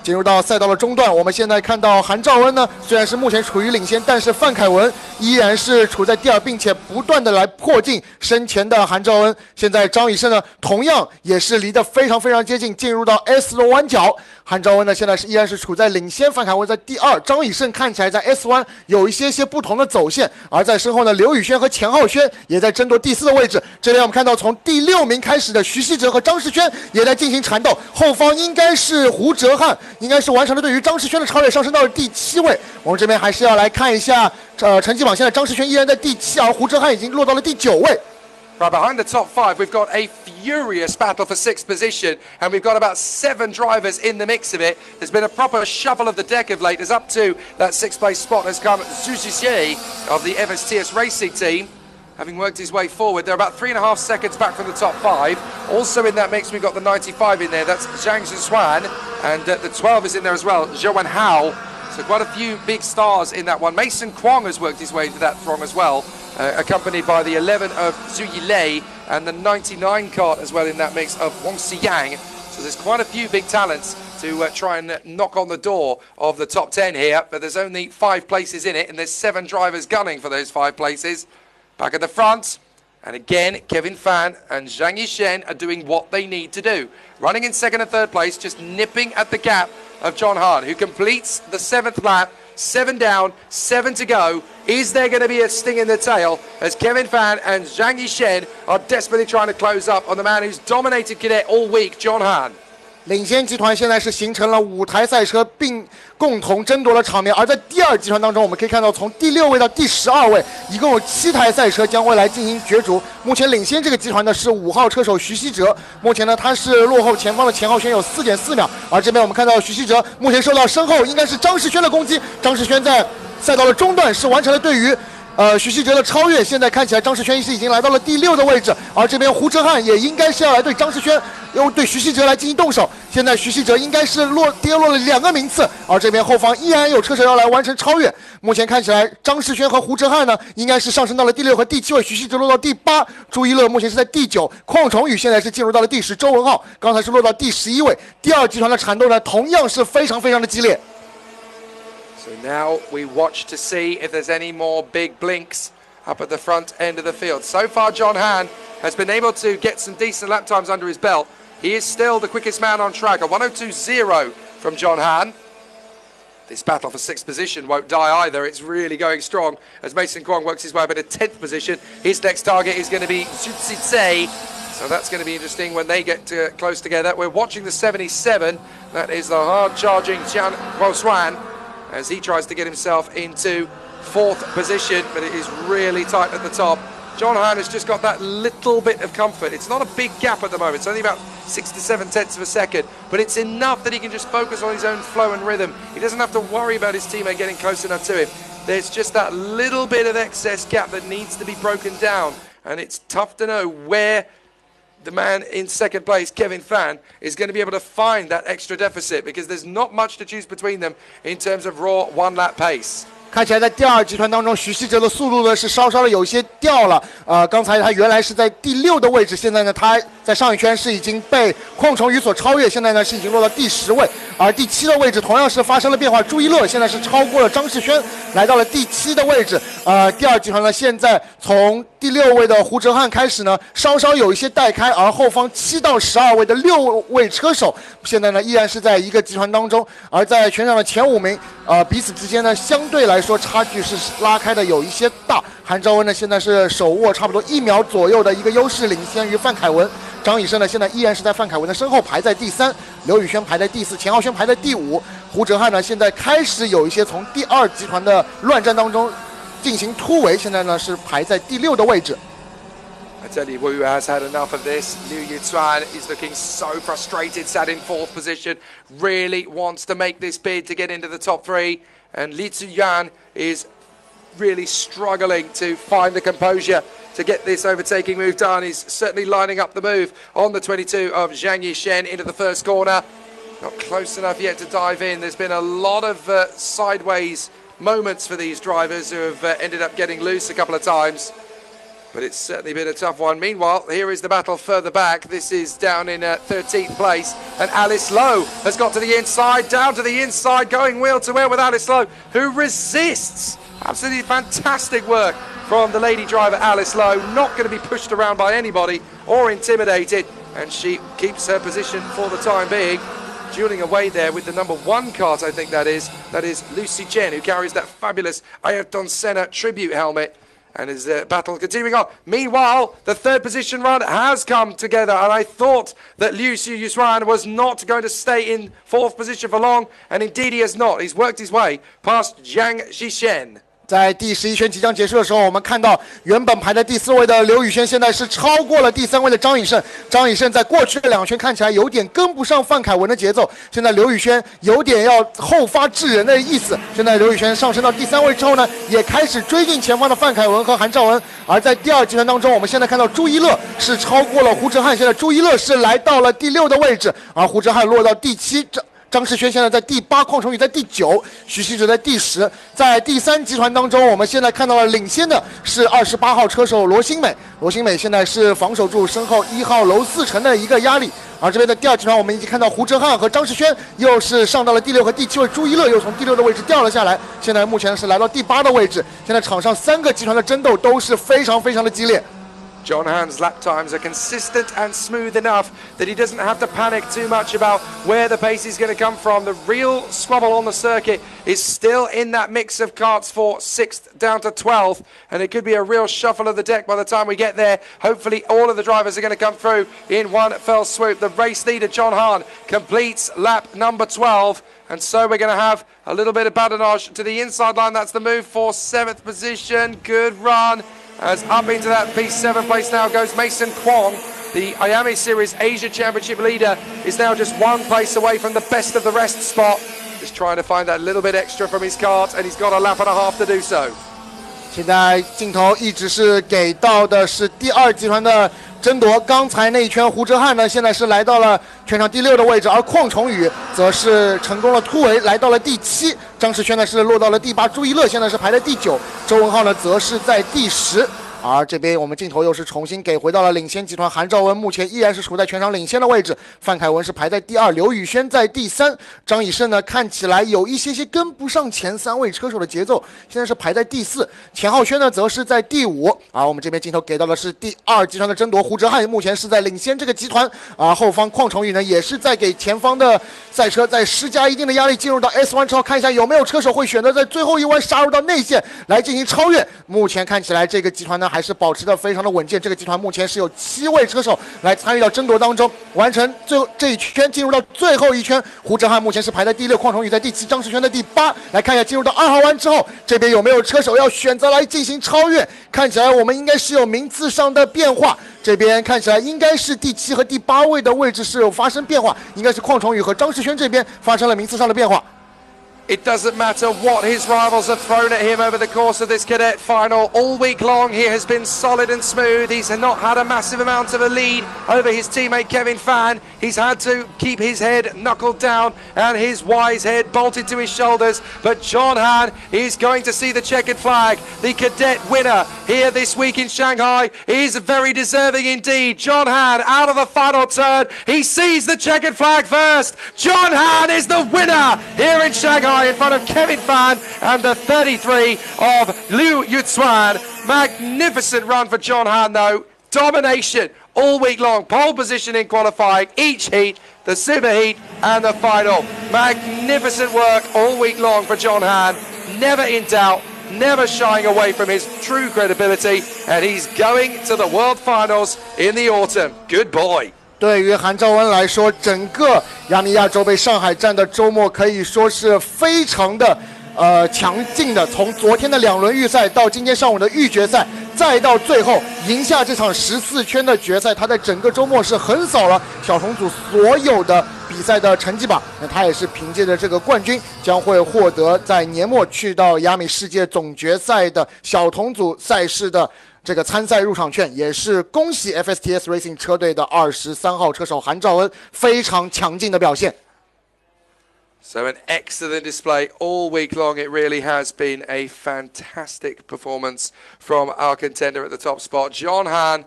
进入到赛道的中段，我们现在看到韩兆恩呢，虽然是目前处于领先，但是范凯文依然是处在第2，并且不断的来迫近身前的韩兆恩。现在张以胜呢，同样也是离得非常非常接近，进入到 S 的弯角。韩兆恩呢，现在依然是处在领先，范凯文在第2，张以胜看起来在 S 弯有一些不同的走线，而在身后呢，刘宇轩和钱浩轩也在争夺第4的位置。这边我们看到从第6名开始的徐希哲和张世轩也在进行缠斗，后方应该是胡哲瀚，应该是完成了对于张世轩的超越，上升到了第7位。我们这边还是要来看一下成绩榜，现在张世轩依然在第7，而胡哲瀚已经落到了第9位。Right, behind the top 5, we've got a furious battle for 6th position, and we've got about 7 drivers in the mix of it. There's been a proper shuffle of the deck of late, as up to that 6th place spot has come Zhu Xie of the FSTS Racing team, having worked his way forward. They're about 3.5 seconds back from the top 5. Also in that mix, we've got the 95 in there. That's Zhang Zhuan, and the 12 is in there as well, Zhou Wenhao. So quite a few big stars in that one. Mason Kwong has worked his way into that throng as well, accompanied by the 11 of Zhu Yilei and the 99 kart as well in that mix of Wang Xiyang. So there's quite a few big talents to try and knock on the door of the top 10 here, but there's only 5 places in it, and there's 7 drivers gunning for those 5 places. Back at the front. And again, Kevin Fan and Zhang Yishen are doing what they need to do. Running in second and third place, just nipping at the gap of John Hahn, who completes the 7th lap. 7 down, 7 to go. Is there going to be a sting in the tail as Kevin Fan and Zhang Yishen are desperately trying to close up on the man who's dominated Cadet all week, John Hahn? 领先集团现在是形成了5台赛车，并共同争夺了场面。而在第2集团当中，我们可以看到，从第6位到第12位，一共有7台赛车将会来进行角逐。目前领先这个集团的是5号车手徐希哲，目前呢他是落后前方的钱浩轩有4.4秒。而这边我们看到徐希哲目前受到身后应该是张世轩的攻击，张世轩在赛道的中段是完成了对于徐希哲的超越，现在看起来张世轩是已经来到了第6的位置，而这边胡哲瀚也应该是要来对张世轩，又对徐希哲来进行动手。现在徐希哲应该是跌落了2个名次，而这边后方依然有车手要来完成超越。目前看起来张世轩和胡哲瀚呢，应该是上升到了第6和第7位，徐希哲落到第8，朱一乐目前是在第9，邝崇宇现在是进入到了第10，周文浩刚才是落到第11位。第2集团的缠斗呢，同样是非常的激烈。So now we watch to see if there's any more big blinks up at the front end of the field. So far, John Hahn has been able to get some decent lap times under his belt. He is still the quickest man on track, a 1:02.0 from John Hahn. This battle for 6th position won't die either. It's really going strong as Mason Kwong works his way up into 10th position. His next target is going to be Zhu Zitze. So that's going to be interesting when they get close together. We're watching the 77. That is the hard-charging Jian Guoshuan as he tries to get himself into 4th position, but it is really tight at the top. John Hahn has just got that little bit of comfort. It's not a big gap at the moment. It's only about 6 to 7 tenths of a second, but it's enough that he can just focus on his own flow and rhythm. He doesn't have to worry about his teammate getting close enough to him. There's just that little bit of excess gap that needs to be broken down, and it's tough to know where the man in second place, Kevin Fan, is going to be able to find that extra deficit because there's not much to choose between them in terms of raw 1-lap pace. 看起来在第2集团当中，徐希哲的速度呢是稍的有些掉了。刚才他原来是在第6的位置，现在呢他在上一圈是已经被邝崇宇所超越，现在呢是已经落到第10位。而第7的位置同样是发生了变化，朱一乐现在是超过了张世轩，来到了第7的位置。第2集团呢现在从第6位的胡哲瀚开始呢，稍有一些带开，而后方7到12位的6位车手，现在呢依然是在一个集团当中。而在全场的前5名，彼此之间呢相对来说差距是拉开的有一些大。韩昭恩呢现在是手握差不多1秒左右的一个优势，领先于范凯文。张以胜呢现在依然是在范凯文的身后排在第3，刘宇轩排在第4，钱浩轩排在第5。胡哲瀚呢现在开始有一些从第2集团的乱战当中进行突围，现在呢是排在第6的位置。I tell you, Wu has had enough of this. Liu Yuchuan is looking so frustrated, sat in 4th position, really wants to make this bid to get into the top 3. And Li Ziyuan is really struggling to find the composure to get this overtaking move done. He's certainly lining up the move on the 22 of Zhang Yishen into the first corner. Not close enough yet to dive in. There's been a lot of sideways moments for these drivers who have ended up getting loose a couple of times. But it's certainly been a tough one. Meanwhile, here is the battle further back. This is down in 13th place. And Alice Lowe has got to the inside, down to the inside, going wheel to wheel with Alice Lowe, who resists. Absolutely fantastic work from the lady driver, Alice Lowe. Not going to be pushed around by anybody or intimidated. And she keeps her position for the time being. Dueling away there with the number 1 cart, I think that is. That is Lucy Chen, who carries that fabulous Ayrton Senna tribute helmet. And his battle continuing on. Meanwhile, the 3rd position run has come together, and I thought that Liu Yuchuan was not going to stay in 4th position for long, and indeed he has not. He's worked his way past Zhang Zhishen. 在第11圈即将结束的时候，我们看到原本排在第4位的刘宇轩，现在是超过了第3位的张以胜。张以胜在过去的2圈看起来有点跟不上范凯文的节奏，现在刘宇轩有点要后发制人的意思。现在刘宇轩上升到第3位之后呢，也开始追进前方的范凯文和韩兆文。而在第2集团当中，我们现在看到朱一乐是超过了胡哲瀚，现在朱一乐是来到了第6的位置，而胡哲瀚落到第7。张世轩现在在第8，邝崇宇在第9，许昕哲在第10。在第3集团当中，我们现在看到了领先的是28号车手罗新美，罗新美现在是防守住身后1号娄思成的一个压力。而这边的第2集团，我们已经看到胡哲瀚和张世轩又是上到了第6和第7位，朱一乐又从第6的位置掉了下来，现在目前是来到第8的位置。现在场上3个集团的争斗都是非常的激烈。John Hahn's lap times are consistent and smooth enough that he doesn't have to panic too much about where the pace is going to come from. The real squabble on the circuit is still in that mix of karts for 6th down to 12th, and it could be a real shuffle of the deck by the time we get there. Hopefully all of the drivers are going to come through in one fell swoop. The race leader, John Hahn, completes lap number 12. And so we're going to have a little bit of badinage to the inside line. That's the move for 7th position. Good run. As up into that P7 place now goes Mason Kwong. The IAME Series Asia Championship leader is now just 1 place away from the best of the rest spot. Just trying to find that little bit extra from his kart, and he's got a lap and a half to do so. 现在镜头一直是给到的是第2集团的争夺，刚才那一圈胡哲瀚呢，现在是来到了全场第6的位置，而邝崇宇则是成功了突围，来到了第7。张世轩呢是落到了第8，朱一乐现在是排在第9，周文浩呢则是在第10。而这边我们镜头又是重新给回到了领先集团，韩兆文目前依然是处在全场领先的位置，范凯文是排在第2，刘宇轩在第3，张以胜呢看起来有一些跟不上前3位车手的节奏，现在是排在第4，钱浩轩呢则是在第5。而我们这边镜头给到的是第2集团的争夺，胡哲瀚目前是在领先这个集团，而后方邝崇宇呢也是在给前方的赛车在施加一定的压力，进入到 S1 之后，看一下有没有车手会选择在最后一弯杀入到内线来进行超越。目前看起来这个集团呢还是保持的非常的稳健，这个集团目前是有7位车手来参与到争夺当中，完成最后这一圈，进入到最后一圈。胡哲瀚目前是排在第6，邝崇宇在第7，张世轩在第8。来看一下进入到2号弯之后，这边有没有车手要选择来进行超越？看起来我们应该是有名次上的变化，这边看起来应该是第7和第8位的位置是有发生变化，应该是邝崇宇和张世轩这边发生了名次上的变化。It doesn't matter what his rivals have thrown at him over the course of this cadet final. All week long he has been solid and smooth. He's not had a massive amount of a lead over his teammate Kevin Fan. He's had to keep his head knuckled down and his wise head bolted to his shoulders. But John Hahn is going to see the checkered flag. The cadet winner here this week in Shanghai is very deserving indeed. John Hahn out of the final turn. He sees the checkered flag first. John Hahn is the winner here in Shanghai in front of Kevin Fan and the 33 of Liu Yuzuan. Magnificent run for John Hahn though. Domination all week long. Pole position in qualifying, each heat, the super heat and the final. Magnificent work all week long for John Hahn. Never in doubt, never shying away from his true credibility, and he's going to the World Finals in the autumn. Good boy. 对于韩兆文来说，整个亚米亚洲杯上海站的周末可以说是非常的强劲的，从昨天的2轮预赛到今天上午的预决赛，再到最后赢下这场14圈的决赛，他在整个周末是横扫了小童组所有的比赛的成绩榜。那他也是凭借着这个冠军，将会获得在年末去到亚美世界总决赛的小童组赛事的这个参赛入场券，也是恭喜 FSTS Racing 车队的23号车手韩兆恩非常强劲的表现。So an excellent display all week long. It really has been a fantastic performance from our contender at the top spot. John Hahn,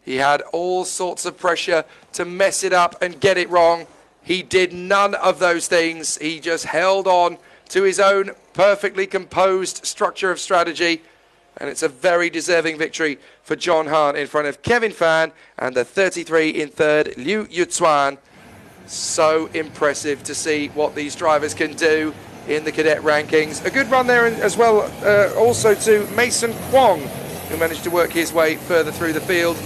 he had all sorts of pressure to mess it up and get it wrong. He did none of those things. He just held on to his own perfectly composed structure of strategy. And it's a very deserving victory for John Hahn in front of Kevin Fan and the 33 in third, Liu Yuzuan. So impressive to see what these drivers can do in the cadet rankings. A good run there as well also to Mason Kwong, who managed to work his way further through the field.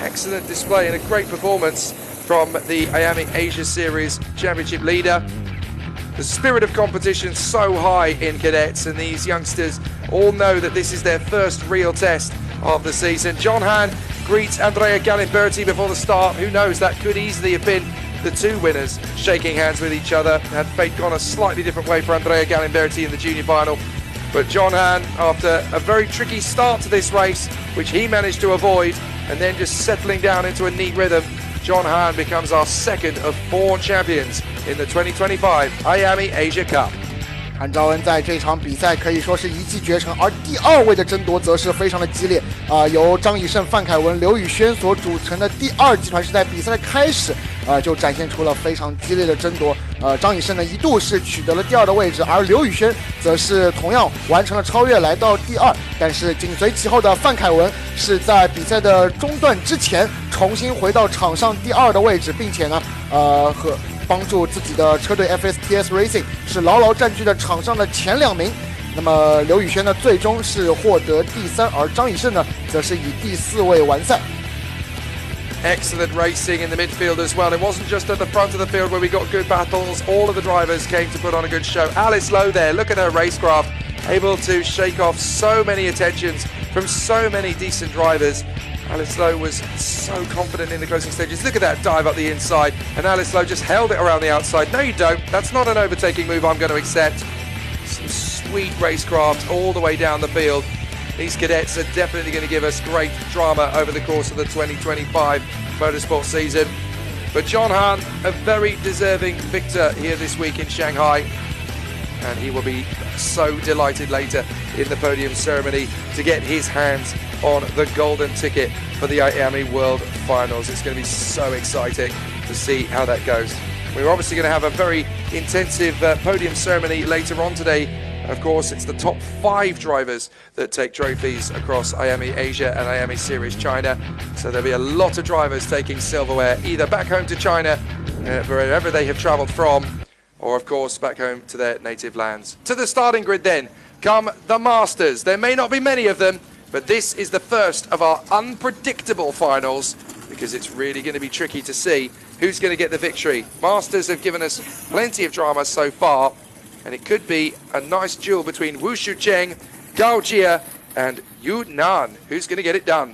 Excellent display and a great performance from the IAME Asia Series Championship leader. The spirit of competition so high in cadets, and these youngsters all know that this is their first real test of the season. John Hahn greets Andrea Galimberti before the start. Who knows, that could easily have been the two winners shaking hands with each other. Had fate gone a slightly different way for Andrea Galimberti in the junior final. But John Hahn, after a very tricky start to this race, which he managed to avoid, and then just settling down into a neat rhythm, John Hahn becomes our second of 4 champions in the 2025 IAME Asia Cup. 韩昭恩在这场比赛可以说是一骑绝尘，而第2位的争夺则是非常的激烈由张以胜、范凯文、刘宇轩所组成的第2集团是在比赛的开始就展现出了非常激烈的争夺。张以胜呢一度是取得了第2的位置，而刘宇轩则是同样完成了超越，来到第2。但是紧随其后的范凯文是在比赛的中段之前重新回到场上第2的位置，并且呢和帮助自己的车队 FSTS Racing 是牢牢占据了场上的前2名。那么刘宇轩呢最终是获得第3，而张以胜呢则是以第4位完赛。Excellent racing in the midfield as well. It wasn't just at the front of the field where we got good battles. All of the drivers came to put on a good show. Alice Lowe there, look at her racecraft, able to shake off so many attentions from so many decent drivers. Alice Lowe was so confident in the closing stages. Look at that dive up the inside, and Alice Lowe just held it around the outside. No, you don't. That's not an overtaking move I'm going to accept. Some sweet racecraft all the way down the field. These cadets are definitely going to give us great drama over the course of the 2025 motorsport season. But John Hahn, a very deserving victor here this week in Shanghai. And he will be so delighted later in the podium ceremony to get his hands on the golden ticket for the IAME World Finals. It's going to be so exciting to see how that goes. We're obviously going to have a very intensive podium ceremony later on today. Of course, it's the top 5 drivers that take trophies across IAME Asia and IAME Series China. So there'll be a lot of drivers taking silverware, either back home to China, wherever they have travelled from, or of course back home to their native lands. To the starting grid then come the Masters. There may not be many of them, but this is the first of our unpredictable finals, because it's really going to be tricky to see who's going to get the victory. Masters have given us plenty of drama so far, and it could be a nice duel between Wu Shucheng, Gao Jia, and Yu Nan. Who's going to get it done?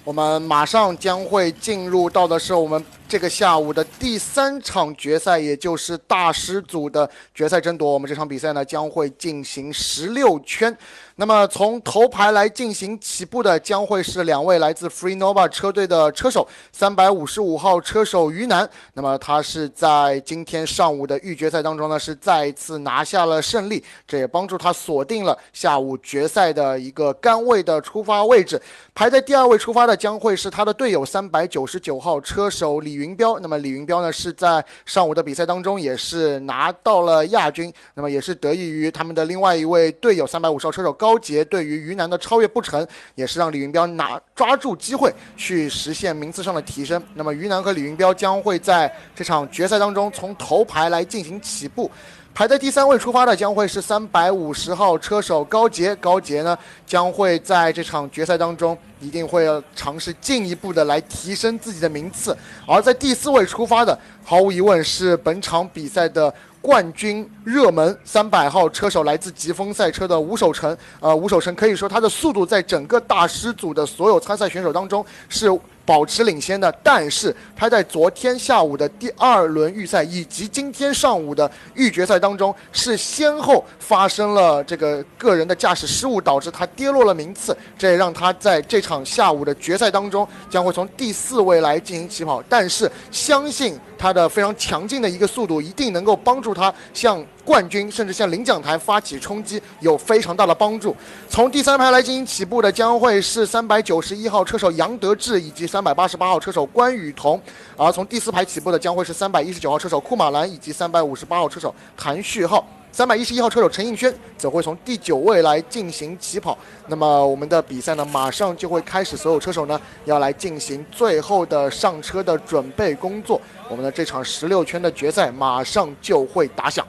我们马上将会进入到的是我们这个下午的第3场决赛，也就是大师组的决赛争夺。我们这场比赛呢将会进行16圈。那么从头排来进行起步的将会是2位来自 Free Nova 车队的车手，355号车手于南。那么他是在今天上午的预决赛当中呢是再一次拿下了胜利，这也帮助他锁定了下午决赛的一个杆位的出发位置。排在第2位出发的将会是他的队友399号车手李云彪。那么李云彪呢是在上午的比赛当中也是拿到了亚军，那么也是得益于他们的另外一位队友350号车手高杰对于于南的超越不成，也是让李云彪抓住机会去实现名次上的提升。那么于南和李云彪将会在这场决赛当中从头排来进行起步。排在第3位出发的将会是350号车手高杰，高杰呢将会在这场决赛当中一定会尝试进一步的来提升自己的名次。而在第4位出发的毫无疑问是本场比赛的冠军热门300号车手，来自疾风赛车的吴守成。吴守成可以说他的速度在整个大师组的所有参赛选手当中是保持领先的，但是他在昨天下午的第2轮预赛以及今天上午的预决赛当中是先后发生了这个个人的驾驶失误，导致他跌落了名次，这也让他在这场下午的决赛当中将会从第4位来进行起跑。但是相信他的非常强劲的一个速度一定能够帮助他向冠军甚至向领奖台发起冲击，有非常大的帮助。从第3排来进行起步的将会是391号车手杨德志以及388号车手关雨桐，而从第4排起步的将会是319号车手库马兰以及358号车手谭旭浩。311号车手陈应轩则会从第9位来进行起跑。那么我们的比赛呢马上就会开始，所有车手呢要来进行最后的上车的准备工作。我们的这场16圈的决赛马上就会打响。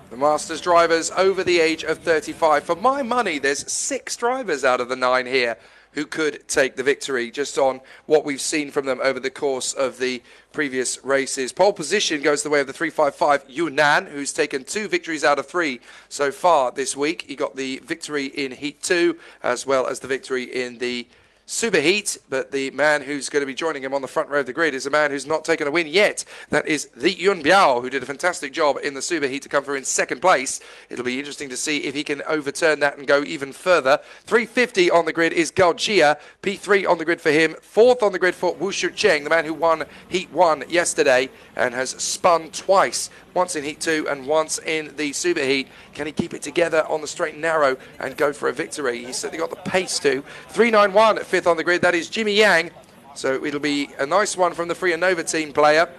The Masters drivers over the age of 35. For my money, there's 6 drivers out of the 9 here who could take the victory just on what we've seen from them over the course of the previous races. Pole position goes the way of the 355 Yunnan, who's taken 2 victories out of 3 so far this week. He got the victory in Heat 2 as well as the victory in the Superheat, but the man who's going to be joining him on the front row of the grid is a man who's not taken a win yet. That is Li Yunbiao, who did a fantastic job in the Superheat to come through in second place. It'll be interesting to see if he can overturn that and go even further. 350 on the grid is Gao Jia, P3 on the grid for him. Fourth on the grid for Wu Shucheng, the man who won Heat 1 yesterday and has spun twice, once in Heat 2 and once in the Superheat. Can he keep it together on the straight and narrow and go for a victory? He's certainly got the pace to. 391 fifth on the grid, that is Jimmy Yang. So it'll be a nice one from the Free and Nova team player.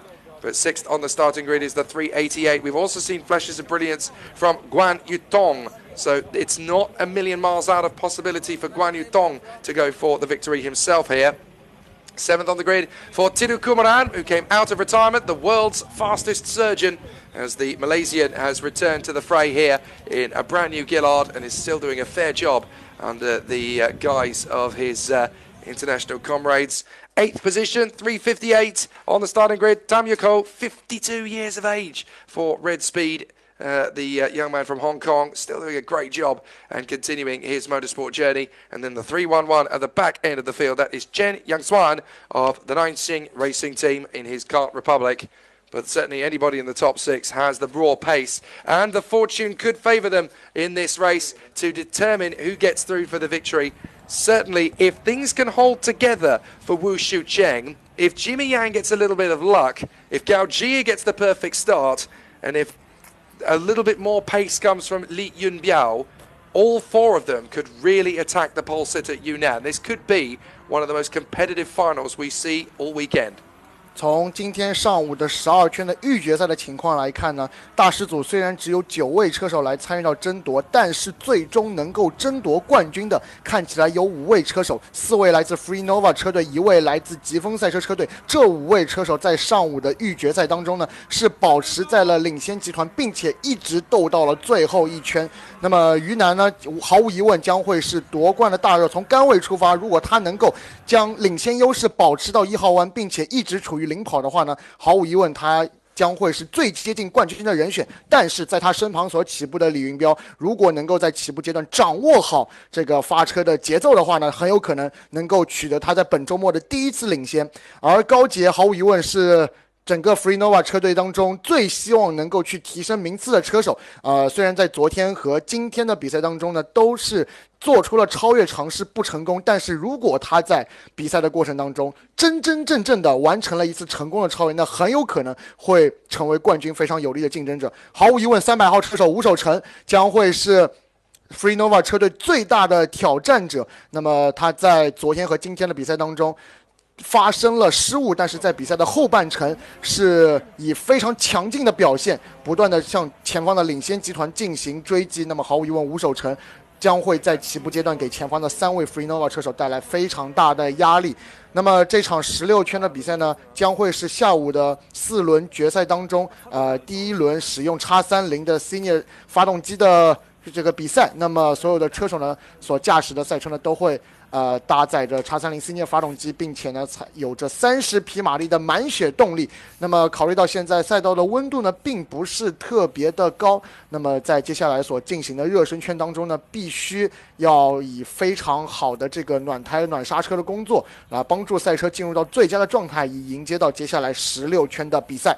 But sixth on the starting grid is the 388. We've also seen flashes of brilliance from Guan Yutong. So it's not a million miles out of possibility for Guan Yutong to go for the victory himself here. Seventh on the grid for Tidu Kumaran, who came out of retirement, the world's fastest surgeon, as the Malaysian has returned to the fray here in a brand new Gillard and is still doing a fair job under the guise of his international comrades. Eighth position, 358 on the starting grid. Tam Yuko, 52 years of age for Red Speed. The young man from Hong Kong, still doing a great job and continuing his motorsport journey. And then the 311 at the back end of the field, that is Chen Yangswan of the Nanxing Racing Team in his Kart Republic. But certainly anybody in the top six has the raw pace, and the fortune could favour them in this race to determine who gets through for the victory. Certainly, if things can hold together for Wu Shucheng, if Jimmy Yang gets a little bit of luck, if Gao Jia gets the perfect start, and if a little bit more pace comes from Li Yunbiao, all four of them could really attack the pole sitter Yunnan. This could be one of the most competitive finals we see all weekend. 从今天上午的12圈的预决赛的情况来看呢，大师组虽然只有9位车手来参与到争夺，但是最终能够争夺冠军的，看起来有5位车手，4位来自 Free Nova 车队，1位来自疾风赛车车队。这5位车手在上午的预决赛当中呢，是保持在了领先集团，并且一直斗到了最后一圈。那么于南呢，毫无疑问将会是夺冠的大热。从杆位出发，如果他能够将领先优势保持到1号弯，并且一直处于领跑的话呢，毫无疑问他将会是最接近冠军的人选。但是在他身旁所起步的李云彪，如果能够在起步阶段掌握好这个发车的节奏的话呢，很有可能能够取得他在本周末的第一次领先。而高捷毫无疑问是整个 Free Nova 车队当中最希望能够去提升名次的车手。虽然在昨天和今天的比赛当中呢，都是做出了超越尝试不成功，但是如果他在比赛的过程当中真正的完成了一次成功的超越，那很有可能会成为冠军非常有力的竞争者。毫无疑问，300号车手吴守成将会是Free Nova 车队最大的挑战者。那么他在昨天和今天的比赛当中发生了失误，但是在比赛的后半程是以非常强劲的表现，不断的向前方的领先集团进行追击。那么毫无疑问，吴守成将会在起步阶段给前方的3位 Free Nova 车手带来非常大的压力。那么这场16圈的比赛呢，将会是下午的4轮决赛当中，第一轮使用 X30 的 Senior 发动机的这个比赛。那么所有的车手呢所驾驶的赛车呢都会搭载着 X30 Senior 发动机，并且呢有着30匹马力的满血动力。那么考虑到现在赛道的温度呢并不是特别的高，那么在接下来所进行的热身圈当中呢，必须要以非常好的这个暖胎暖刹车的工作来帮助赛车进入到最佳的状态，以迎接到接下来16圈的比赛。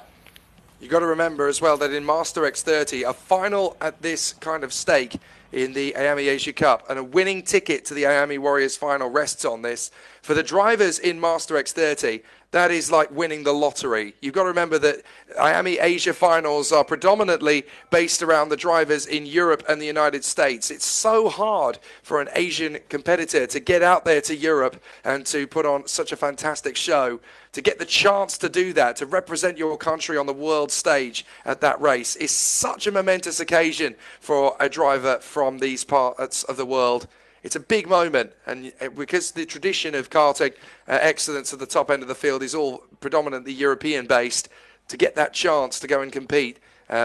You got to remember as well that in Master X30, a final at this kind of stake in the IAME Asia Cup and a winning ticket to the IAME Warriors final rests on this. For the drivers in Master X30, that is like winning the lottery. You've got to remember that IAME Asia finals are predominantly based around the drivers in Europe and the United States. It's so hard for an Asian competitor to get out there to Europe and to put on such a fantastic show. To get the chance to do that, to represent your country on the world stage at that race is such a momentous occasion for a driver from these parts of the world. It's a big moment, and because the tradition of karting excellence at the top end of the field is all predominantly European based, to get that chance to go and compete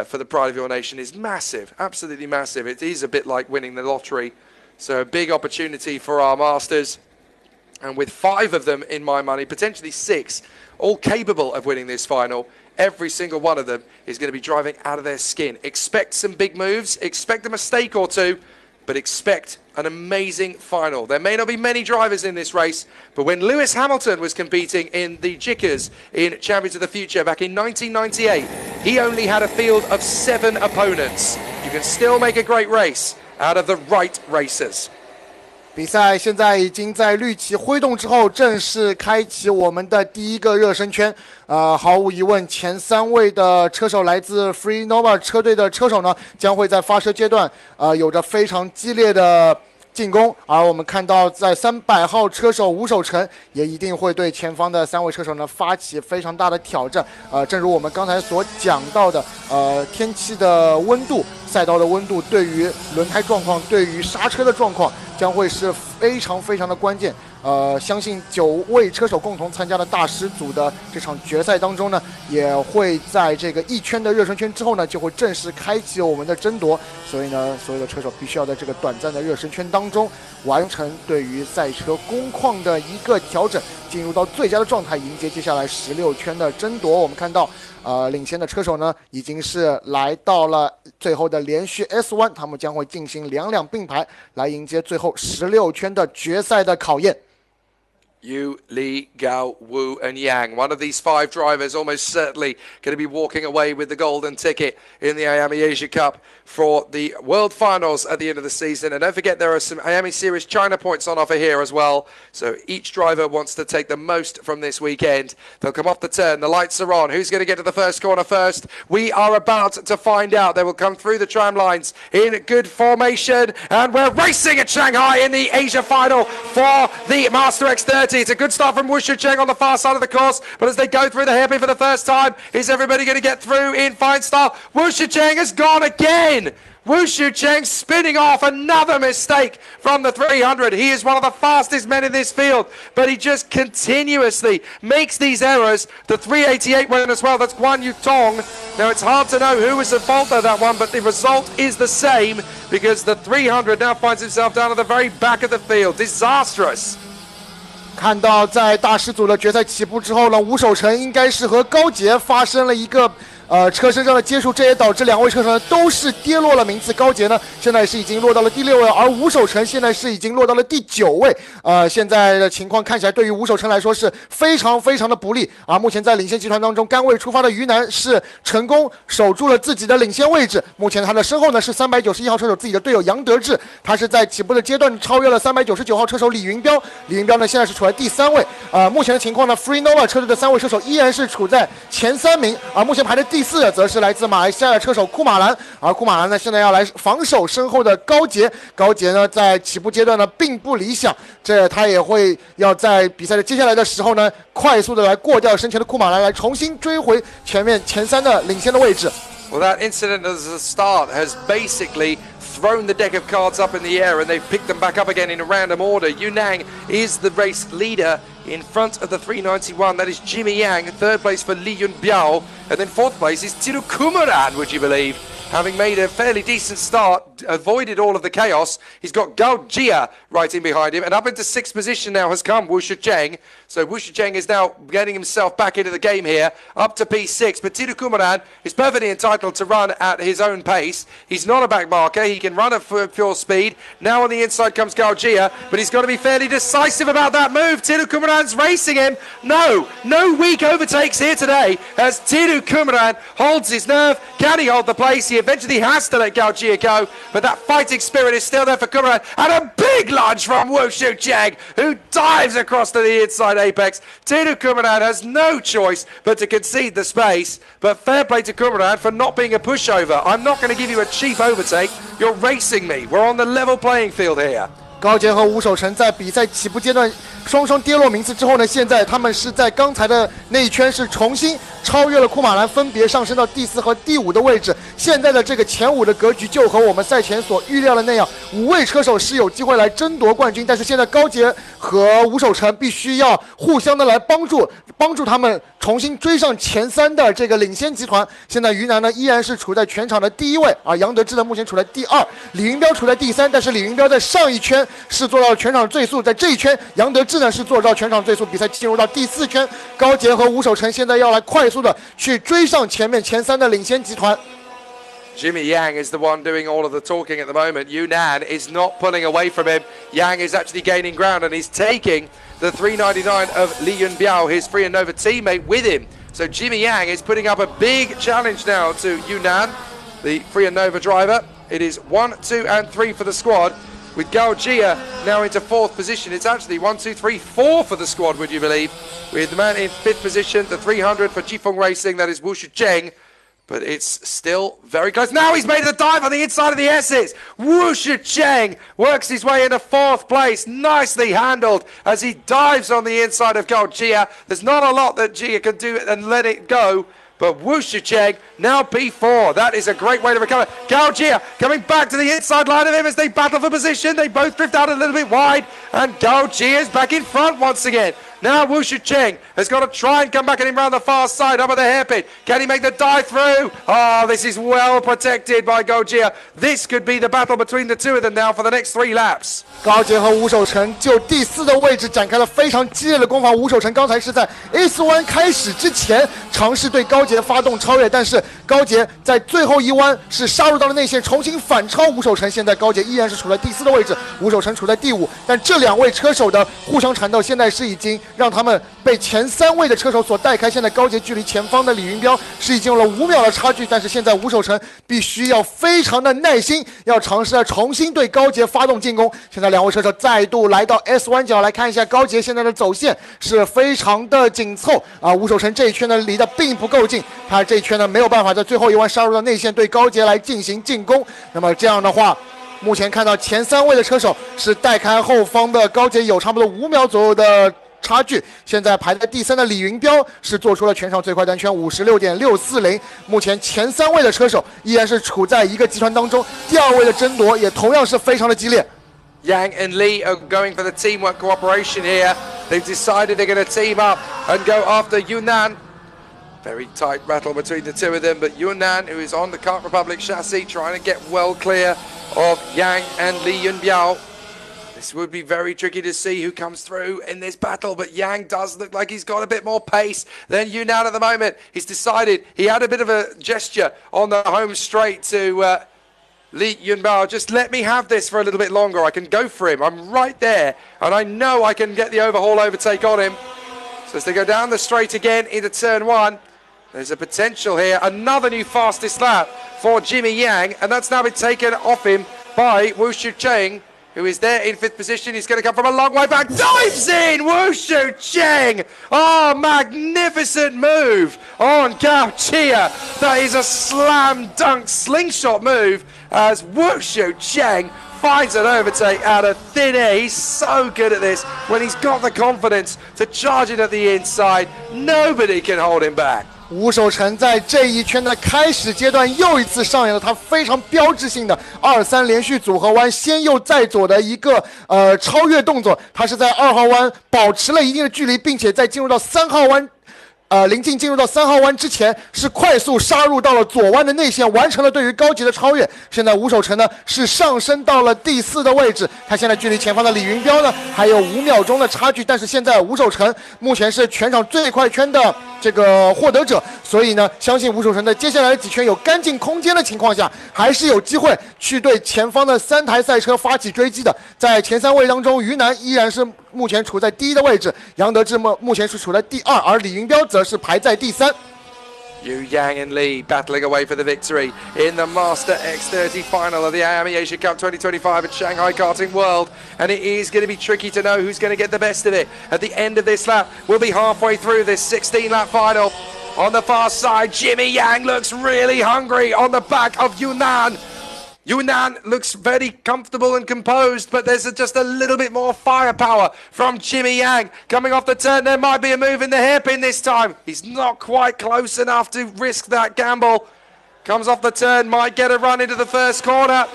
for the pride of your nation is massive, absolutely massive. It is a bit like winning the lottery, so a big opportunity for our masters. And with 5 of them, in my money, potentially 6, all capable of winning this final, every single one of them is going to be driving out of their skin. Expect some big moves, expect a mistake or two, but expect an amazing final. There may not be many drivers in this race, but when Lewis Hamilton was competing in the Jickers in Champions of the Future back in 1998, he only had a field of 7 opponents. You can still make a great race out of the right racers. 比赛现在已经在绿旗挥动之后，正式开启我们的第一个热身圈。毫无疑问，前3位的车手来自 Free Nova 车队的车手呢，将会在发车阶段，有着非常激烈的进攻。而我们看到，在300号车手吴守成也一定会对前方的3位车手呢发起非常大的挑战。正如我们刚才所讲到的，天气的温度、赛道的温度，对于轮胎状况、对于刹车的状况，将会是非常非常的关键。相信9位车手共同参加的大师组的这场决赛当中呢，也会在这个1圈的热身圈之后呢，就会正式开启我们的争夺。所以呢，所有的车手必须要在这个短暂的热身圈当中完成对于赛车工况的一个调整，进入到最佳的状态，迎接接下来16圈的争夺。我们看到，领先的车手呢，已经是来到了最后的连续 S 弯，他们将会进行2辆并排来迎接最后16圈的决赛的考验。Yu, Li, Gao, Wu and Yang. One of these 5 drivers almost certainly going to be walking away with the golden ticket in the IAME Asia Cup for the World Finals at the end of the season. And don't forget, there are some IAME Series China points on offer here as well. So each driver wants to take the most from this weekend. They'll come off the turn. The lights are on. Who's going to get to the first corner first? We are about to find out. They will come through the tram lines in good formation. And we're racing at Shanghai in the Asia final for the Master X30. It's a good start from Wu Shicheng on the far side of the course, but as they go through the hairpin for the first time, is everybody going to get through in fine style? Wu Shicheng has gone again! Wu Shicheng spinning off, another mistake from the 300. He is one of the fastest men in this field, but he just continuously makes these errors. The 388 went as well, that's Guan Yu Tong. Now it's hard to know who was at fault of that one, but the result is the same because the 300 now finds himself down at the very back of the field. Disastrous. 看到在大师组的决赛起步之后呢，吴守成应该是和高杰发生了一个车身上的接触，这也导致2位车手呢都是跌落了名次。高杰呢现在是已经落到了第6位，而吴守成现在是已经落到了第9位。现在的情况看起来对于吴守成来说是非常非常的不利。而目前在领先集团当中，甘位出发的于南是成功守住了自己的领先位置。目前他的身后呢是391号车手自己的队友杨德志，他是在起步的阶段超越了399号车手李云彪。李云彪呢现在是处在第3位。目前的情况呢 ，Free Nova 车队的3位车手依然是处在前3名，而目前排在第4的则是来自马来西亚的车手库马兰，而库马兰呢现在要来防守身后的高杰。高杰呢在起步阶段呢并不理想，这他也会要在比赛的接下来的时候呢，快速的来过掉身前的库马兰，来重新追回前3的领先的位置。Well, that incident as a start has basically thrown the deck of cards up in the air and they've picked them back up again in a random order. Yunnan is the race leader in front of the 391. That is Jimmy Yang. 3rd place for Li Yunbiao. And then 4th place is Tiru Kumaran, would you believe? Having made a fairly decent start, avoided all of the chaos. He's got Gao Jia right in behind him. And up into 6th position now has come Wu Shicheng. So Wu Shicheng is now getting himself back into the game here, up to P6. But Tiru Kumaran is perfectly entitled to run at his own pace. He's not a back marker. He can run at pure speed. Now on the inside comes Gao Jia, but he's got to be fairly decisive about that move. Tiru Kumaran's racing him. No weak overtakes here today as Tiru Kumaran holds his nerve. Can he hold the place? He eventually has to let Gao Jia go, but that fighting spirit is still there for Kumaran. And a big lunge from Wu Shicheng, who dives across to the inside apex. Tiru Kumaran has no choice but to concede the space, but fair play to Kumaran for not being a pushover. I'm not going to give you a cheap overtake. You're racing me. We're on the level playing field here. 高杰和吴守成在比赛起步阶段双双跌落名次之后呢，现在他们是在刚才的那一圈是重新超越了库马兰，分别上升到第4和第5的位置。现在的这个前5的格局就和我们赛前所预料的那样，5位车手是有机会来争夺冠军。但是现在高杰和吴守成必须要互相的来帮助他们重新追上前3的这个领先集团。现在于南呢依然是处在全场的第1位，而杨德志呢目前处在第2，李云彪处在第3。但是李云彪在上一圈是做到了全场最速，在这一圈杨德志呢是做到全场最速。比赛进入到第4圈，高杰和吴守成现在要来快速的去追上前3的领先集团。Jimmy Yang is the one doing all of the talking at the moment. Yunnan is not pulling away from him. Yang is actually gaining ground, and he's taking the 399 of Li Yunbiao, his Free and Nova teammate, with him. So Jimmy Yang is putting up a big challenge now to Yunnan, the Free and Nova driver. It is 1, 2, and 3 for the squad, with Gao Jia now into 4th position. It's actually 1, 2, 3, 4 for the squad, would you believe? With the man in 5th position, the 300 for Jifeng Racing, that is Wu Shicheng. But it's still very close. Now he's made the dive on the inside of the S's. Wu Shicheng works his way into 4th place. Nicely handled as he dives on the inside of Gao Jia. There's not a lot that Jia can do and let it go. But Wu Shicheng now P4. That is a great way to recover. Gao Jia coming back to the inside line of him as they battle for position. They both drift out a little bit wide. And Gao Jia is back in front once again. Now Wu Shicheng has got to try and come back at him round the far side, up at the hairpin. Can he make the dive through? Oh, this is well protected by Gao Jia. This could be the battle between the two of them now for the next 3 laps. 高杰和吴守成就第4的位置展开了非常激烈的攻防。吴守成刚才是在 S 弯开始之前尝试对高杰发动超越，但是高杰在最后一弯是杀入到了内线，重新反超吴守成。现在高杰依然是处在第4的位置，吴守成处在第5。但这2位车手的互相缠斗，现在是已经让他们被前3位的车手所带开。现在高杰距离前方的李云彪是已经有了5秒的差距，但是现在吴守成必须要非常的耐心，要尝试重新对高杰发动进攻。现在2位车手再度来到 S 弯角，来看一下高杰现在的走线是非常的紧凑啊。吴守成这一圈呢离得并不够近，他这一圈呢没有办法在最后一弯杀入到内线对高杰来进行进攻。那么这样的话，目前看到前3位的车手是带开后方的高杰有差不多5秒左右的差距。现在排在第3的李云彪是做出了全场最快单圈 56.640。目前前3位的车手依然是处在一个集团当中，第2位的争夺也同样是非常的激烈。Yang and Li are going for the teamwork cooperation here. They've decided they're going to team up and go after Yunnan. Very tight battle between the two of them, but Yunnan, who is on the Kart Republic chassis, trying to get well clear of Yang and Li Yunbiao. This would be very tricky to see who comes through in this battle, but Yang does look like he's got a bit more pace than Yunnan at the moment. He's decided, he had a bit of a gesture on the home straight to Li Yunbiao, just let me have this for a little bit longer. I can go for him. I'm right there, and I know I can get the overtake on him. So as they go down the straight again into turn 1, there's a potential here. Another new fastest lap for Jimmy Yang, and that's now been taken off him by Wu Shicheng, who is there in 5th position. He's going to come from a long way back. Dives in! Wu Shicheng! Oh, magnificent move on Gao Jia. That is a slam dunk slingshot move as Wu Shicheng finds an overtake out of thin air. He's so good at this. When he's got the confidence to charge it at the inside, nobody can hold him back. 吴守成在这一圈的开始阶段又一次上演了他非常标志性的2-3连续组合弯先右再左的一个超越动作。他是在2号弯保持了一定的距离，并且在进入到3号弯临近进入到3号弯之前是快速杀入到了左弯的内线，完成了对于高杰的超越。现在吴守成呢是上升到了第4的位置，他现在距离前方的李云彪呢还有5秒钟的差距，但是现在吴守成目前是全场最快圈的这个获得者，所以呢相信吴守成在接下来的几圈有干净空间的情况下，还是有机会去对前方的3台赛车发起追击的。在前3位当中，于南依然是目前处在第1的位置，杨德志目前是处在第2，而李云彪则是排在第3。Yu Yang and Li battling away for the victory in the Master X30 final of the IAME Asia Cup 2025 at Shanghai Karting World. And it is going to be tricky to know who's going to get the best of it. At the end of this lap, we'll be halfway through this 16-lap final. On the far side, Jimmy Yang looks really hungry on the back of Yunnan. Yunnan looks very comfortable and composed, but there's just a little bit more firepower from Jimmy Yang. Coming off the turn, there might be a move in the hairpin this time. He's not quite close enough to risk that gamble. Comes off the turn, might get a run into the first corner.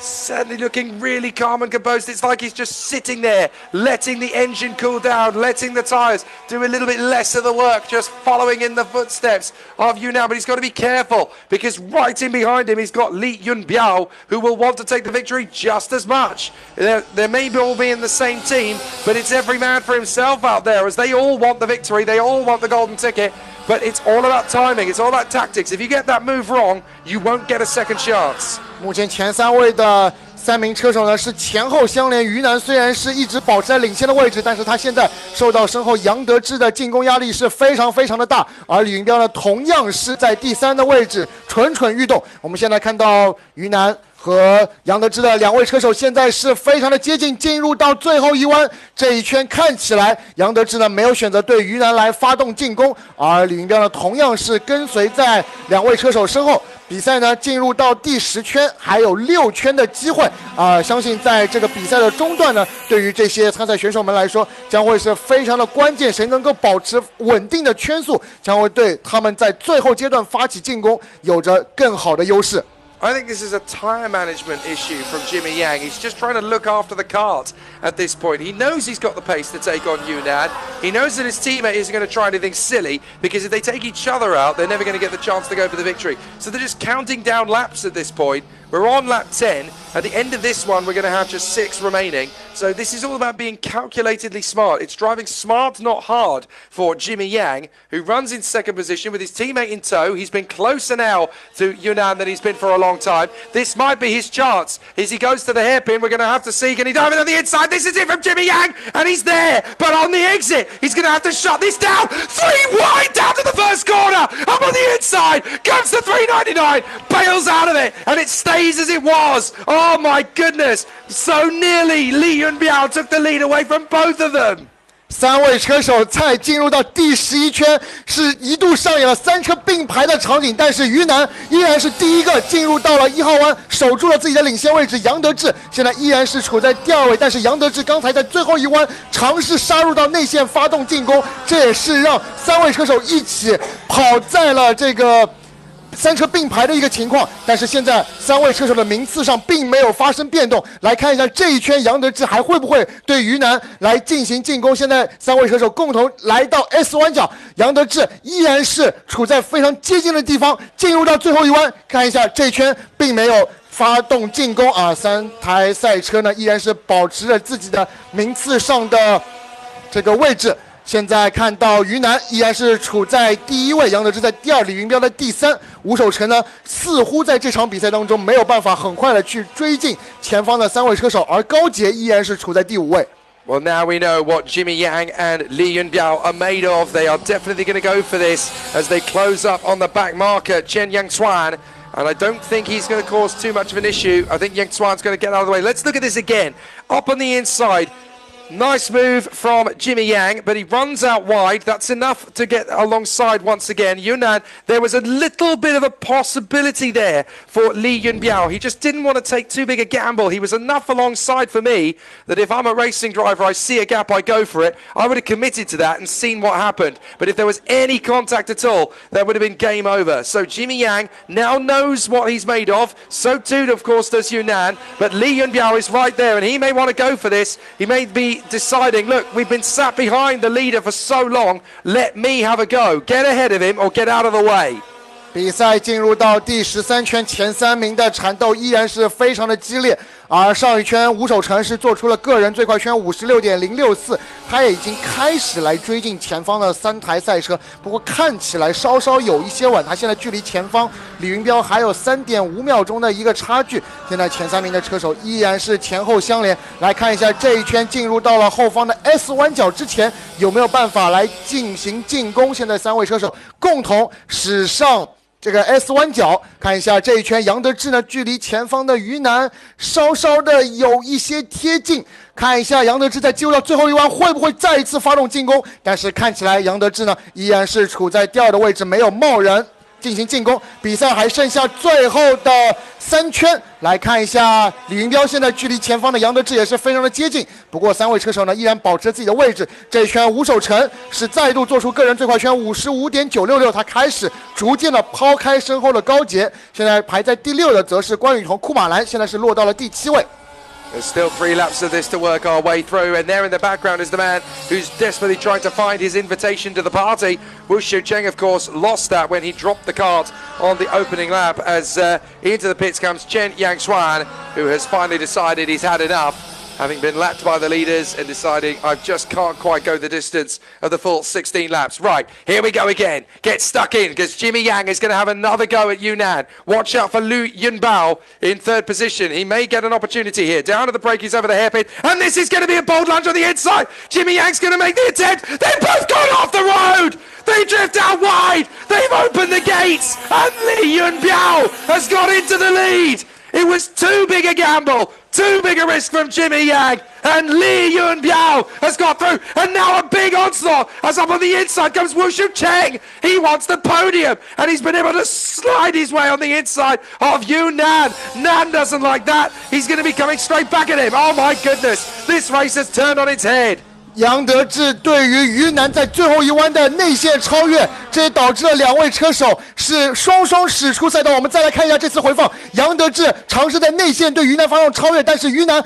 Certainly looking really calm and composed. It's like he's just sitting there, letting the engine cool down, letting the tyres do a little bit less of the work, just following in the footsteps of Yunnan. But he's got to be careful because right in behind him, he's got Li Yunbiao, who will want to take the victory just as much. They may all be in the same team, but it's every man for himself out there as they all want the victory. They all want the golden ticket. but it's all about timing. It's all about tactics. If you get that move wrong, you won't get a second chance. 目前前3位的3名车手呢是前后相连，于南虽然是一直保持在领先的位置，但是他现在受到身后杨得志的进攻压力是非常的大，而李云彪呢同样是在第3的位置蠢欲动。我们现在看到于南和杨得志的2位车手现在是非常的接近，进入到最后一弯。这一圈看起来杨得志呢没有选择对于南来发动进攻，而李云彪呢同样是跟随在2位车手身后。比赛呢进入到第10圈，还有6圈的机会相信在这个比赛的中段呢，对于这些参赛选手们来说将会是非常的关键，谁能够保持稳定的圈速，将会对他们在最后阶段发起进攻有着更好的优势。I think this is a tyre management issue from Jimmy Yang. He's just trying to look after the kart at this point. He knows he's got the pace to take on Yunnan. He knows that his teammate isn't going to try anything silly, because if they take each other out, they're never going to get the chance to go for the victory. So they're just counting down laps at this point. We're on lap 10. At the end of this one, we're going to have just 6 remaining. So this is all about being calculatedly smart. It's driving smart, not hard, for Jimmy Yang, who runs in 2nd position with his teammate in tow. He's been closer now to Yunnan than he's been for a long time. This might be his chance. As he goes to the hairpin, we're going to have to see, can he dive it on the inside? This is it from Jimmy Yang, and he's there. But on the exit, he's going to have to shut this down. 3 wide down to the first corner. Up on the inside, comes to 399, bails out of it, and it stays as it was. Oh my goodness, so nearly Li Yunbiao took the lead away from both of them. 3位车手在进入到第11圈，是一度上演了3车并排的场景，但是于南依然是第1个进入到了1号弯，守住了自己的领先位置。杨得志现在依然是处在第2位，但是杨得志刚才在最后一弯尝试杀入到内线发动进攻，这也是让3位车手一起跑在了这个3车并排的一个情况，但是现在3位车手的名次上并没有发生变动。来看一下这一圈杨得志还会不会对于南来进行进攻。现在3位车手共同来到 S 弯角，杨得志依然是处在非常接近的地方，进入到最后一弯。看一下这一圈并没有发动进攻3台赛车呢依然是保持着自己的名次上的这个位置。现在看到于南依然是处在第1位，杨得志在第2，李云彪在第3。吴守成呢，似乎在这场比赛当中没有办法很快的去追进前方的3位车手，而高杰依然是处在第5位。Well, now we know what Jimmy Yang and Li Yunbiao are made of. They are definitely going to go for this as they close up on the back marker, Chen Yangchuan. And I don't think he's going to cause too much of an issue. I think Yangchuan's going to get out of the way. Let's look at this again. Up on the inside. Nice move from Jimmy Yang, but he runs out wide. That's enough to get alongside once again. Yunnan, there was a little bit of a possibility there for Li Yunbiao. He just didn't want to take too big a gamble. He was enough alongside for me that if I'm a racing driver, I see a gap, I go for it. I would have committed to that and seen what happened. But if there was any contact at all, that would have been game over. So Jimmy Yang now knows what he's made of. So too, of course, does Yunnan. But Li Yunbiao is right there, and he may want to go for this. He may be deciding, look, we've been sat behind the leader for so long, let me have a go. Get ahead of him or get out of the way. 比赛进入到第13圈，前3名的缠斗依然是非常的激烈。而上一圈吴守成是做出了个人最快圈 56.064， 他也已经开始来追进前方的3台赛车，不过看起来稍稍有一些晚，他现在距离前方李云彪还有 3.5 秒钟的一个差距。现在前3名的车手依然是前后相连。来看一下这一圈进入到了后方的 S 弯角之前，有没有办法来进行进攻。现在3位车手共同驶上这个 S 弯角，看一下这一圈杨得志呢距离前方的于南稍稍的有一些贴近。看一下杨得志在进入到最后一弯会不会再一次发动进攻，但是看起来杨得志呢依然是处在第2的位置，没有贸然进行进攻。比赛还剩下最后的3圈，来看一下李云彪现在距离前方的杨得志也是非常的接近，不过3位车手呢依然保持自己的位置。这一圈吴守成是再度做出个人最快圈 55.966， 他开始逐渐的抛开身后的高杰，现在排在第6的则是关羽同库马兰，现在是落到了第7位。There's still 3 laps of this to work our way through, and there in the background is the man who's desperately trying to find his invitation to the party. Wu Xiucheng, of course, lost that when he dropped the kart on the opening lap as into the pits comes Chen Yangchuan, who has finally decided he's had enough. having been lapped by the leaders and deciding I just can't quite go the distance of the full 16 laps. Right, here we go again. Get stuck in because Jimmy Yang is going to have another go at Yunnan. Watch out for Liu Yunbao in third position. He may get an opportunity here. Down to the brakies over the hairpin, and this is going to be a bold lunge on the inside. Jimmy Yang's going to make the attempt. They've both gone off the road. They drift out wide. They've opened the gates, and Li Yunbiao has got into the lead. It was too big a gamble, too big a risk from Jimmy Yang, and Li Yunbiao has got through, and now a big onslaught as up on the inside comes Wushu Cheng. He wants the podium, and he's been able to slide his way on the inside of Yunnan. Nan doesn't like that. He's going to be coming straight back at him. Oh my goodness, this race has turned on its head. 杨德志对于于南在最后一弯的内线超越，这也导致了两位车手是双双驶出赛道。我们再来看一下这次回放，杨德志尝试在内线对于南发动超越，但是于南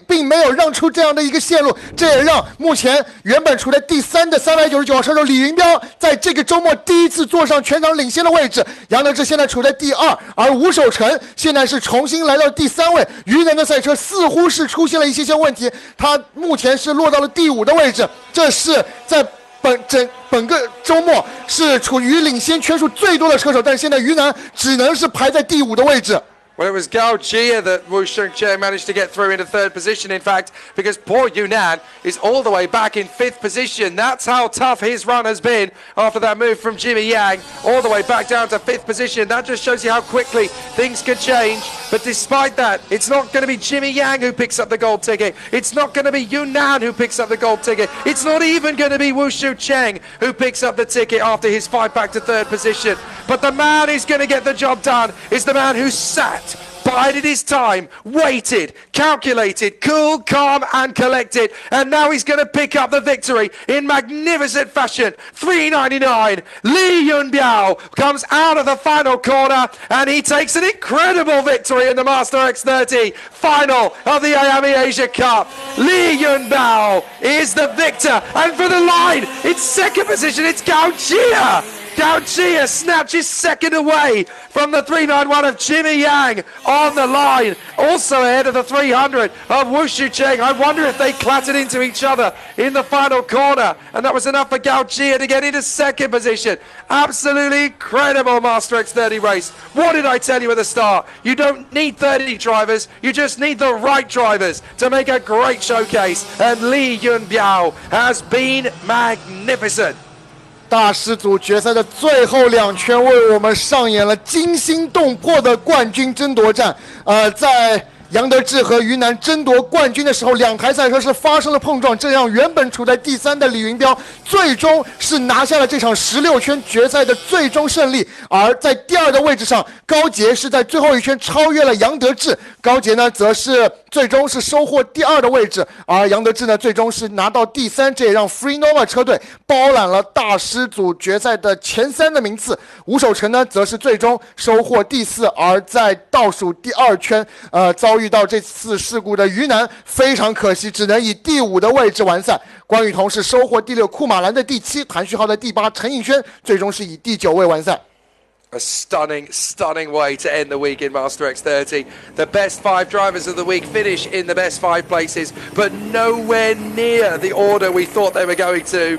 并没有让出这样的一个线路，这也让目前原本处在第3的399号车手李云彪在这个周末第一次坐上全场领先的位置。杨德志现在处在第2，而吴守成现在是重新来到第3位。于南的赛车似乎是出现了一些问题，他目前是落到了第5的位置，这是在本个周末是处于领先圈数最多的车手，但是现在于南只能是排在第5的位置。Well, it was Gao Jia that Wu Shengqiang managed to get through into third position, in fact, because poor Yunnan is all the way back in 5th position. That's how tough his run has been after that move from Jimmy Yang, all the way back down to 5th position. That just shows you how quickly things can change. But despite that, it's not going to be Jimmy Yang who picks up the gold ticket. It's not going to be Yunnan who picks up the gold ticket. It's not even going to be Wu Shengqiang who picks up the ticket after his fight back to 3rd position. But the man who's going to get the job done is the man who sat, bided his time, waited, calculated, cool, calm and collected, and now he's going to pick up the victory in magnificent fashion. 399, Li Yunbiao comes out of the final corner and he takes an incredible victory in the Master X30 final of the IAME Asia Cup. Li Yunbiao is the victor, and for the line, in 2nd position, it's Gao Jia. Gao Jia snatches 2nd away from the 391 of Jimmy Yang on the line. Also ahead of the 300 of Wushu Cheng. I wonder if they clattered into each other in the final corner. And that was enough for Gao Jia to get into 2nd position. Absolutely incredible Master X30 race. What did I tell you at the start? You don't need 30 drivers. You just need the right drivers to make a great showcase. And Li Yunbiao has been magnificent. 大师组决赛的最后2圈为我们上演了惊心动魄的冠军争夺战。在杨德志和于南争夺冠军的时候，2台赛车是发生了碰撞，这让原本处在第3的李云彪最终是拿下了这场16圈决赛的最终胜利。而在第2的位置上，高杰是在最后一圈超越了杨德志，高杰呢则是最终是收获第2的位置，而杨德志呢最终是拿到第3，这也让 Free Nova 车队包揽了大师组决赛的前3的名次。吴守成呢则是最终收获第4，而在倒数第2圈遭遇到这次事故的于南非常可惜，只能以第5的位置完赛。关宇彤是收获第6，库马兰的第7，谭旭浩的第8，陈颖轩最终是以第9位完赛。A stunning way to end the week in Master X30. The best 5 drivers of the week finish in the best 5 places, but nowhere near the order we thought they were going to.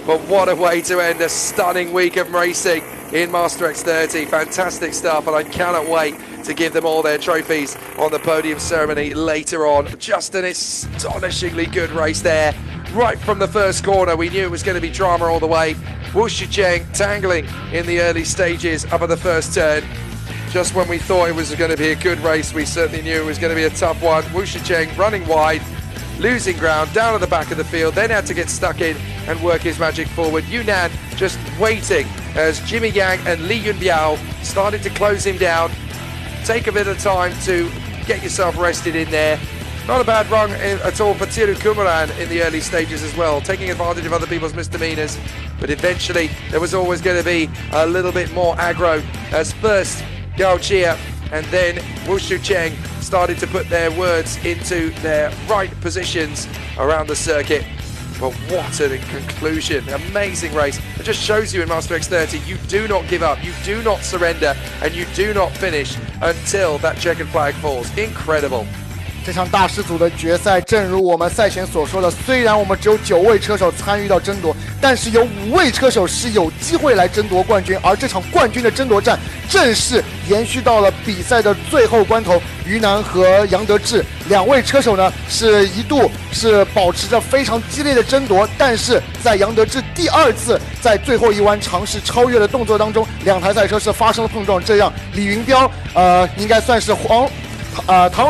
But what a way to end a stunning week of racing in Master X30. Fantastic stuff, and I cannot wait to give them all their trophies on the podium ceremony later on. Just an astonishingly good race there. Right from the first corner, we knew it was going to be drama all the way. Wu Shicheng tangling in the early stages up at the first turn. Just when we thought it was going to be a good race, we certainly knew it was going to be a tough one. Wu Shicheng running wide, losing ground down at the back of the field, then had to get stuck in and work his magic forward. Yunnan just waiting as Jimmy Yang and Li Yunbiao started to close him down. Take a bit of time to get yourself rested in there. Not a bad run at all for Tiru Kumaran in the early stages as well, taking advantage of other people's misdemeanors. But eventually, there was always going to be a little bit more aggro as first Gao Jia and then Wushu Cheng started to put their words into their right positions around the circuit. But what a conclusion. Amazing race. It just shows you in Master X30, you do not give up, you do not surrender, and you do not finish until that checkered flag falls. Incredible. 这场大师组的决赛，正如我们赛前所说的，虽然我们只有9位车手参与到争夺，但是有5位车手是有机会来争夺冠军，而这场冠军的争夺战正式延续到了比赛的最后关头。于南和杨德志2位车手呢，是一度是保持着非常激烈的争夺，但是在杨德志第2次在最后一弯尝试超越的动作当中，2台赛车是发生了碰撞，这样李云彪应该算是螳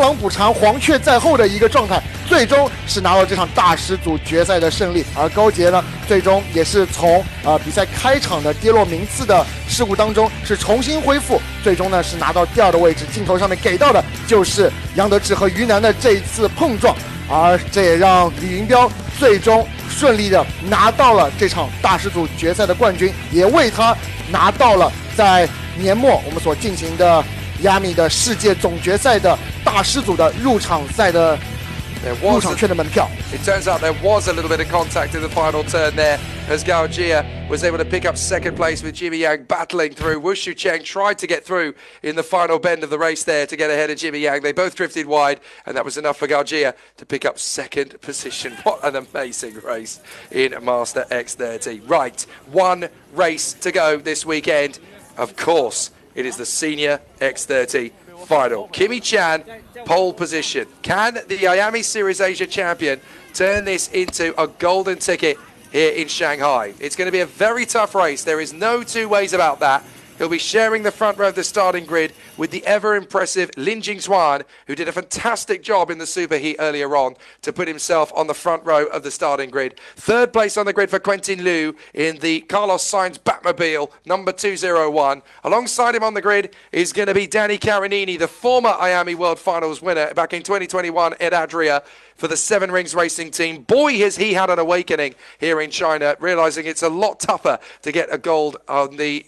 螂捕蝉，黄雀在后的一个状态，最终是拿到这场大师组决赛的胜利。而高杰呢，最终也是从比赛开场的跌落名次的事故当中是重新恢复，最终呢是拿到第2的位置。镜头上面给到的就是杨德志和于南的这一次碰撞，而这也让李云彪最终顺利的拿到了这场大师组决赛的冠军，也为他拿到了在年末我们所进行的IAME的世界总决赛的大师组的入场赛的入场券的门票。 It turns out there was a little bit of contact in the final turn there as Gao Jia was able to pick up second place with Jimmy Yang battling through. Wu Shucheng tried to get through in the final bend of the race there to get ahead of Jimmy Yang. They both drifted wide, and that was enough for Gao Jia to pick up second position. What an amazing race in Master X30. Right, one race to go this weekend. Of course, it is the Senior X30 final. Kimi Chan, pole position. Can the IAME Series Asia champion turn this into a golden ticket here in Shanghai? It's going to be a very tough race. There is no two ways about that. He'll be sharing the front row of the starting grid with the ever-impressive Lin Jingzuan, who did a fantastic job in the superheat earlier on to put himself on the front row of the starting grid. Third place on the grid for Quentin Liu in the Carlos Sainz Batmobile, number 201. Alongside him on the grid is going to be Danny Carinini, the former IAME World Finals winner back in 2021 at Adria for the Seven Rings Racing team. Boy, has he had an awakening here in China, realizing it's a lot tougher to get a gold on the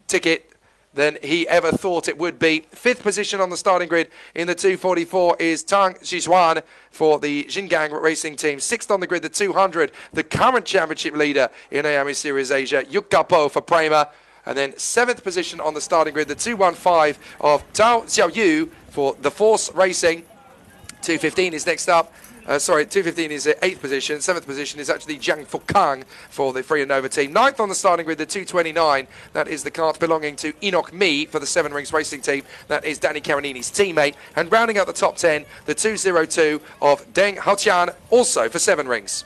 ticket than he ever thought it would be. 5th position on the starting grid in the 244 is Tang Xizhuan for the Xingang Racing team. 6th on the grid, the 200, the current championship leader in IAME Series Asia, Yuk Gapo for Prema. And then 7th position on the starting grid, the 215 of Tao Xiaoyu for the Force Racing. 215 is next up. 215 is 8th position. 7th position is actually Jiang Fukang for the Free and Nova team. 9th on the starting grid, the 229. That is the kart belonging to Enoch Mi for the Seven Rings Racing team. That is Danny Carinini's teammate. And rounding out the top 10, the 202 of Deng Haotian, also for Seven Rings.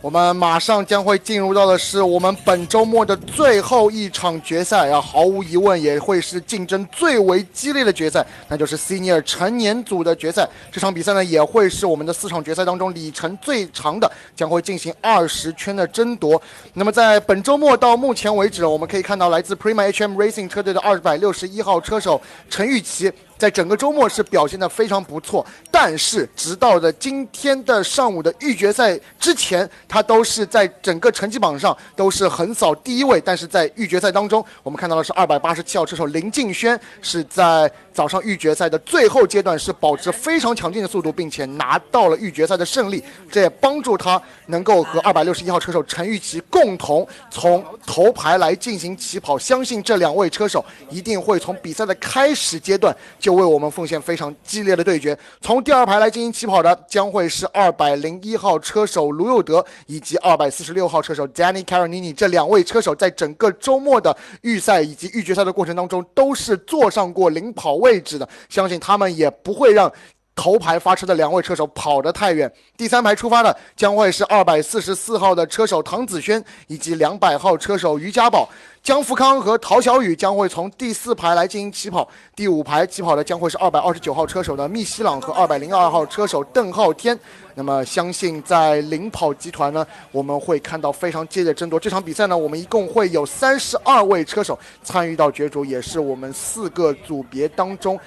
我们马上将会进入到的是我们本周末的最后一场决赛啊，毫无疑问也会是竞争最为激烈的决赛，那就是 Senior 成年组的决赛。这场比赛呢，也会是我们的4场决赛当中里程最长的，将会进行20圈的争夺。那么在本周末到目前为止，我们可以看到来自 Prima HM Racing 车队的261号车手陈玉琪，在整个周末是表现得非常不错，但是直到的今天的上午的预决赛之前，他都是在整个成绩榜上都是横扫第1位。但是在预决赛当中，我们看到的是287号车手林敬轩是在早上预决赛的最后阶段是保持非常强劲的速度，并且拿到了预决赛的胜利，这也帮助他能够和261号车手陈玉琪共同从头排来进行起跑。相信这2位车手一定会从比赛的开始阶段就为我们奉献非常激烈的对决。从第2排来进行起跑的将会是201号车手卢佑德以及246号车手 Danny Carinini。 这2位车手在整个周末的预赛以及预决赛的过程当中都是坐上过领跑位置的，相信他们也不会让头排发车的2位车手跑得太远。第3排出发的将会是244号的车手唐子轩以及200号车手于家宝。江福康和陶小雨将会从第4排来进行起跑，第5排起跑的将会是229号车手的密西朗和202号车手邓浩天。那么相信在领跑集团呢，我们会看到非常激烈的争夺。这场比赛呢，我们一共会有32位车手参与到角逐，也是我们4个组别当中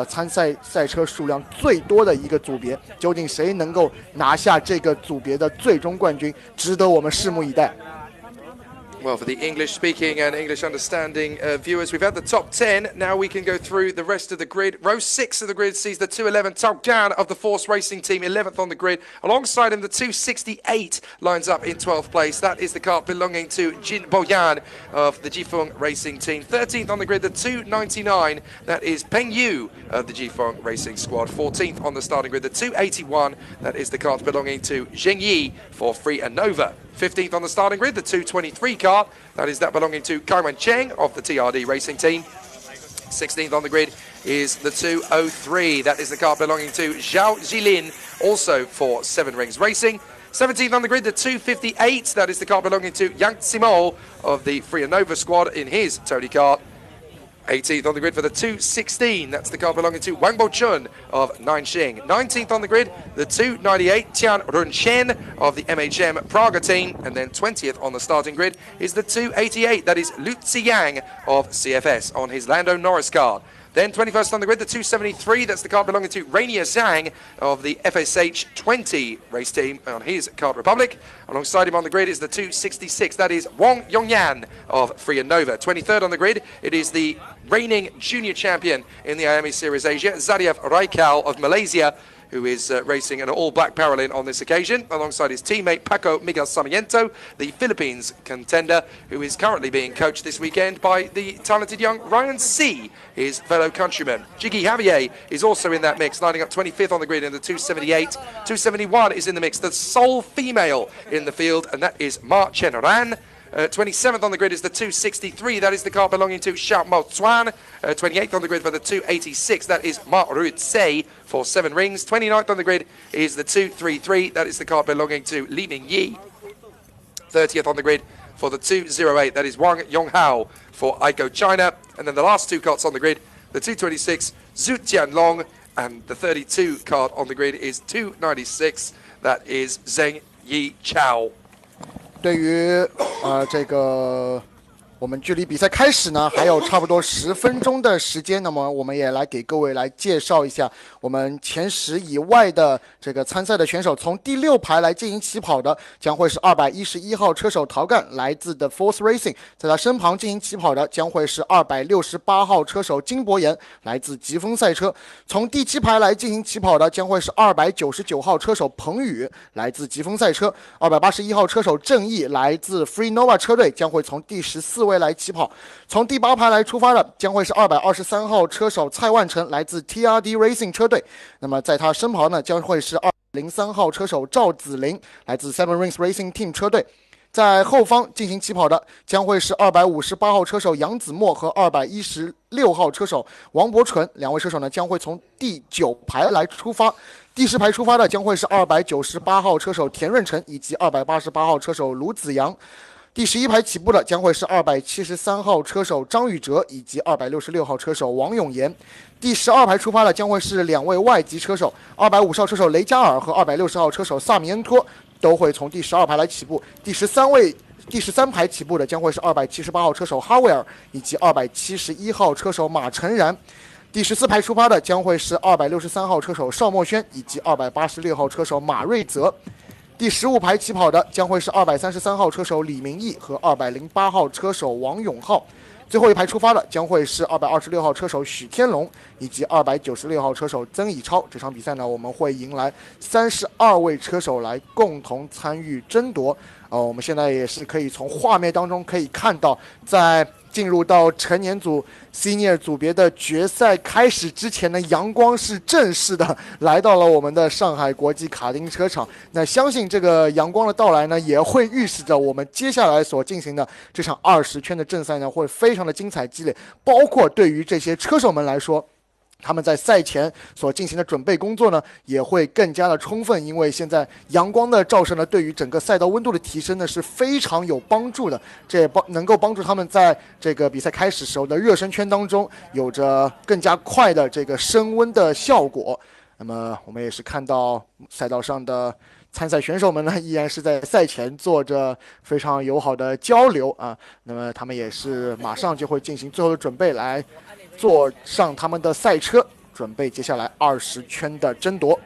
参赛赛车数量最多的一个组别。究竟谁能够拿下这个组别的最终冠军，值得我们拭目以待。Well, for the English-speaking and English-understanding viewers, we've had the top 10. Now we can go through the rest of the grid. Row 6 of the grid sees the 211 Tao of the Force Racing Team, 11th on the grid. Alongside him, the 268 lines up in 12th place. That is the car belonging to Jin Boyan of the Jifeng Racing Team. 13th on the grid, the 299. That is Peng Yu of the Jifeng Racing Squad. 14th on the starting grid, the 281. That is the car belonging to Zheng Yi for Free and Nova. 15th on the starting grid, the 223 car. That is that belonging to Kaiwan Cheng of the TRD Racing Team. 16th on the grid is the 203. That is the car belonging to Zhao Jilin, also for 7 Rings Racing. 17th on the grid, the 258. That is the car belonging to Yang Simo of the Free and Nova squad in his Tony kart. 18th on the grid for the 216. That's the car belonging to Wang Bochun of Nanxing. 19th on the grid, the 298, Tian Runchen of the MHM Praga team. And then 20th on the starting grid is the 288. That is Lu Ziyang of CFS on his Lando Norris car. Then 21st on the grid, the 273. That's the car belonging to Rainier Zhang of the FSH 20 race team on his Kart Republic. Alongside him on the grid is the 266. That is Wang Yongyan of Free and Nova. 23rd on the grid, it is the reigning junior champion in the IAME Series Asia, Zadiev Raikal of Malaysia, who is racing an all-black Paralin on this occasion, alongside his teammate Paco Miguel Sarmiento, the Philippines contender, who is currently being coached this weekend by the talented young Ryan C., his fellow countryman. Jiggy Javier is also in that mix, lining up 25th on the grid in the 278. 271 is in the mix, the sole female in the field, and that is Ma Chen Ran. 27th on the grid is the 263. That is the car belonging to Xiao Mao Zuan. 28th on the grid for the 286. That is Ma Ru Tsei for 7 Rings. 29th on the grid is the 233. That is the car belonging to Li Mingyi. 30th on the grid for the 208. That is Wang Yonghao for Aiko China. And then the last 2 carts on the grid, the 226, Zhu Tianlong. And the 32 cart on the grid is 296. That is Zheng Yi Chao. 对于这个我们距离比赛开始呢还有差不多10分钟的时间，那么我们也来给各位来介绍一下我们前10以外的这个参赛的选手。从第6排来进行起跑的将会是211号车手陶干，来自 The Force Racing。在他身旁进行起跑的将会是268号车手金博言，来自疾风赛车。从第7排来进行起跑的将会是299号车手彭宇，来自疾风赛车。281号车手郑毅，来自 Free Nova 车队，将会从第14位来起跑。从第8排来出发的将会是223号车手蔡万成，来自 TRD Racing 车队。那么在他身旁呢将会是203号车手赵子林，来自 Seven Rings Racing Team 车队。在后方进行起跑的将会是258号车手杨子墨和216号车手王博纯，两位车手呢将会从第9排来出发。第10排出发的将会是298号车手田润成以及288号车手卢子阳。第11排起步的将会是273号车手张宇哲以及266号车手王永炎。第12排出发的将会是2位外籍车手，250号车手雷加尔和260号车手萨米恩托都会从第12排来起步。第13排起步的将会是278号车手哈维尔以及271号车手马成然。第14排出发的将会是263号车手邵墨轩以及286号车手马瑞泽。第15排起跑的将会是233号车手李明义和208号车手王永浩。最后一排出发的将会是226号车手许天龙以及296号车手曾以超。这场比赛呢，我们会迎来32位车手来共同参与争夺。我们现在也是可以从画面当中可以看到，在进入到成年组 Senior 组别的决赛开始之前呢，阳光是正式的来到了我们的上海国际卡丁车场。那相信这个阳光的到来呢，也会预示着我们接下来所进行的这场20圈的正赛呢，会非常的精彩激烈。包括对于这些车手们来说，他们在赛前所进行的准备工作呢，也会更加的充分，因为现在阳光的照射呢，对于整个赛道温度的提升呢是非常有帮助的，这也能够帮助他们在这个比赛开始时候的热身圈当中有着更加快的这个升温的效果。那么我们也是看到赛道上的参赛选手们呢，依然是在赛前做着非常友好的交流啊。那么他们也是马上就会进行最后的准备，来坐上他们的赛车，准备接下来20圈的争夺。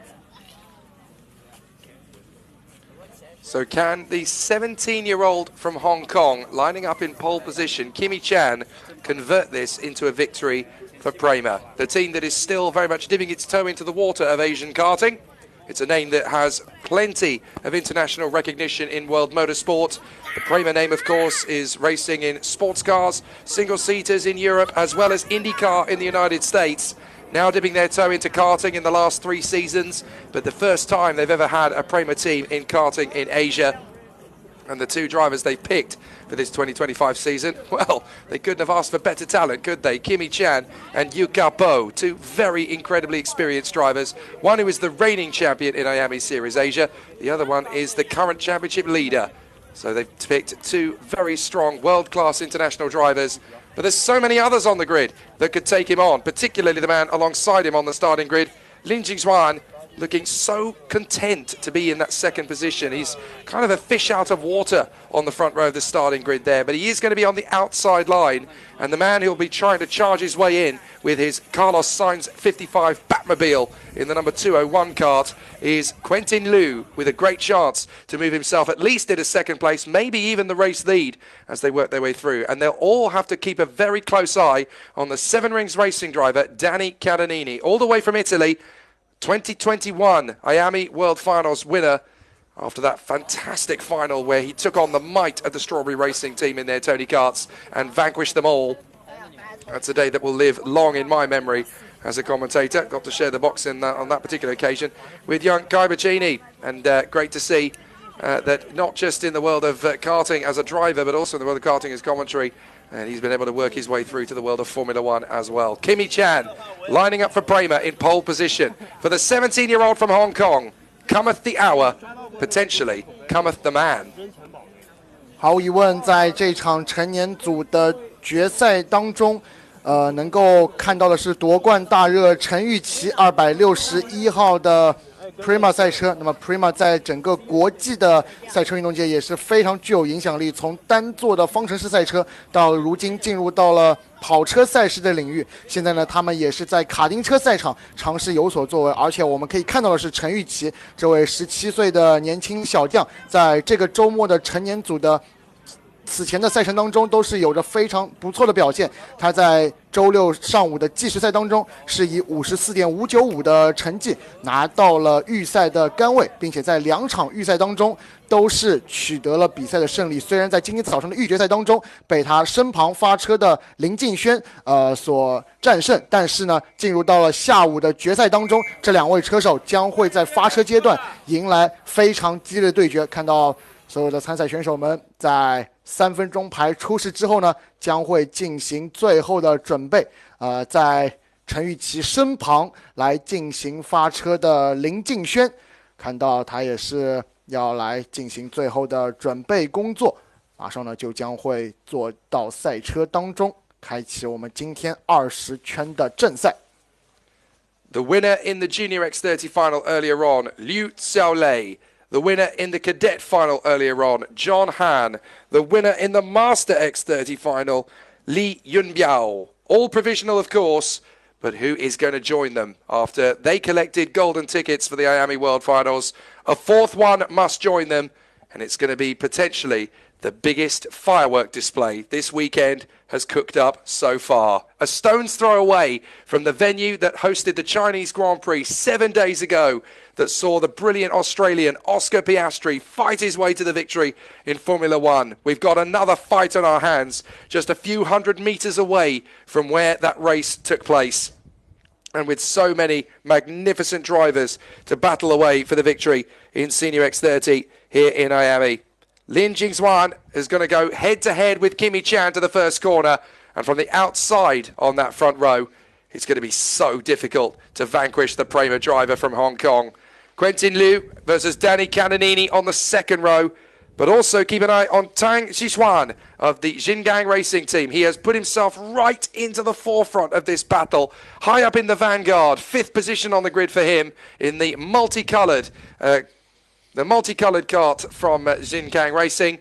So can the 17-year-old from Hong Kong, lining up in pole position, Kimi Chan, convert this into a victory for Prema, the team that is still very much dipping its toe into the water of Asian karting? It's a name that has plenty of international recognition in world motorsport. The Prema name, of course, is racing in sports cars, single-seaters in Europe, as well as IndyCar in the United States. Now dipping their toe into karting in the last 3 seasons, but the first time they've ever had a Prema team in karting in Asia. And the 2 drivers they picked for this 2025 season, well, they couldn't have asked for better talent, could they? Kimi Chan and Yuka Po, 2 very incredibly experienced drivers. One who is the reigning champion in IAME Series Asia, the other one is the current championship leader. So they've picked 2 very strong world-class international drivers. But there's so many others on the grid that could take him on, particularly the man alongside him on the starting grid, Lin Jingzuan, looking so content to be in that second position. He's kind of a fish out of water on the front row of the starting grid there, but he is going to be on the outside line, and the man who'll be trying to charge his way in with his Carlos Sainz 55 Batmobile in the number 201 kart is Quentin Liu, with a great chance to move himself at least into second place, maybe even the race lead as they work their way through. And they'll all have to keep a very close eye on the Seven Rings Racing driver Danny Cadanini, all the way from Italy, 2021 IAME World Finals winner after that fantastic final where he took on the might of the Strawberry Racing team in their Tony Karts and vanquished them all. That's a day that will live long in my memory as a commentator. Got to share the box on that particular occasion with young Kai Bacchini, and great to see that not just in the world of karting as a driver, but also in the world of karting as commentary. And he's been able to work his way through to the world of Formula One as well. Kimi Chan lining up for Prema in pole position. For the 17-year-old from Hong Kong, cometh the hour, potentially cometh the man. 毫无疑问，在这场成年组的决赛当中，能够看到的是夺冠大热陈玉琪261号的 Prema 赛车。那么 Prema 在整个国际的赛车运动界也是非常具有影响力，从单座的方程式赛车到如今进入到了跑车赛事的领域。现在呢，他们也是在卡丁车赛场尝试有所作为，而且我们可以看到的是陈玉琪这位17岁的年轻小将，在这个周末的成年组的此前的赛程当中都是有着非常不错的表现。他在周六上午的计时赛当中是以54.595的成绩拿到了预赛的杆位，并且在2场预赛当中都是取得了比赛的胜利。虽然在今天早上的预决赛当中被他身旁发车的林敬轩所战胜，但是呢，进入到了下午的决赛当中，这2位车手将会在发车阶段迎来非常激烈的对决。看到所有的参赛选手们在3分钟牌出示之后呢，将会进行最后的准备。在陈玉琪身旁来进行发车的林敬轩，看到他也是要来进行最后的准备工作，马上呢就将会坐到赛车当中，开启我们今天20圈的正赛。The winner in the Junior X30 final earlier on, Liu Xiaolei. The winner in the Cadet final earlier on, John Han. The winner in the Master X30 final, Li Yunbiao. All provisional, of course, but who is going to join them after they collected golden tickets for the IAME World Finals? A 4th one must join them, and it's going to be potentially the biggest firework display this weekend has cooked up so far. A stone's throw away from the venue that hosted the Chinese Grand Prix 7 days ago, that saw the brilliant Australian Oscar Piastri fight his way to the victory in Formula One. We've got another fight on our hands just a few hundred metres away from where that race took place. And with so many magnificent drivers to battle away for the victory in Senior X30 here in IAME. Lin Jingzuan is going to go head-to-head with Kimi Chan to the first corner. And from the outside on that front row, it's going to be so difficult to vanquish the Prema driver from Hong Kong. Quentin Liu versus Danny Cadanini on the second row. But also keep an eye on Tang Xishuan of the Xingang Racing Team. He has put himself right into the forefront of this battle, high up in the vanguard. 5th position on the grid for him in the multicoloured kart from Xingang Racing.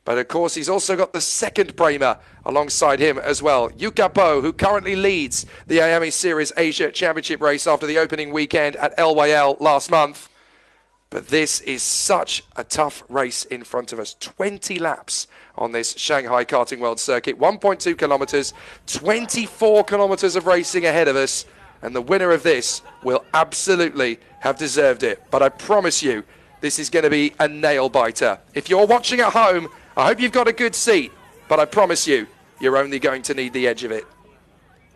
But of course, he's also got the second Prema alongside him as well. Yuka Po, who currently leads the IAME Series Asia Championship race after the opening weekend at LYL last month. But this is such a tough race in front of us. 20 laps on this Shanghai Karting World Circuit. 1.2 kilometers, 24 kilometers of racing ahead of us. And the winner of this will absolutely have deserved it. But I promise you, this is going to be a nail-biter. If you're watching at home, I hope you've got a good seat. But I promise you, you're only going to need the edge of it.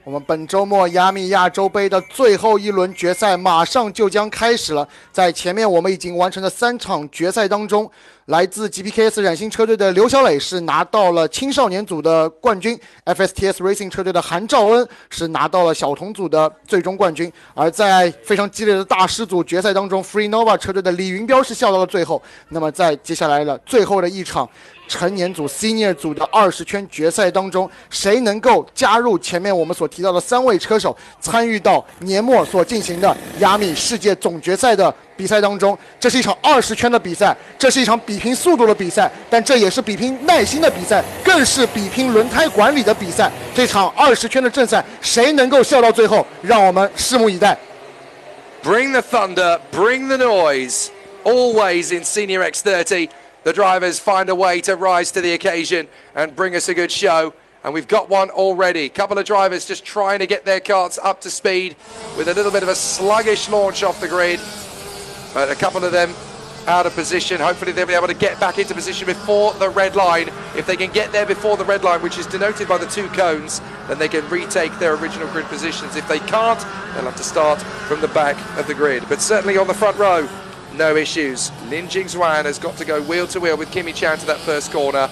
我们本周末亚米亚洲杯的最后一轮决赛马上就将开始了。在前面我们已经完成的3场决赛当中，来自 GPKS 冉星车队的刘小磊是拿到了青少年组的冠军 ，FSTS Racing 车队的韩兆恩是拿到了小童组的最终冠军。而在非常激烈的大师组决赛当中 ，Free Nova 车队的李云彪是笑到了最后。那么在接下来的最后的一场成年组 Senior 组的20圈决赛当中，谁能够加入前面我们所提到的3位车手，参与到年末所进行的亚米世界总决赛的比赛当中？这是一场20圈的比赛，这是一场比拼速度的比赛，但这也是比拼耐心的比赛，更是比拼轮胎管理的比赛。这场20圈的正赛，谁能够笑到最后？让我们拭目以待。Bring the thunder, bring the noise. Always in Senior X30. The drivers find a way to rise to the occasion and bring us a good show. And we've got one already. A couple of drivers just trying to get their karts up to speed with a little bit of a sluggish launch off the grid. But a couple of them out of position. Hopefully they'll be able to get back into position before the red line. If they can get there before the red line, which is denoted by the 2 cones, then they can retake their original grid positions. If they can't, they'll have to start from the back of the grid. But certainly on the front row, no issues. Lin Jingzuan has got to go wheel to wheel with Kimi Chan to that first corner.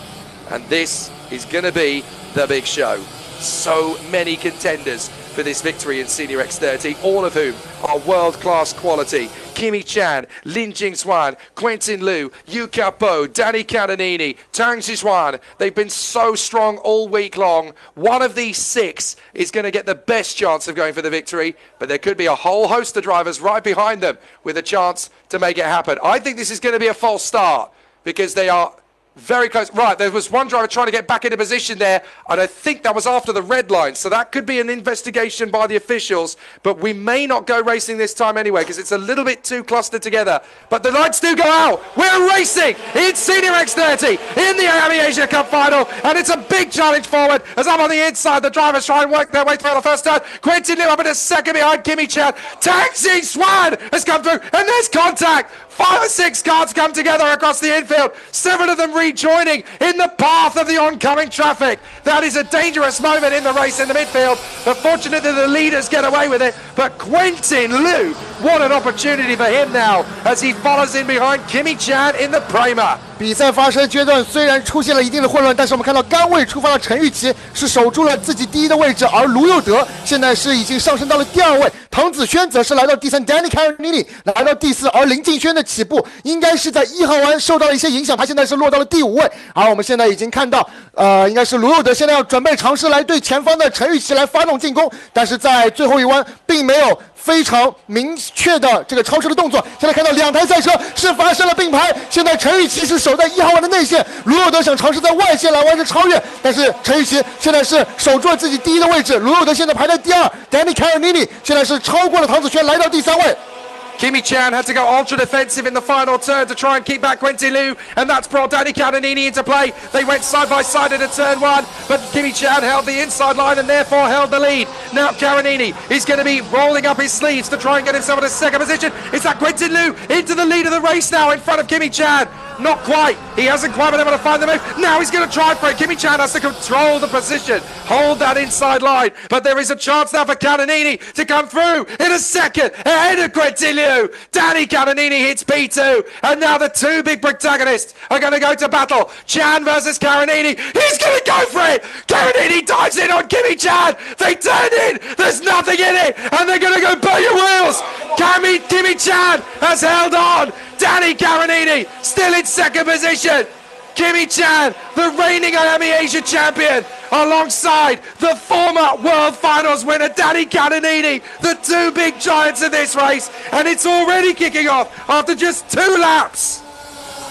And this is going to be the big show. So many contenders for this victory in Senior X30, all of whom are world-class quality. Kimi Chan, Lin Jingzuan, Quentin Liu, Yu Capo, Danny Cananini, Tang Zhizuan. They've been so strong all week long. One of these 6 is going to get the best chance of going for the victory, but there could be a whole host of drivers right behind them with a chance to make it happen. I think this is going to be a false start because they are very close. Right, there was one driver trying to get back into position there, and I think that was after the red line, so that could be an investigation by the officials, but we may not go racing this time anyway because it's a little bit too clustered together. But the lights do go out. We're racing in Senior X30 in the IAME Asia Cup final, and it's a big challenge forward as I'm on the inside. The drivers try and work their way through the first turn. Quentin Liu up in a second behind Kimi Chan. Tang Xishuan has come through, and there's contact. 5 or 6 cars come together across the infield, 7 of them rejoining in the path of the oncoming traffic. That is a dangerous moment in the race in the midfield, but fortunately the leaders get away with it. But Quentin Liu, what an opportunity for him now as he follows in behind Kimi Chan in the Prema. 比赛发生阶段虽然出现了一定的混乱，但是我们看到杆位出发的陈玉琪是守住了自己第1的位置，而卢佑德现在是已经上升到了第2位，唐子轩则是来到第3 ，Danny Caranini 来到第4，而林敬轩的起步应该是在1号弯受到了一些影响，他现在是落到了第5位，而我们现在已经看到，应该是卢佑德现在要准备尝试来对前方的陈玉琪来发动进攻，但是在最后一弯并没有非常明确的这个超车的动作。现在看到2台赛车是发生了并排，现在陈玉琪是守在1号弯的内线，卢佑德想尝试在外线来完成超越，但是陈玉琪现在是守住了自己第1的位置，卢佑德现在排在第2 ，Danny Caranini 现在是超过了唐子轩来到第3位。Kimi Chan had to go ultra defensive in the final turn to try and keep back Quentin Liu, and that's brought Danny Cananini into play. They went side by side into turn 1, but Kimi Chan held the inside line and therefore held the lead. Now Cananini is going to be rolling up his sleeves to try and get himself in a second position. Is that Quentin Liu into the lead of the race now in front of Kimi Chan? Not quite. He hasn't quite been able to find the move. Now he's going to try for it. Kimi Chan has to control the position, hold that inside line. But there is a chance now for Cananini to come through in a second ahead of Quentin Liu. Danny Cananini hits P2. And now the 2 big protagonists are going to go to battle. Chan versus Cananini. He's going to go for it. Cananini dives in on Kimi Chan. They turn in. There's nothing in it. And they're going to go burn your wheels. Kimi Chan has held on. Danny Cananini still in second position. Kimi Chan, the reigning IAME Asia champion, alongside the former World Finals winner Danny Cananini, the 2 big giants of this race, and it's already kicking off after just 2 laps.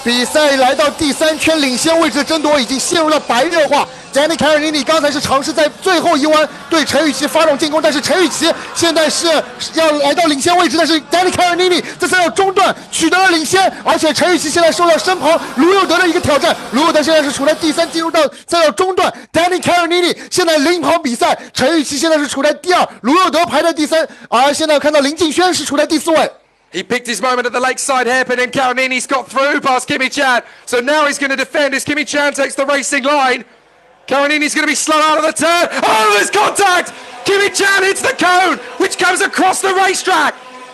比赛来到第3圈，领先位置的争夺已经陷入了白热化。Danny Caronini 刚才是尝试在最后一弯对陈雨琦发动进攻，但是陈雨琦现在是要来到领先位置，但是 Danny Caronini 这赛道中段取得了领先，而且陈雨琦现在受到身旁卢佑德的一个挑战，卢佑德现在是处在第3，进入到赛道中段 ，Danny Caronini 现在领跑比赛，陈雨琦现在是处在第2，卢佑德排在第3，而现在看到林敬轩是处在第4位。He picked his moment at the lakeside hairpin and Caronini's got through past Kimi Chan. So now he's going to defend as Kimi Chan takes the racing line. Caronini's going to be slow out of the turn. Oh, there's contact! Kimi Chan hits the cone, which comes across the racetrack.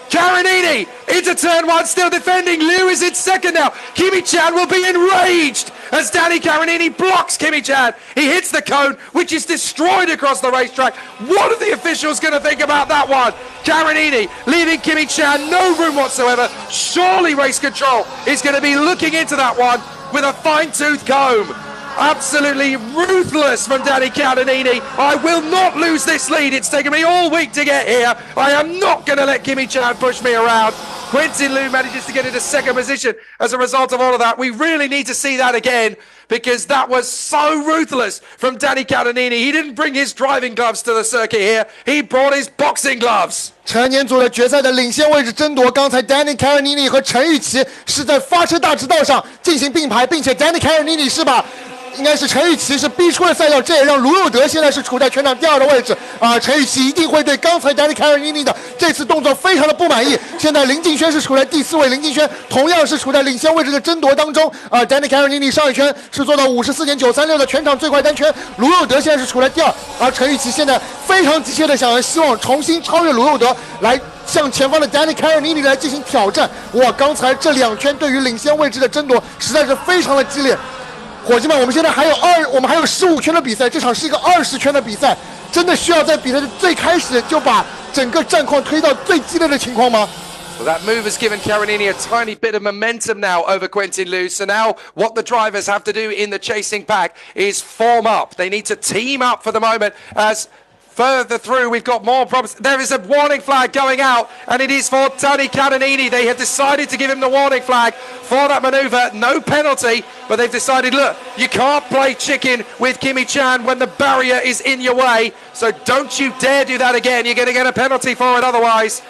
Caronini into turn 1, still defending. Liu is in second now. Kimi Chan will be enraged as Danny Caronini blocks Kimi Chan. He hits the cone, which is destroyed across the racetrack. What are the officials going to think about that one? Caronini leaving Kimi Chan no room whatsoever. Surely race control is going to be looking into that one with a fine-tooth comb. Absolutely ruthless from Danny Caronini. I will not lose this lead. It's taken me all week to get here. I am not going to let Kimi Chan push me around. Quentin Liu manages to get into 2nd position as a result of all of that. We really need to see that again because that was so ruthless from Danny Caronini. He didn't bring his driving gloves to the circuit here. He brought his boxing gloves. 成年组的决赛的领先位置争夺，刚才 Danny Caronini 和陈雨琦是在发车大直道上进行并排，并且 Danny Caronini 是把应该是陈雨琦是逼出了赛道，这也让卢佑德现在是处在全场第2的位置陈雨琦一定会对刚才 Danny Caronini 的这次动作非常的不满意。现在林敬轩是处在第4位，林敬轩同样是处在领先位置的争夺当中Danny Caronini 上一圈是做到54.936的全场最快单圈，卢佑德现在是处在第2，而陈雨琦现在非常急切的想要希望重新超越卢佑德，来向前方的 Danny Caronini 来进行挑战。哇，刚才这2圈对于领先位置的争夺实在是非常的激烈。伙计们，我们现在还有15圈的比赛，这场是一个20圈的比赛，真的需要在比赛的最开始就把整个战况推到最激烈的情况吗？ Well, that move has given Caronini a tiny bit of momentum now over Quentin Liu. So now what the drivers have to do in the chasing pack is form up. They need to team up for the moment as further through, we've got more problems. There is a warning flag going out, and it is for Danny Caronini. They have decided to give him the warning flag for that maneuver. No penalty, but they've decided, look, you can't play chicken with Kimi Chan when the barrier is in your way. So don't you dare do that again. You're going to get a penalty for it otherwise.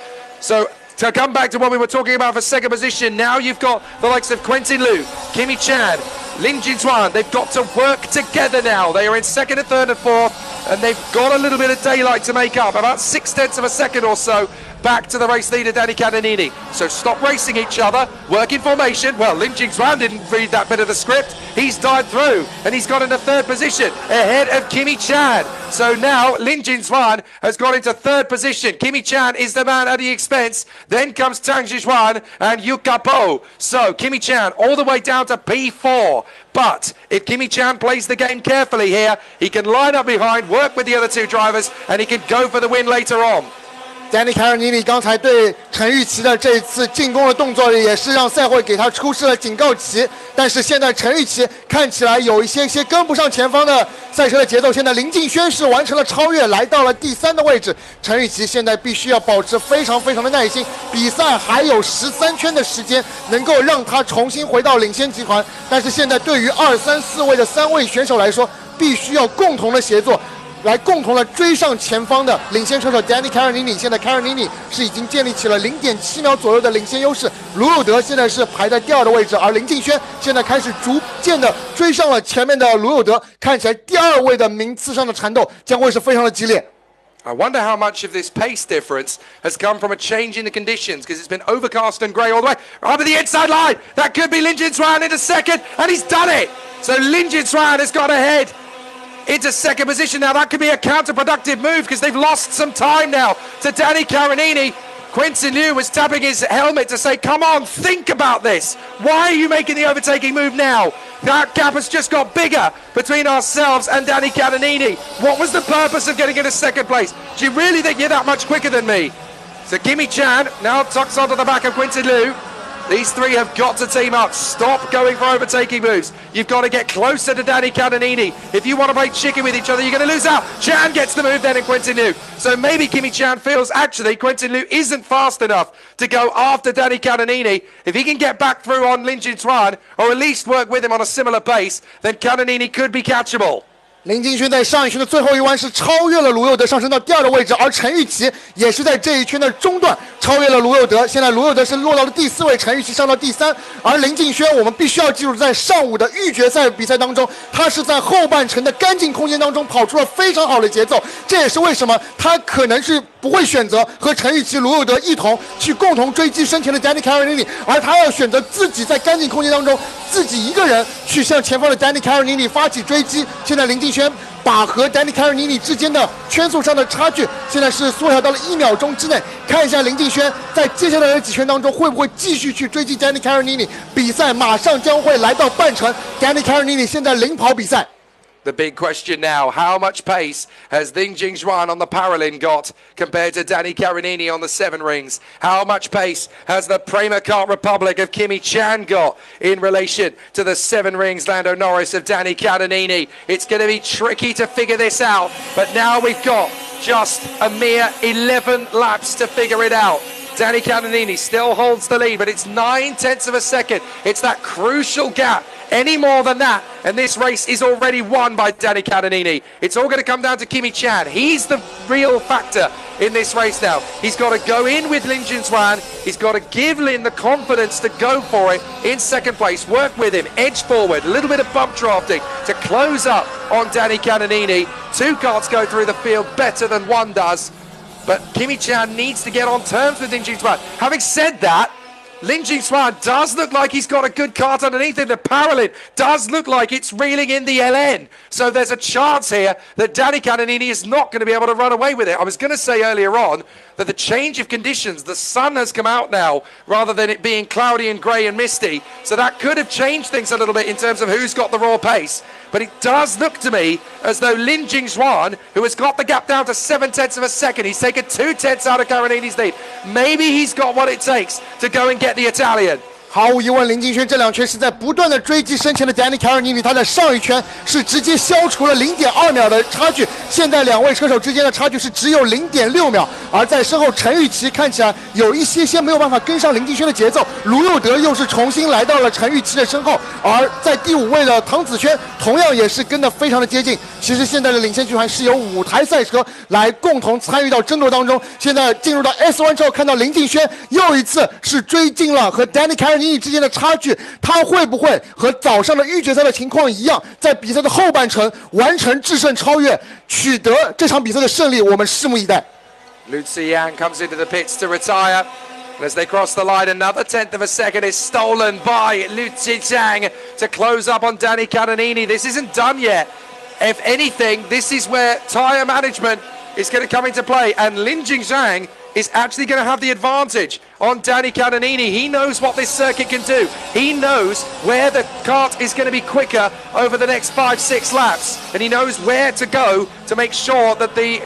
So to come back to what we were talking about for 2nd position, now you've got the likes of Quentin Liu, Kimi Chan, Lin Jinzuan. They've got to work together now. They are in 2nd and 3rd and 4th, and they've got a little bit of daylight to make up, about 0.6 of a second or so back to the race leader, Danny Caronini. So stop racing each other, work in formation. Well, Lin Jinzuan didn't read that bit of the script. He's died through, and he's got into 3rd position, ahead of Kimi Chan. So now Lin Jinzuan has got into 3rd position. Kimi Chan is the man at the expense. Then comes Tang Zhijuan and Yu Kapo. So Kimi Chan all the way down to P4. But if Kimi Chan plays the game carefully here, he can line up behind, work with the other 2 drivers, and he can go for the win later on. Danny Caronini 刚才对陈玉琪的这次进攻的动作也是让赛会给他出示了警告旗，但是现在陈玉琪看起来有一些跟不上前方的赛车的节奏。现在林敬轩是完成了超越，来到了第3的位置。陈玉琪现在必须要保持非常的耐心，比赛还有13圈的时间，能够让他重新回到领先集团。但是现在对于2、3、4位的3位选手来说，必须要共同的协作。来共同的追上前方的领先车手 Danny Caronini， 现在 Caronini 是已经建立起了 0.7 秒左右的领先优势。卢佑德现在是排在第2的位置，而林敬轩现在开始逐渐的追上了前面的卢佑德，看起来第2位的名次上的缠斗将会是非常的激烈。I wonder how much of this pace difference has come from a change in the conditions, because it's been overcast and grey all the way. Over the inside line, that could be Lin Jinzuan into 2nd, and he's done it. So Lin Jinzuan has got ahead into 2nd position. Now that could be a counterproductive move because they've lost some time now to Danny Caronini. Quentin Liu was tapping his helmet to say, come on, think about this. Why are you making the overtaking move now? That gap has just got bigger between ourselves and Danny Caronini. What was the purpose of getting into 2nd place? Do you really think you're that much quicker than me? So Kimi Chan now tucks onto the back of Quentin Liu. These three have got to team up. Stop going for overtaking moves. You've got to get closer to Danny Cananini. If you want to play chicken with each other, you're going to lose out. Chan gets the move then in Quentin Liu. So maybe Kimi Chan feels actually Quentin Liu isn't fast enough to go after Danny Cananini. If he can get back through on Lin Jingchuan, or at least work with him on a similar pace, then Cananini could be catchable. 林敬轩在上一圈的最后一弯是超越了卢佑德，上升到第2的位置，而陈玉琪也是在这一圈的中段超越了卢佑德。现在卢佑德是落到了第4位，陈玉琪上到第3。而林敬轩，我们必须要记住，在上午的预决赛比赛当中，他是在后半程的干净空间当中跑出了非常好的节奏。这也是为什么他可能是不会选择和陈玉琪、卢佑德一同去共同追击身前的 Danny Cananini， 而他要选择自己在干净空间当中自己一个人去向前方的 Danny Cananini 发起追击。现在林敬轩把和 Danny Cananini 之间的圈速上的差距现在是缩小到了1秒钟之内。看一下林敬轩在接下来的几圈当中会不会继续去追击 Danny Cananini。比赛马上将会来到半程， Danny Cananini 现在领跑比赛。The big question now, how much pace has Lin Jingchuan on the Paralin got compared to Danny Cananini on the 7 rings? How much pace has the Prema Kart Republic of Kimi Chan got in relation to the 7 rings Lando Norris of Danny Cananini? It's going to be tricky to figure this out, but now we've got just a mere 11 laps to figure it out. Danny Cananini still holds the lead, but it's 9/10 of a second. It's that crucial gap. Any more than that, and this race is already won by Danny Cananini. It's all going to come down to Kimi Chan. He's the real factor in this race now. He's got to go in with Lin Jingchuan. He's got to give Lin the confidence to go for it in second place. Work with him, edge forward, a little bit of bump drafting to close up on Danny Cananini. 2 karts go through the field better than 1 does. But Kimi Chan needs to get on terms with Lin Jingchuan. Having said that, Lin Jingchuan does look like he's got a good kart underneath him. The Paralin does look like it's reeling in the LN. So there's a chance here that Danny Cananini is not going to be able to run away with it. I was going to say earlier on that the change of conditions, the sun has come out now rather than it being cloudy and grey and misty. So that could have changed things a little bit in terms of who's got the raw pace. But it does look to me as though Lin Jingchuan, who has got the gap down to 7/10 of a second, he's taken 2/10 out of Cananini's lead. Maybe he's got what it takes to go and get the Italian. 毫无疑问，林敬轩这2圈是在不断的追击身前的 Danny Cananini， 他在上一圈是直接消除了 0.2 秒的差距，现在2位车手之间的差距是只有 0.6 秒，而在身后陈玉琪看起来有一些没有办法跟上林敬轩的节奏，卢佑德又是重新来到了陈玉琪的身后，而在第5位的唐子轩同样也是跟得非常的接近。其实现在的领先集团是由5台赛车来共同参与到争夺当中，现在进入到 S1 之后，看到林敬轩又一次是追进了和 Danny Cananini之间的差距，他会不会和早上的预决赛的情况一样，在比赛的后半程完成制胜超越，取得这场比赛的胜利？我们拭目以待。Lu Xiang comes into the pits to retire. And as they cross the line, another 10th of a second is stolen by Lu Xiang to close up on Danny Cananini. This isn't done yet. If anything, this is where tyre management is going to come into play, and Lin Jingchuan is actually going to have the advantage on Danny Cananini. He knows what this circuit can do. He knows where the kart is going to be quicker over the next 5-6 laps, and he knows where to go to make sure that the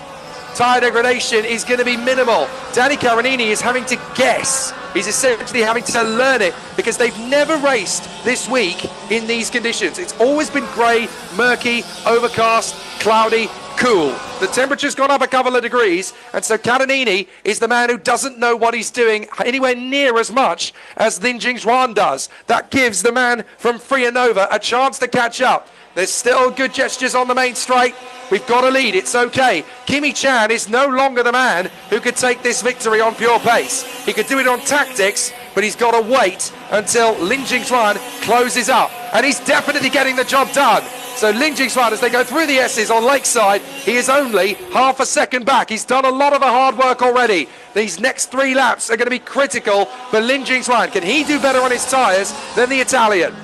tyre degradation is going to be minimal. Danny Cananini is having to guess. He's essentially having to learn it because they've never raced this week in these conditions. It's always been grey, murky, overcast, cloudy, cool. The temperature's gone up a couple of degrees, and so Cananini is the man who doesn't know what he's doing anywhere near as much as Lin Jingchuan does. That gives the man from Frianova a chance to catch up. There's still good gestures on the main straight. We've got a lead, it's okay. Kimi Chan is no longer the man who could take this victory on pure pace. He could do it on tactics, but he's got to wait until Lin Jingchuan closes up. And he's definitely getting the job done. So Lin Jingchuan, as they go through the S's on Lakeside, he is only half a second back. He's done a lot of the hard work already. These next 3 laps are going to be critical for Lin Jingchuan. Can he do better on his tyres than the Italian?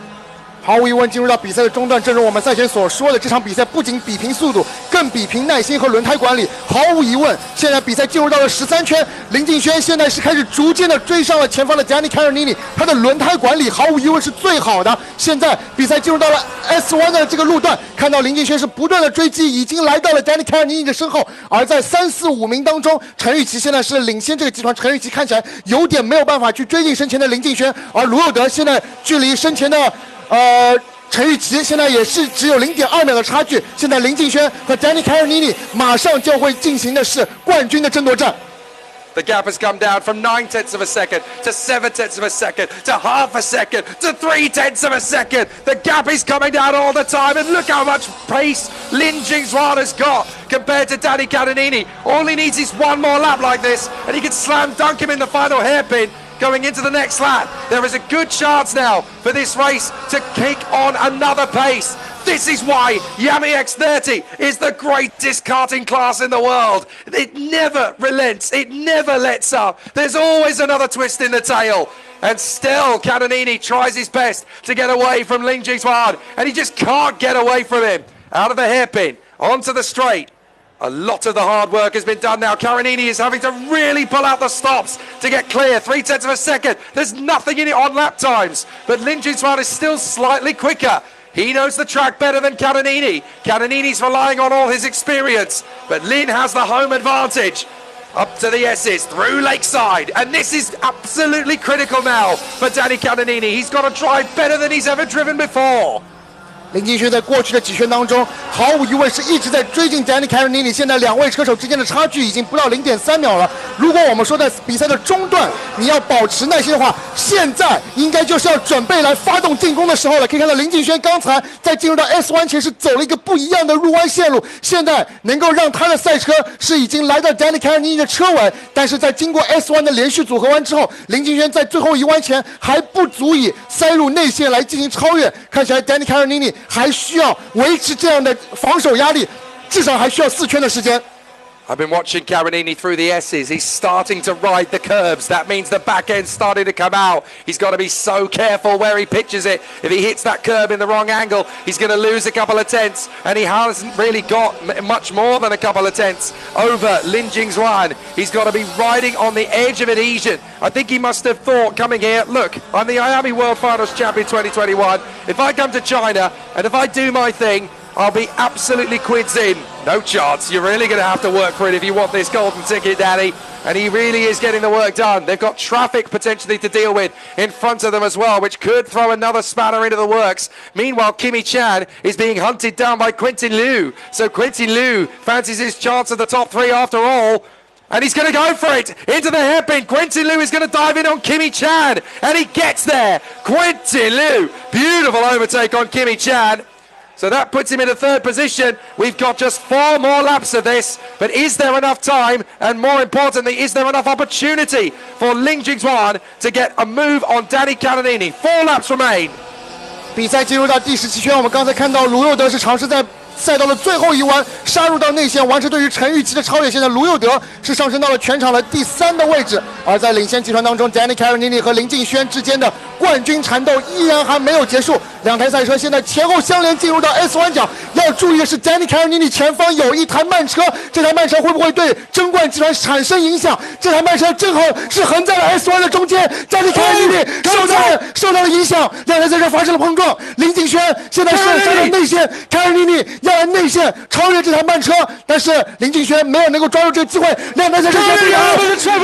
毫无疑问，进入到比赛的中段，正如我们赛前所说的，这场比赛不仅比拼速度，更比拼耐心和轮胎管理。毫无疑问，现在比赛进入到了13圈，林敬轩现在是开始逐渐的追上了前方的 Danny Caronini， 他的轮胎管理毫无疑问是最好的。现在比赛进入到了 S1 的这个路段，看到林敬轩是不断的追击，已经来到了 Danny Caronini 的身后。而在3、4、5名当中，陈玉琪现在是领先这个集团。陈玉琪看起来有点没有办法去追进身前的林敬轩，而卢佑德现在距离身前的陈玉琪现在也是只有0.2秒的差距。现在林敬轩和 Danny Caronini 马上就会进行的是冠军的争夺战。The gap has come down from 9/10 of a second to 7/10 of a second to half a second to 3/10 of a second. The gap is coming down all the time, and look how much pace Lin Jingzuan has got compared to Danny Caronini. All he needs is one more lap like this, and he can slam dunk him in the final hairpin. Going into the next lap, there is a good chance now for this race to kick on another pace. This is why IAME X30 is the greatest karting class in the world. It never relents, it never lets up. There's always another twist in the tail. And still, Caronini tries his best to get away from Lin Jingzuan, and he just can't get away from him. Out of the hairpin, onto the straight. A lot of the hard work has been done now. Caronini is having to really pull out the stops to get clear. 3/10 of a second. There's nothing in it on lap times. But Lin Jingzuan is still slightly quicker. He knows the track better than Caronini. Caronini's relying on all his experience. But Lin has the home advantage. Up to the S's, through Lakeside. And this is absolutely critical now for Danny Caronini. He's got to drive better than he's ever driven before. 林敬轩在过去的几圈当中，毫无疑问是一直在追进 Danny Caronini。现在两位车手之间的差距已经不到0.3秒了。如果我们说在比赛的中段你要保持耐心的话，现在应该就是要准备来发动进攻的时候了。可以看到林敬轩刚才在进入到 S1 前是走了一个不一样的入弯线路，现在能够让他的赛车是已经来到 Danny Caronini 的车尾，但是在经过 S1 的连续组合弯之后，林敬轩在最后一弯前还不足以塞入内线来进行超越。看起来 Danny Caronini 还需要维持这样的防守压力，至少还需要4圈的时间。I've been watching Caronini through the S's. He's starting to ride the curbs. That means the back end's starting to come out. He's got to be so careful where he pitches it. If he hits that curb in the wrong angle, he's going to lose a couple of tenths. And he hasn't really got much more than a couple of tenths over Lin Jingzuan. He's got to be riding on the edge of adhesion. I think he must have thought coming here, look, I'm the IAME World Finals Champion 2021. If I come to China and if I do my thing, I'll be absolutely quids in. No chance. You're really going to have to work for it if you want this golden ticket, Danny. And he really is getting the work done. They've got traffic potentially to deal with in front of them as well, which could throw another spanner into the works. Meanwhile, Kimi Chan is being hunted down by Quentin Liu. So Quentin Liu fancies his chance at the top 3 after all. And he's going to go for it into the hairpin. Quentin Liu is going to dive in on Kimi Chan. And he gets there. Quentin Liu. Beautiful overtake on Kimi Chan. So that puts him in a 3rd position. We've got just 4 more laps of this. But is there enough time? And more importantly, is there enough opportunity for Lin Jingzuan to get a move on Danny Caronini? 4 laps remain. 比赛进入到第17圈，我们刚才看到卢佑德是尝试在赛道的最后一弯杀入到内线，完成对于陈玉琪的超越。现在卢佑德是上升到了全场的第3的位置。而在领先集团当中 ，Danny Caronini 和林敬轩之间的冠军缠斗依然还没有结束。两台赛车现在前后相连进入到 S 弯角。要注意的是 ，Danny Caronini 前方有一台慢车，这台慢车会不会对争冠集团产生影响？这台慢车正好是横在了 S 弯的中间 ，Danny Caronini 受到了影响，两台赛车发生了碰撞。林敬轩现在是上了内线 ，Caronini 要来内线超越这台慢车，但是林敬轩没有能够抓住这个机会，两台赛车相对摇，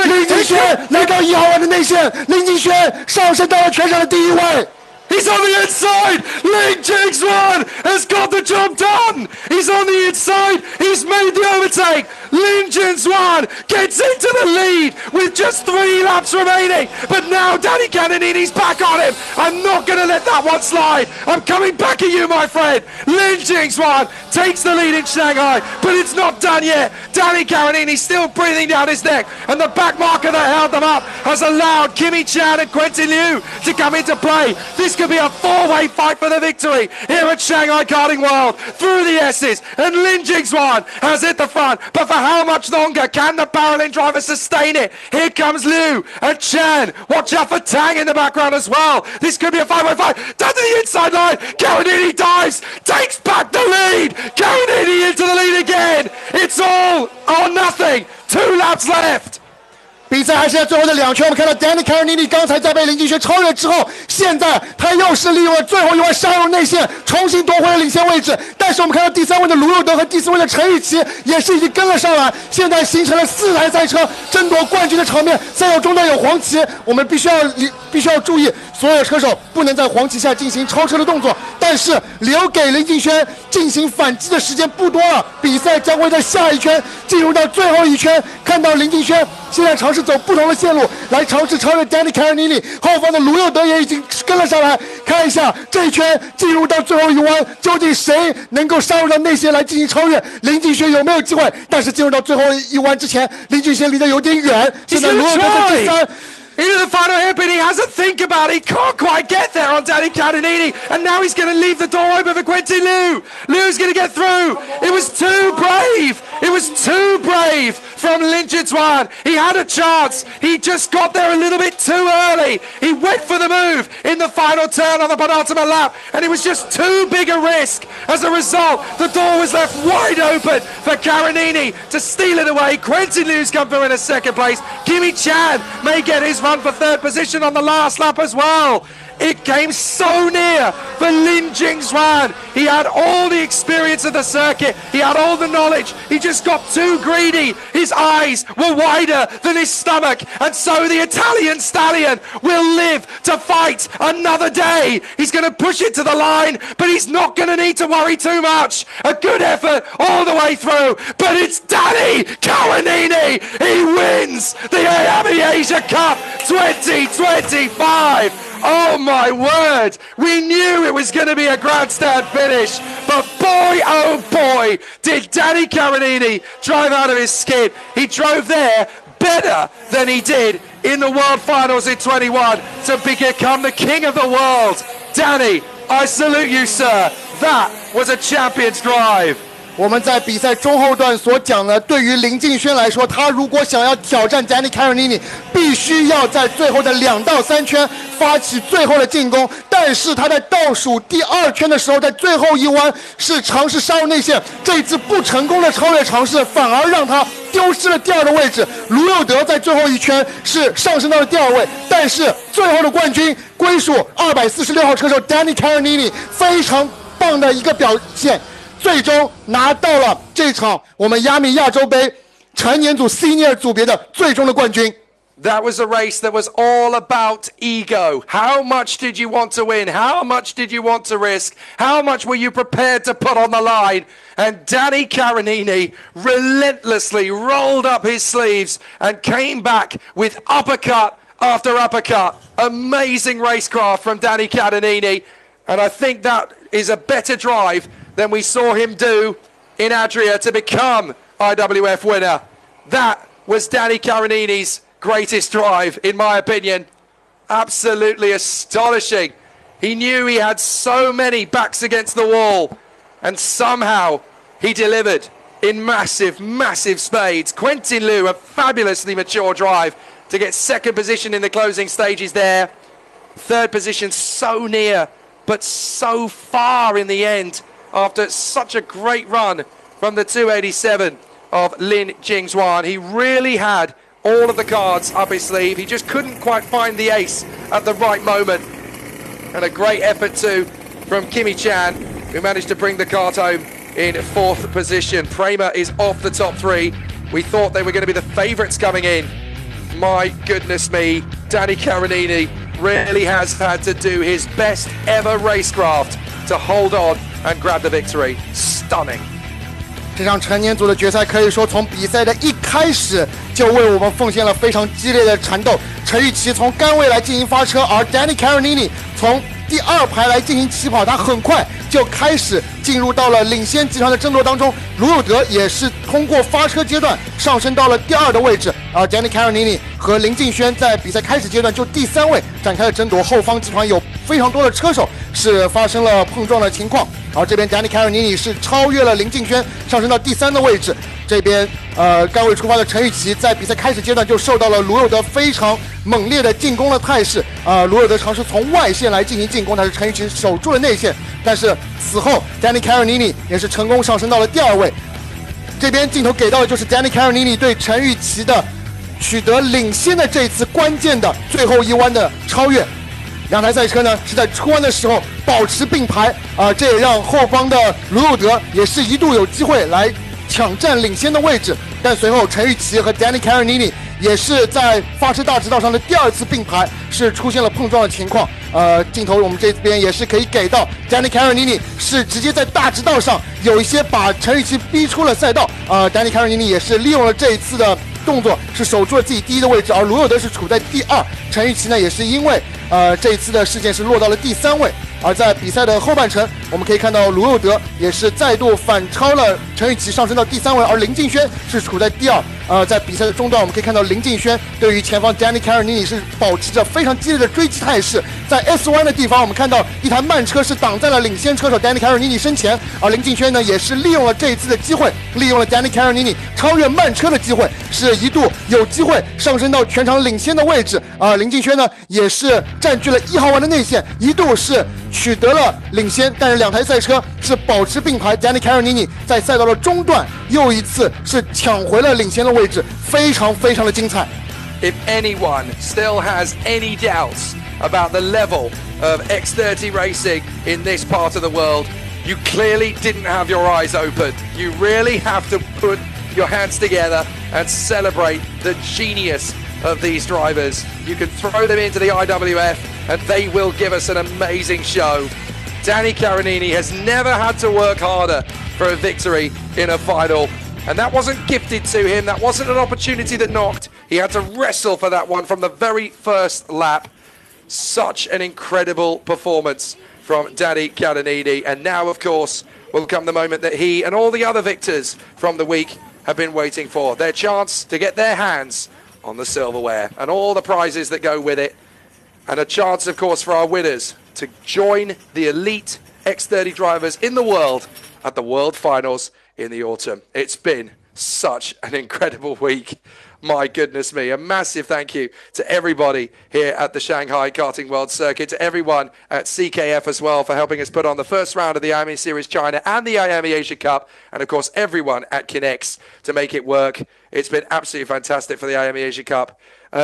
林敬轩来到1号弯的内线，林敬轩上升到了全场的第1位。He's on the inside. Lin Jingzuan has got the job done. He's on the inside. He's made the overtake. Lin Jingzuan gets into the lead with just 3 laps remaining. But now Danny Caronini's back on him. I'm not going to let that one slide. I'm coming back at you, my friend. Lin Jingzuan takes the lead in Shanghai, but it's not done yet. Danny Caronini still breathing down his neck, and the back marker that held them up has allowed Kimi Chan and Quentin Liu to come into play. This This could be a four-way fight for the victory here at Shanghai Karting World through the S's. And Lin Jingzuan has hit the front. But for how much longer can the Paralin driver sustain it? Here comes Liu and Chan. Watch out for Tang in the background as well. This could be a five-way fight. Down to the inside line. Carinini dives. Takes back the lead. Carinini into the lead again. It's all or nothing. 2 laps left. 比赛还是在最后的2圈，我们看到 Danny Carinini 刚才在被林敬轩超越之后，现在他又是利用了最后一弯杀入内线，重新夺回了领先位置。但是我们看到第3位的卢佑德和第4位的陈玉琪也是已经跟了上来，现在形成了4台赛车争夺冠军的场面。赛道中段有黄旗，我们必须要注意，所有车手不能在黄旗下进行超车的动作。但是留给林敬轩进行反击的时间不多了，比赛将会在下一圈进入到最后一圈，看到林敬轩现在尝试走不同的线路来尝试超越 Danny Carinini， 后方的卢佑德也已经跟了上来。看一下这一圈进入到最后一弯，究竟谁能够杀入到内线来进行超越？林敬轩有没有机会？但是进入到最后一弯之前，林敬轩离得有点远。现在卢佑德在第3。Into the final hairpin, he has a think about it. He can't quite get there on Danny Carinini, and now he's going to leave the door open for Quentin Liu. Liu's going to get through. It was too brave. It was too brave from Lin Jingzuan. He had a chance. He just got there a little bit too early. He went for the move in the final turn on the penultimate lap, and it was just too big a risk. As a result, the door was left wide open for Carinini to steal it away. Quentin Liu's come through in a second place. Kimi Chan may get his run for 3rd position on the last lap as well. It came so near for Lin Jingzuan. He had all the experience of the circuit. He had all the knowledge. He just got too greedy. His eyes were wider than his stomach. And so the Italian stallion will live to fight another day. He's going to push it to the line, but he's not going to need to worry too much. A good effort all the way through. But it's Danny Carinini. He wins the IAME Asia Cup 2025. Oh my word, we knew it was going to be a grandstand finish, but boy oh boy did Danny Carinini drive out of his skin. He drove there better than he did in the World Finals in 21 to become the king of the world. Danny, I salute you, sir. That was a champion's drive. 我们在比赛中后段所讲的，对于林敬轩来说，他如果想要挑战 Danny Carinini， 必须要在最后的2到3圈发起最后的进攻。但是他在倒数第2圈的时候，在最后一弯是尝试杀入内线，这一次不成功的超越尝试，反而让他丢失了第2的位置。卢佑德在最后一圈是上升到了第2位，但是最后的冠军归属246号车手 Danny Carinini， 非常棒的一个表现。最终拿到了这场我们亚米亚洲杯成年组 Senior 组别的最终的冠军。That was a race that was all about ego. How much did you want to win? How much did you want to risk? How much were you prepared to put on the line? And Danny Carinini relentlessly rolled up his sleeves and came back with uppercut after uppercut. Amazing racecraft from Danny Carinini. And I think that is a better drive than we saw him do in Adria to become IWF winner. That was Danny Carinini's greatest drive, in my opinion. Absolutely astonishing. He knew he had so many backs against the wall, and somehow he delivered in massive, massive spades. Quentin Liu, a fabulously mature drive to get 2nd position in the closing stages there. 3rd position so near, but so far in the end, after such a great run from the 287 of Lin Jingzuan. He really had all of the cards up his sleeve. He just couldn't quite find the ace at the right moment. And a great effort too from Kimi Chan, who managed to bring the kart home in 4th position. Prema is off the top 3. We thought they were going to be the favourites coming in. My goodness me, Danny Carinini really has had to do his best ever racecraft to hold on and grab the victory. Stunning. 这场成年组的决赛可以说从比赛的一开始就为我们奉献了非常激烈的缠斗。陈玉琪从杆位来进行发车，而 Danny Carinini 从第2排来进行起跑，他很快就就开始进入到了领先集团的争夺当中。卢有德也是通过发车阶段上升到了第2的位置，而 Danny Caronini 和林敬轩在比赛开始阶段就第3位展开了争夺，后方集团有非常多的车手是发生了碰撞的情况，而这边 Danny Caronini 是超越了林敬轩，上升到第3的位置。这边刚位出发的陈雨琦在比赛开始阶段就受到了卢有德非常猛烈的进攻的态势，卢有德尝试从外线来进行进攻，但是陈雨琦守住了内线，但是此后 Danny Caronini 也是成功上升到了第2位。这边镜头给到的就是 Danny Caronini 对陈雨琦的取得领先的这一次关键的最后一弯的超越。两台赛车呢是在出弯的时候保持并排，这也让后方的卢有德也是一度有机会来抢占领先的位置，但随后陈雨琦和 Danny Caronini 也是在发车大直道上的第2次并排是出现了碰撞的情况。镜头我们这边也是可以给到 Danny Caronini 是直接在大直道上有一些把陈雨琦逼出了赛道，Danny Caronini 也是利用了这一次的动作是守住了自己第1的位置，而卢有德是处在第2，陈雨琦呢也是因为这一次的事件是落到了第3位。而在比赛的后半程，我们可以看到卢有德也是再度反超了陈雨琦，上升到第3位，而林敬轩是处在第2。在比赛的中段，我们可以看到林敬轩对于前方 Danny Caronini 是保持着非常激烈的追击态势。在 S 弯的地方，我们看到一台慢车是挡在了领先车手 Danny Caronini 身前，而林敬轩呢也是利用了这一次的机会，利用了 Danny Caronini 超越慢车的机会，是一度有机会上升到全场领先的位置。林敬轩呢也是占据了1号弯的内线，一度是取得了领先，但是两台赛车是保持并排。Danny Caronini 在赛道的中段又一次是抢回了领先的位置，非常的精彩。If anyone still has any doubts about the level of X30 racing in this part of the world, you clearly didn't have your eyes open. You really have to put your hands together and celebrate the genius of these drivers. You can throw them into the IWF and they will give us an amazing show. Danny Caronini has never had to work harder for a victory in a final, and that wasn't gifted to him. That wasn't an opportunity that knocked. He had to wrestle for that one from the very first lap. Such an incredible performance from Danny Caronini, and now of course will come the moment that he and all the other victors from the week have been waiting for, their chance to get their hands on the silverware and all the prizes that go with it, and a chance of course for our winners to join the elite X30 drivers in the world at the World Finals in the autumn. It's been such an incredible week. My goodness me, a massive thank you to everybody here at the Shanghai Karting World Circuit, to everyone at CKF as well for helping us put on the first round of the IAME Series China and the IAME Asia Cup, and of course everyone at Kinex to make it work. It's been absolutely fantastic for the IAME Asia Cup.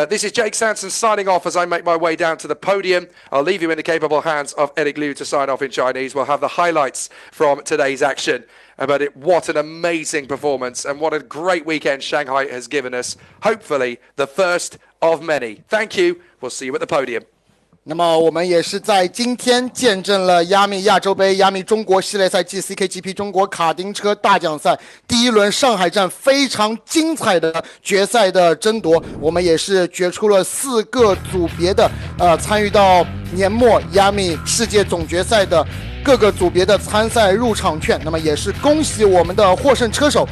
This is Jake Sanson signing off as I make my way down to the podium. I'll leave you in the capable hands of Eric Liu to sign off in Chinese. We'll have the highlights from today's action. But what an amazing performance and what a great weekend Shanghai has given us. Hopefully the first of many. Thank you. We'll see you at the podium. 那么我们也是在今天见证了IAME亚洲杯、IAME中国系列赛暨 CKGP 中国卡丁车大奖赛第一轮上海站非常精彩的决赛的争夺。我们也是决出了4个组别的参与到年末IAME世界总决赛的各个组别的参赛入场券。那么也是恭喜我们的获胜车手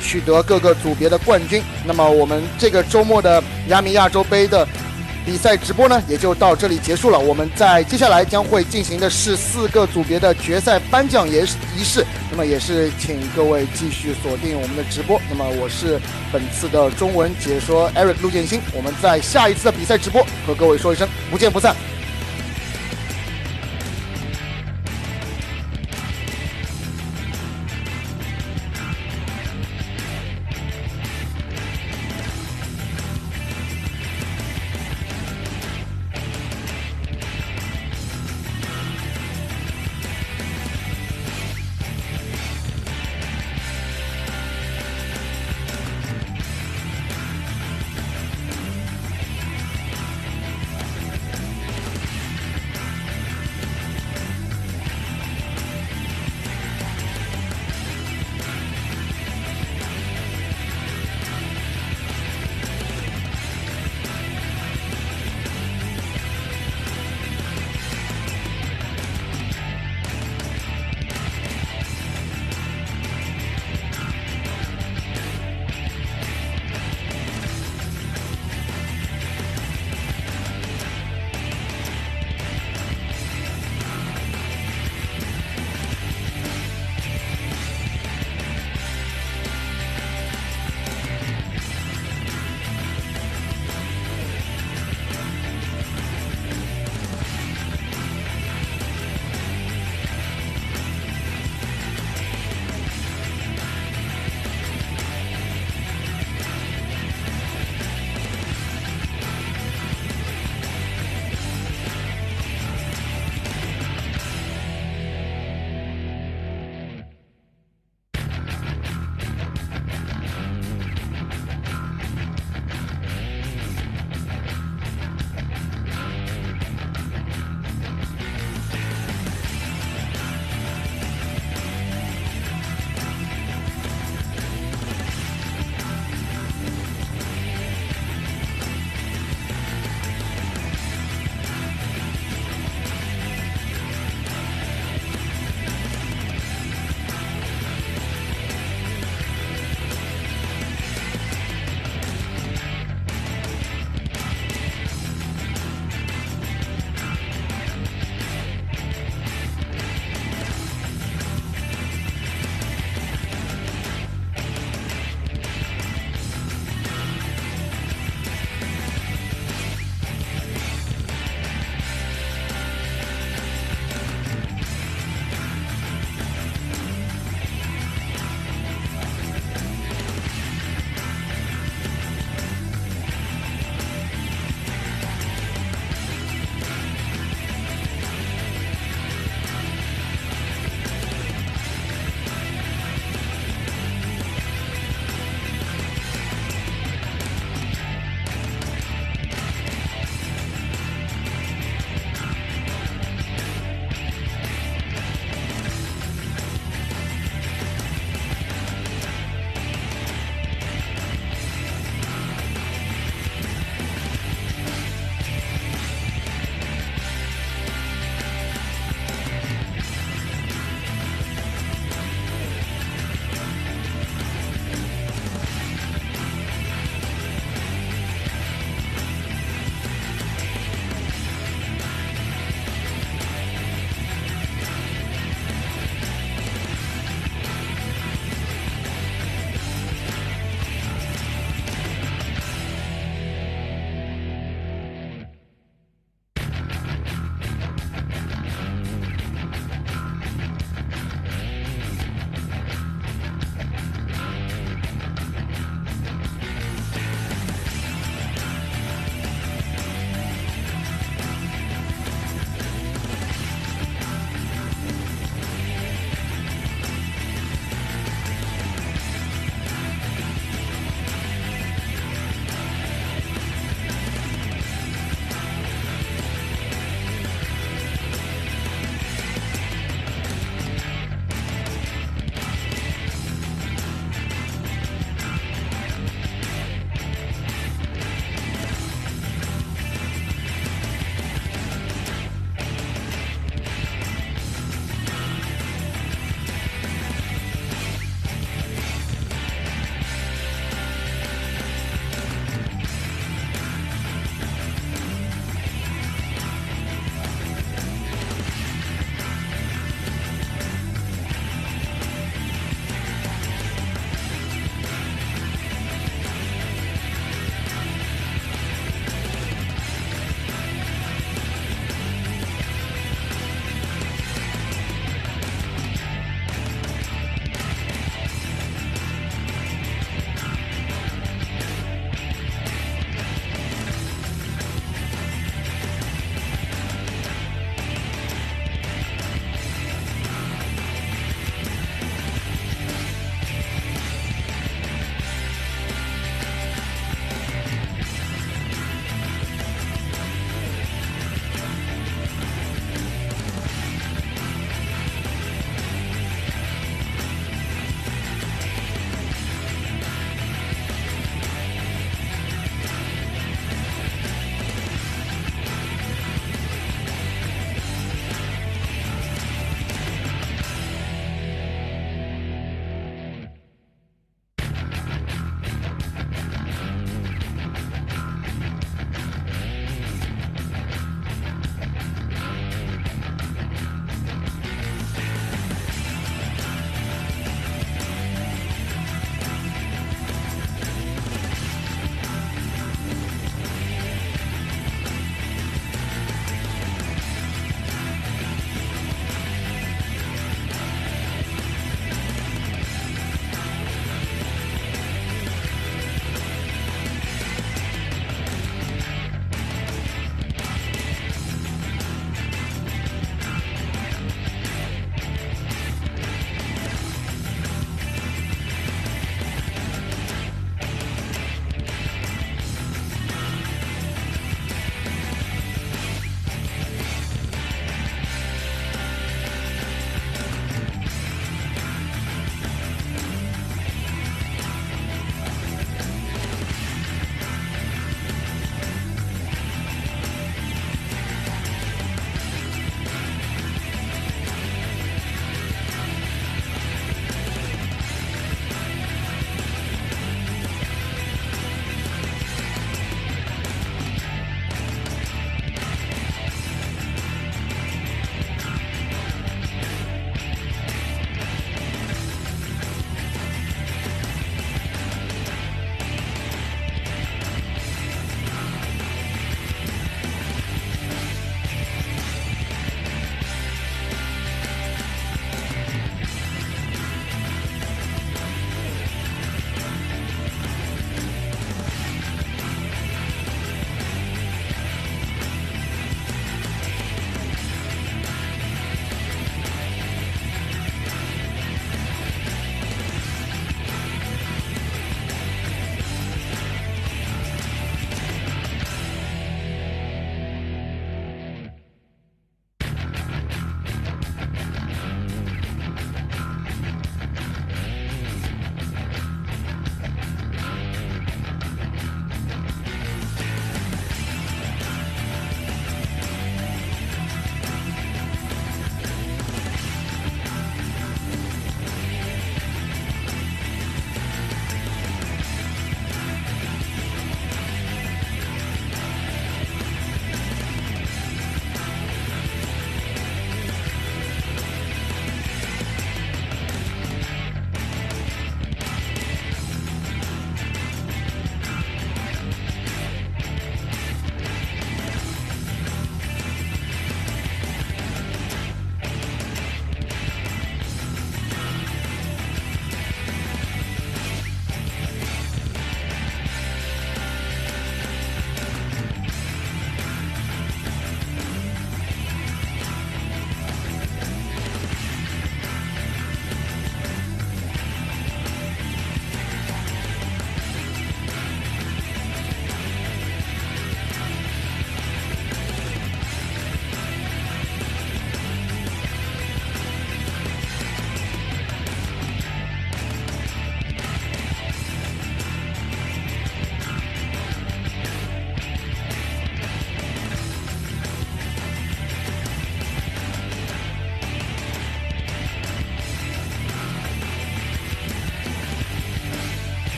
取得各个组别的冠军。那么我们这个周末的IAME亚洲杯的比赛直播呢也就到这里结束了。我们在接下来将会进行的是4个组别的决赛颁奖仪式，那么也是请各位继续锁定我们的直播。那么我是本次的中文解说 Eric 陆建新，我们在下一次的比赛直播和各位说一声不见不散。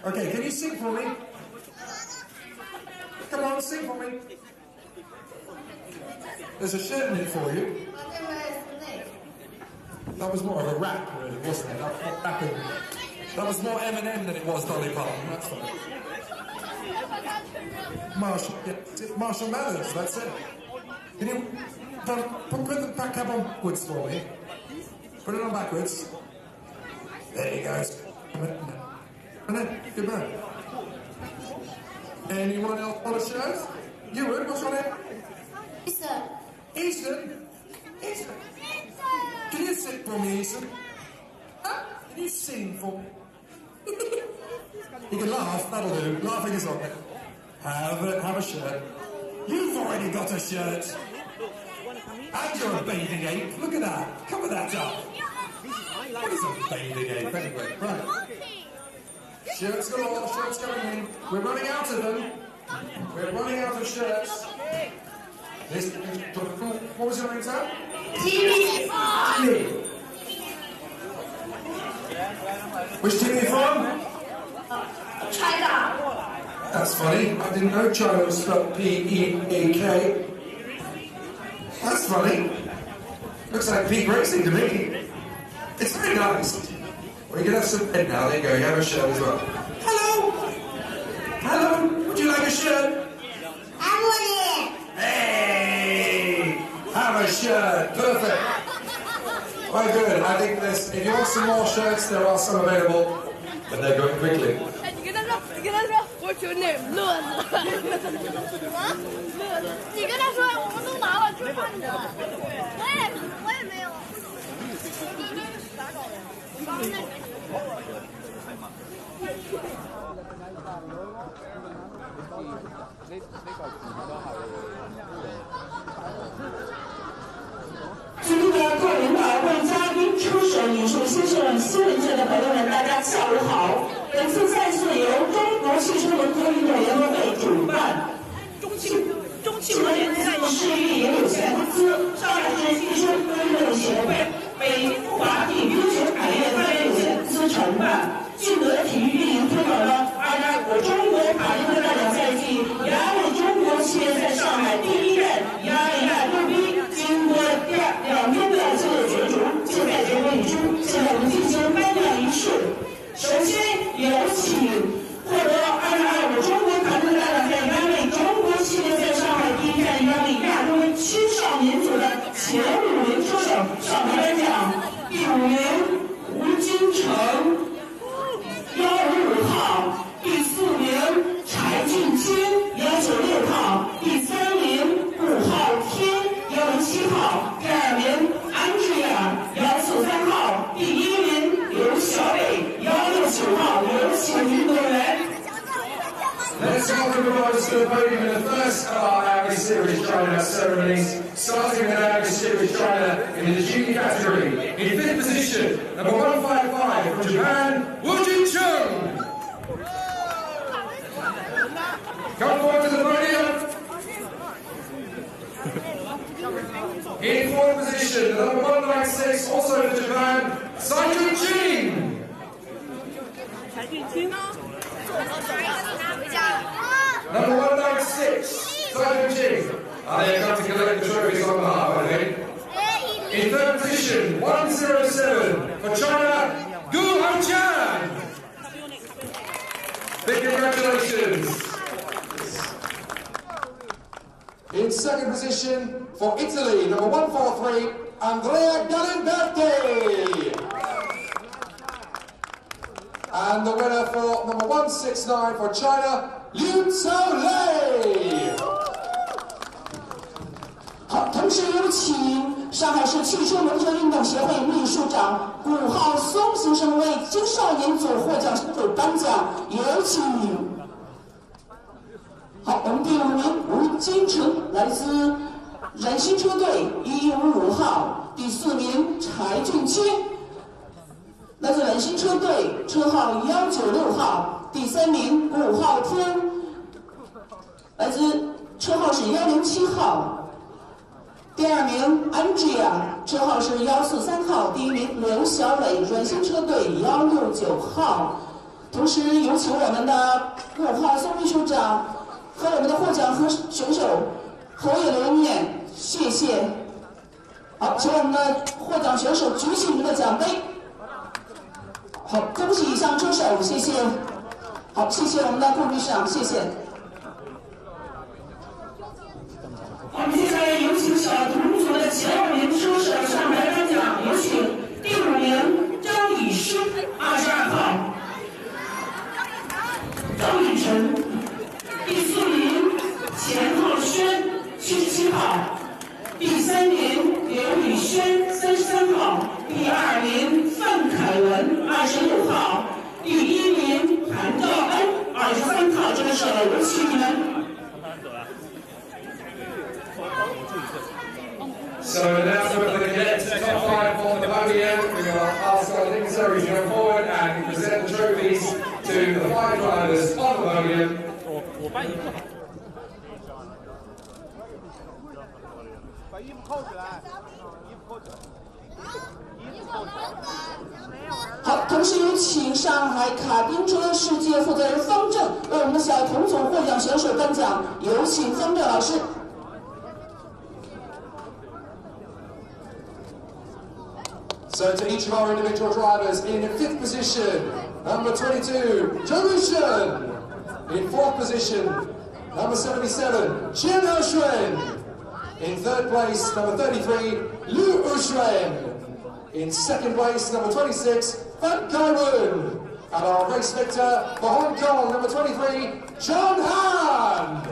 Okay, can you sing for me? Come on, sing for me. There's a shirt in it for you. That was more of a rap, really, wasn't it? That was more Eminem than it was Dolly Parton. That's fine. Marshall Mathers, that's it. Can you put the back up on backwards for me? Put it on backwards. There he goes. Good man. Anyone else want a shirt? You would? What's your name? Easton. Easton? Easton? Can you sing for me, Easton? Huh? Can you sing for me? You can laugh, that'll do. Laughing is okay. Have a shirt. You've already got a shirt. And you're a bathing ape. Look at that. Cover that up. What is a bathing ape anyway? Right. Shirts galore, shirts coming in. We're running out of them. We're running out of shirts. What was your name, Sam? TV. Which team are you from? China. That's funny. I didn't know China was spelled P-E-A-K. That's funny. Looks like peak racing to me. It's very nice. Well, you can have some head now. There you go. You have a shirt as well. Hello. Hello. Would you like a shirt? I want it. Hey. Have a shirt. Perfect. Very good. I think there's. If you want some more shirts, there are some available, but they're going quickly. 你跟他说，我求你乐子。你跟他说，我们都拿了，就怕你了。我也没有。尊敬的各位领导、各位嘉宾、车手、女士、先生、新闻界的朋友们，大家下午好。本次赛事由中国汽车轮胎运动联合会主办，中汽轮胎事业有限公司、上海市汽车运动协会、北京华地优秀产业发展有限公司承办，进德体育运营推广了2025中国卡丁车大奖赛季亚美中国企业在上海第一任2025经过2天的激烈角逐，现在结果已出，现在我们进行颁奖仪式。首先有请获得2025中国卡丁车大奖赛亚美中国企业在上海第一站亚美亚洲青少年组的前5名车手上台颁奖。第5名吴金城155号，第4名柴俊清196号，第3名顾浩天107号，第2名安志雅143号，第1名刘小伟169号。有请运动员。Let's welcome the riders to the podium in the first of our IAME Series China ceremonies, starting with IAME Series China in the junior category. In 5th position, number 155 from Japan, Wu Jin-chung. Come forward to the podium. In 4th position, number 196, also from Japan, Saijun Jin. Number 196, Saijun Jin. They've come to collect the trophies on behalf, I think. In 3rd position, 107 for China, Gu Hongqian. Big congratulations. In 2nd position for Italy, number 143, Andrea Galimberti. And the winner for number 169 for China, Liu Lei. 好，同时有请上海市汽车轮车运动协会秘书长古浩松先生为青少年组获奖选手颁奖，有请。好，我们第5名吴金城来自冉新车队155号，第4名柴俊清来自冉新车队，车号196号，第3名顾浩天来自车号是107号，第2名安吉亚，车号是143号，第1名刘小磊，冉新车队169号。同时有请我们的5号宋秘书长和我们的获奖和选手合影留念，谢谢。好，请我们的获奖选手举起你们的奖杯。好，恭喜以上车手，谢谢。好，谢谢我们的顾秘书长，谢谢。我们接下来有请小童组的前5名车手上台颁奖，有请第5名张以诗，22号；张雨晨，第4名钱浩轩，77号；第3名刘宇轩，33号；第2名范凯文，26号；第1名韩兆恩，23号。这个是有请你们。So announcement for the cadets, top 5 on the podium. We're going to ask our dignitaries to come forward and present the trophies to the 5 drivers on the podium.好，同时有请上海卡丁车世界负责人方正为我们的小童组获奖选手颁奖，有请方正老师。So to each of our individual drivers, in 5th position, number 22, Jerushan. In 4th position, number 77, Chen Oshuen. In 3rd place, number 33, Lu Ushuen. In 2nd place, number 26, Fan Kai-Run. And our race victor for Hong Kong, number 23, John Han.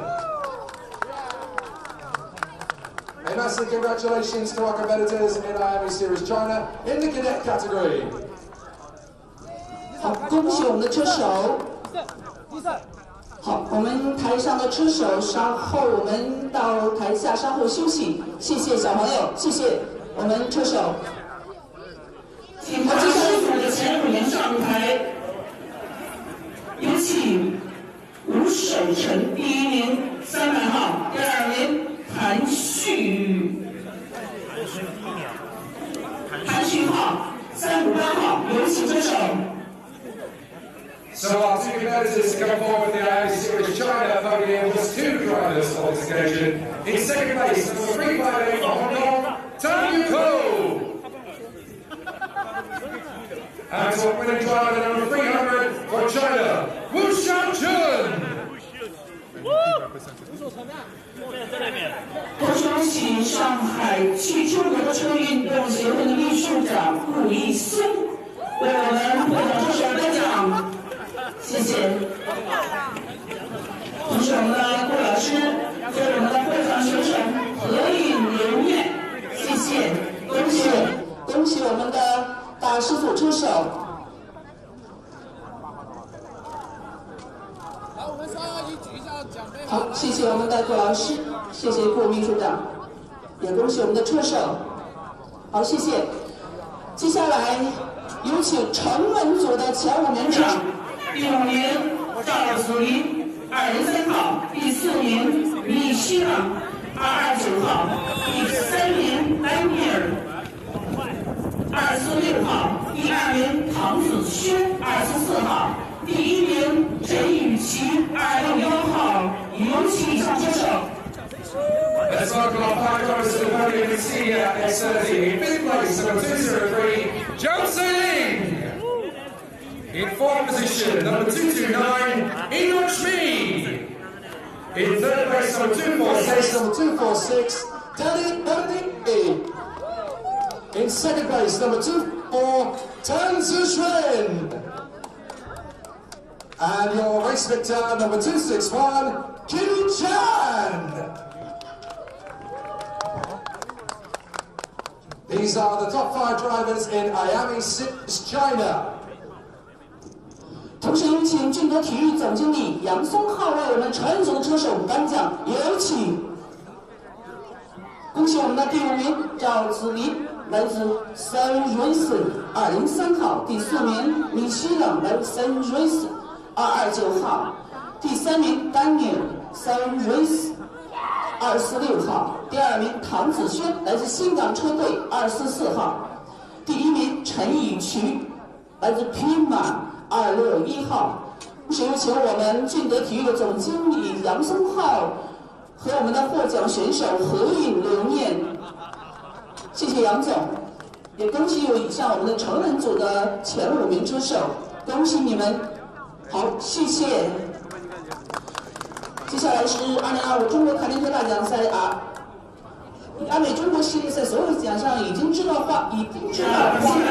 A massive congratulations to our competitors in IAME Series China in the Cadet category. 好，恭喜我们的车手。好，我们台上的车手稍后我们到台下稍后休息，谢谢小朋友，谢谢我们车手。请把车手组的前5名上台，有请吴守成，第1名300号，第2名韩旭浩，358号，有请车手。So our 2 competitors to come forward with the IAME Series China podium, just 2 drivers on this occasion. In 2nd place, number 358 for Hong Kong, Tan Yuko. And to our winning driver, number 300 for China, Wu Xiaochun. 同时有请上海汽车摩托车运动协会的秘书长顾一松为我们获奖车手颁奖，谢谢。同时我们的顾老师和我们的获奖选手合影留念，谢谢，恭喜我们的大师傅车手。好，谢谢我们的顾老师，谢谢顾秘书长，也恭喜我们的车手。好，谢谢。接下来有请成文组的前5名上，第5名赵子林，203号；第4名米西朗，229号；第3名丹尼尔，246号；第2名唐子轩，244号；第1名陈雨琪，261号。有请以上车手。Let's welcome our 5 drivers to the podium in senior S30. In 5th place, number 203, Zhou Sing. In 4th position, number 229, Enoch Mi. In 3rd place, number 246, Number 246, Danny Benedict. In 2nd place, number 24, Tan Zhuxuan. And your race victor, number 261, Kim Chan. These are the top 5 drivers in IAME Series China. 同时有请俊德体育总经理杨松浩为我们成人组的车手颁奖，有请。恭喜我们的第5名赵子林，来自 Sun Race 203号；第4名米西朗，来自 Sun Race 229号；第3名丹尼尔 Sun Race 246号；第2名唐子轩，来自新港车队244号；第1名陈以渠，来自 Pima 261号。同时有请我们俊德体育的总经理杨松浩和我们的获奖选手合影留念。谢谢杨总，也恭喜有以上我们的成人组的前5名车手，恭喜你们！好，谢谢。接下来是2025中国卡丁车大奖赛啊。亚美中国系列赛所有奖项已经知道。接下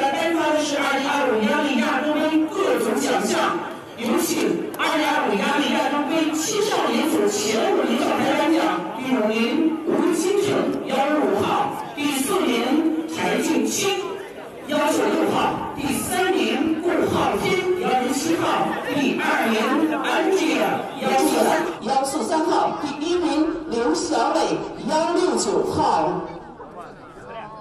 来颁发的是2025亚美亚洲杯各种奖项，有请2025亚美亚洲杯青少年组前5名奖牌颁奖。第5名吴金城125号，第4名柴静清196号，第3名顾浩天107号，第2名Angela143号，第1名刘小磊169号。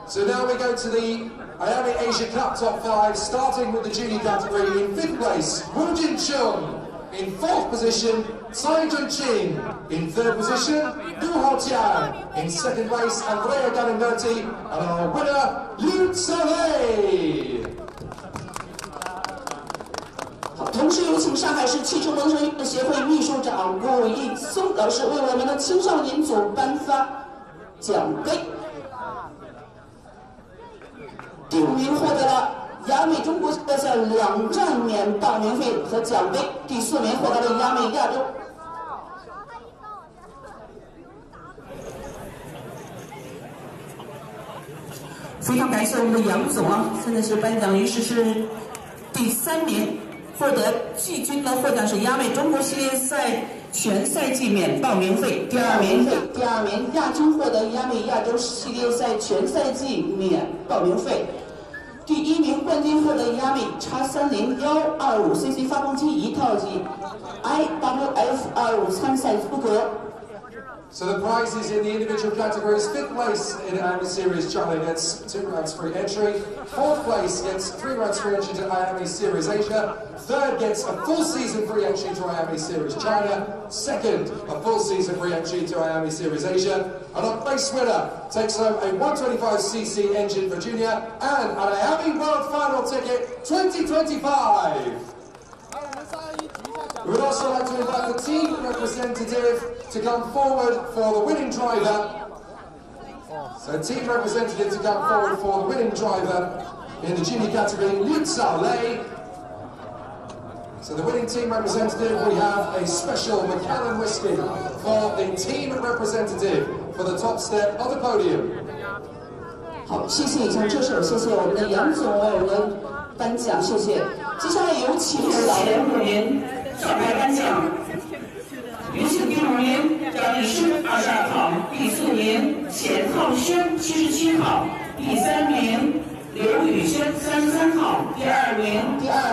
So now we go to the IAME Asia Cup top 5, starting with the junior category. In 5th place, Wu Jin Chung. In 4th position, Tsai Junqing. In 3rd position, Du Haotian. In 2nd place, Andrea Galimberti. And our winner, Liu Tselei. 好，同时有请上海市汽车摩托车运动协会秘书长顾一松老师为我们的青少年组颁发奖杯。第5名获得了亚美中国系列赛2站免报名费和奖杯，第4名获得了亚美亚洲。非常感谢我们的杨总啊！现在是颁奖仪式是第3名获得季军的获奖是亚美中国系列赛全赛季免报名费，第2名亚军获得亚美亚洲系列赛全赛季免报名费。第1名冠军获得亚美X30 125cc 发动机1套及 IWF 25参赛资格。So the prizes in the individual categories: 5th place in IAME Series China gets 2 rounds free entry. 4th place gets 3 rounds free entry to IAME Series Asia. 3rd gets a full season free entry to IAME Series China. 2nd, a full season free entry to IAME Series Asia. And our race winner takes home a 125cc engine for junior and an IAME World Final ticket 2025. We would also like to invite the team representative to come forward for the winning driver. So team representative to come forward for the winning driver in the junior category, Liu Lei. So the winning team representative, we have a special Macallan whiskey for the team representative for the top step of the podium. 好，谢谢以上车手，谢谢我们的杨总为我们颁奖，谢谢。接下来有请前5名上台颁奖。有请第5名张艺生22号，第4名钱浩轩77号，第3名刘宇轩33号，第2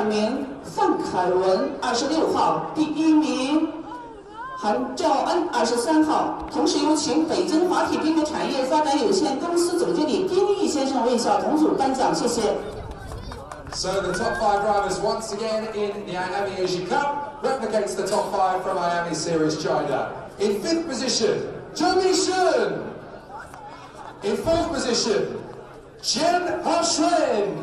名范凯文26号，第1名韩兆恩23号。同时有请北京滑铁冰球产业发展有限公司总经理丁毅先生为小童组颁奖，谢谢。So the top 5 drivers once again in the IAME Asia Cup replicates the top 5 from IAME Series China. In 5th position, Zhou Mishun. In 4th position, Chen Haoxuan.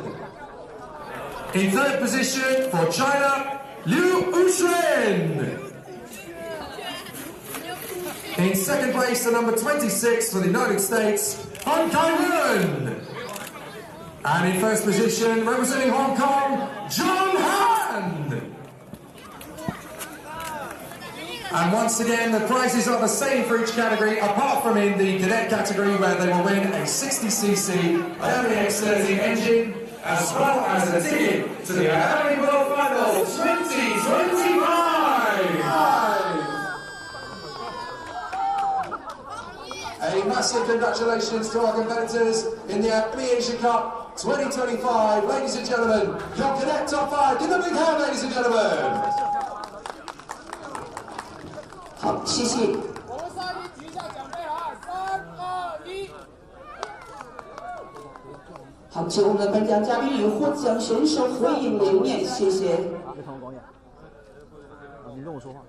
In 3rd position for China, Liu Uxuan. In 2nd place, the number 26 for the United States, Han Kai-wen. And in 1st position, representing Hong Kong, John Han. And once again, the prizes are the same for each category, apart from in the cadet category, where they will win a 60cc IAME X30 engine, as well as a ticket to the IAME World Final 2025. A massive congratulations to our competitors in the IAME Asia Cup 2025. Ladies and gentlemen, your cadet top 5. Give them a big hand, ladies and gentlemen. 好，谢谢。我们上一举一下奖杯啊，3、2、1。好，请我们的颁奖嘉宾与获奖选手合影留念，谢谢。你跟我说话。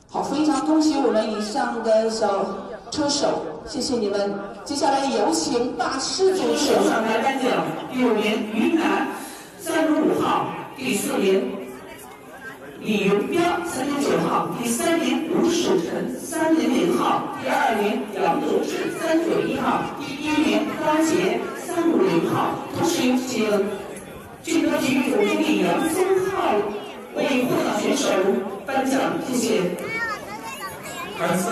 好，非常恭喜我们以上的小车手，谢谢你们。接下来有请大师组上台颁奖。第5名云南第4名李云彪39号，第3名吴世晨300号，第2名杨德志391号，第1名花杰350号。同时有请俊德体育总经理杨松浩为获奖选手颁奖，谢谢。And so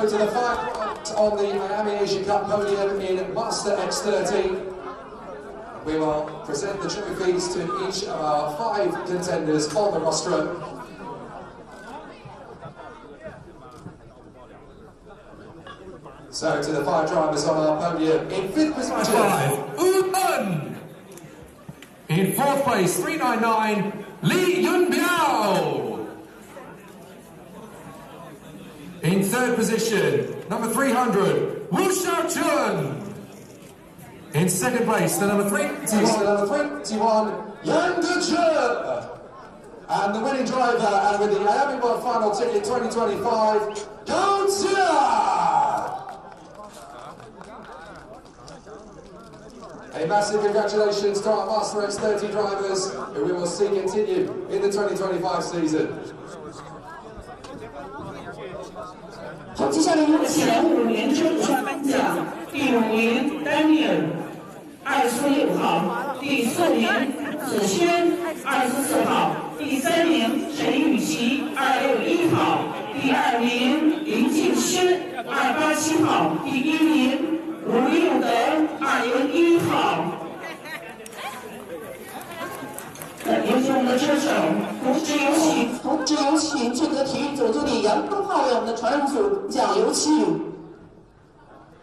to the fight on the IAME Asia Cup podium in Master X30. We will present the trophies to each of our 5 contenders on the rostrum. So to the 5 drivers on our podium, in 5th position, 5, in 4th place, 399, Li Yunbiao. In 3rd position, number 300, Wu Xiaochun. In 2nd place, the number 21, Yang Dezhi. And the winning driver, and with the IAME World Final Ticket 2025, Gao Jia. A massive congratulations to our Master X30 drivers, who we will see continue in the 2025 season. 好，接下来有请5名车手颁奖。第5名 Daniel， 26号；第4名子轩，24号；第3名陈雨琦，261号；第2名林敬轩，287号；第1名吴佑德，201号。有请我们的车手，同时有请俊德体育总经理杨东浩为我们的传染组奖，有请。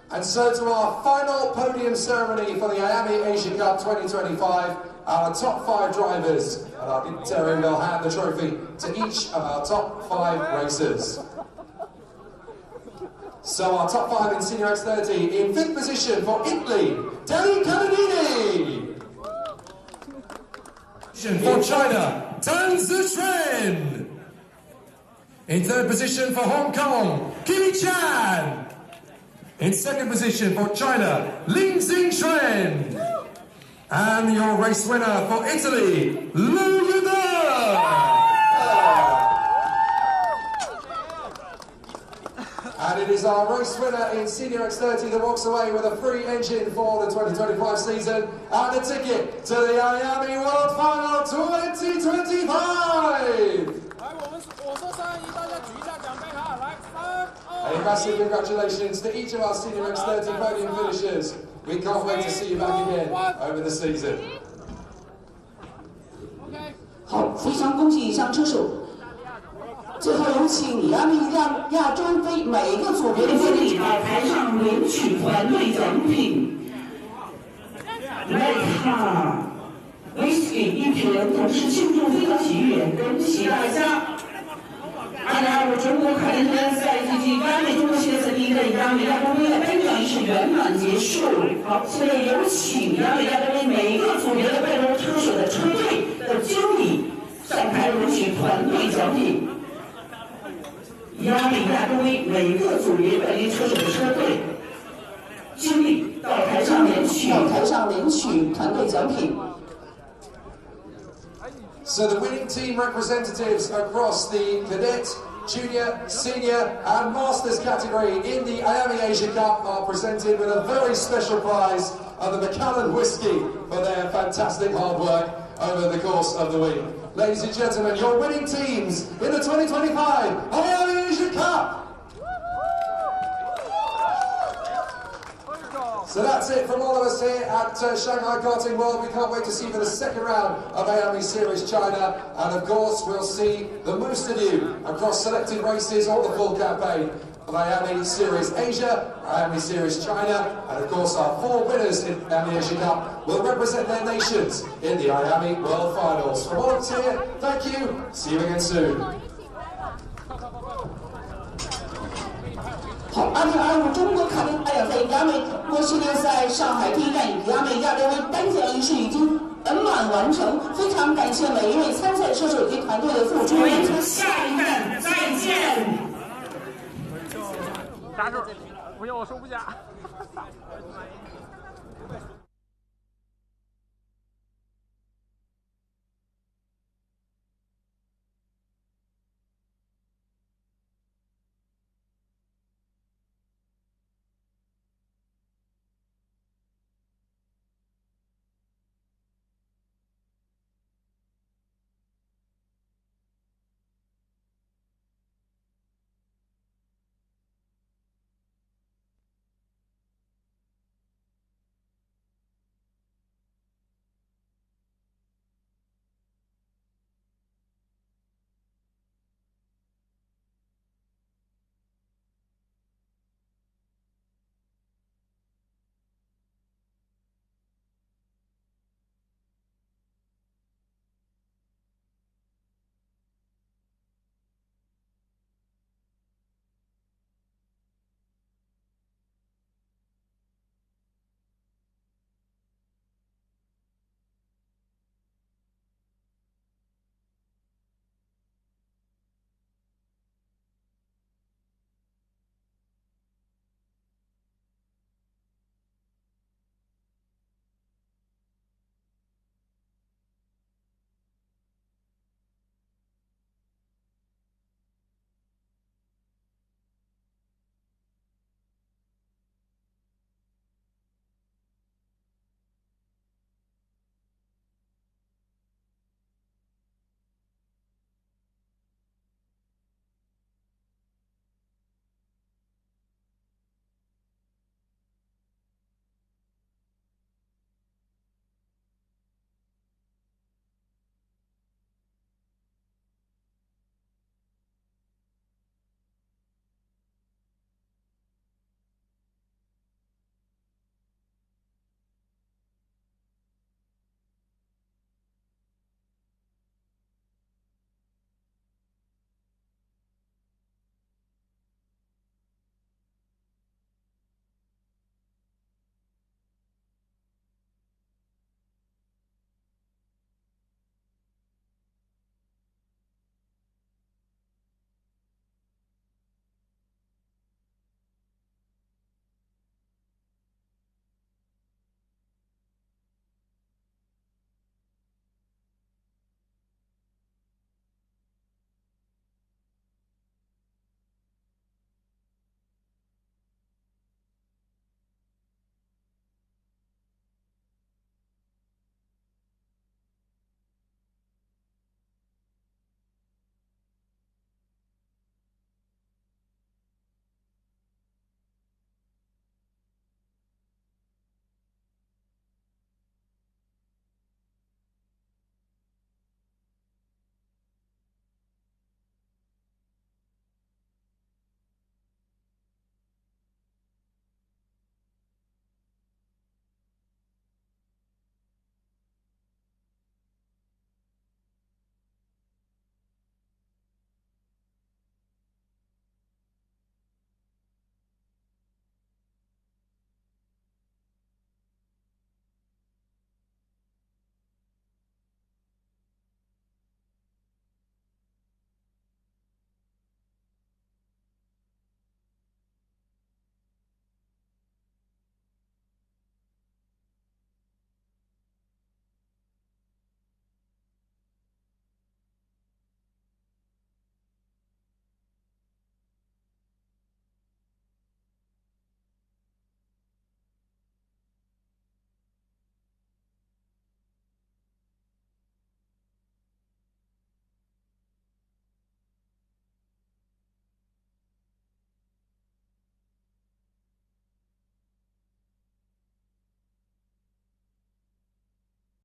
And so to our final podium ceremony for the IAME Asia Cup 2025, our top 5 drivers, and our dignitary will hand the trophy to each of our top 5 racers. So our top 5 in Senior X30, in 5th position for Italy, Danny Canadini. for China, Tan Zixuan. In 3rd position for Hong Kong, Kimi Chan. In 2nd position for China, Ling Xingxuan. And your race winner for Italy, Lu Yuda. And it is our race winner in Senior X30 that walks away with a free engine for the 2025 season and a ticket to the IAME World Final 2025! A massive congratulations to each of our Senior X30 podium finishers. We can't wait to see you back again over the season. 好，非常恭喜以上车手。最后有请IAME亚洲杯每个组别的经理到台上领取团队奖品。来卡whisky 一瓶，同时庆祝非常喜悦，恭喜大家！2025中国卡丁车赛季暨IAME中国协第1个IAME亚洲杯的颁奖仪式圆满结束。好，现在有请IAME亚洲杯每个组别的带头车手的车队的经理上台领取团队奖品。IAME亚洲杯每个组别带领车手的车队经理到台上领取团队奖品。So the winning team representatives across the Cadet, Junior, Senior and Masters category in the IAME Asia Cup are presented with a very special prize of the Macallan Whisky for their fantastic hard work over the course of the week. Ladies and gentlemen, your winning teams in the 2025 IAME Asia Cup! So that's it from all of us here at Shanghai Karting World. We can't wait to see you for the second round of IAME Series China. And of course, we'll see the most of you across selected races or the full campaign of IAME Series Asia, IAME Series China, and of course our 4 winners in IAME Asia Cup will represent their nations in the IAME World Finals. From all of us here, thank you. See you again soon. 好，2025中国卡丁车在IAME中国系列赛上海第1站IAME亚洲杯颁奖仪式已经圆满完成，非常感谢每一位参赛车手及团队的付出。我们从下一站再见。啥时候？不行，我收不下。